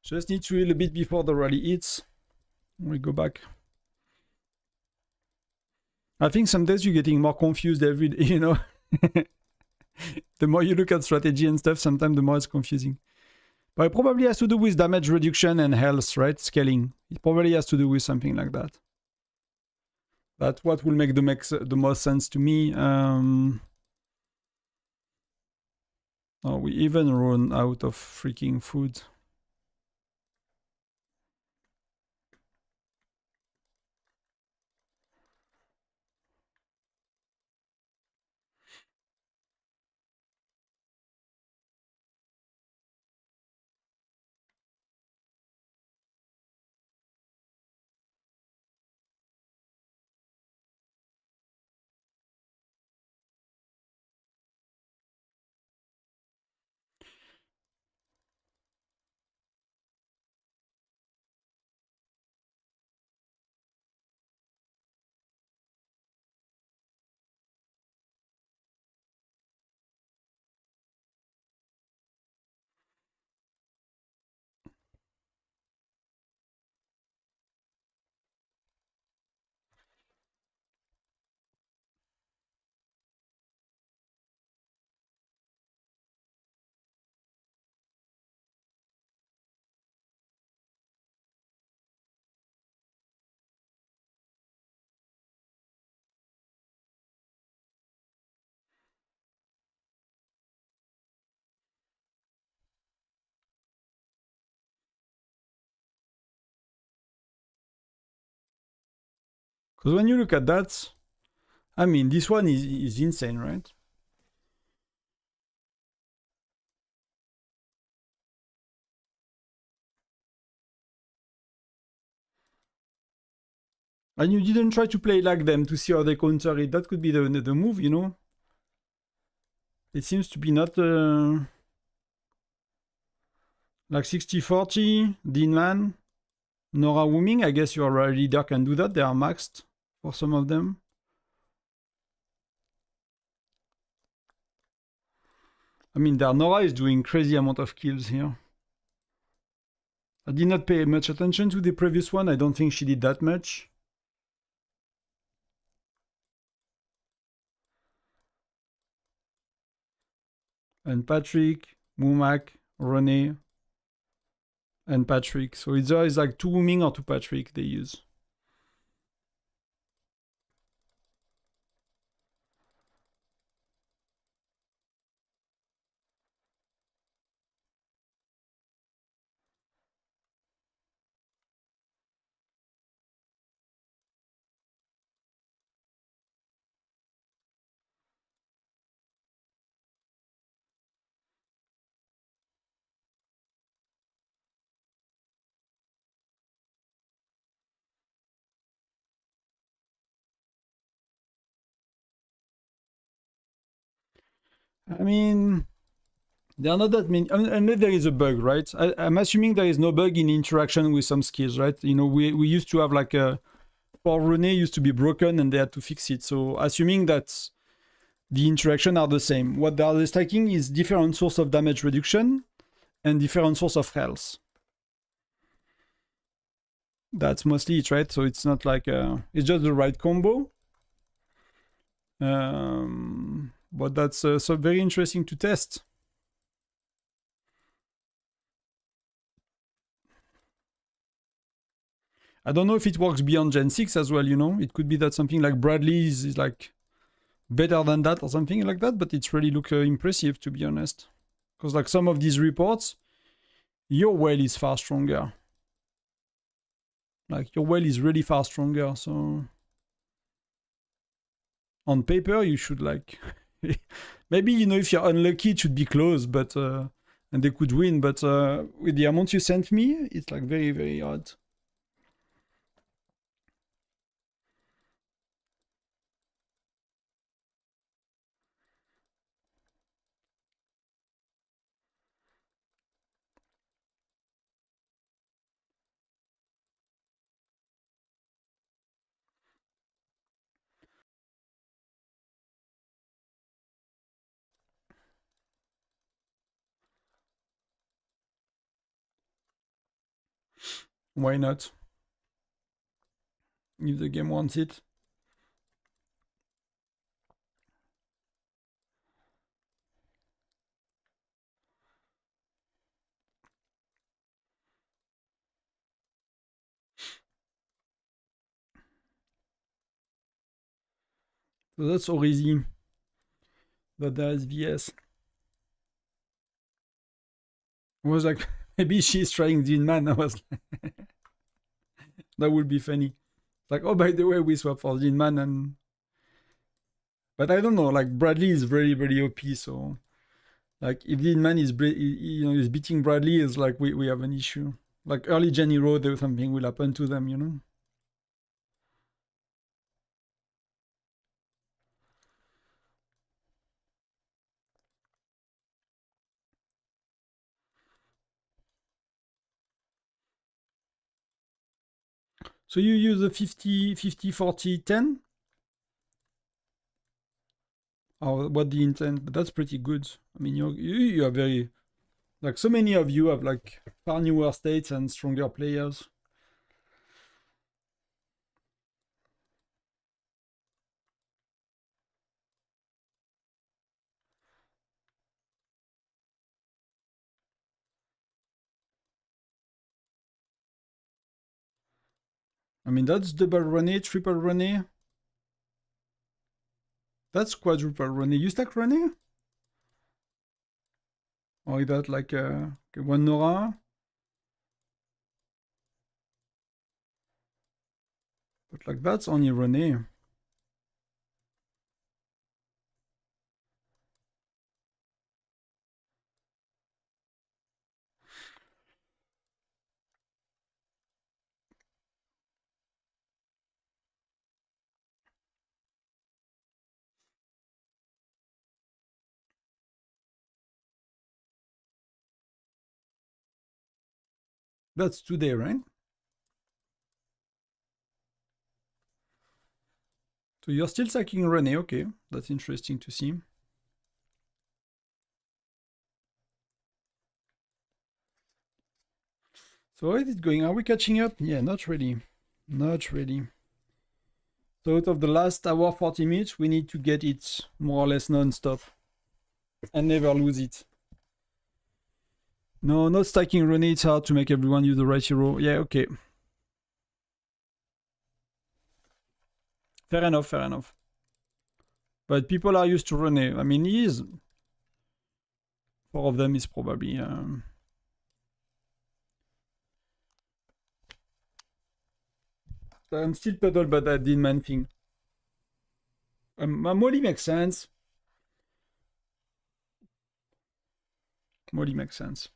Just need to heal a bit before the rally hits. We go back. I think some days you're getting more confused every day, The more you look at strategy and stuff, sometimes the more it's confusing. But it probably has to do with damage reduction and health, right? Scaling. It probably has to do with something like that. That's what will make the most sense to me. Oh, we even run out of freaking food. Because when you look at that, I mean, this one is insane, right? And you didn't try to play like them to see how they counter it. That could be the move, It seems to be not like 60-40, Dean Man, Nora Wooming. I guess your leader can do that. They are maxed for some of them. I mean, their Nora is doing crazy amount of kills here. I did not pay much attention to the previous one. I don't think she did that much. and Patrick, Mumak, René, and Patrick. So either is like 2 Wuming or 2 Patrick they use. I mean, there are not that many, unless there is a bug, right? I'm assuming there is no bug in interaction with some skills, right? You know, we used to have like a, for René used to be broken and they had to fix it. So assuming that the interaction are the same, what they are stacking is different source of damage reduction and different source of health. That's mostly it, right? So it's not like, it's just the right combo. But that's so very interesting to test. I don't know if it works beyond Gen 6 as well, you know? It could be that something like Bradley is like better than that or something like that, but it's really look impressive, to be honest. Because like some of these reports, your well is far stronger. Like your well is really far stronger, so... On paper, you should like... Maybe, you know, if you're unlucky, it should be close, but... and they could win, but with the amount you sent me, it's like very, very odd. Why not? If the game wants it. So that's Orizi. That there's VS. I was like, maybe she's trying Jin Man. I was like, that would be funny. Like, oh, by the way, we swap for Jin Man and... But I don't know, like, Bradley is very, very OP, so... Like, if Jin Man is, you know, is beating Bradley, it's like, we have an issue. Like, early Gen Hero, there something will happen to them, you know? So you use a 50, 50, 40, 10? Or what the intent? But that's pretty good. I mean, you are very... Like, so many of you have, like, far newer states and stronger players. I mean, that's double René, triple René. That's quadruple René. You stack René? Or is that like one Nora? But like that's only René. That's today, right? So you're still stacking René, okay. That's interesting to see. So how is it going? Are we catching up? Yeah, not really. Not really. So out of the last hour, 40 minutes, we need to get it more or less non-stop. and never lose it. No, not stacking René. It's hard to make everyone use the right hero. Yeah, okay. Fair enough, fair enough. But people are used to René. I mean, he is. 4 of them is probably... I'm still puzzled about that Dean Man thing. Molly makes sense. Molly makes sense.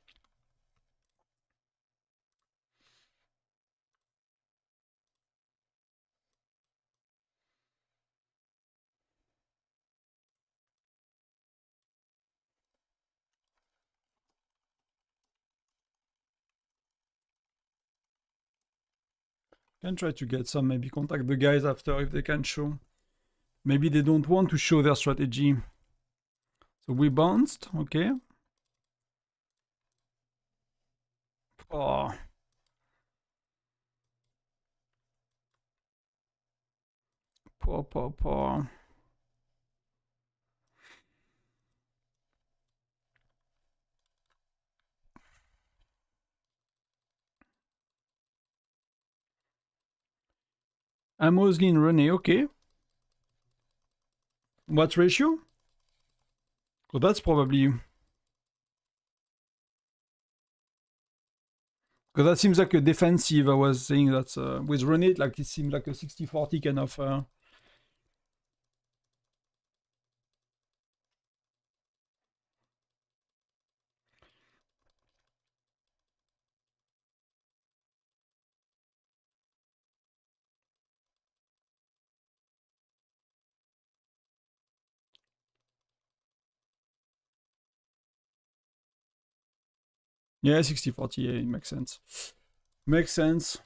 Can try to get some, maybe contact the guys after if they can show. Maybe they don't want to show their strategy. So we bounced, okay. Oh. Poor. Amoslin René, okay. What ratio? Oh, that's probably... Because that seems like a defensive. I was saying that with René, like it seems like a 60-40 kind of... Yeah, 60-40, yeah, it makes sense. Makes sense.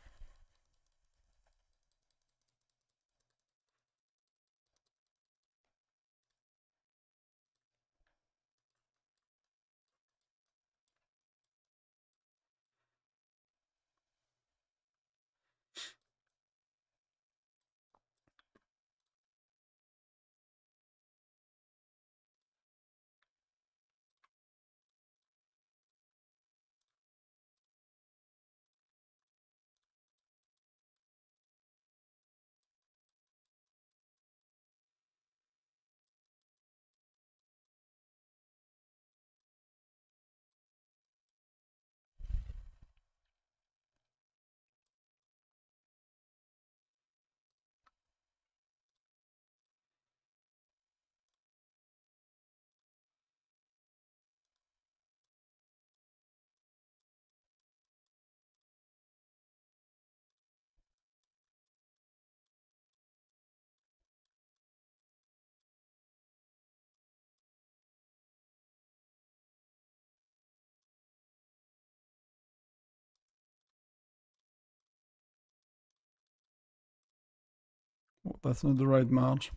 Oh, that's not the right march.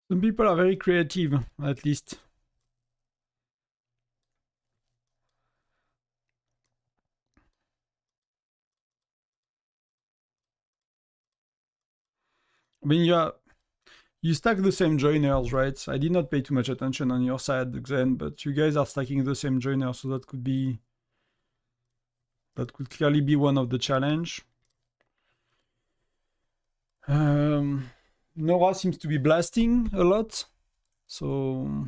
Some people are very creative, at least. I mean, you stack the same joiners, right? I did not pay too much attention on your side then, but you guys are stacking the same joiners, so that could clearly be one of the challenge. Nora seems to be blasting a lot, so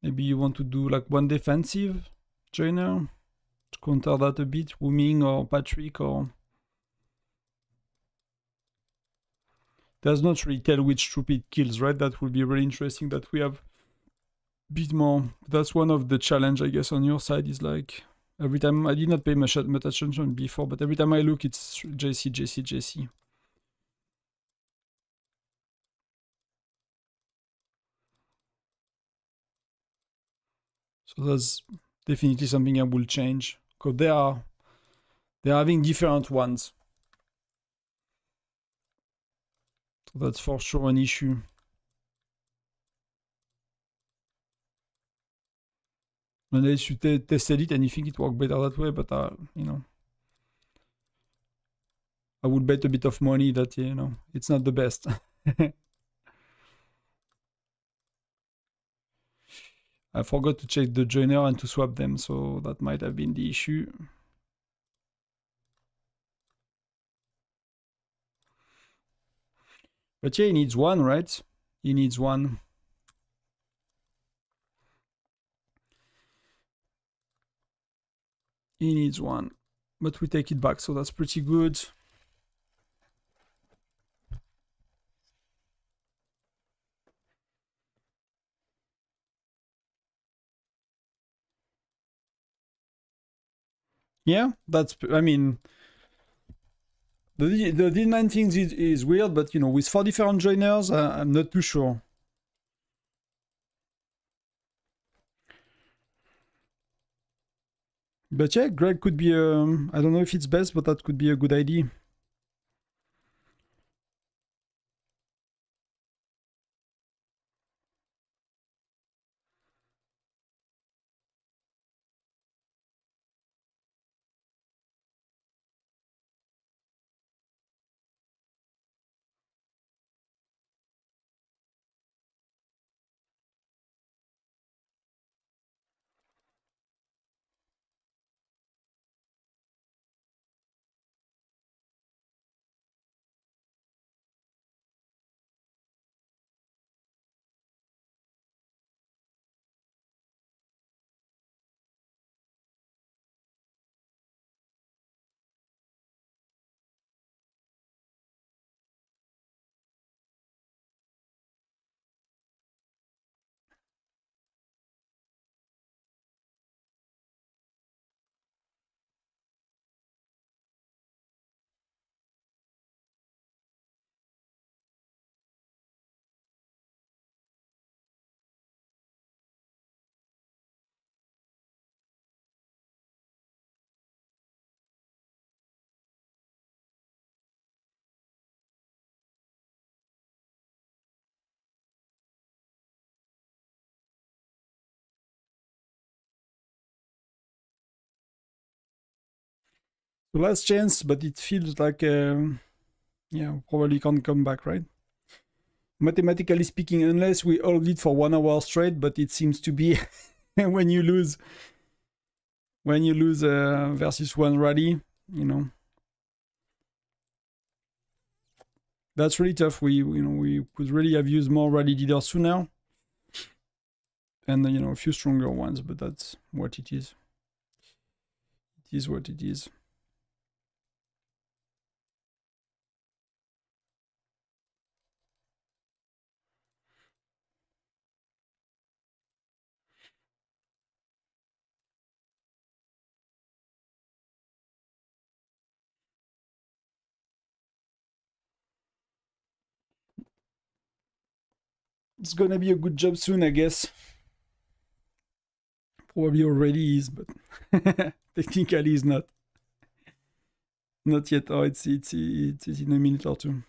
maybe you want to do like one defensive joiner to counter that a bit, Wuming or Patrick, or does not really tell which troop it kills, right? That would be really interesting that we have a bit more. That's one of the challenge, I guess, on your side is like every time I did not pay much attention before, but every time I look, it's JC, JC, JC. So that's definitely something I will change because they're having different ones. So that's for sure an issue. Unless you tested it and you think it worked better that way, but you know, I would bet a bit of money that, you know, it's not the best. I forgot to check the joiner and to swap them, so that might have been the issue. But yeah, he needs one, right? He needs one. He needs one. But we take it back, so that's pretty good. Yeah, that's, I mean, the D9 thing is weird, but you know, with 4 different joiners, I'm not too sure. But yeah, Greg could be, I don't know if it's best, but that could be a good idea. The last chance, but it feels like, yeah, probably can't come back, right? Mathematically speaking, unless we hold it for 1 hour straight, but it seems to be when you lose versus one rally, you know, that's really tough. We could really have used more rally leaders sooner, and you know, a few stronger ones, but that's what it is. It is what it is. It's gonna be a good job soon, I guess. Probably already is, but technically is not. Not yet. Oh, it's in a minute or two.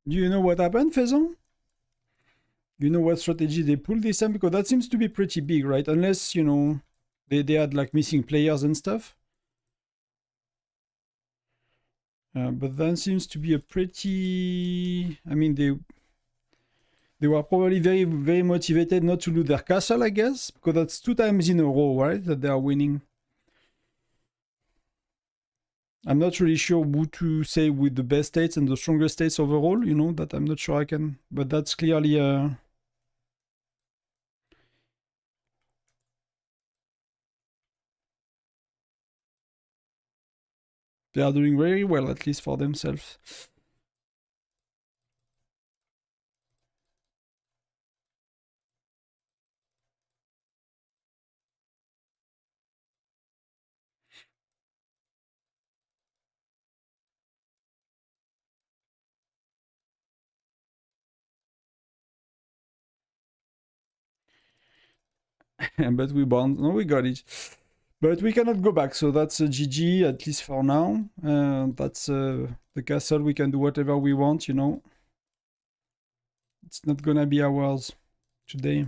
Do you know what happened, Faison? You know what strategy they pulled this time? Because that seems to be pretty big, right? Unless, they had like missing players and stuff. But that seems to be a pretty... I mean, they were probably very, very motivated not to lose their castle, I guess. Because that's 2 times in a row, right? That they are winning. I'm not really sure who to say with the best states and the strongest states overall, that I'm not sure I can. But that's clearly... they are doing very well, at least for themselves. But we bound. No, we got it. But we cannot go back, so that's a GG, at least for now. That's the castle. We can do whatever we want, It's not gonna be ours today.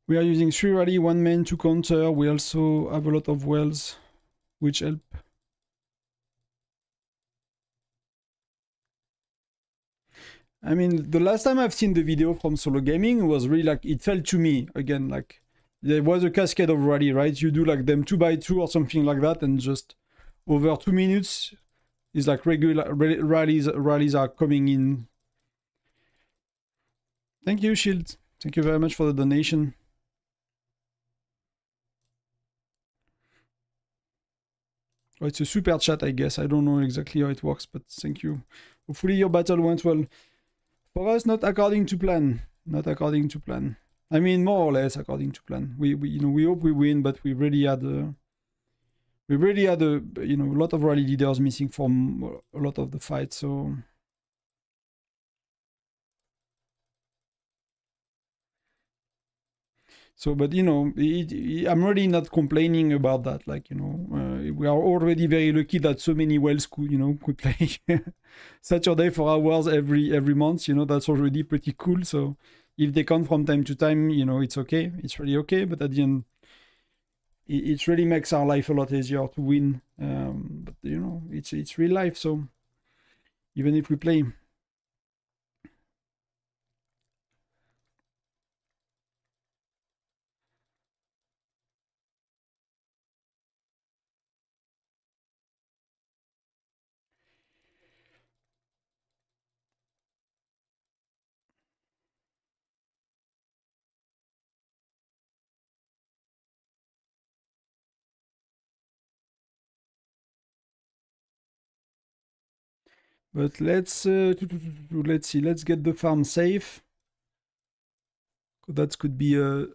We are using 3 rally, 1 main to counter. We also have a lot of wells, which help. I mean, the last time I've seen the video from solo gaming was really like, it felt to me, again, like there was a cascade of rally, right? You do like them 2x2 or something like that, and just over 2 minutes is like regular rallies are coming in. Thank you, Shield. Thank you very much for the donation. Oh, it's a super chat, I guess. I don't know exactly how it works, but thank you. Hopefully your battle went well. For us, not according to plan. Not according to plan. I mean, more or less according to plan. We hope we win, but we really had a lot of rally leaders missing from a lot of the fight. So, but I'm really not complaining about that. Like, we are already very lucky that so many whales could play Saturday for hours every month. That's already pretty cool. So, if they come from time to time, it's okay. It's really okay. But at the end, it really makes our life a lot easier to win. But it's real life. So, even if we play. But let's see. Let's get the farm safe. That could be a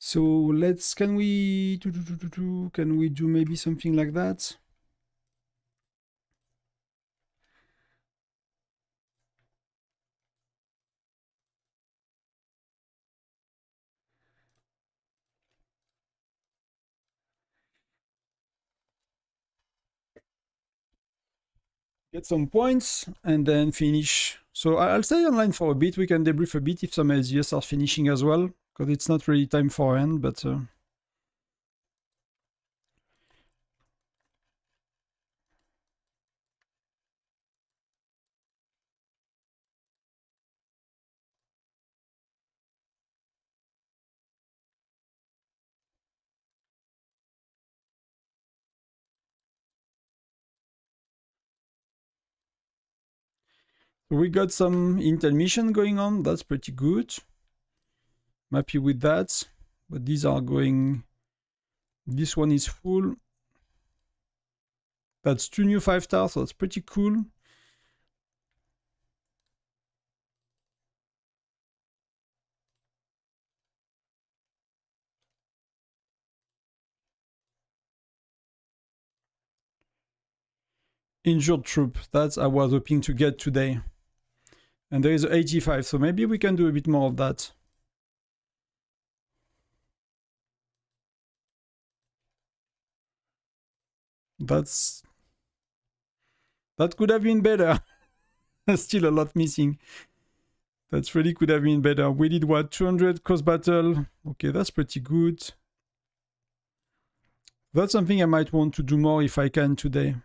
So can we do maybe something like that? Get some points and then finish. So I'll stay online for a bit. We can debrief a bit if some LGS are finishing as well, because it's not really time for end, but we got some intel mission going on. That's pretty good. I'm happy with that. But these are going. This one is full. That's 2 new 5-star, so that's pretty cool. Injured troop. That's I was hoping to get today. And there is 85, so maybe we can do a bit more of that. That could have been better. Still a lot missing. That really could have been better. We did what? 200 cross battle. Okay, that's pretty good. That's something I might want to do more if I can today.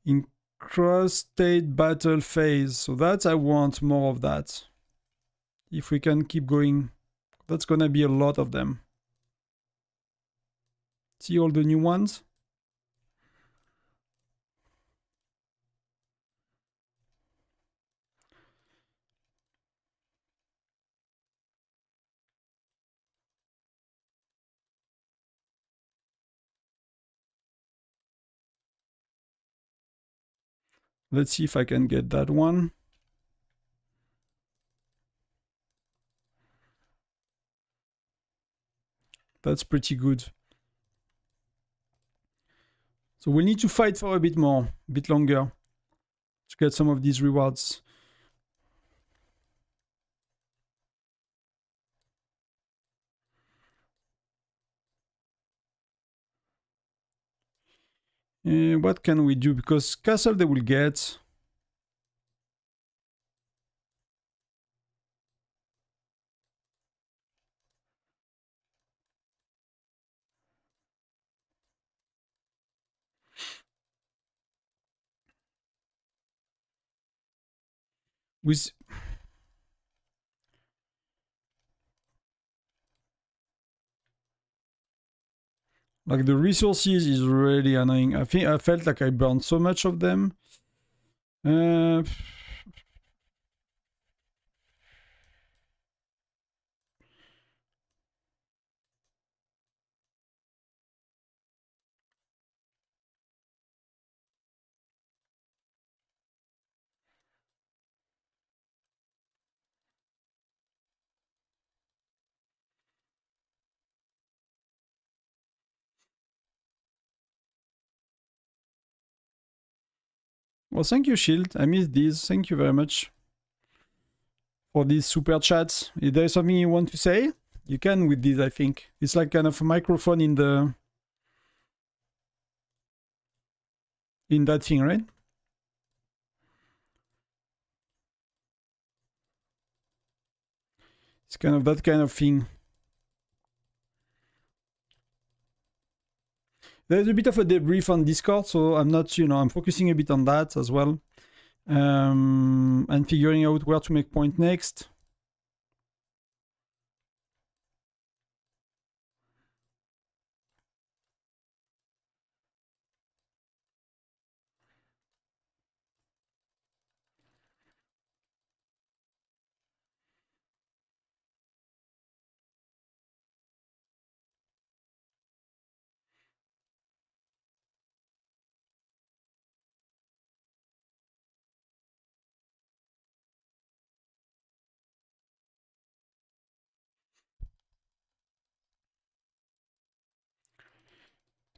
In cross-state battle phase. So that I want more of that. If we can keep going. That's gonna be a lot of them. See all the new ones? Let's see if I can get that one. That's pretty good. So we'll need to fight for a bit more, a bit longer to get some of these rewards. What can we do? Because castle they will get. With like the resources is really annoying. I felt like I burned so much of them. Well, thank you, Shield. I missed these. Thank you very much for these super chats. Is there something you want to say? You can with these, I think. It's like kind of a microphone in that thing, right? It's kind of that kind of thing. There's a bit of a debrief on Discord, so I'm not, I'm focusing a bit on that as well. And figuring out where to make point next.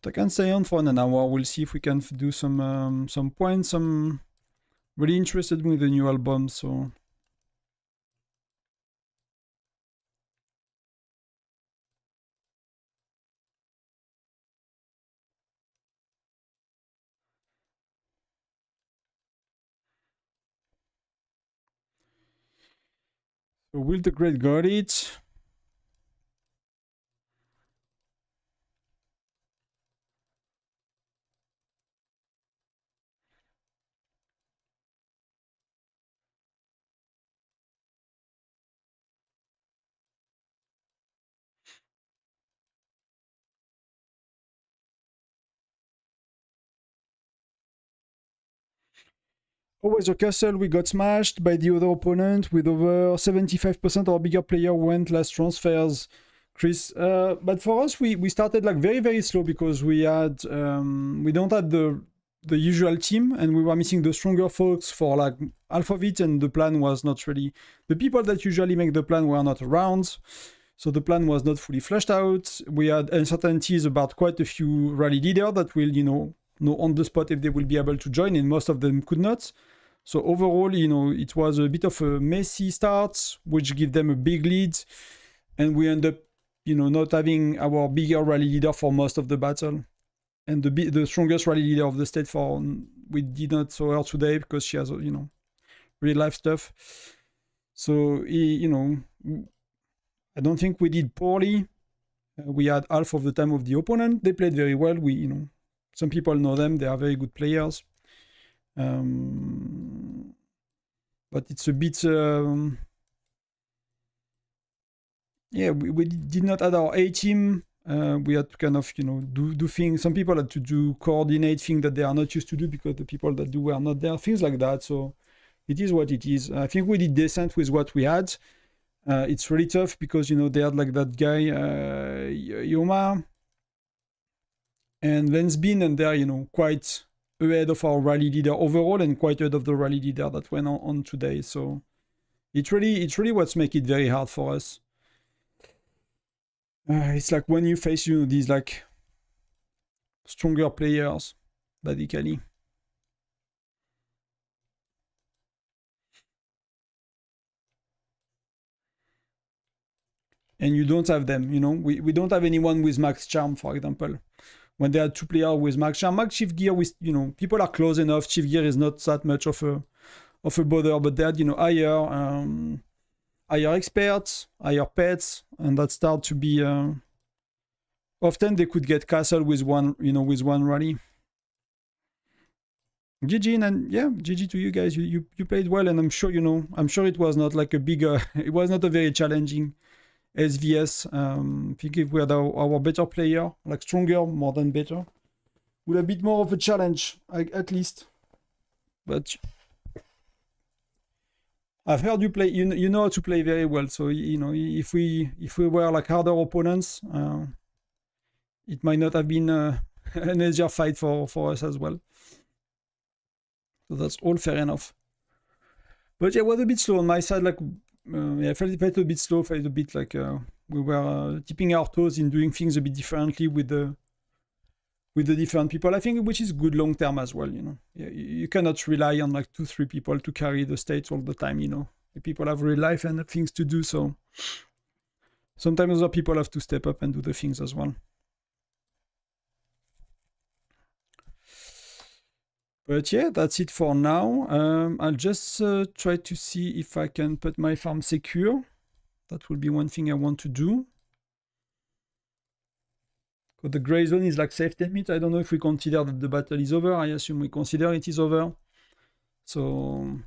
I can stay on for an hour. We'll see if we can do some points. I'm really interested with the new album, so. So Will the Great got it. Always a castle, we got smashed by the other opponent with over 75% of our bigger player went last transfers. Chris, but for us, we started like very, very slow because we don't have the usual team and we were missing the stronger folks for like half of it, and the plan was not really, the people that usually make the plan were not around. So the plan was not fully fleshed out. We had uncertainties about quite a few rally leaders that will, know on the spot if they will be able to join, and most of them could not. So overall, it was a bit of a messy start, which gave them a big lead. And we end up, not having our bigger rally leader for most of the battle. And the strongest rally leader of the state we did not saw her today because she has, real life stuff. So, I don't think we did poorly. We had half of the time of the opponent. They played very well. Some people know them. They are very good players. But it's a bit... we did not add our A team. We had to kind of, do things. Some people had to coordinate things that they are not used to do because the people that do were not there. Things like that. So it is what it is. I think we did decent with what we had. It's really tough because, they had like that guy, Yoma, and Lensbin, and they're, quite ahead of our rally leader overall and quite ahead of the rally leader that went on today. So it's really what's make it very hard for us. It's like when you face, you know, these like stronger players, basically. And you don't have them, you know. We don't have anyone with max charm, for example. When there are two players with max charm, max chief gear, with, you know, people are close enough. Chief gear is not that much of a bother, but they had, you know, higher experts, higher pets, and that start to be often they could get castle with one, you know, with one rally. GG, and yeah, GG to you guys. You played well, and I'm sure, you know, I'm sure it was not like a big it was not a very challenging SVS. I think if we had our better player, like stronger more than better, would a bit more of a challenge, at least. But I've heard you play. You know how to play very well. So, you know, if we were like harder opponents, it might not have been an easier fight for us as well. So that's all fair enough. But yeah, it was a bit slow on my side. Like, yeah, I felt a bit slow. Felt a bit like we were tipping our toes in doing things a bit differently with the different people. I think, which is good long term as well. You know, you cannot rely on like 2-3 people to carry the states all the time. You know, people have real life and things to do. So sometimes other people have to step up and do the things as well. But yeah, that's it for now. I'll just try to see if I can put my farm secure. That will be one thing I want to do. But the gray zone is like safe 10 minutes. I don't know if we consider that the battle is over. I assume we consider it is over. So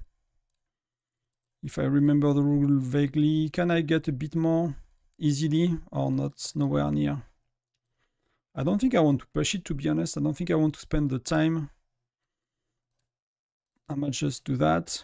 if I remember the rule vaguely, can I get a bit more easily or not? Nowhere near. I don't think I want to push it, to be honest. I don't think I want to spend the time. I might just do that.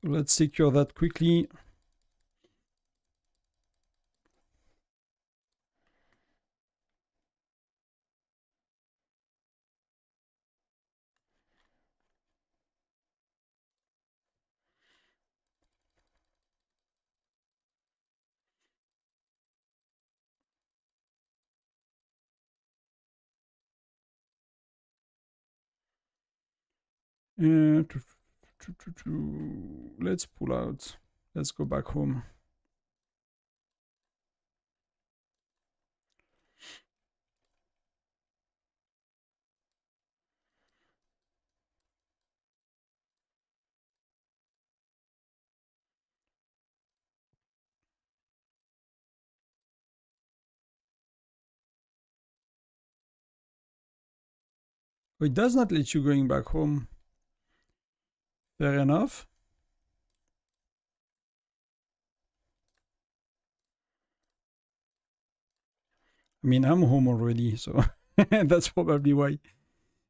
So let's secure that quickly. Let's pull out. Let's go back home. Oh, it does not let you going back home. Fair enough. I mean, I'm home already, so that's probably why.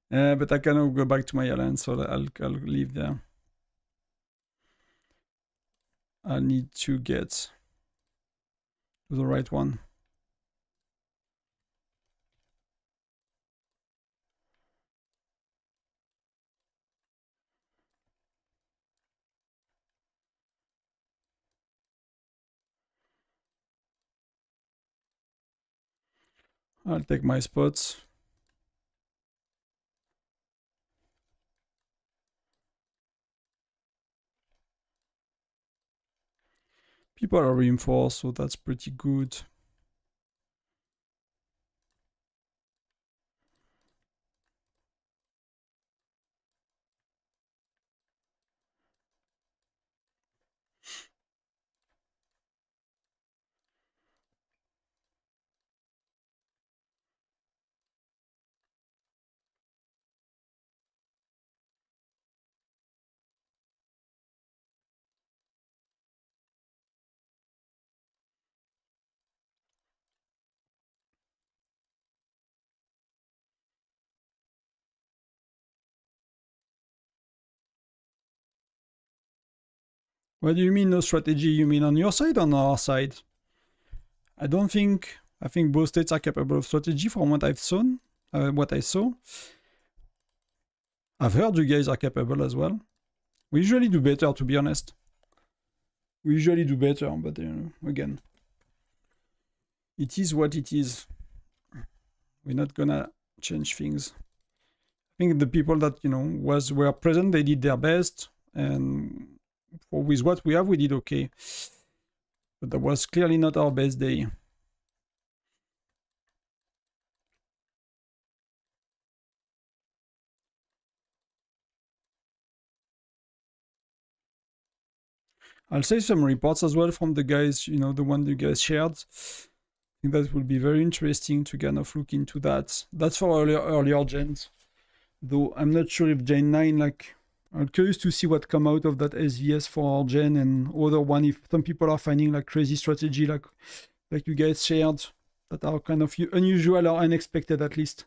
But I cannot go back to my island, so I'll leave there. I need to get to the right one. I'll take my spots. People are reinforced, so that's pretty good. What do you mean no strategy? You mean on your side or on our side? I don't think... I think both states are capable of strategy from what I've seen, what I saw. I've heard you guys are capable as well. We usually do better, to be honest. We usually do better, but again, it is what it is. We're not gonna change things. I think the people that were present, they did their best, and with what we have, we did okay. But that was clearly not our best day. I'll say some reports as well from the guys, the one you guys shared. I think that will be very interesting to kind of look into that. That's for earlier gens. Though I'm not sure if Gen 9, like, I'm curious to see what come out of that SVS for our gen and other one, if some people are finding like crazy strategy like you guys shared that are kind of unusual or unexpected at least.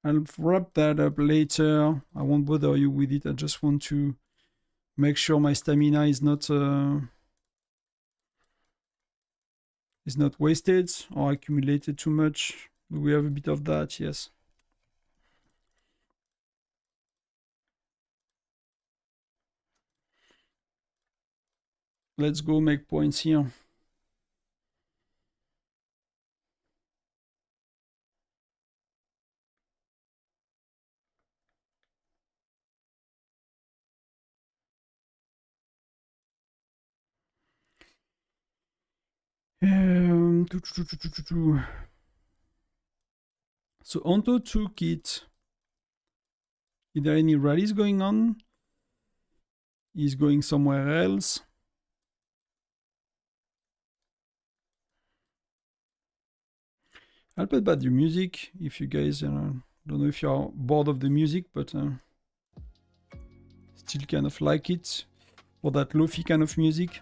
I'll wrap that up later. I won't bother you with it. I just want to make sure my stamina is not wasted or accumulated too much. Do we have a bit of that? Yes. Let's go make points here. So Onto took it. Is there any rallies going on? He's going somewhere else. I'll put back the music if you guys don't know if you're bored of the music, but still kind of like it for that lofi kind of music.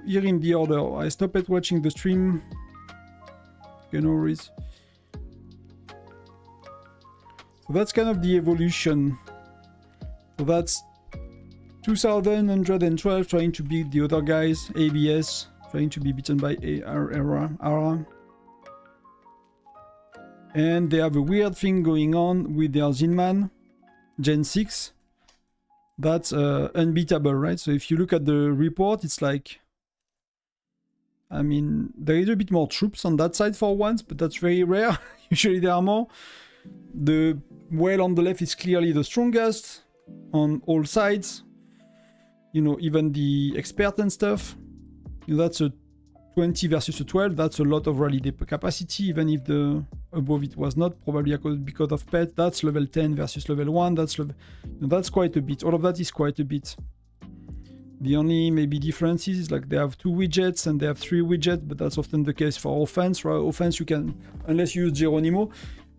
Here in the order, I stopped watching the stream. Okay, no worries. So that's kind of the evolution. So that's 2112 trying to beat the other guys, ABS, trying to be beaten by ARA. And they have a weird thing going on with their Zinman, Gen 6. That's unbeatable, right? So if you look at the report, it's like, I mean, there is a bit more troops on that side for once, but that's very rare. Usually there are more. The whale on the left is clearly the strongest on all sides. Even the expert and stuff. That's a 20 versus a 12. That's a lot of rally capacity, even if the above it was not, probably because of pet. That's level 10 versus level 1. That's quite a bit. All of that is quite a bit. The only maybe difference is like they have 2 widgets and they have 3 widgets, but that's often the case for offense, right? Offense you can, unless you use Geronimo,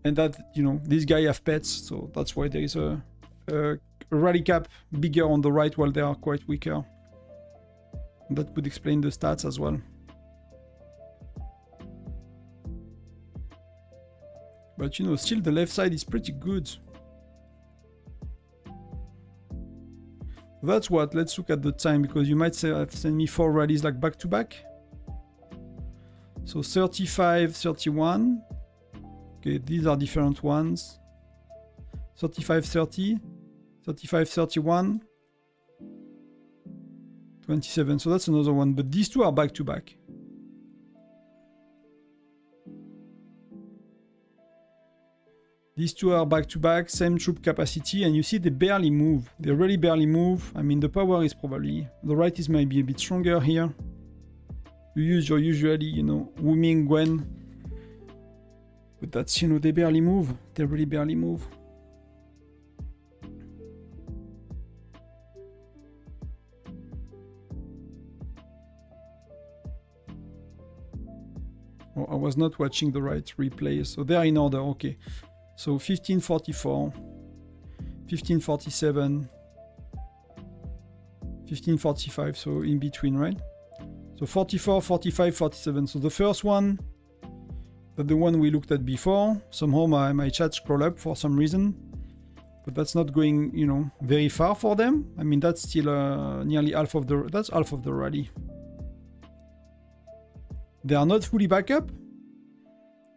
and that, this guy have pets, so that's why there is a rally cap bigger on the right while they are quite weaker. And that would explain the stats as well. But still the left side is pretty good. That's what, let's look at the time, because you might say I've sent me 4 rallies like back to back. So 35, 31. Okay, these are different ones. 35, 30. 35, 31. 27, so that's another one, but these two are back to back. These two are back to back, same troop capacity, and you see they barely move. They really barely move. I mean, the power is probably, the right is maybe a bit stronger here. You use your usually, you know, Wuming Gwen, but that's, you know, they barely move. They really barely move. Oh, I was not watching the right replay, so they're in order, okay. So 1544, 1547, 1545, so in between, right? So 44, 45, 47. So the first one, but the one we looked at before, somehow my chat scroll up for some reason, but that's not going, you know, very far for them. I mean, that's still nearly half of the, that's half of the rally. They are not fully back up.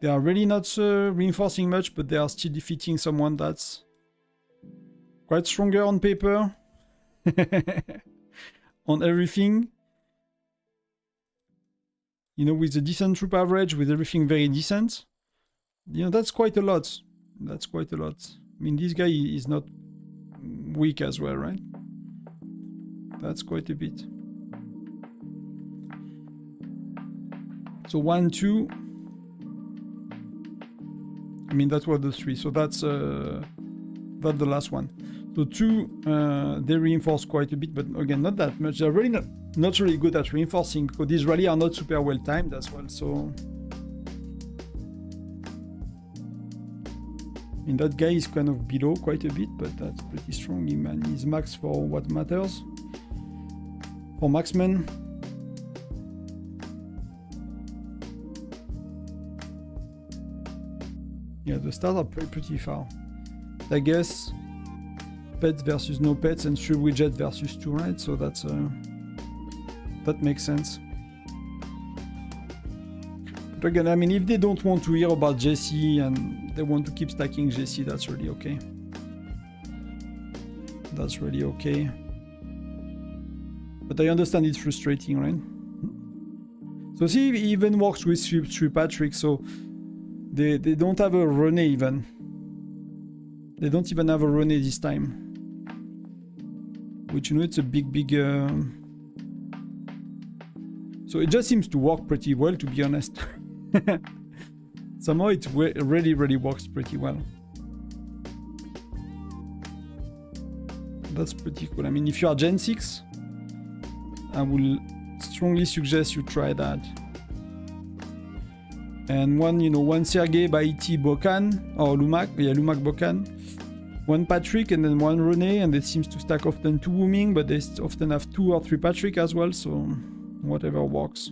They are really not reinforcing much, but they are still defeating someone that's quite stronger on paper. On everything. You know, with a decent troop average, with everything very decent. You know, that's quite a lot. That's quite a lot. I mean, this guy is not weak as well, right? That's quite a bit. So 1, 2... I mean, that was the 3, so that's the last one. So 2, they reinforce quite a bit, but again, not that much. They're really not really good at reinforcing, because these rally are not super well timed as well, so... I mean, that guy is kind of below quite a bit, but that's pretty strong. He's max for what matters. For marksman. Yeah, the stars are pretty far. I guess pets versus no pets and 3 widget versus 2, right? So that's that makes sense. But again, I mean, if they don't want to hear about Jesse and they want to keep stacking Jesse, that's really okay. That's really okay. But I understand it's frustrating, right? So see, it even works with 3 Patrick, so They don't have a René even. They don't even have a René this time. Which, you know, it's a big... So it just seems to work pretty well, to be honest. Somehow it really works pretty well. That's pretty cool. I mean, if you are Gen 6, I will strongly suggest you try that. And one Sergei by E.T. Bokan, or Lumak, yeah, Lumak Bokan. One Patrick and then one René, and it seems to stack often 2 Wuming, but they often have 2 or 3 Patrick as well, so whatever works.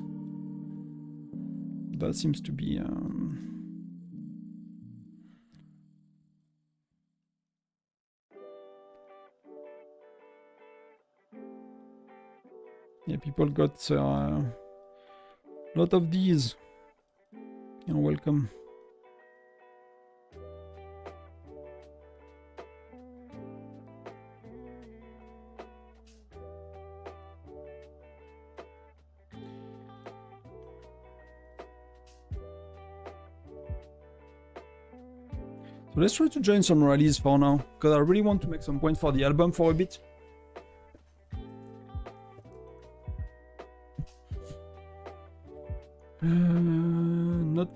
That seems to be... Yeah, people got a lot of these. You're welcome. So let's try to join some rallies for now, because I really want to make some points for the album for a bit. Not...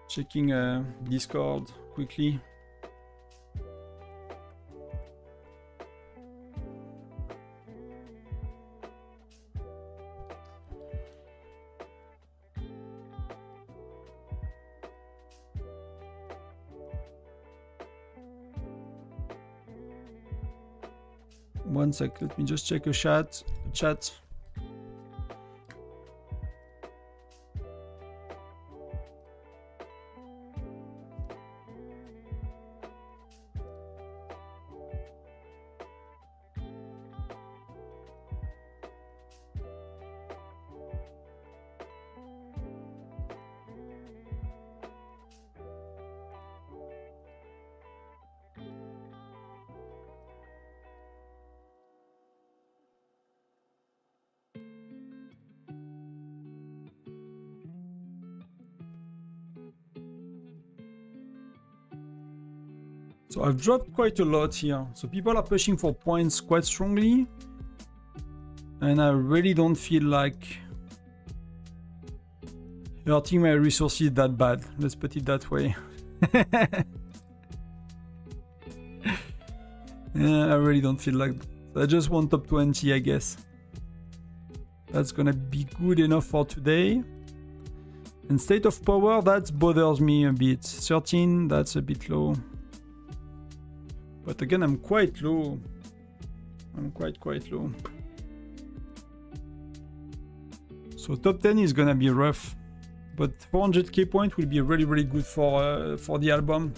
Checking Discord quickly. One sec, let me just check a chat. So I've dropped quite a lot here. So people are pushing for points quite strongly. And I really don't feel like hurting my resources that bad. Let's put it that way. Yeah, I really don't feel like that. I just want top 20, I guess. That's gonna be good enough for today. And state of power, that bothers me a bit. 13, that's a bit low. But again, I'm quite low. I'm quite low. So top 10 is gonna be rough. But 400k point will be really good for the album.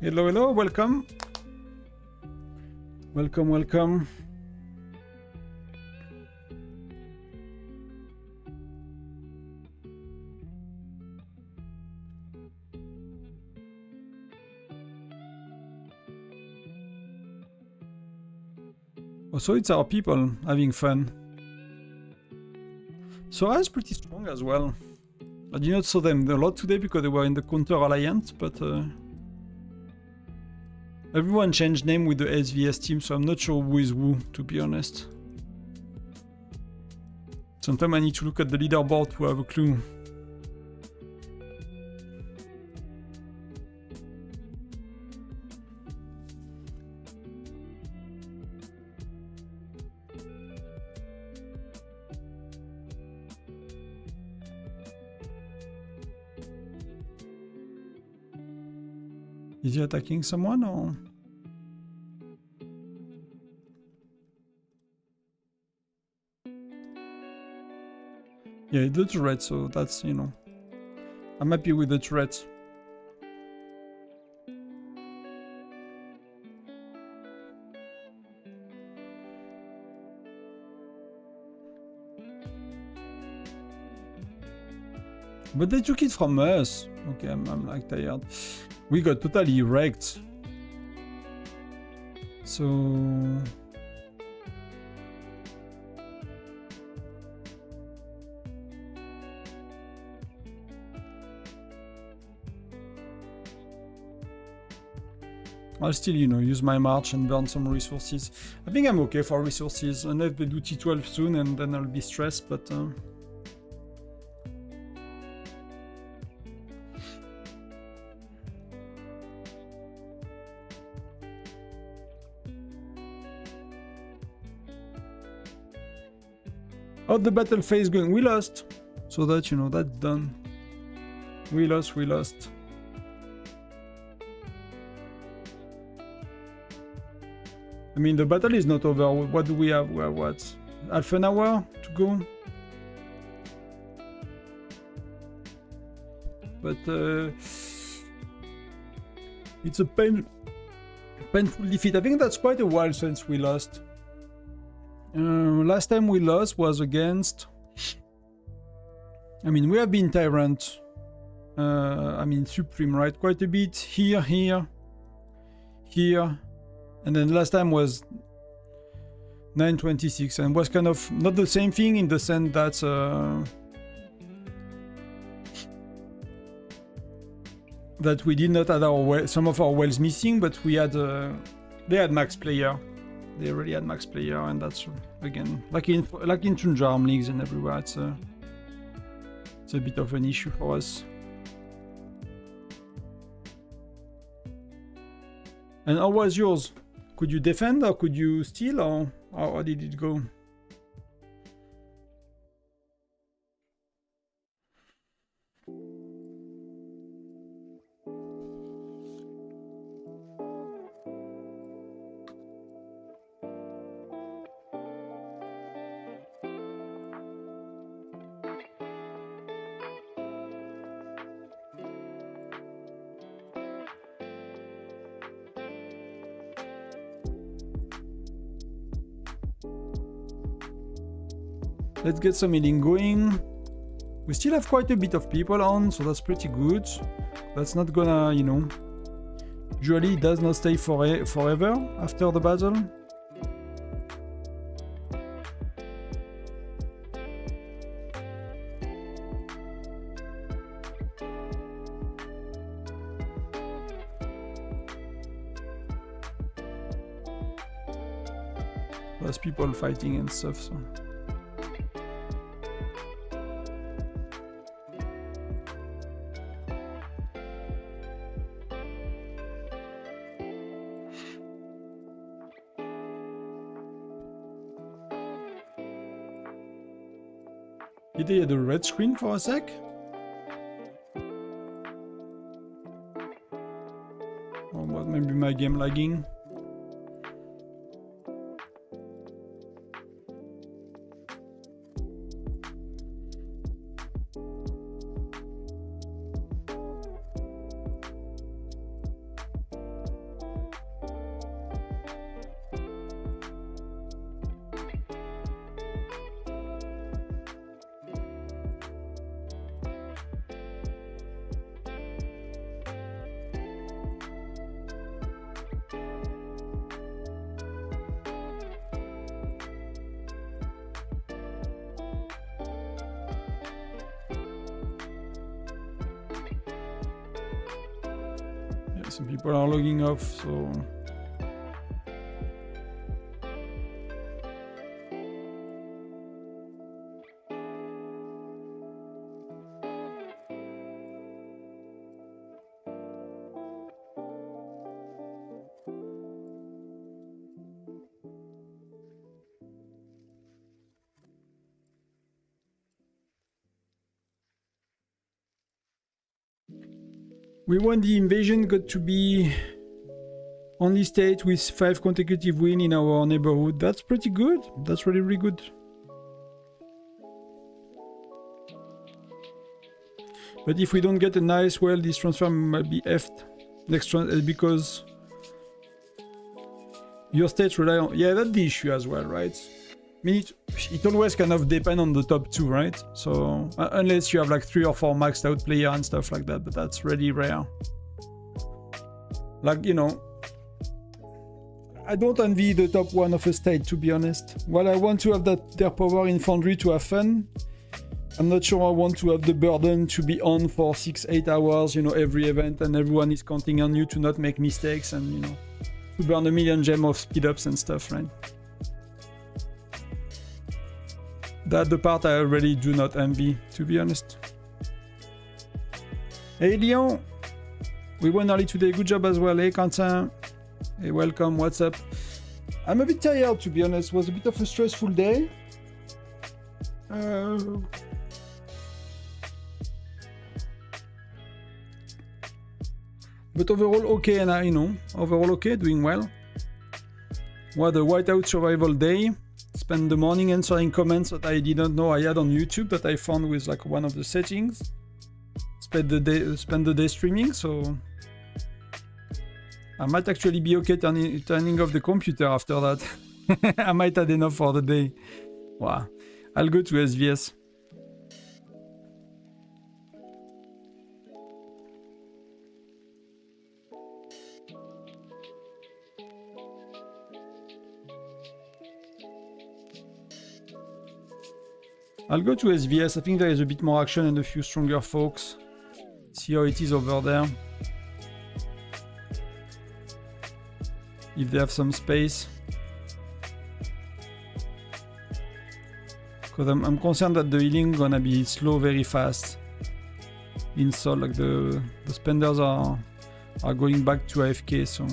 Hello, welcome. Welcome. Oh, so it's our people having fun. Sora is pretty strong as well. I did not saw them a lot today because they were in the Counter Alliance, but everyone changed name with the SVS team, so I'm not sure who is who, to be honest. Sometimes I need to look at the leaderboard to have a clue. Is he attacking someone or? Yeah, the turret, so that's, you know, I'm happy with the turret. But they took it from us. Okay, I'm like tired. We got totally wrecked. So I'll still, you know, use my march and burn some resources. I think I'm okay for resources, unless they do T12 soon and then I'll be stressed, but how the battle phase going? We lost. So that, you know, that's done. We lost. I mean, the battle is not over. What do we have? We have what? Half an hour to go? But it's a painful defeat. I think that's quite a while since we lost. Last time we lost was against... I mean, we have been Tyrant. I mean, Supreme, right? Quite a bit. Here. And then last time was 926 and was kind of not the same thing in the sense that that we did not have our some of our wells missing, but we had they had max player. They really had max player, and that's again like in Tundra Arm Leagues and everywhere. It's a bit of an issue for us. And how was yours? Could you defend or could you steal, or how did it go? Let's get some healing going. We still have quite a bit of people on, so that's pretty good. That's not gonna, you know... Usually it does not stay forever after the battle. There's people fighting and stuff, so... Did they had a red screen for a sec? Or what, maybe my game lagging? Some people are logging off, so... We won the invasion, got to be only state with 5 consecutive wins in our neighborhood. That's pretty good. That's really, really good. But if we don't get a nice, well, this transfer might be effed next because your states rely on... Yeah, that's the issue as well, right? I mean, it always kind of depends on the top 2, right? So, unless you have like 3 or 4 maxed out players and stuff like that, but that's really rare. Like, you know, I don't envy the top 1 of a state, to be honest. While I want to have their power in Foundry to have fun, I'm not sure I want to have the burden to be on for 6-8 hours, you know, every event, and everyone is counting on you to not make mistakes and, you know, to burn a million gems of speed ups and stuff, right? That's the part I really do not envy, to be honest. Hey Leon, we won early today, good job as well. Hey Quentin, hey welcome, what's up? I'm a bit tired, to be honest, it was a bit of a stressful day. But overall okay, and you know, overall okay, doing well. What a Whiteout Survival day. Spend the morning answering comments that I didn't know I had on YouTube that I found with like one of the settings. Spend the day streaming, so I might actually be okay turning off the computer after that. I might have enough for the day. Wow. I'll go to SVS. I'll go to SVS. I think there is a bit more action and a few stronger folks. See how it is over there. If they have some space. Because I'm concerned that the healing gonna be slow very fast. In Sol, like the spenders are going back to AFK, so...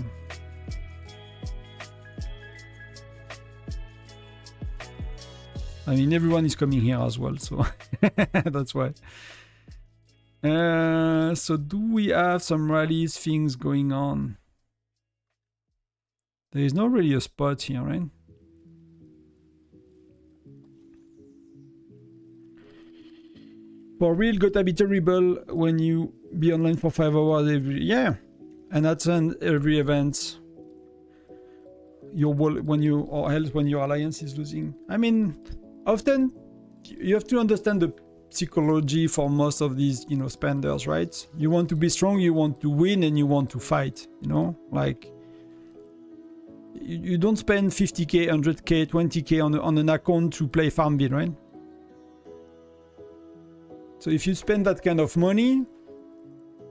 I mean, everyone is coming here as well, so that's why. So do we have some rallies, things going on? There is not really a spot here, right? For real, gotta be terrible when you be online for 5 hours every... Yeah! And attend every event. When your alliance is losing. I mean... Often, you have to understand the psychology for most of these, you know, spenders, right? You want to be strong, you want to win, and you want to fight, you know? Like, you don't spend 50k, 100k, 20k on an account to play Farmville, right? So if you spend that kind of money,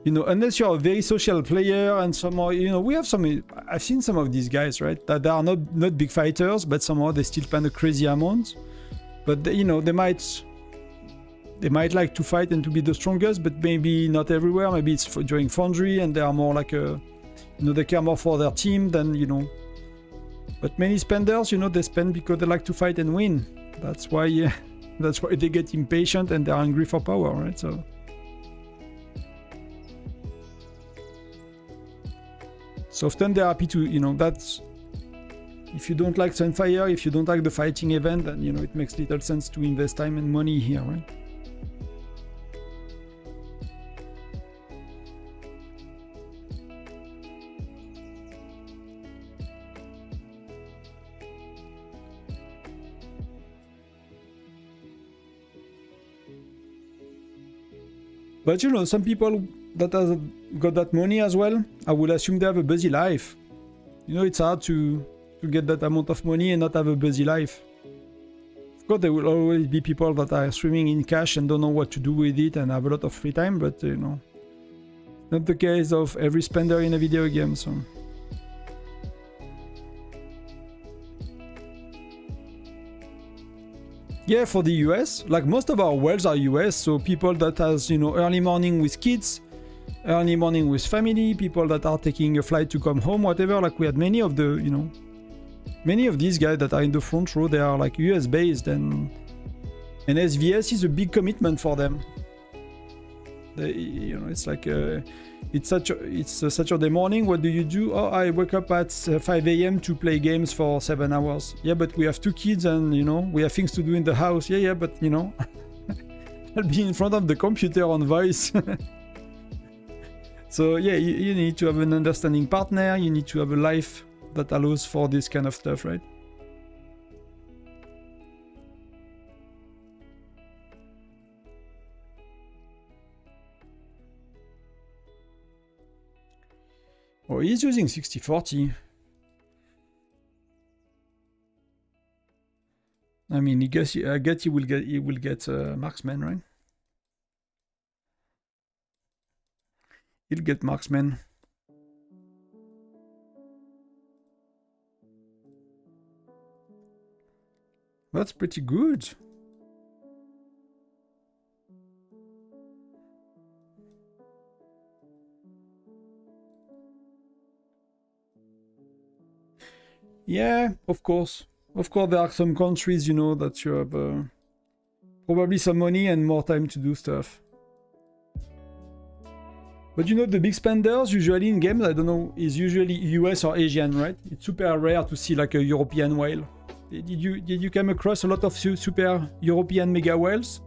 you know, unless you're a very social player and somehow, you know, we have some, I've seen some of these guys, right? That they are not big fighters, but somehow they still spend a crazy amount. But, they, you know, they might like to fight and to be the strongest, but maybe not everywhere. Maybe it's during Foundry and they are more like a, you know, they care more for their team than, you know. But many spenders, you know, they spend because they like to fight and win. That's why, yeah, that's why they get impatient and they're hungry for power, right? So often they're happy to, you know, that's, if you don't like Sunfire, if you don't like the fighting event, then, you know, it makes little sense to invest time and money here, right? But, you know, some people that have got that money as well, I would assume they have a busy life. You know, it's hard to get that amount of money and not have a busy life. Of course, there will always be people that are swimming in cash and don't know what to do with it and have a lot of free time, but, you know, not the case of every spender in a video game, so... Yeah, for the US, like most of our wells are US, so people that has, you know, early morning with kids, early morning with family, people that are taking a flight to come home, whatever, like we had many of the, you know, many of these guys that are in the front row, they are like US based, and SVS is a big commitment for them. They, you know, it's like it's a Saturday morning. What do you do? Oh, I wake up at 5 a.m. to play games for 7 hours. Yeah, but we have 2 kids and, you know, we have things to do in the house. Yeah, but, you know, I'll be in front of the computer on voice. So yeah, you need to have an understanding partner. You need to have a life that allows for this kind of stuff, right? Oh, he's using 60-40. I mean, I guess he will get marksman, right? He'll get marksman. That's pretty good. Yeah, of course. Of course, there are some countries, you know, that you have probably some money and more time to do stuff. But you know, the big spenders usually in games, I don't know, is usually US or Asian, right? It's super rare to see like a European whale. Did you come across a lot of super European mega whales?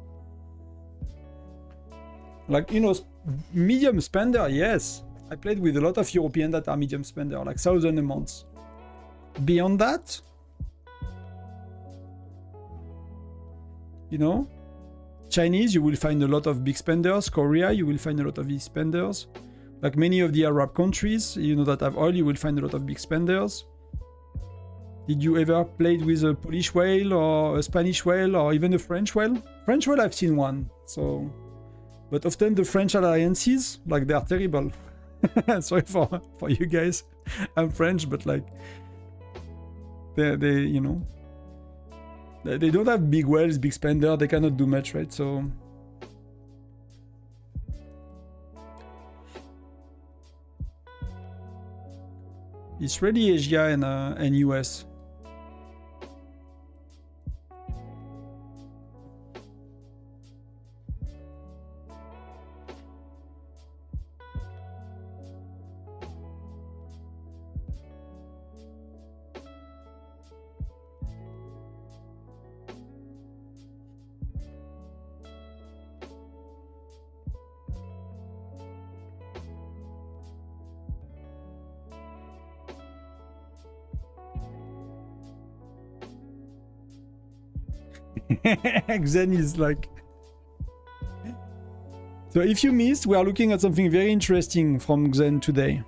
Like, you know, medium spender, yes. I played with a lot of European that are medium spender, like 1,000 amounts. Beyond that, you know, Chinese, you will find a lot of big spenders. Korea, you will find a lot of big spenders. Like many of the Arab countries, you know, that have oil, you will find a lot of big spenders. Did you ever play with a Polish whale or a Spanish whale or even a French whale? French whale, I've seen one. So, but often the French alliances, like, they are terrible. Sorry for you guys. I'm French, but like, they you know, they don't have big whales, big spender. They cannot do much, right? So it's really Asia and US. Xen is like, So if you missed, we are looking at something very interesting from Xen today.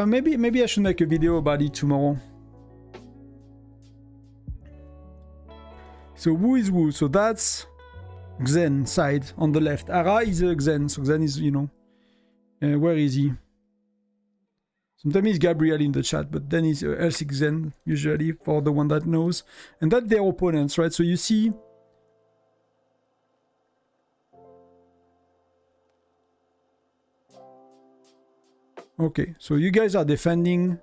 Maybe I should make a video about it tomorrow. So who is who? So that's Xen side on the left. Ara is a Xen. So Xen is, you know, where is he? Sometimes it's Gabriel in the chat, but then it's L6 Xen usually for the one that knows. And that's their opponents, right? So you see. Okay, so you guys are defending.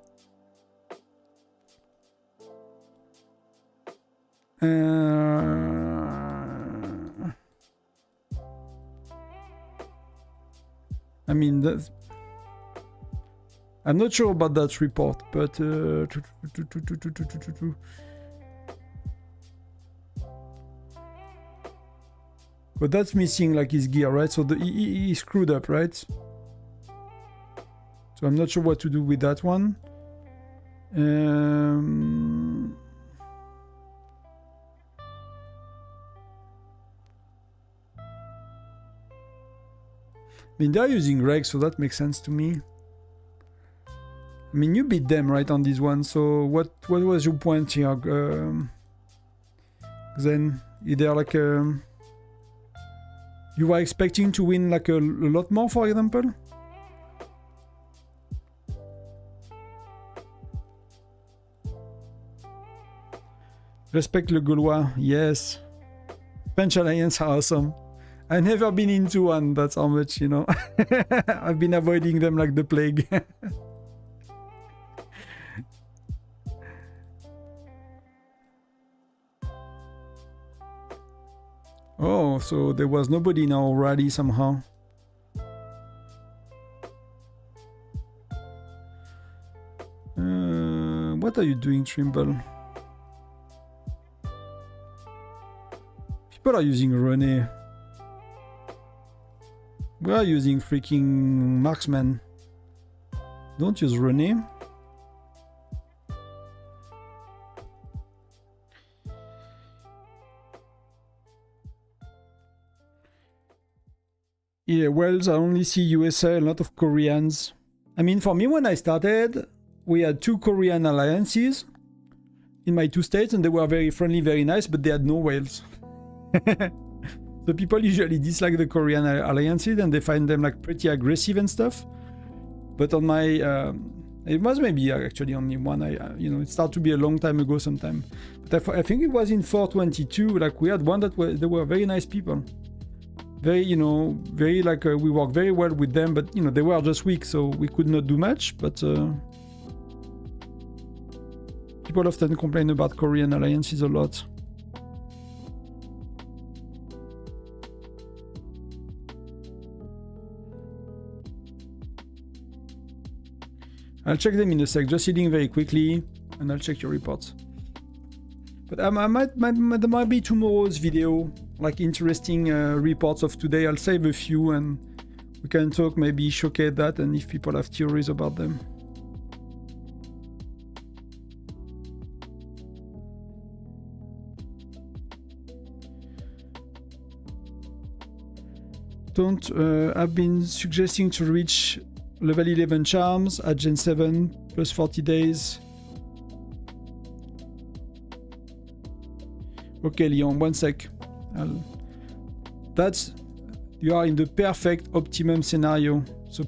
I mean, that's... I'm not sure about that report, but but that's missing like his gear, right? So he screwed up, right? So I'm not sure what to do with that one. I mean, they're using Reg, so that makes sense to me. I mean, you beat them, right, on this one. So what was your point here? Then, either like you were expecting to win like a lot more, for example? Respect le Gaulois, yes. French Alliance are awesome. I've never been into one, that's how much, you know. I've been avoiding them like the plague. Oh, so there was nobody in our rally somehow. What are you doing, Trimble? People are using René. We are using freaking Marksman. Don't use René. Yeah, Wells, I only see USA, a lot of Koreans. I mean, for me, when I started, we had 2 Korean alliances in my 2 states, and they were very friendly, very nice, but they had no whales. So people usually dislike the Korean alliances, and they find them like pretty aggressive and stuff. But on my, it was maybe actually only one. You know, it started to be a long time ago, sometime. But I think it was in 422. Like we had one that they were very nice people. Very, you know, very like we worked very well with them, but you know they were just weak, so we could not do much. But people often complain about Korean alliances a lot. I'll check them in a sec, just hitting very quickly, and I'll check your reports. But there might be tomorrow's video, like interesting reports of today. I'll save a few and we can talk, maybe showcase that, and if people have theories about them. I've been suggesting to reach level 11 charms at Gen 7 plus 40 days. Okay, Leon, one sec. You are in the perfect optimum scenario. So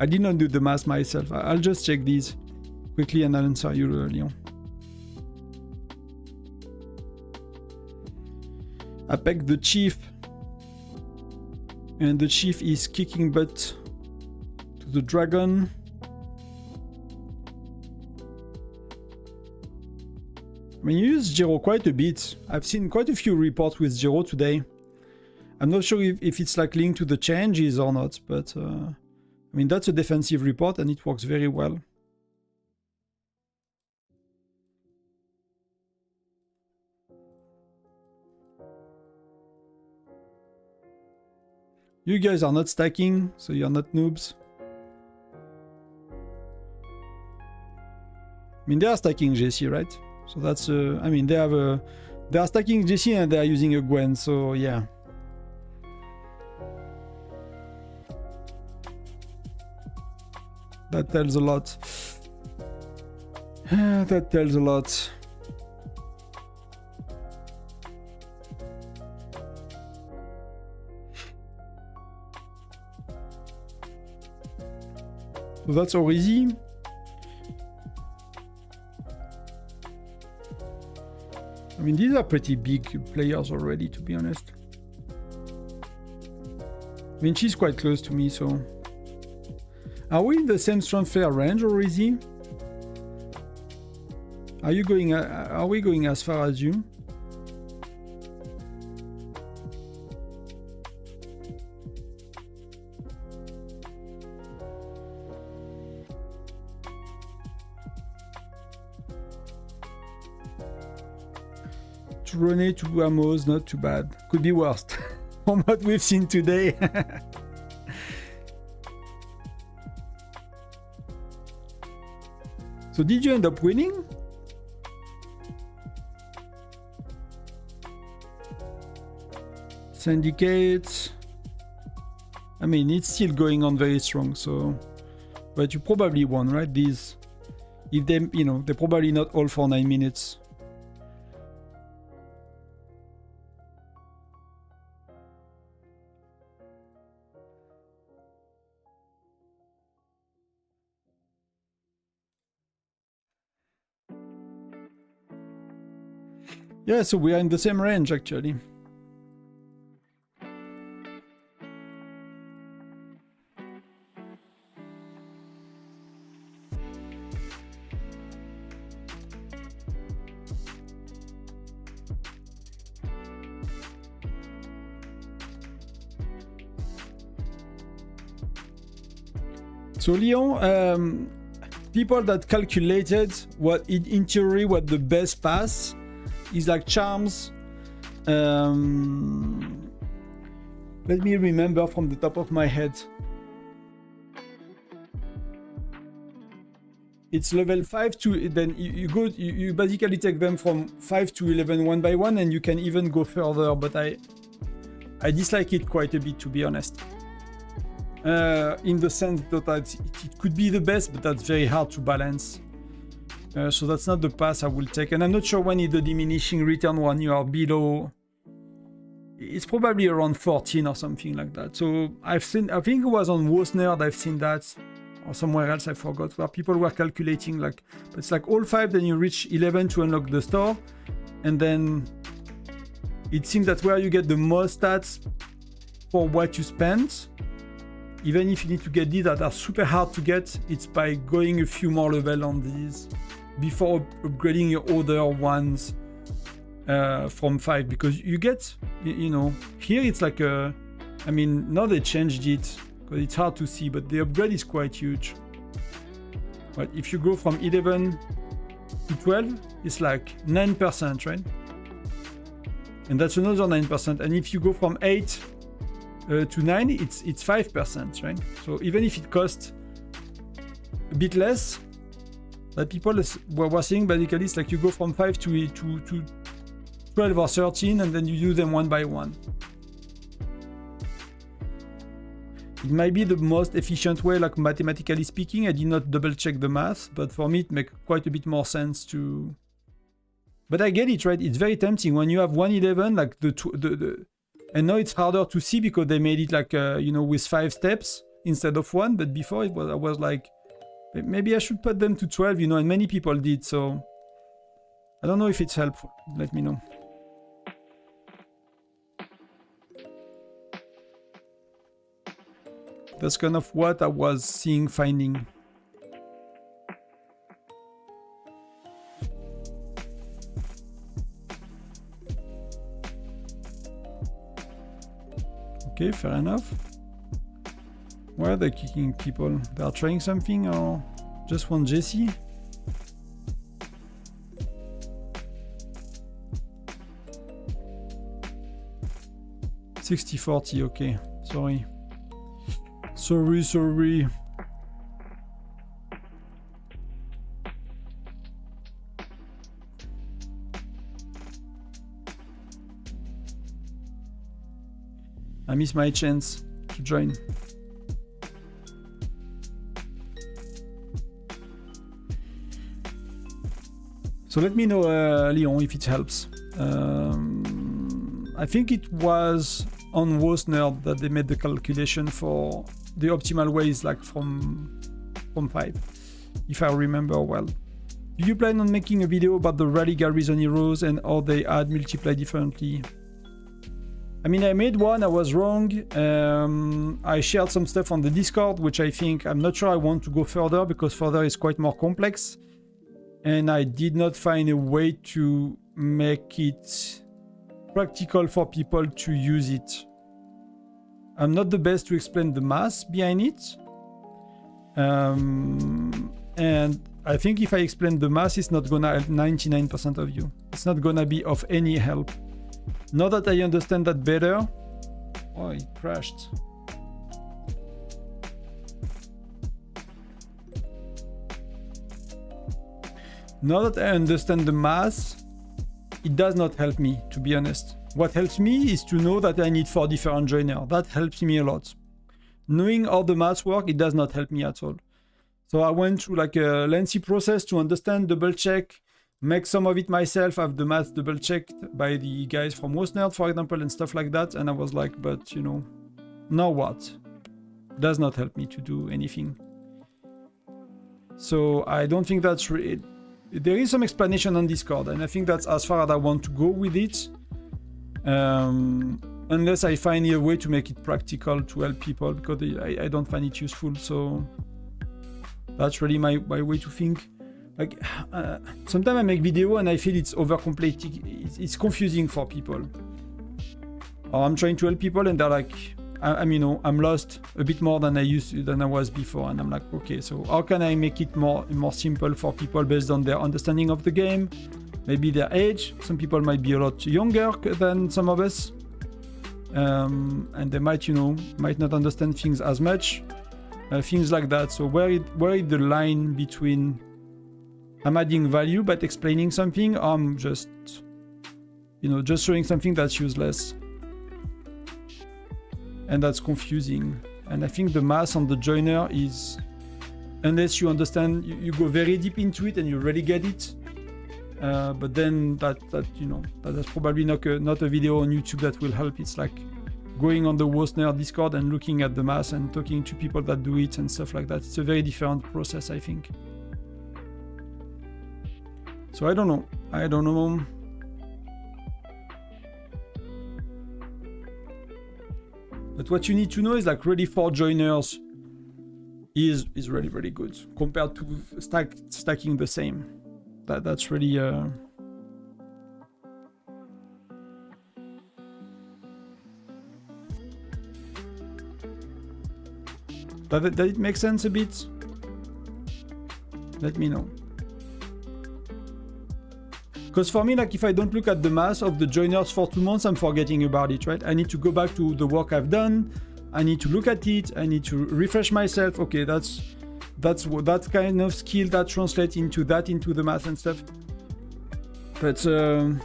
I did not do the math myself. I'll just check these quickly and I'll answer you, Leon. I picked the chief, and the chief is kicking butt to the dragon. I mean, you use Zero quite a bit. I've seen quite a few reports with Zero today. I'm not sure if it's like linked to the changes or not, but I mean, that's a defensive report and it works very well. You guys are not stacking, so you're not noobs. I mean, they are stacking JC, right? So that's, I mean, they are stacking JC and they are using a Gwen, so yeah. That tells a lot. That tells a lot. So that's all easy. I mean, these are pretty big players already, to be honest. I mean, she's quite close to me, so... Are we in the same transfer range already? Are you going? Are we going as far as you? To Rene, to Amos, not too bad. Could be worse from what we've seen today. So did you end up winning? Syndicates. I mean, it's still going on very strong, so... But you probably won, right? These... If they, you know, they're probably not all for 9 minutes. Yeah, so we are in the same range, actually. So Leon, people that calculated what in theory what the best pass is like charms. Let me remember from the top of my head. It's level 5 to then you basically take them from 5 to 11 one by one, and you can even go further, but I dislike it quite a bit, to be honest. In the sense that it could be the best, but that's very hard to balance. So that's not the pass I will take. And I'm not sure when is the diminishing return when you are below. It's probably around 14 or something like that. So I've seen, I think it was on Wosnerd, I've seen that. Or somewhere else, I forgot, where people were calculating like, it's like all 5, then you reach 11 to unlock the store. And then it seems that where you get the most stats for what you spent, even if you need to get these that are super hard to get, it's by going a few more levels on these before upgrading your other ones from 5. Because you get, you know, here it's like a, I mean, now they changed it because it's hard to see, but the upgrade is quite huge. But if you go from 11 to 12, it's like 9%, right? And that's another 9%. And if you go from 8 to 9, it's 5%, right? So even if it costs a bit less, that people were saying basically it's like you go from 5 to 12 or 13, and then you use them one by one. It might be the most efficient way, like mathematically speaking. I did not double check the math, but for me it makes quite a bit more sense to... But I get it, right? It's very tempting when you have 111, like the and now it's harder to see because they made it like, you know, with 5 steps instead of 1. But before it was, I was like, maybe I should put them to 12, you know, and many people did. So I don't know if it's helpful. Let me know. That's kind of what I was finding. Okay, fair enough. Why are they kicking people? They are trying something or just want Jesse? $60-40, okay. Sorry. Sorry. I missed my chance to join. So let me know, Leon, if it helps. I think it was on WoSnerd that they made the calculation for the optimal ways, like from 5, if I remember well. Do you plan on making a video about the rally galleries on heroes and how they add multiply differently? I mean, I made one, I was wrong. I shared some stuff on the Discord, which I think, I'm not sure I want to go further because further is quite more complex. And I did not find a way to make it practical for people to use it. I'm not the best to explain the math behind it. And I think if I explain the math, it's not gonna help 99% of you. It's not gonna be of any help. Now that I understand that better... Oh, it crashed. Now that I understand the math, it does not help me, to be honest. What helps me is to know that I need 4 different joiners. That helps me a lot. Knowing how the maths work, it does not help me at all. So I went through like a lengthy process to understand, double check, make some of it myself, have the math double checked by the guys from WoSnerd, for example, and stuff like that. And I was like, but you know, now what? Does not help me to do anything. So I don't think that's really... There is some explanation on Discord, and I think that's as far as I want to go with it. Unless I find a way to make it practical to help people, because I don't find it useful. So that's really my way to think. Like sometimes I make video and I feel it's overcomplicated. It's confusing for people. Or I'm trying to help people and they're like, I'm you know, I'm lost a bit more than I was before, and I'm like, okay, so how can I make it more simple for people based on their understanding of the game, maybe their age? Some people might be a lot younger than some of us, and they might, you know, might not understand things as much, things like that. So where is the line between I'm adding value but explaining something, or I'm just, you know, just showing something that's useless? And that's confusing. And I think the math on the joiner is, unless you understand, you go very deep into it and you really get it. But then that you know, that's probably not a video on YouTube that will help. It's like going on the WoSnerd Discord and looking at the math and talking to people that do it and stuff like that. It's a very different process, I think. So I don't know. But what you need to know is like really 4 joiners is really, really good compared to stacking the same. That's really Does it make sense a bit? Let me know. Because for me, like if I don't look at the math of the joiners for 2 months, I'm forgetting about it, right? I need to go back to the work I've done. I need to look at it. I need to refresh myself. Okay, that's that kind of skill that translates into the math and stuff. But the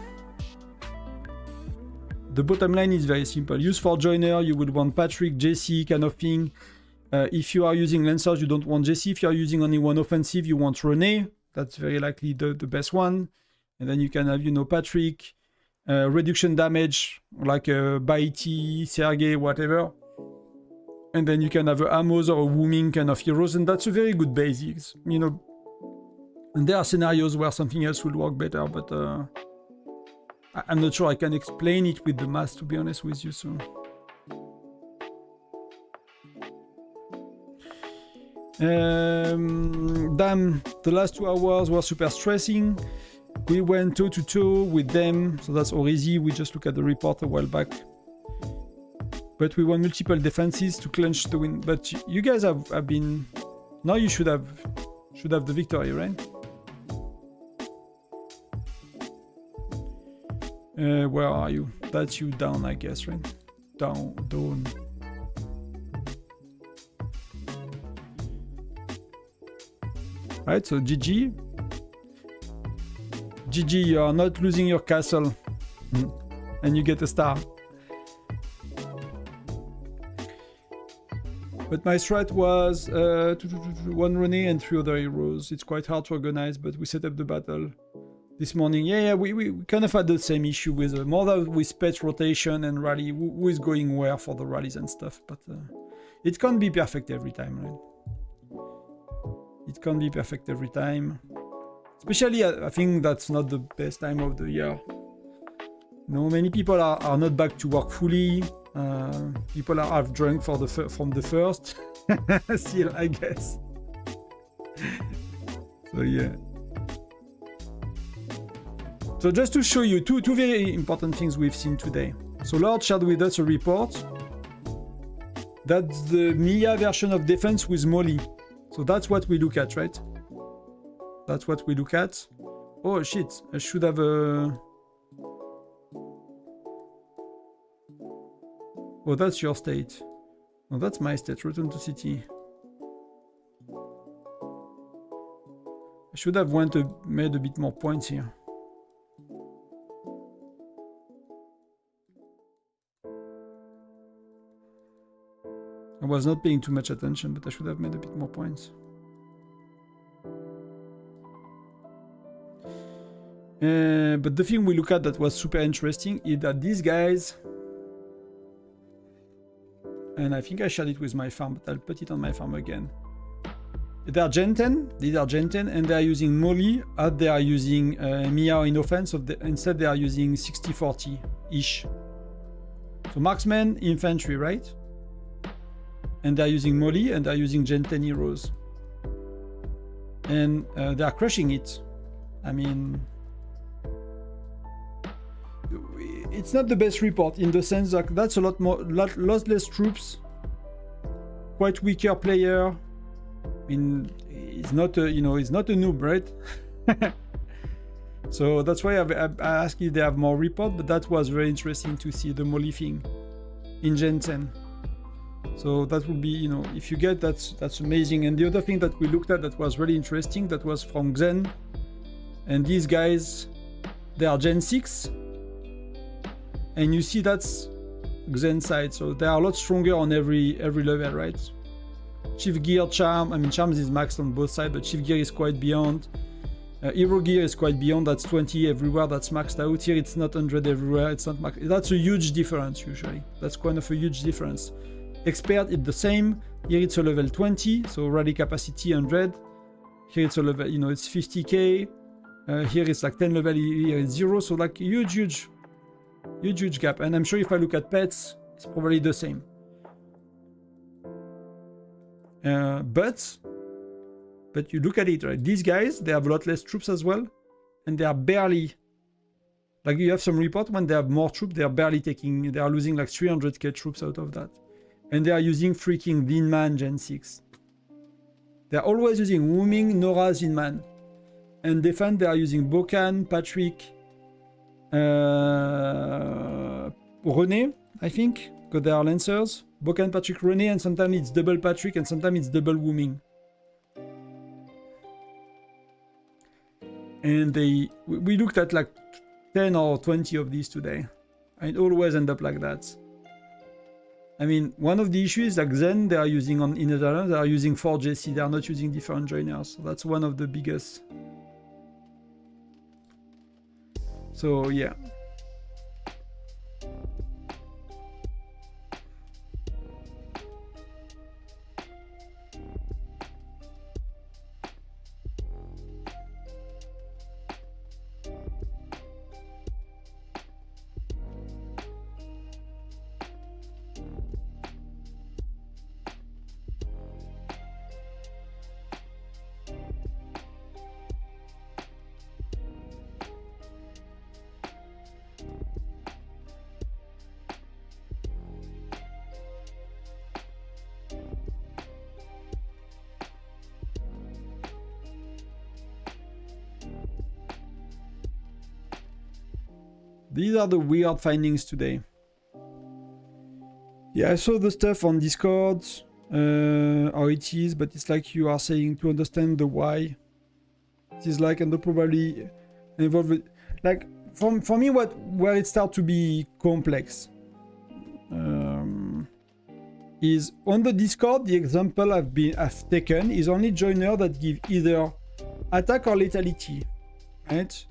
bottom line is very simple. Use for joiner, you would want Patrick, JC kind of thing. If you are using Lancers, you don't want JC. If you are using only one offensive, you want René. That's very likely the best one. And then you can have, you know, Patrick, reduction damage, like Baiti, Sergei, whatever. And then you can have a Amos or a Wooming kind of heroes, and that's a very good basics, you know. And there are scenarios where something else will work better, but I'm not sure I can explain it with the math, to be honest with you, so. Damn, the last 2 hours were super stressing. We went toe-to-toe with them, so that's all easy. We just looked at the report a while back. But we won multiple defenses to clinch the win. But you guys have been... Now you should have the victory, right? Where are you? That's you down, I guess, right? Down. Right, so GG. GG, you are not losing your castle. And you get a star. But my strat was 1 René and 3 other heroes. It's quite hard to organize, but we set up the battle. this morning. Yeah, we kind of had the same issue with more that with pet rotation and rally, who is going where for the rallies and stuff. But it can't be perfect every time, right? It can't be perfect every time. Especially, I think that's not the best time of the year. No, many people are not back to work fully. People are half drunk from the first. Still, I guess. So yeah. So just to show you two very important things we've seen today. So Lord shared with us a report. That's the Mia version of defense with Molly. So that's what we look at, right? That's what we look at. Oh shit, I should have a... Oh, that's your state. No, that's my state. Return to city. I should have made a bit more points here. I was not paying too much attention, but I should have made a bit more points. But the thing we look at that was super interesting is that these guys, and I think I shared it with my farm, but I'll put it on my farm again. They are Gen 10, these are Gen 10, and they are using Molly as they are using Mia in offense. Instead, they are using 60-40-ish. So marksman, infantry, right? And they're using Molly, and they're using Gen 10 heroes. And they are crushing it. I mean... It's not the best report in the sense that that's a lot less troops, quite weaker player. I mean, he's not a, he's not a noob, right? So that's why I asked if they have more report, but that was very interesting to see the Molly thing in Gen 10. So that would be, if you get that's amazing. And the other thing that we looked at that was really interesting, that was from Xen. And these guys, they are Gen 6. And you see that's Xen side, so they are a lot stronger on every level, right? Chief Gear, Charm, I mean Charms is maxed on both sides, but Chief Gear is quite beyond. Hero Gear is quite beyond, that's 20 everywhere, that's maxed out. Here it's not 100 everywhere, it's not maxed. That's a huge difference usually. That's kind of a huge difference. Expert is the same, here it's a level 20, so rally capacity 100. Here it's a level, it's 50k. Here it's like 10 level, here it's 0, so like huge gap. And I'm sure if I look at pets, it's probably the same. But you look at it, right? These guys, they have a lot less troops as well, and they are barely, like you have some report when they have more troops, they are barely they are losing like 300k troops out of that. And they are using freaking Vinman Gen 6. They are always using Wooming, Nora, Zinman. And defend, they are using Bokan, Patrick, René, I think, because they are Lancers. Bokan, Patrick, René, and sometimes it's double Patrick, and sometimes it's double Wooming. And we looked at like 10 or 20 of these today. And it always end up like that. I mean, one of the issues is like Xen, they are using in Netherlands, they are using 4JC, they are not using different joiners. So that's one of the biggest. So yeah. These are the weird findings today. Yeah, I saw the stuff on Discord, how it is, but it's like you are saying to understand the why. It is like, and the probably involve it. Like for me, where it starts to be complex is on the Discord. The example I've taken is only joiner that give either attack or lethality, right?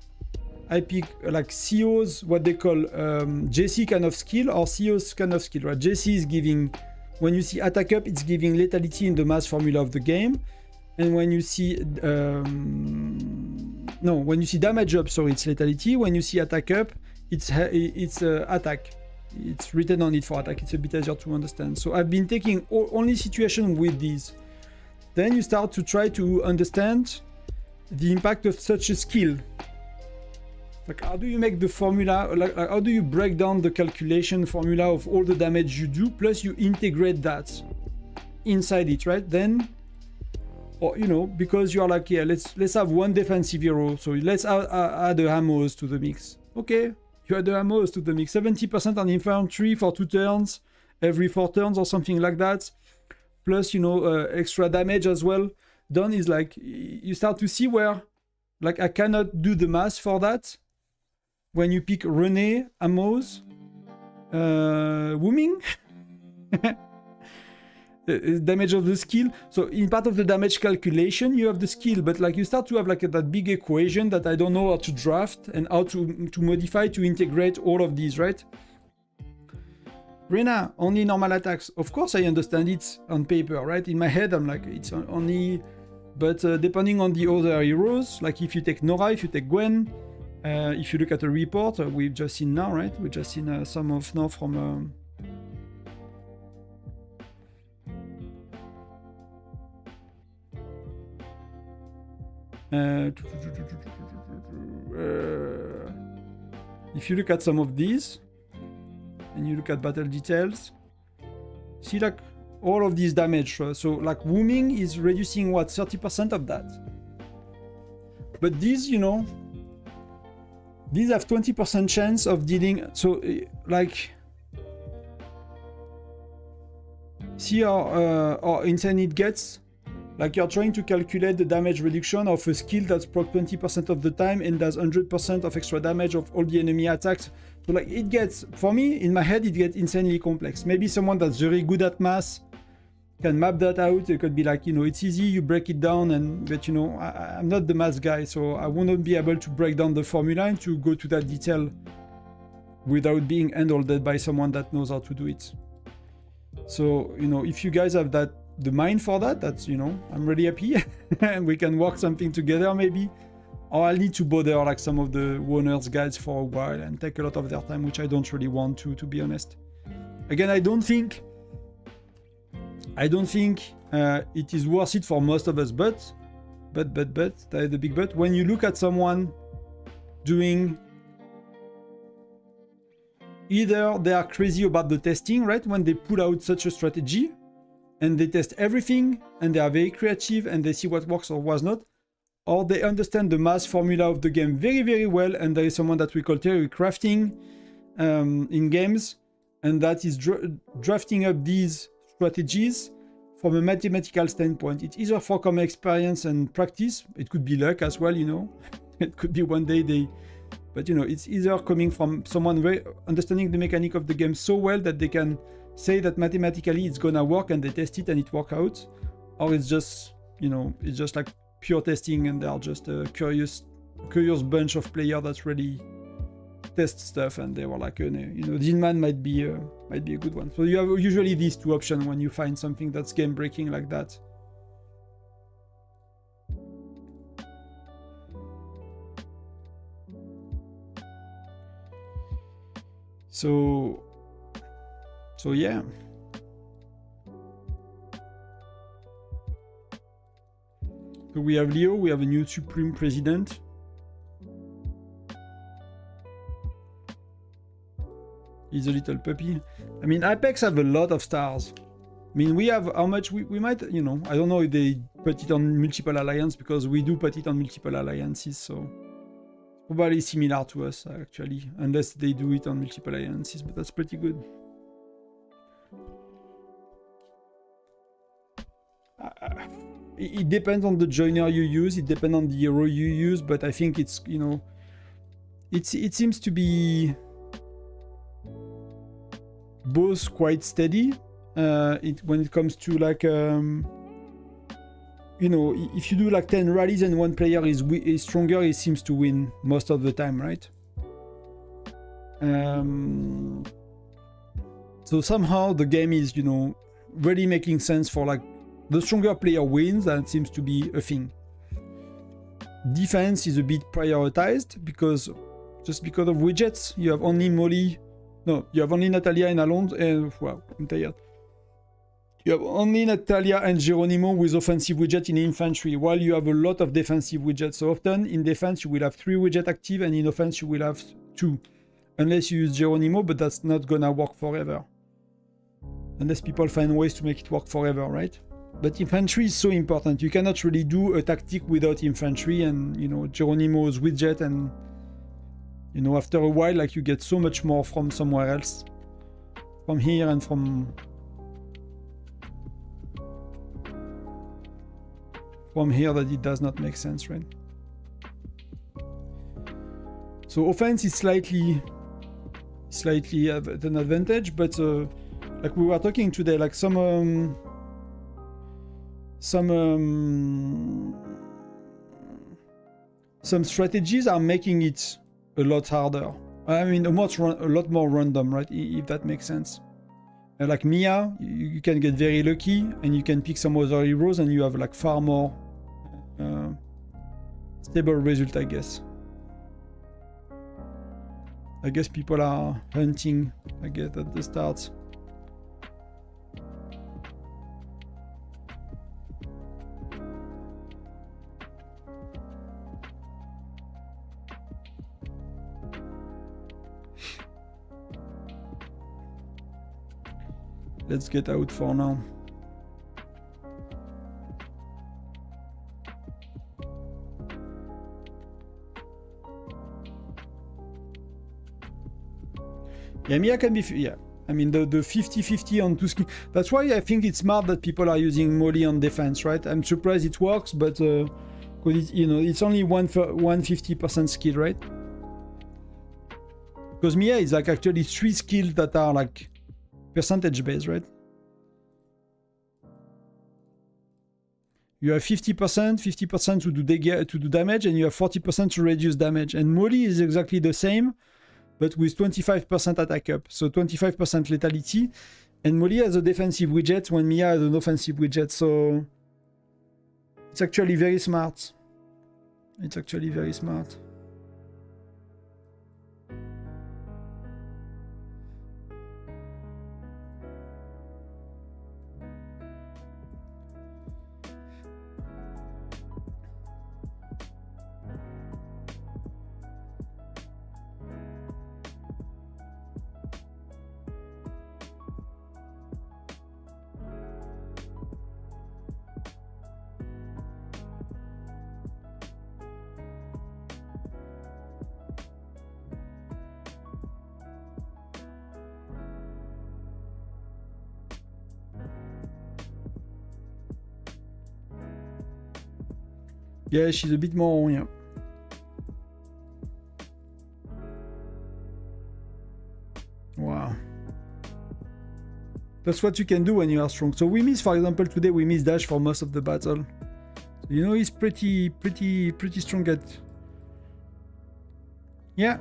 I pick like CO's, what they call JC kind of skill or CO's kind of skill, right? JC is giving, when you see attack up, it's giving lethality in the mass formula of the game. And when you see, when you see damage up, sorry, it's lethality. When you see attack up, it's attack. It's written on it for attack. It's a bit easier to understand. So I've been taking only situation with these. Then you start to try to understand the impact of such a skill. Like, how do you make the formula, like how do you break down the calculation formula of all the damage you do, plus you integrate that inside it, right? Then, or you know, because you are like, yeah, let's have one defensive hero, so let's add the ammos to the mix. Okay, you add the ammos to the mix. 70% on infantry for 2 turns, every 4 turns or something like that. Plus, you know, extra damage as well. Done is like, you start to see where, like, I cannot do the math for that. When you pick René, Amos, Wooming, damage of the skill. So in part of the damage calculation, you have the skill, but like you start to have like that big equation that I don't know how to draft and how to modify to integrate all of these, right? Rena, only normal attacks. Of course I understand it on paper, right? In my head, I'm like, it's only... But depending on the other heroes, like if you take Nora, if you take Gwen, if you look at the report, we've just seen now, right? We've just seen some of now from... if you look at some of these, and you look at battle details, see like all of these damage. So like Wooming is reducing what, 30% of that. But these, you know, these have 20% chance of dealing. So like, see how insane it gets. Like you're trying to calculate the damage reduction of a skill that's proc 20% of the time and does 100% of extra damage of all the enemy attacks. So like it gets, for me, in my head, it gets insanely complex. Maybe someone that's very good at math can map that out. It could be like, you know, it's easy, you break it down, but you know, I'm not the math guy, so I wouldn't be able to break down the formula and to go to that detail without being handled by someone that knows how to do it. So, you know, if you guys have that, the mind for that, that's, you know, I'm really happy and we can work something together maybe. Or I'll need to bother like some of the owners guys for a while and take a lot of their time, which I don't really want to be honest. Again, I don't think it is worth it for most of us, but the big but, when you look at someone doing, either they are crazy about the testing, right? When they pull out such a strategy and they test everything and they are very creative and they see what works or was not, or they understand the math formula of the game very, very well, and there is someone that we call theory crafting in games, and that is drafting up these strategies from a mathematical standpoint. It's either for common experience and practice. It could be luck as well, you know. It could be one day they... But, you know, it's either coming from someone very understanding the mechanic of the game so well that they can say that mathematically it's gonna work and they test it and it works out, or it's just, you know, it's just like pure testing and they are just a curious bunch of players that really test stuff and they were like, you know, Zinman might be a good one. So you have usually these two options when you find something that's game breaking like that. So yeah. So we have Leo, we have a new Supreme President. He's a little puppy. I mean, Apex have a lot of stars. I mean, we have how much we might, you know, I don't know if they put it on multiple alliance, because we do put it on multiple alliances, so probably similar to us actually, unless they do it on multiple alliances, but that's pretty good. It depends on the joiner you use, it depends on the hero you use, but I think it's, you know, it seems to be both quite steady when it comes to like you know, if you do like 10 rallies and one player is stronger, he seems to win most of the time, right? So somehow the game is, you know, really making sense for like the stronger player wins, and seems to be a thing. Defense is a bit prioritized because just because of widgets. You have only Molly. No, you have only Natalia and Alonso, and wow, I'm tired. You have only Natalia and Geronimo with offensive widget in infantry, while you have a lot of defensive widgets. So often in defense you will have 3 widgets active, and in offense you will have 2. Unless you use Geronimo, but that's not gonna work forever. Unless people find ways to make it work forever, right? But infantry is so important. You cannot really do a tactic without infantry, and, you know, Geronimo's widget, and, you know, after a while, like, you get so much more from somewhere else. From here and from here that it does not make sense, right? So offense is slightly an advantage, but like we were talking today, like some strategies are making it a lot harder. I mean, a lot more random, right? If that makes sense. Like Mia, you can get very lucky, and you can pick some other heroes, and you have like far more stable result, I guess. I guess people are hunting, I guess, at the start. Let's get out for now. Yeah, Mia can be, yeah. I mean, the 50-50 on 2 skills. That's why I think it's smart that people are using Molly on defense, right? I'm surprised it works, but because you know, it's only 150% skill, right? Because Mia is like actually 3 skills that are like percentage based, right? You have 50% to do damage, and you have 40% to reduce damage. And Molly is exactly the same, but with 25% attack up, so 25% lethality. And Molly has a defensive widget when Mia has an offensive widget, so it's actually very smart. It's actually very smart. Yeah, she's a bit more, yeah. Wow. That's what you can do when you are strong. So we miss, for example, today we miss Dash for most of the battle. You know, he's pretty strong at... Yeah,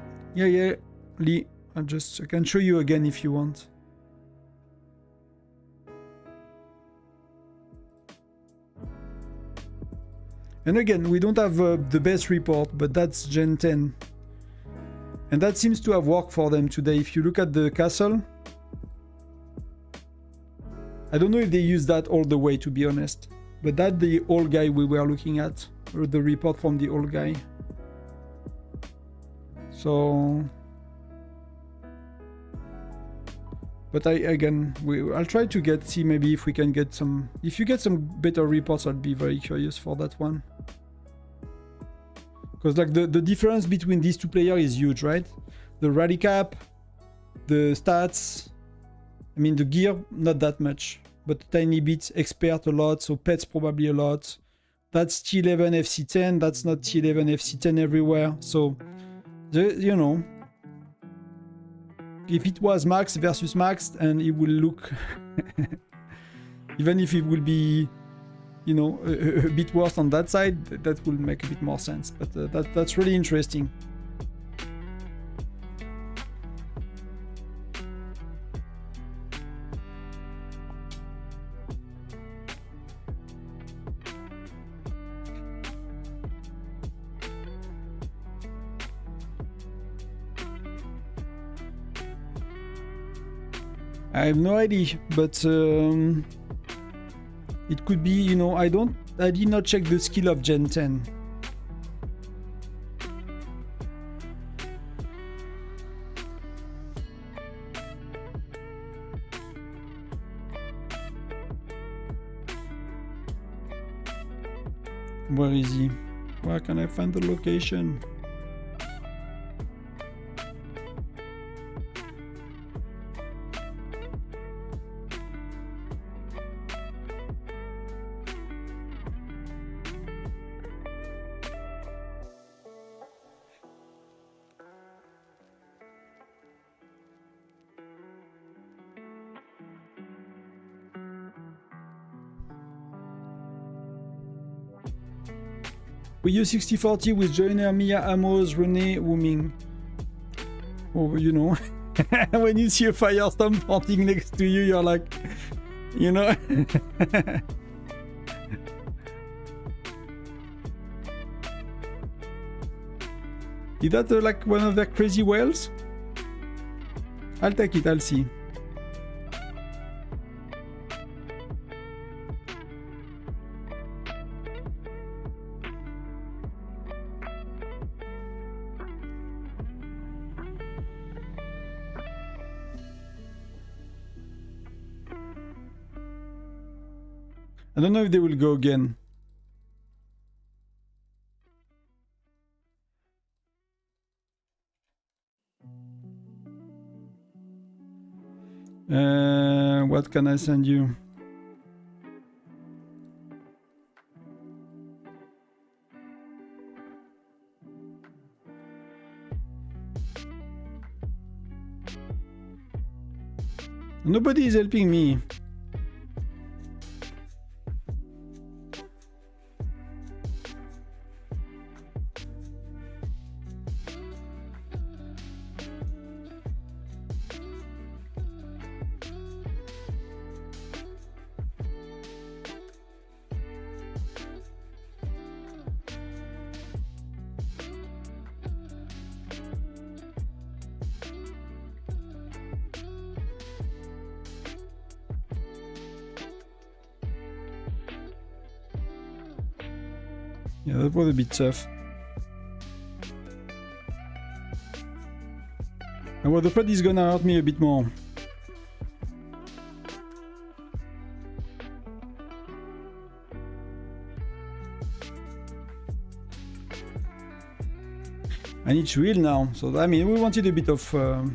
Lee. I can show you again if you want. And again, we don't have the best report, but that's Gen 10. And that seems to have worked for them today. If you look at the castle, I don't know if they use that all the way, to be honest. But that's the old guy we were looking at, or the report from the old guy. So... But I'll try to see maybe if we can get some... If you get some better reports, I'll be very curious for that one. Because like the difference between these two players is huge, right? The rally cap, the stats, I mean the gear, not that much. But a tiny bit, expert a lot, so pets probably a lot. That's T11 FC10, that's not T11 FC10 everywhere. So, you know... If it was max versus max, and it will look... even if it will be you know, a bit worse on that side, that will make a bit more sense. But that's really interesting. I have no idea, but it could be, you know, I did not check the skill of Gen 10. Where is he? Where can I find the location? We use 6040 with Joiner, Mia, Amos, Rene, Wuming. Oh, you know, when you see a firestorm planting next to you, you're like, you know. Is that like one of their crazy whales? I'll take it, I'll see. I don't know if they will go again. What can I send you? Nobody is helping me. Yeah, that was a bit tough. And well, the flood is gonna hurt me a bit more. I need to heal now, so I mean, we wanted a bit of...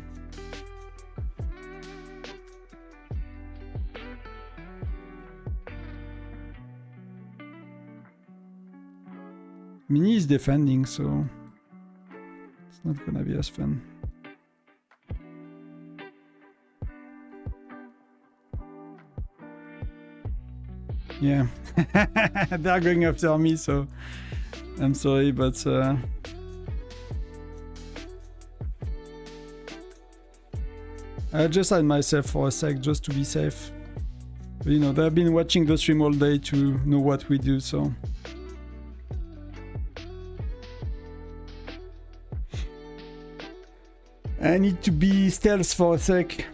Mini is defending, so it's not gonna be as fun. Yeah, they are going after me, so I'm sorry, but I just hide myself for a sec just to be safe. But, you know, they've been watching the stream all day to know what we do, so. I need to be stealth for a sec.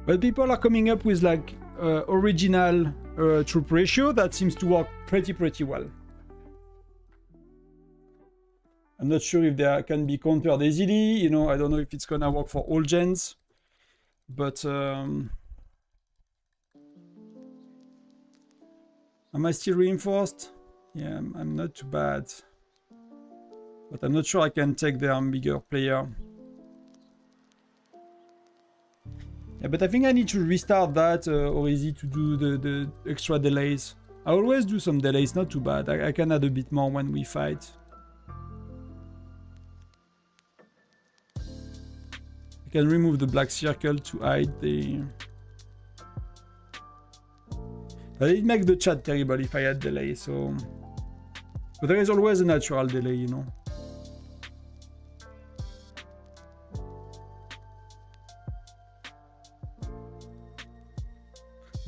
But people are coming up with like original troop ratio that seems to work pretty well. I'm not sure if they can be countered easily, you know, I don't know if it's gonna work for all gens, but am I still reinforced? Yeah, I'm not too bad, but I'm not sure I can take their bigger player. Yeah, but I think I need to restart that or easy to do the extra delays. I always do some delay, it's not too bad. I can add a bit more when we fight. I can remove the black circle to hide the... But it makes the chat terrible if I add delay, so... But there is always a natural delay, you know.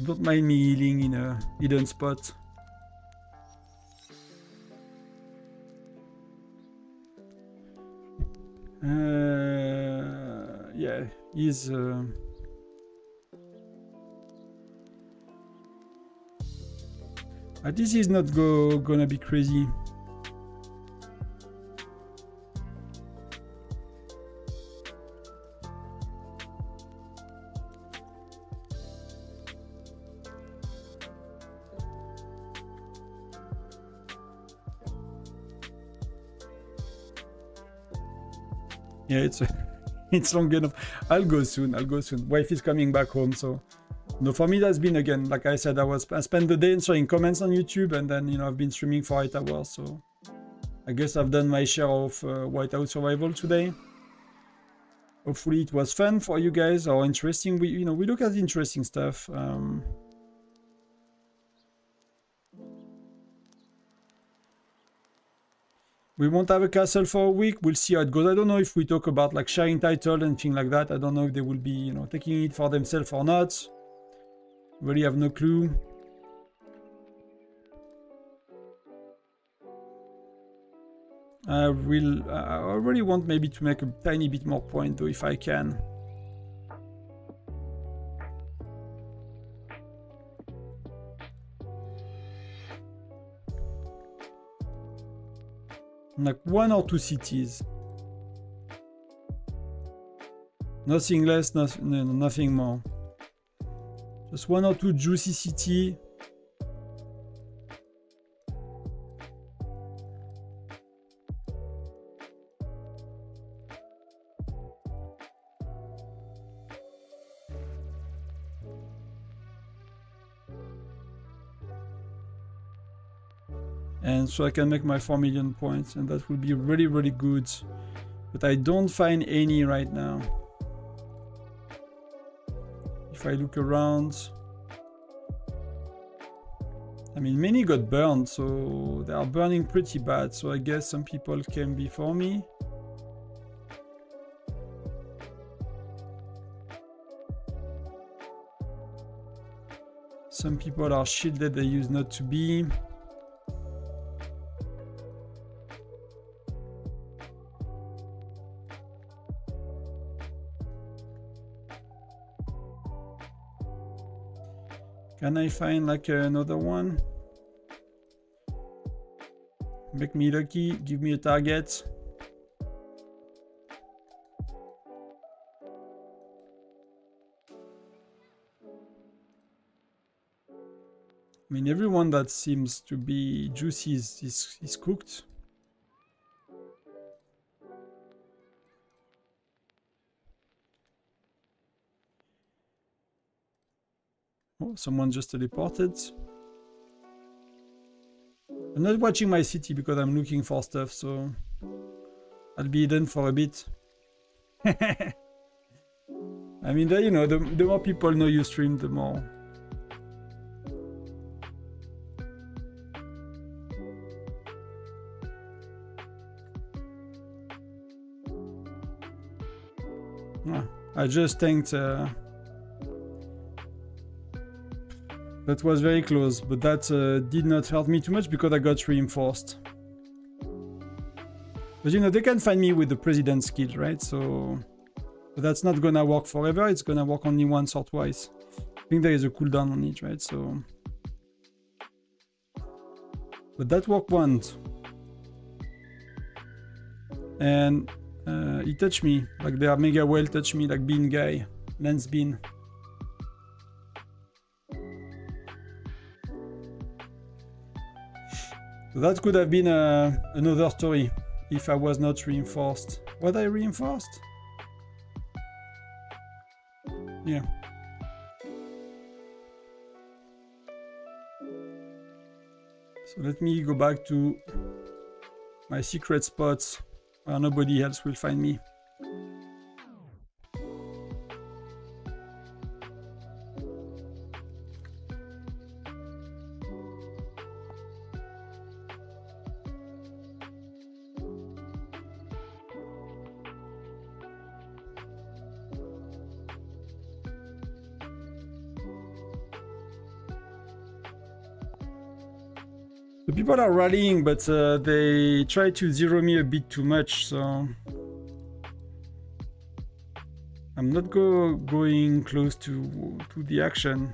Don't mind me healing in a hidden spot. Yeah, he's... At least he's not gonna be crazy. Yeah, it's long enough. I'll go soon. Wife is coming back home, so no, for me that's been, again, like I said, I spent the day answering comments on YouTube, and then, you know, I've been streaming for 8 hours, so I guess I've done my share of Whiteout Survival today. Hopefully it was fun for you guys, or interesting. We look at interesting stuff. We won't have a castle for a week. We'll see how it goes. I don't know if we talk about like sharing title and things like that. I don't know if they will be, you know, taking it for themselves or not. Really have no clue. I really want maybe to make a tiny bit more point though, if I can. Like 1 or 2 cities. Nothing less, nothing more. Just 1 or 2 juicy cities. And so I can make my 4 million points, and that will be really, really good. But I don't find any right now. If I look around, I mean, many got burned, so they are burning pretty bad. So I guess some people came before me. Some people are shielded, they used not to be. Can I find like another one? Make me lucky, give me a target. I mean, everyone that seems to be juicy is cooked. Oh, someone just teleported. I'm not watching my city because I'm looking for stuff, so I'll be hidden for a bit. I mean, you know, the more people know you stream, the more. I just tanked. That was very close, but that did not hurt me too much because I got reinforced. But you know, they can find me with the president's skill, right? So but that's not gonna work forever. It's gonna work only once or twice. I think there is a cooldown on it, right? So, but that worked once. And he touched me, like they are mega well touched me, like bean guy, lens bean. So that could have been another story if I was not reinforced. Was I reinforced? Yeah. So let me go back to my secret spots where nobody else will find me. The people are rallying, but they try to zero me a bit too much, so I'm not going close to the action.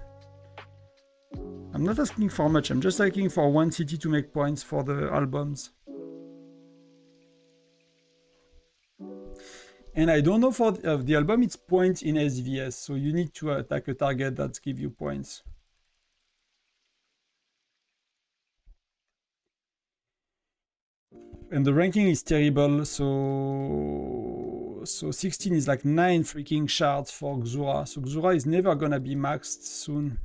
I'm not asking for much, I'm just asking for one city to make points for the albums. And I don't know for the album, it's points in SVS, so you need to attack a target that gives you points. And the ranking is terrible, so 16 is like 9 freaking shards for Xura. So Xura is never gonna be maxed soon.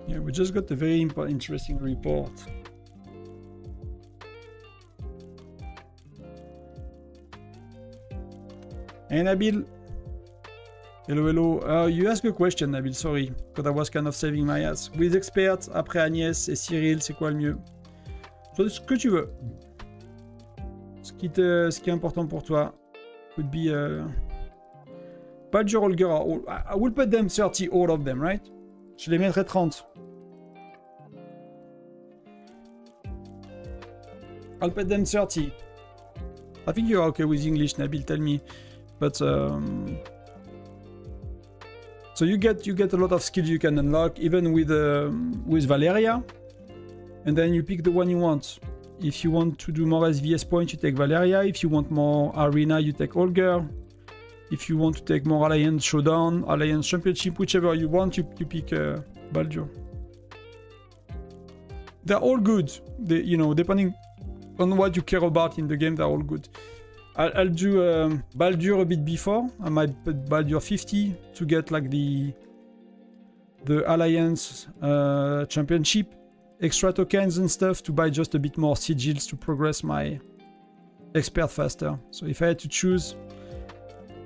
Yeah, we just got a very interesting report. Hey Nabil. Hello, hello. You asked a question, Nabil, sorry, because I was kind of saving my ass. With experts, après Agnès et Cyril, c'est quoi le mieux? Ce que tu veux. Ce qui est important pour toi. Could be Badger Holger, I will put them 30, all of them, right? Je les mettrai 30. I'll put them 30. I think you're okay with English, Nabil, tell me. But so you get a lot of skills you can unlock, even with Valeria, and then you pick the one you want. If you want to do more SVS points, you take Valeria. If you want more Arena, you take Holger. If you want to take more Alliance Showdown, Alliance Championship, whichever you want, you pick Baldur. They're all good. They, you know, depending on what you care about in the game, they're all good. I'll do Baldur a bit before. I might put Baldur 50 to get like the Alliance Championship, extra tokens and stuff to buy just a bit more sigils to progress my expert faster. So if I had to choose,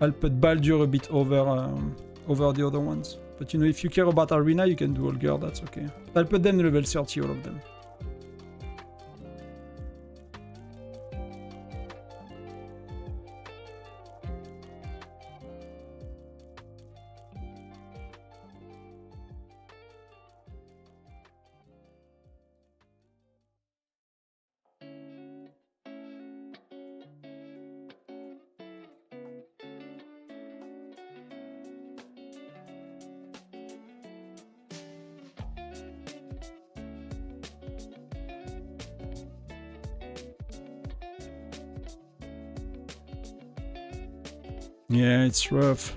I'll put Baldur a bit over the other ones. But you know, if you care about Arena, you can do Holger, that's okay. I'll put them level 30, all of them. Yeah, it's rough.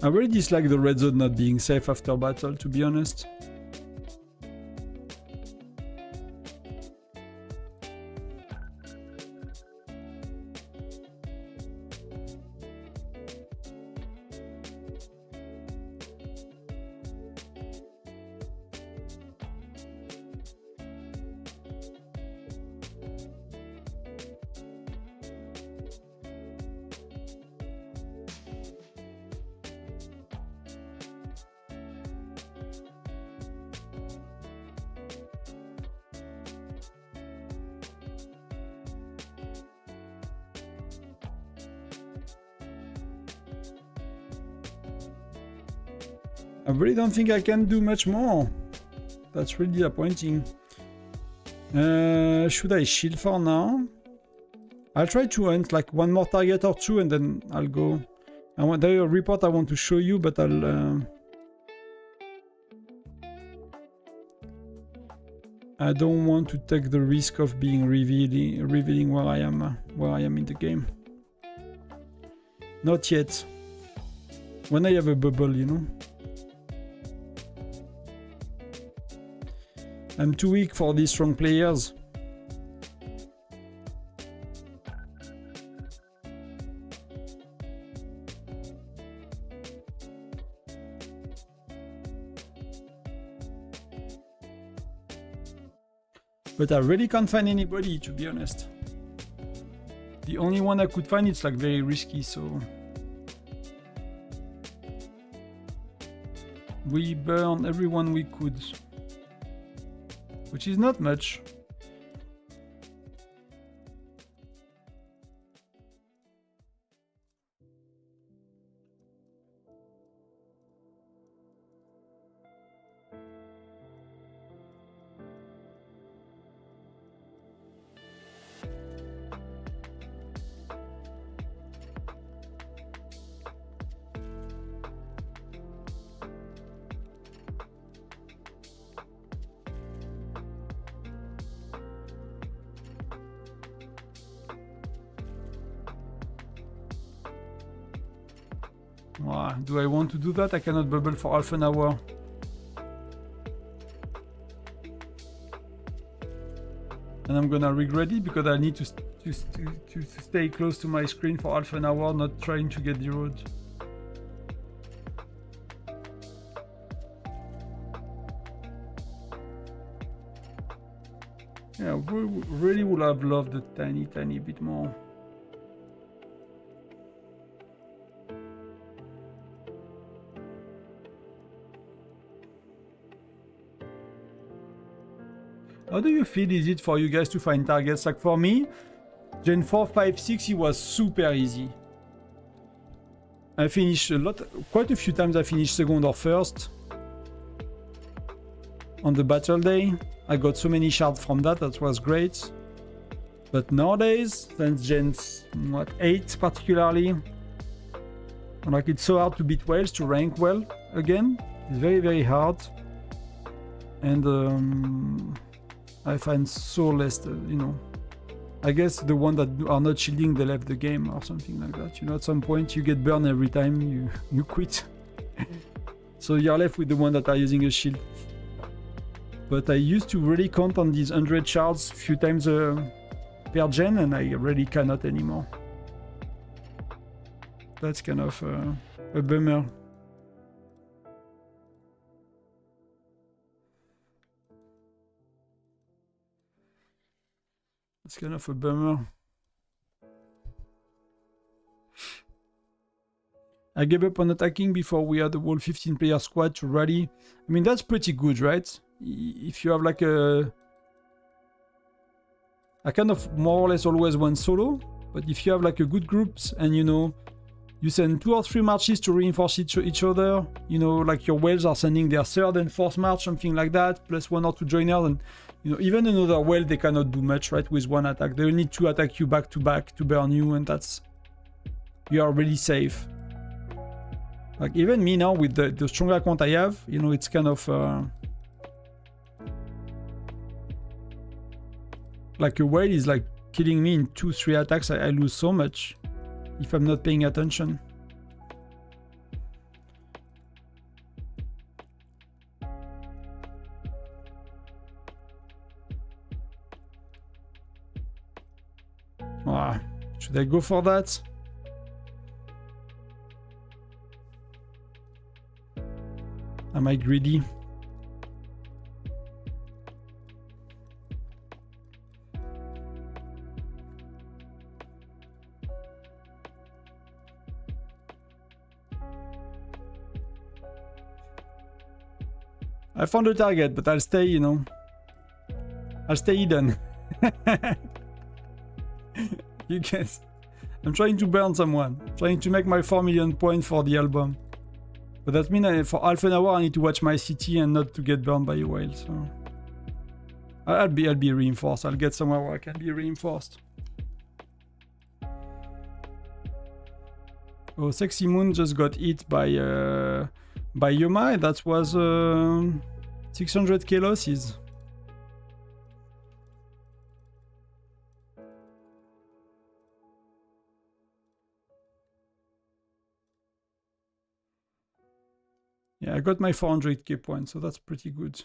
I really dislike the red zone not being safe after battle, to be honest. I really don't think I can do much more. That's really disappointing. Should I shield for now? I'll try to hunt like one more target or two and then I'll go. There is a report I want to show you, but I don't want to take the risk of being revealing where I am in the game. Not yet. When I have a bubble, you know. I'm too weak for these strong players. But I really can't find anybody, to be honest. The only one I could find, it's like very risky, so... We burn everyone we could. Which is not much. Do I want to do that? I cannot bubble for half an hour. And I'm gonna regret it because I need to stay close to my screen for half an hour, not trying to get zeroed. Yeah, we really would have loved a tiny bit more. How do you feel? Is it for you guys to find targets? Like for me, Gen 4, 5, 6, it was super easy. I finished quite a few times I finished second or first. On the battle day, I got so many shards from that, that was great. But nowadays, since Gen 8 particularly, like it's so hard to beat whales, to rank well again. It's very hard. And I find so less, you know, I guess the one that are not shielding, they left the game or something like that. You know, at some point you get burned every time you quit. So you're left with the one that are using a shield. But I used to really count on these 100 shards a few times per gen, and I really cannot anymore. That's kind of a bummer. It's kind of a bummer. I gave up on attacking before we had the whole 15-player squad to rally. I mean, that's pretty good, right? If you have like I kind of more or less always went solo, but if you have like a good groups and you know, you send 2 or 3 marches to reinforce each other, you know, like your whales are sending their 3rd and 4th march, something like that, plus 1 or 2 joiners, and you know, even another whale, they cannot do much, right, with 1 attack. They will need to attack you back to back to burn you, and that's... You are really safe. Like, even me now, with the stronger account I have, you know, it's kind of... like, a whale is, like, killing me in 2-3 attacks. I lose so much if I'm not paying attention. Should I go for that? Am I greedy? I found a target, but I'll stay, you know. I'll stay hidden. You guess. I'm trying to burn someone. I'm trying to make my 4 million points for the album. But that means for half an hour I need to watch my city and not to get burned by a whale, so... I'll be reinforced. I'll get somewhere where I can be reinforced. Oh, Sexy Moon just got hit by Yoma. That was 600k losses. Yeah, I got my 400k points, so that's pretty good.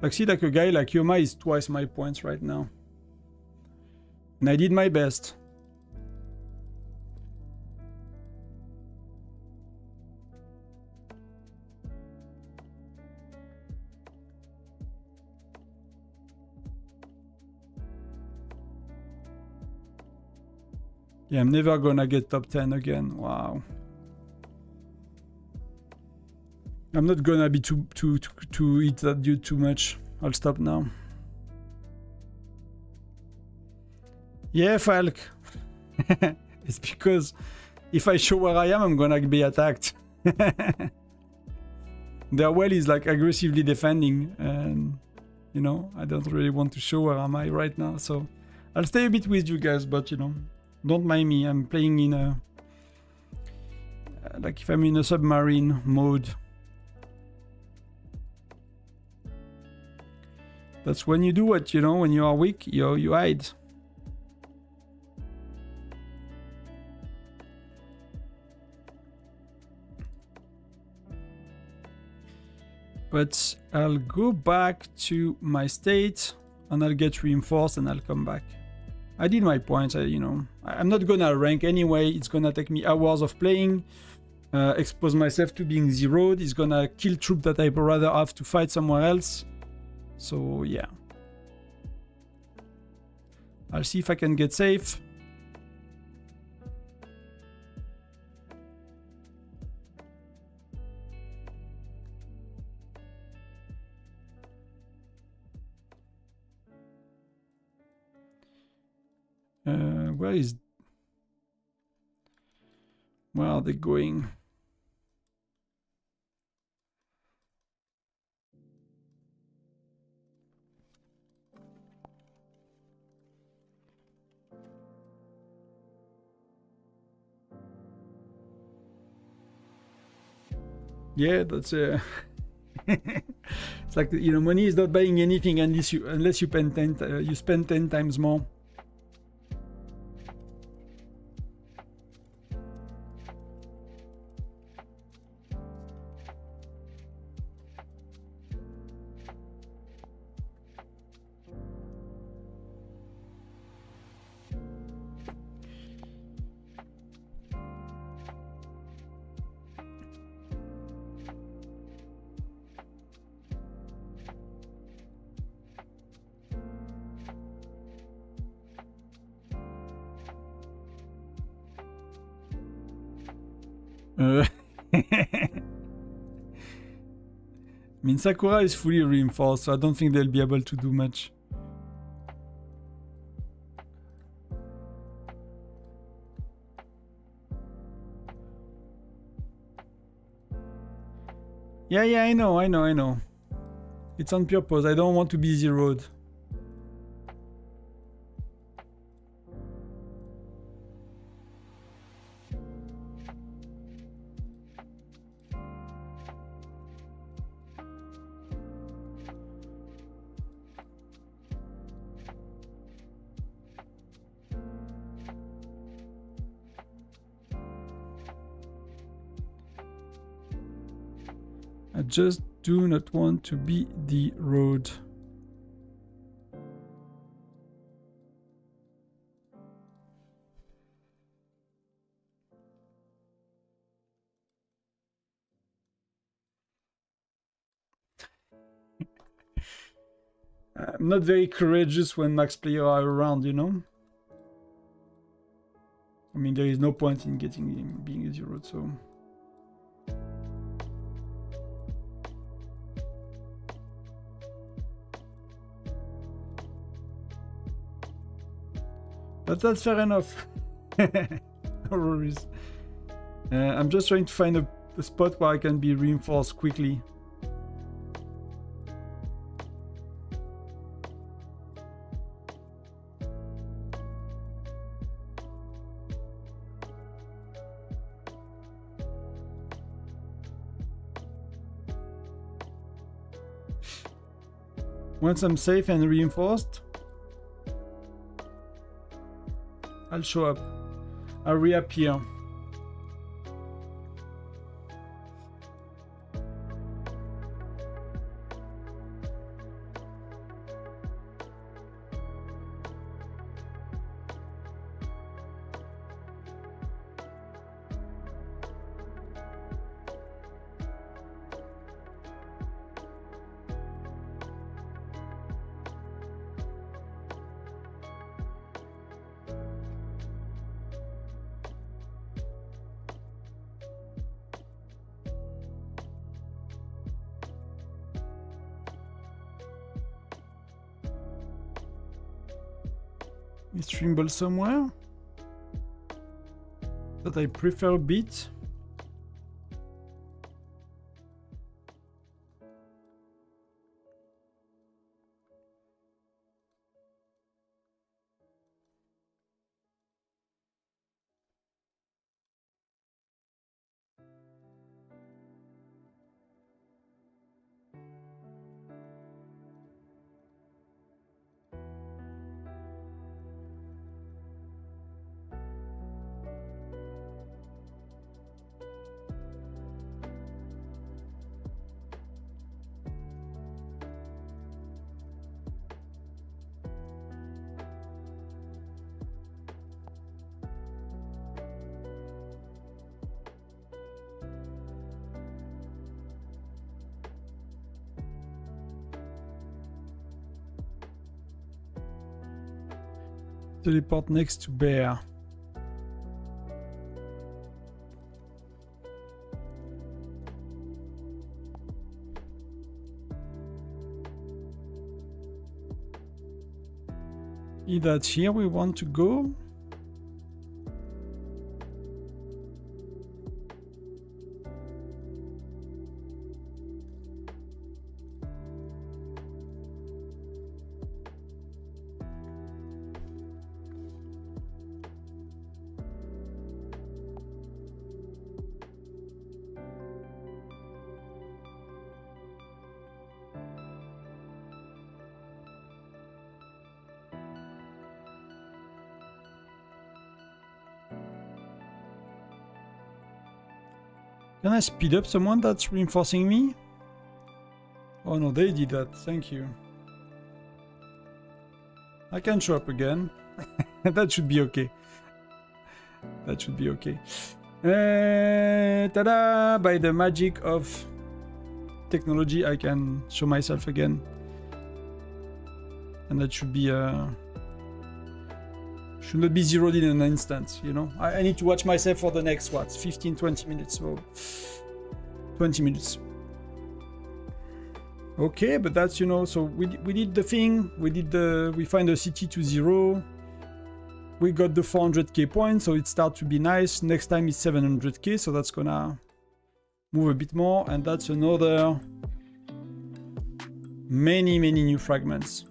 Like, see, like a guy like Yoma is twice my points right now. And I did my best. Yeah, I'm never gonna get top 10 again. Wow. I'm not gonna be to eat that dude too much. I'll stop now. Yeah, Falk. It's because if I show where I am, I'm gonna be attacked. Their well is like aggressively defending, and you know, I don't really want to show where am I right now. So I'll stay a bit with you guys, but you know, don't mind me. I'm playing in a like if I'm in a submarine mode. That's when you do what, you know, when you are weak, you hide. But I'll go back to my state and I'll get reinforced and I'll come back. I did my points, you know. I'm not gonna rank anyway. It's gonna take me hours of playing, expose myself to being zeroed. It's gonna kill troops that I'd rather have to fight somewhere else. So yeah, I'll see if I can get safe. Where are they going? Yeah, that's it's like, you know, money is not buying anything unless you spend 10 times more. I mean, Sakura is fully reinforced, so I don't think they'll be able to do much. Yeah, I know. It's on purpose. I don't want to be zeroed. I just do not want to be the road. I'm not very courageous when max players are around, you know? I mean, there is no point in being a zero, so... But that's fair enough. No worries. I'm just trying to find a spot where I can be reinforced quickly. Once I'm safe and reinforced, I'll show up. I'll reappear. Is Trimble somewhere? But I prefer Beat. Teleport next to bear. Is that here we want to go? Can I speed up someone that's reinforcing me? Oh no, they did that. Thank you. I can show up again. That should be okay. That should be okay. Ta-da! By the magic of technology, I can show myself again. And that should be... should not be zeroed in an instant, you know. I need to watch myself for the next, what, 15-20 minutes, so 20 minutes. Okay, but that's, you know, so we did the thing, we find the city to 0, we got the 400k points, so it starts to be nice. Next time it's 700k, so that's gonna move a bit more, and that's another many new fragments.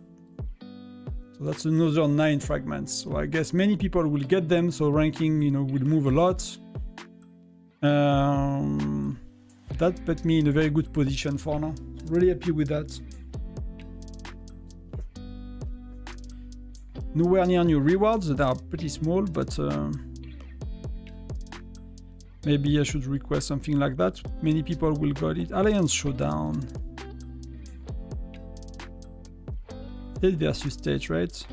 So that's another 9 fragments. So I guess many people will get them, so ranking, you know, will move a lot. That put me in a very good position for now. Really happy with that. Nowhere near new rewards, that are pretty small, but maybe I should request something like that. Many people will get it. Alliance Showdown. State versus state, right?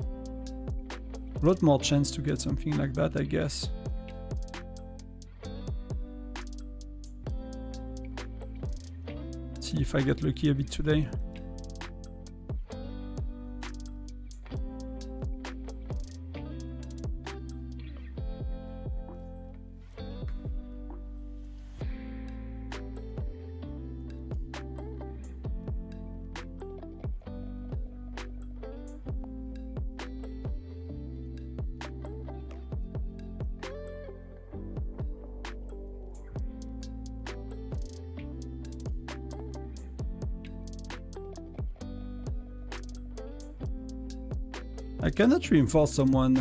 A lot more chance to get something like that, I guess. See if I get lucky a bit today. I cannot reinforce someone,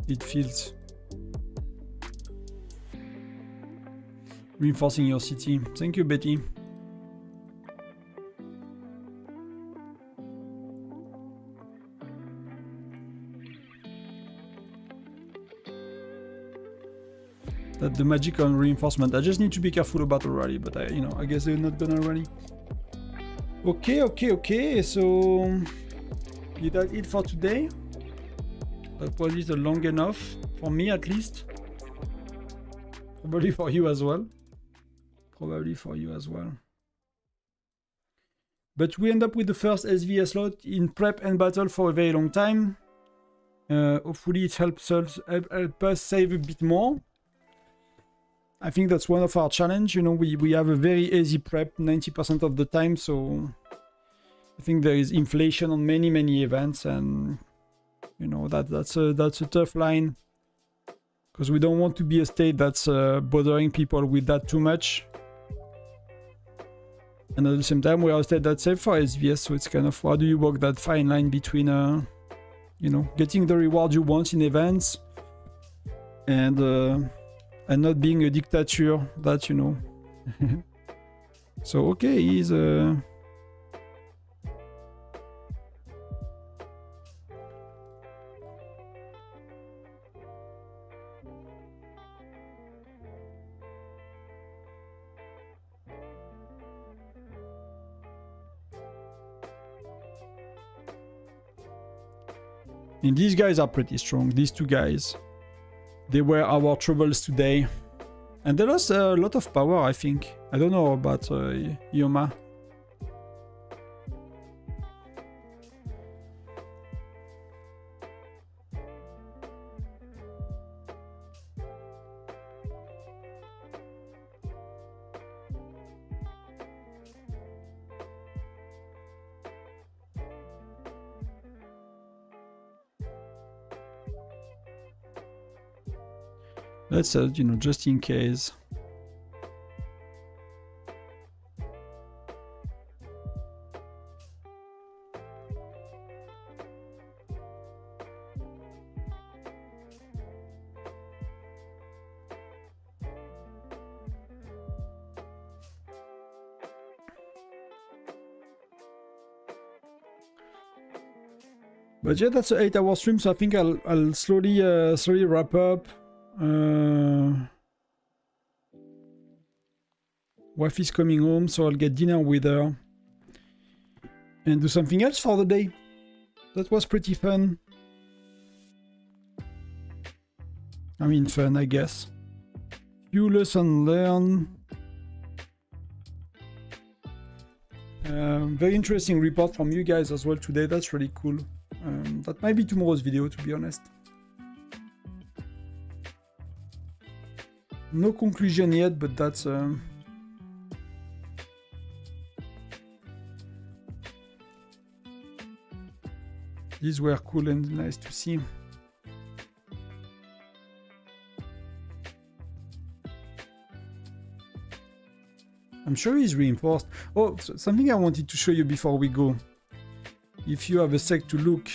it feels. Reinforcing your city. Thank you, Betty. That the magical reinforcement. I just need to be careful about the rally, but I guess they're not gonna rally. Okay. So is that it for today? That was it long enough for me, at least. Probably for you as well. But we end up with the first SVS slot in prep and battle for a very long time. Hopefully it helps us save a bit more. I think that's one of our challenge. We have a very easy prep 90% of the time, so I think there is inflation on many events, and that's a tough line, because we don't want to be a state that's bothering people with that too much. And at the same time, we are a state that's safe for SVS, so it's kind of, how do you walk that fine line between, getting the reward you want in events and not being a dictature that, So, okay, he's... And these guys are pretty strong. These two guys, they were our troubles today, and they lost a lot of power, I think. I don't know about Yoma. Let's just in case. But yeah, that's an 8-hour stream, so I think I'll slowly wrap up. Wife is coming home, so I'll get dinner with her and do something else for the day. That was pretty fun. I mean, fun, I guess. Few lessons learned. Very interesting report from you guys as well today. That's really cool. That might be tomorrow's video, to be honest. No conclusion yet, but that's... These were cool and nice to see. I'm sure he's reinforced. Oh, something I wanted to show you before we go. If you have a sec to look.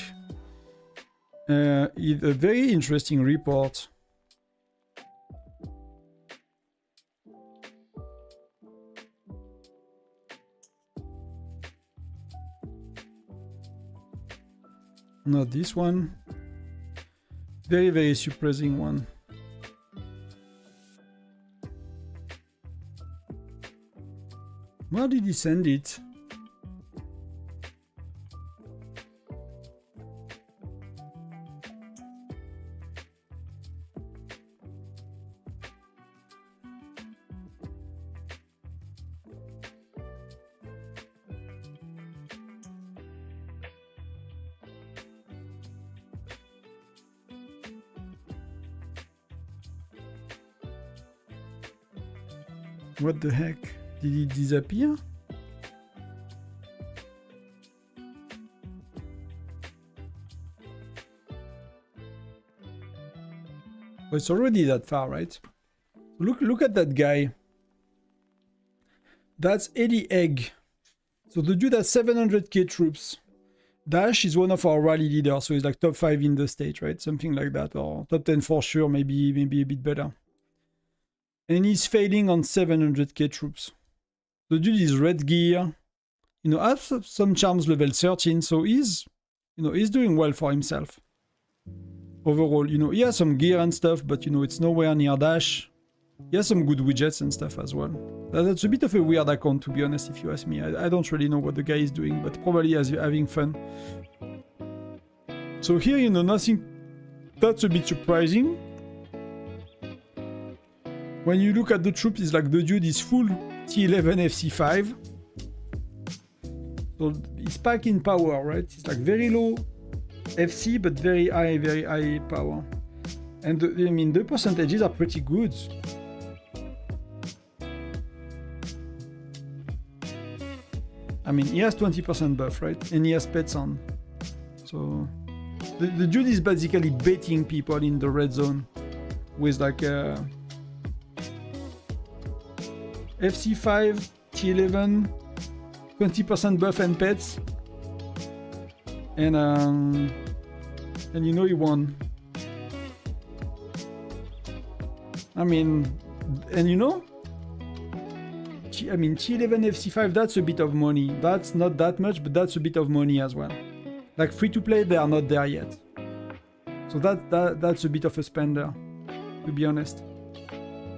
It's a very interesting report. Not this one. Very, very surprising one. Where did he send it? What the heck? Did he disappear? Oh, it's already that far, right? Look at that guy. That's 80 egg. So the dude has 700k troops. Dash is one of our rally leaders, so he's like top 5 in the state, right? Something like that, or top 10 for sure, maybe a bit better. And he's failing on 700k troops. The dude is red gear, has some charms level 13, so he's doing well for himself. Overall, he has some gear and stuff, but it's nowhere near Dash. He has some good widgets and stuff as well. That's a bit of a weird account, to be honest, if you ask me. I don't really know what the guy is doing, but probably having fun. So here, you know, nothing that's a bit surprising. When you look at the troops, it's like the dude is full T11 FC5. So he's packed in power, right? It's like very low FC, but very high power. And I mean, the percentages are pretty good. I mean, he has 20% buff, right? And he has pets on. So the dude is basically baiting people in the red zone with like FC5, T11, 20% buff and pets. And you know he won. I mean, and you know, I mean, T11 FC5, that's a bit of money. That's not that much, but that's a bit of money as well. Like free to play, they are not there yet. So that's a bit of a spender, to be honest.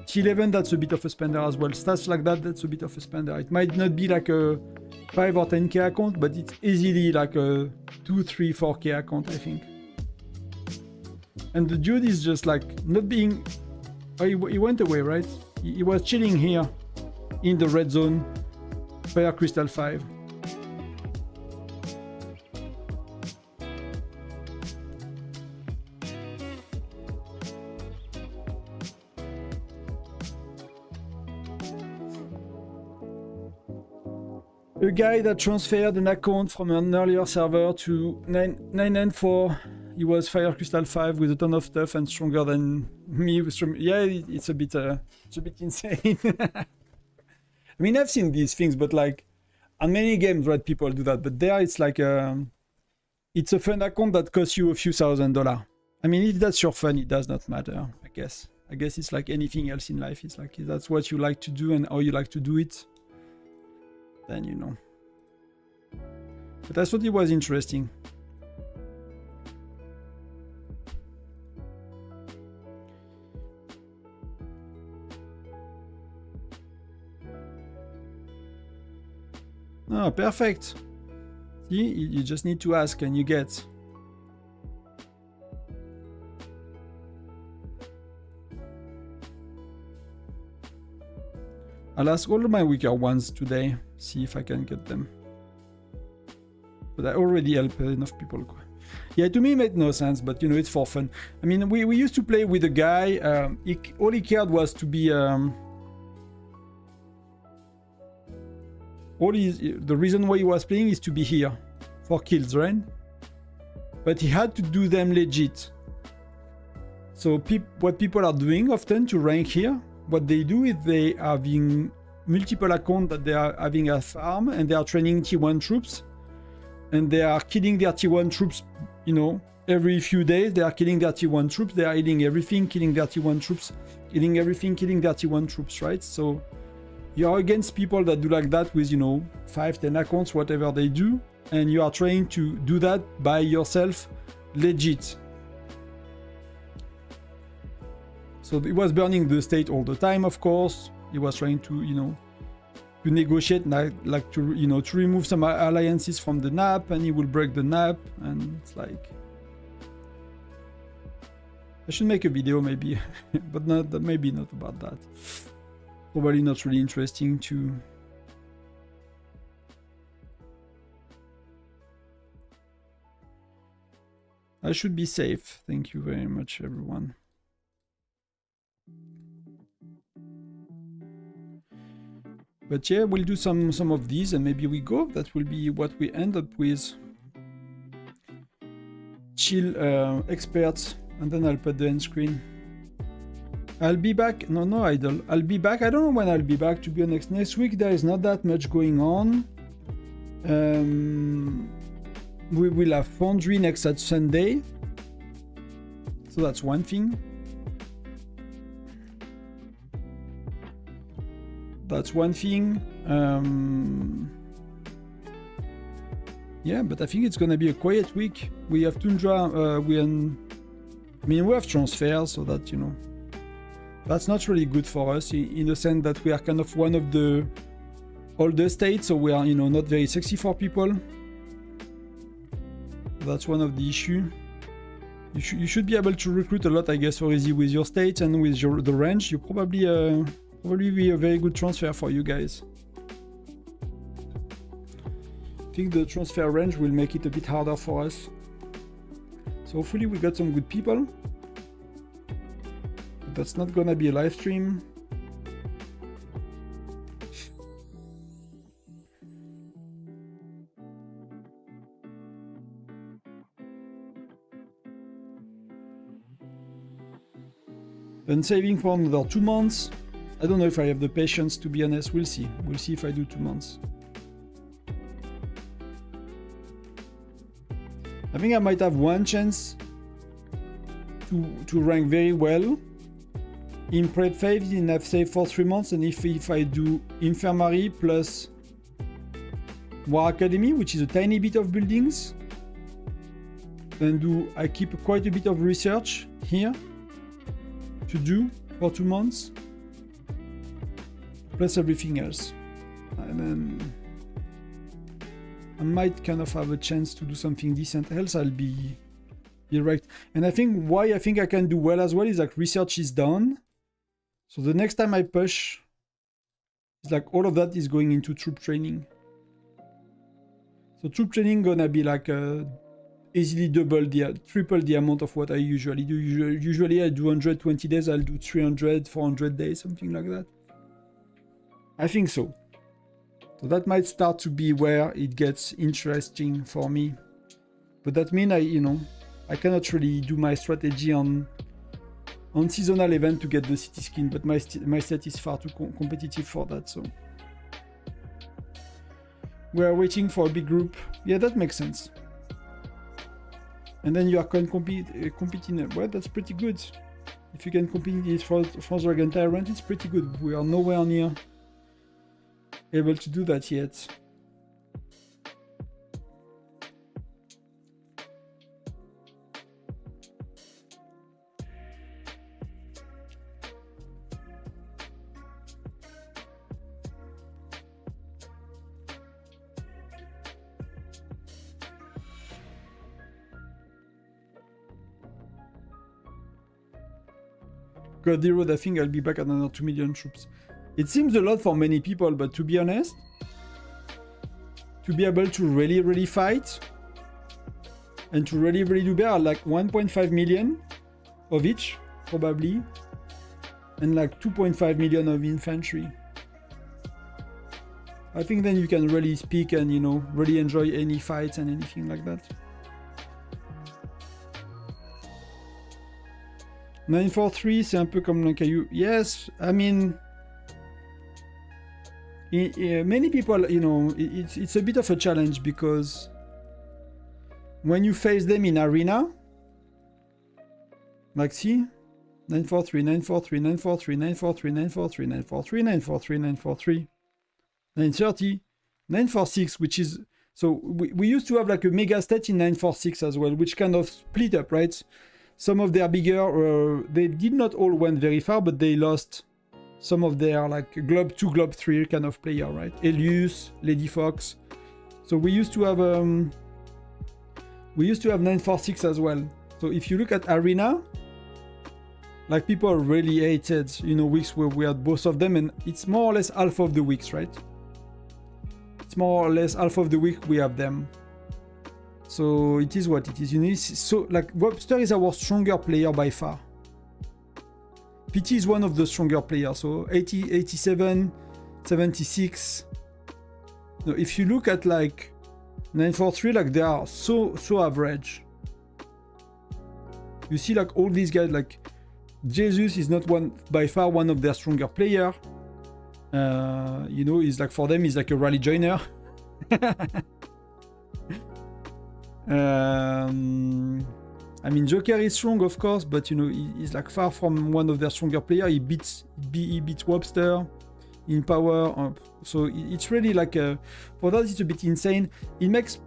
T11, that's a bit of a spender as well. Stats like that, that's a bit of a spender. It might not be like a 5 or 10k account, but it's easily like a 2, 3, 4k account, I think. And the dude is just like not being... Oh, he went away, right? He was chilling here in the red zone, Fire Crystal 5. A guy that transferred an account from an earlier server to 994. He was Fire Crystal 5 with a ton of stuff and stronger than me. Yeah, it's a bit insane. I mean, I've seen these things, but like on many games, right, people do that. But there, it's like it's a fun account that costs you a few $1,000s. I mean, if that's your fun, it does not matter. I guess it's like anything else in life. It's like if that's what you like to do and how you like to do it, then you know. But I thought it was interesting. Oh, perfect. See, you just need to ask and you get. I'll ask all my weaker ones today, see if I can get them. But I already helped enough people. Yeah, to me it made no sense, but you know, it's for fun. I mean, we used to play with a guy, all he cared was to be... the reason why he was playing is to be here for kills, right? But he had to do them legit. So what people are doing often to rank here, what they do is they are having multiple accounts that they are having a farm and they are training T1 troops and they are killing their T1 troops, you know, every few days they are killing their T1 troops, they are eating everything, killing their T1 troops, eating everything, killing their T1 troops, right? So you are against people that do like that with, you know, 5, 10 accounts, whatever they do, and you are trying to do that by yourself, legit. So he was burning the state all the time, of course. He was trying to, you know, to negotiate, like to, you know, to remove some alliances from the NAP, and he will break the NAP, and it's like... I should make a video maybe, but maybe not about that. Probably not really interesting to... I should be safe. Thank you very much, everyone. But yeah, we'll do some of these and maybe we go. That will be what we end up with. Chill experts, and then I'll put the end screen. I'll be back. No, idle. I'll be back. I don't know when I'll be back, to be honest. Next week there is not that much going on. We will have Foundry next Sunday. So that's one thing. That's one thing. Yeah, but I think it's gonna be a quiet week. We have Tundra. We have transfers, so that, you know. That's not really good for us in the sense that we are kind of one of the older states, so we are, you know, not very sexy for people. That's one of the issue. You should be able to recruit a lot, I guess, for easy with your state and with the range. You probably be a very good transfer for you guys. I think the transfer range will make it a bit harder for us. So hopefully we got some good people. But that's not gonna be a live stream. Then saving for another 2 months. I don't know if I have the patience, to be honest. We'll see. We'll see if I do 2 months. I think I might have one chance to rank very well in Prep 5 in I've saved for 3 months, and if I do Infirmary plus War Academy, which is a tiny bit of buildings, then I keep quite a bit of research here to do for 2 months, plus everything else, and then I might kind of have a chance to do something decent, else I'll be right. And I think why I think I can do well as well is like research is done, so the next time I push, it's like all of that is going into troop training. So troop training gonna be like easily triple the amount of what I usually do. Usually I do 120 days, I'll do 300, 400 days, something like that. I think so. So that might start to be where it gets interesting for me. But that means I cannot really do my strategy on seasonal event to get the city skin, but my set is far too competitive for that, so. We are waiting for a big group. Yeah, that makes sense. And then you are competing. Well, that's pretty good. If you can compete in France Dragon Tyrant, it's pretty good. We are nowhere near able to do that yet. God, the road, I think I'll be back at another 2 million troops. It seems a lot for many people, but to be honest, to be able to really fight and to really do better, like 1.5 million of each, probably, and like 2.5 million of infantry. I think then you can really speak and, really enjoy any fights and anything like that. 943, c'est un peu comme un caillou. Yes, I mean, many people, it's a bit of a challenge because when you face them in arena, like see, 943, 943, 943, 943, 943, 943, 943, 943, 930, 946, which is, so we used to have like a mega stat in 946 as well, which kind of split up, right? Some of their bigger, they did not all went very far, but they lost some of their like Globe 2, Globe 3 kind of player, right? Elius, Lady Fox. So we used to have 946 as well. So if you look at Arena, like people really hated, weeks where we had both of them, and it's more or less half of the weeks, right? It's more or less half of the week we have them. So it is what it is. So like Webster is our stronger player by far. PT is one of the stronger players. So 80, 87, 76. No, if you look at like 943, like they are so average. You see like all these guys, like Jesus is not by far one of their stronger player. He's like, for them he's like a rally joiner. I mean, Joker is strong, of course, but he's like far from one of their stronger players. He beats Webster in power, so it's really like for that it's a bit insane. It makes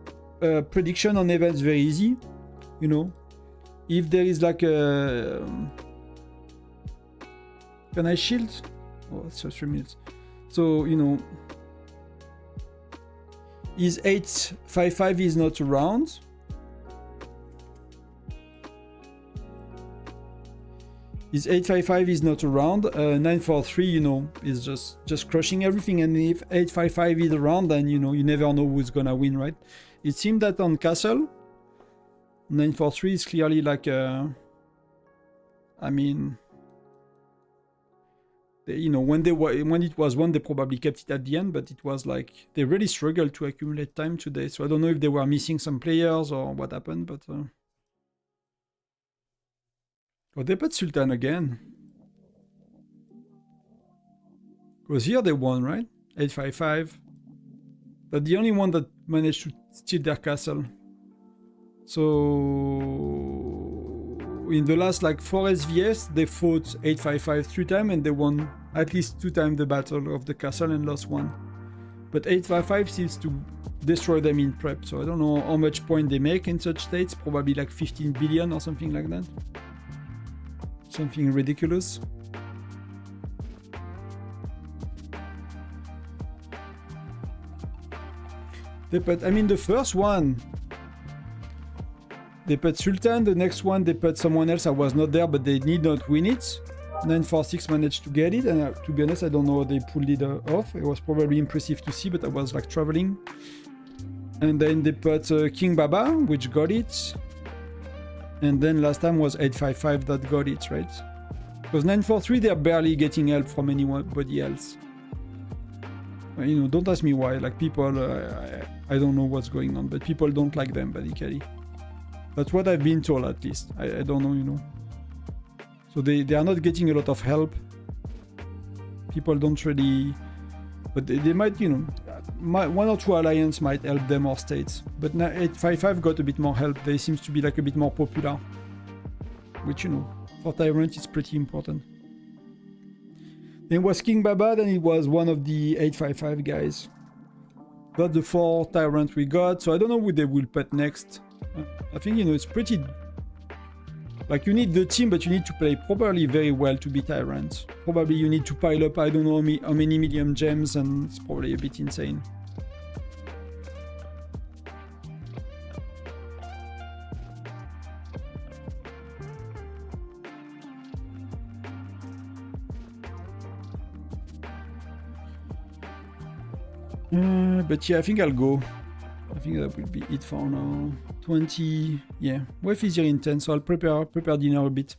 prediction on events very easy. If there is like Can I shield? Oh, it's just 3 minutes. So, you know, is 855 is not around. Is 855 is not around. 943, you know, is just crushing everything. And if 855 is around, then, you know, you never know who's gonna win, right? It seemed that on Castle, 943 is clearly like a... I mean... You know, when it was won, they probably kept it at the end, but it was like they really struggled to accumulate time today. So I don't know if they were missing some players or what happened, but oh, they put Sultan again. Because here they won, right? 855. But the only one that managed to steal their castle. So in the last like 4 SVS, they fought 855 3 times and they won at least 2 times the battle of the castle and lost 1. But 855 seems to destroy them in prep, so I don't know how much point they make in such states, probably like 15 billion or something like that. Something ridiculous. They put, I mean, the first one, they put Sultan, the next one they put someone else. I was not there, but they need not win it. 946 managed to get it, and to be honest, I don't know how they pulled it off. It was probably impressive to see, but I was like traveling. And then they put King Baba, which got it. And then last time was 855 that got it, right? Because 943, they're barely getting help from anybody else. You know, don't ask me why. Like people, I don't know what's going on, but people don't like them, basically. That's what I've been told, at least. I don't know, you know. So they are not getting a lot of help. People don't really... But they might, you know... 1 or 2 alliance might help them or states. But now 855 got a bit more help. They seems to be like a bit more popular. Which, you know, for Tyrant is pretty important. Then it was King Baba, then it was one of the 855 guys. Got the 4 Tyrant we got, so I don't know who they will put next. I think, you know, it's pretty... Like, you need the team, but you need to play probably very well to be Tyrant. Probably you need to pile up, I don't know how many medium gems, and it's probably a bit insane. But yeah, I think I'll go. I think that will be it for now. 20, yeah. Wave is here in 10, so I'll prepare dinner a bit.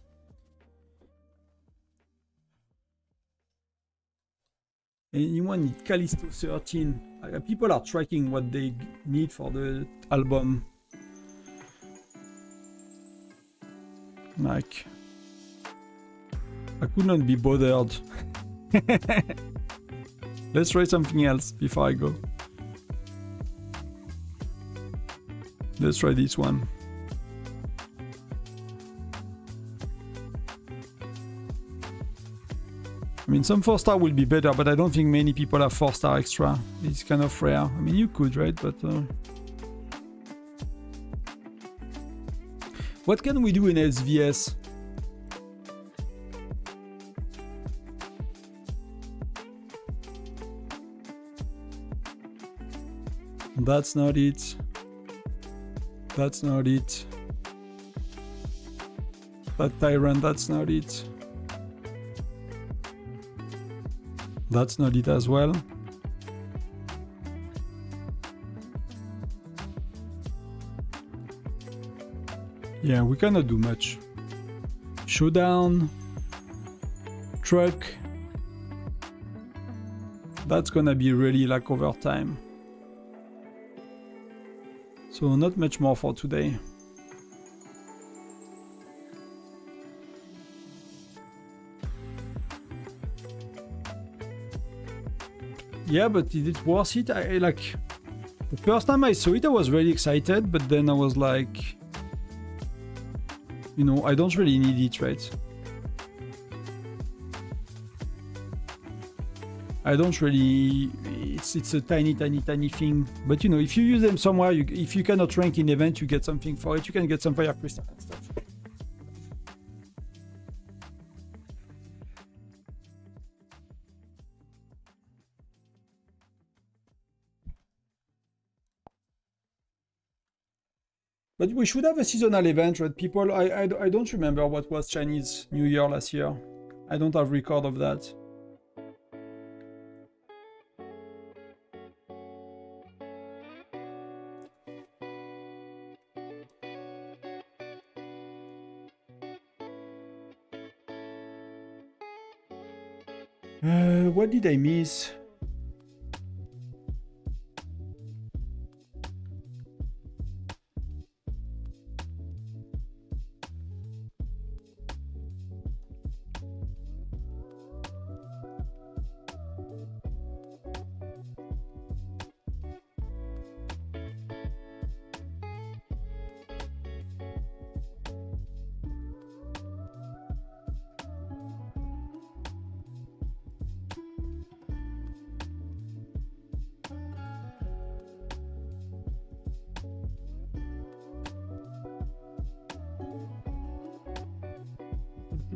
Anyone need Callisto 13? People are tracking what they need for the album. Like, I could not be bothered. Let's try something else before I go. Let's try this one. I mean, some 4-star will be better, but I don't think many people have 4-star extra. It's kind of rare. I mean, you could, right? But what can we do in SVS? That's not it. That's not it. That Tyrant, that's not it. That's not it as well. Yeah, we cannot do much. Showdown. Truck. That's gonna be really like overtime. So not much more for today. Yeah, but is it worth it? I like the first time I saw it, I was really excited, but then I was like, you know, I don't really need it, right? I don't really, it's a tiny thing. But you know, if you use them somewhere, if you cannot rank in event, you get something for it. You can get some fire crystal and stuff. But we should have a seasonal event, right? People, I don't remember what was Chinese New Year last year. I don't have record of that. What did I miss?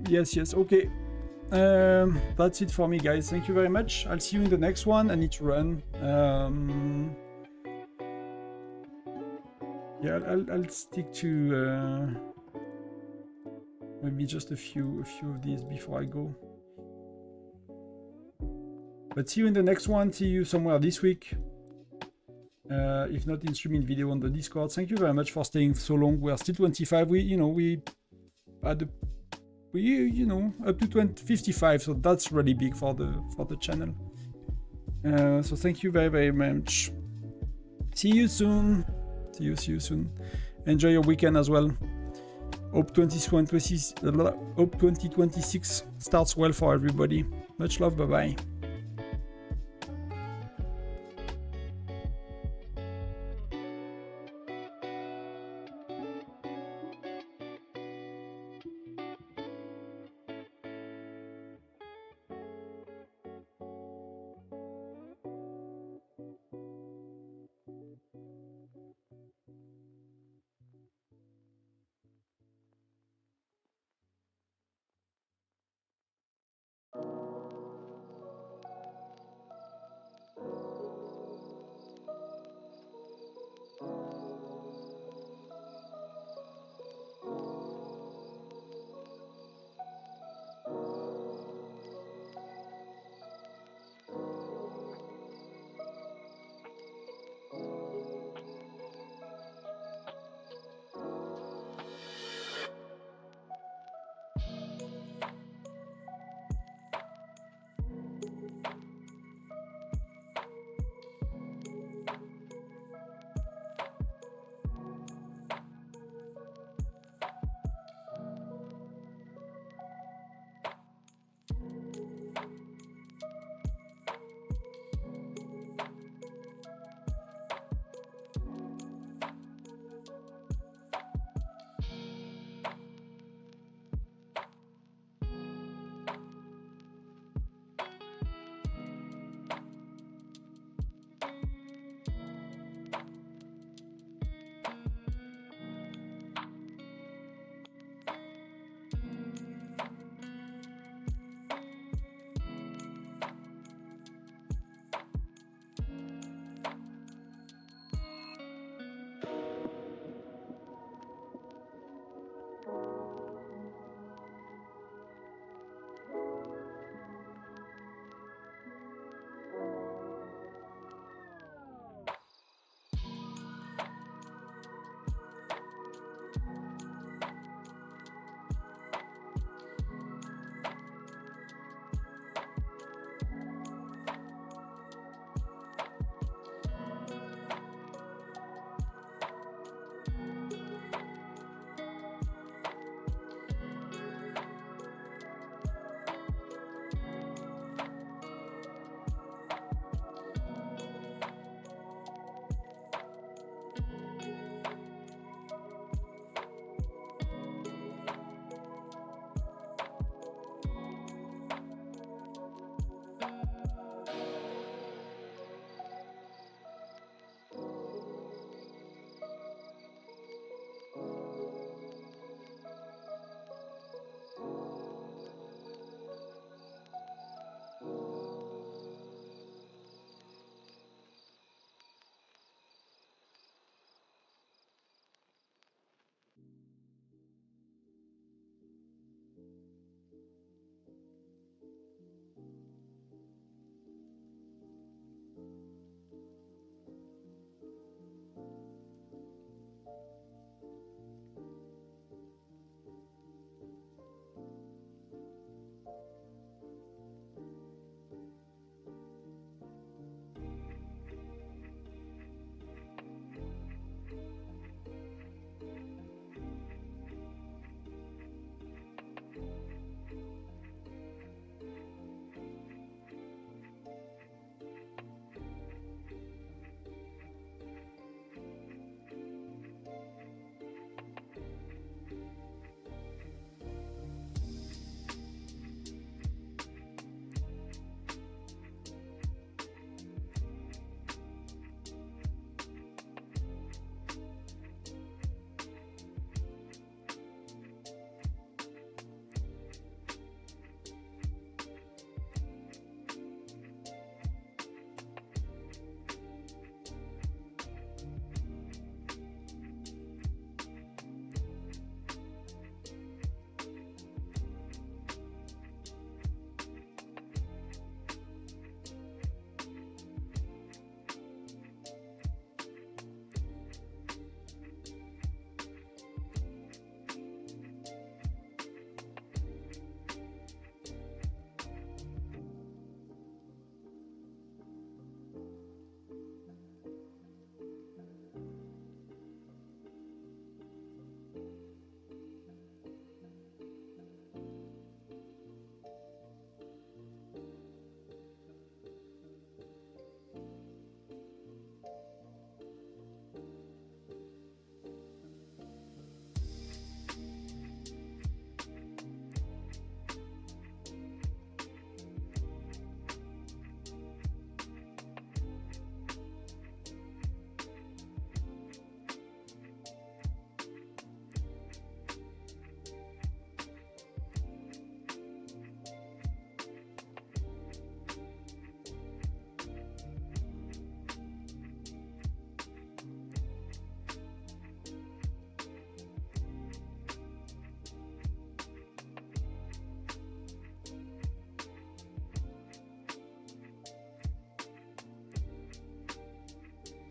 Yes, okay. That's it for me, guys. Thank you very much. I'll see you in the next one. I need to run. Yeah, I'll stick to maybe just a few of these before I go. But see you in the next one. See you somewhere this week. If not in streaming video on the Discord. Thank you very much for staying so long. We are still 25. We had a up to 55, so that's really big for the channel. So thank you very, very much. See you soon. See you soon. Enjoy your weekend as well. Hope 2026 starts well for everybody. Much love. Bye bye.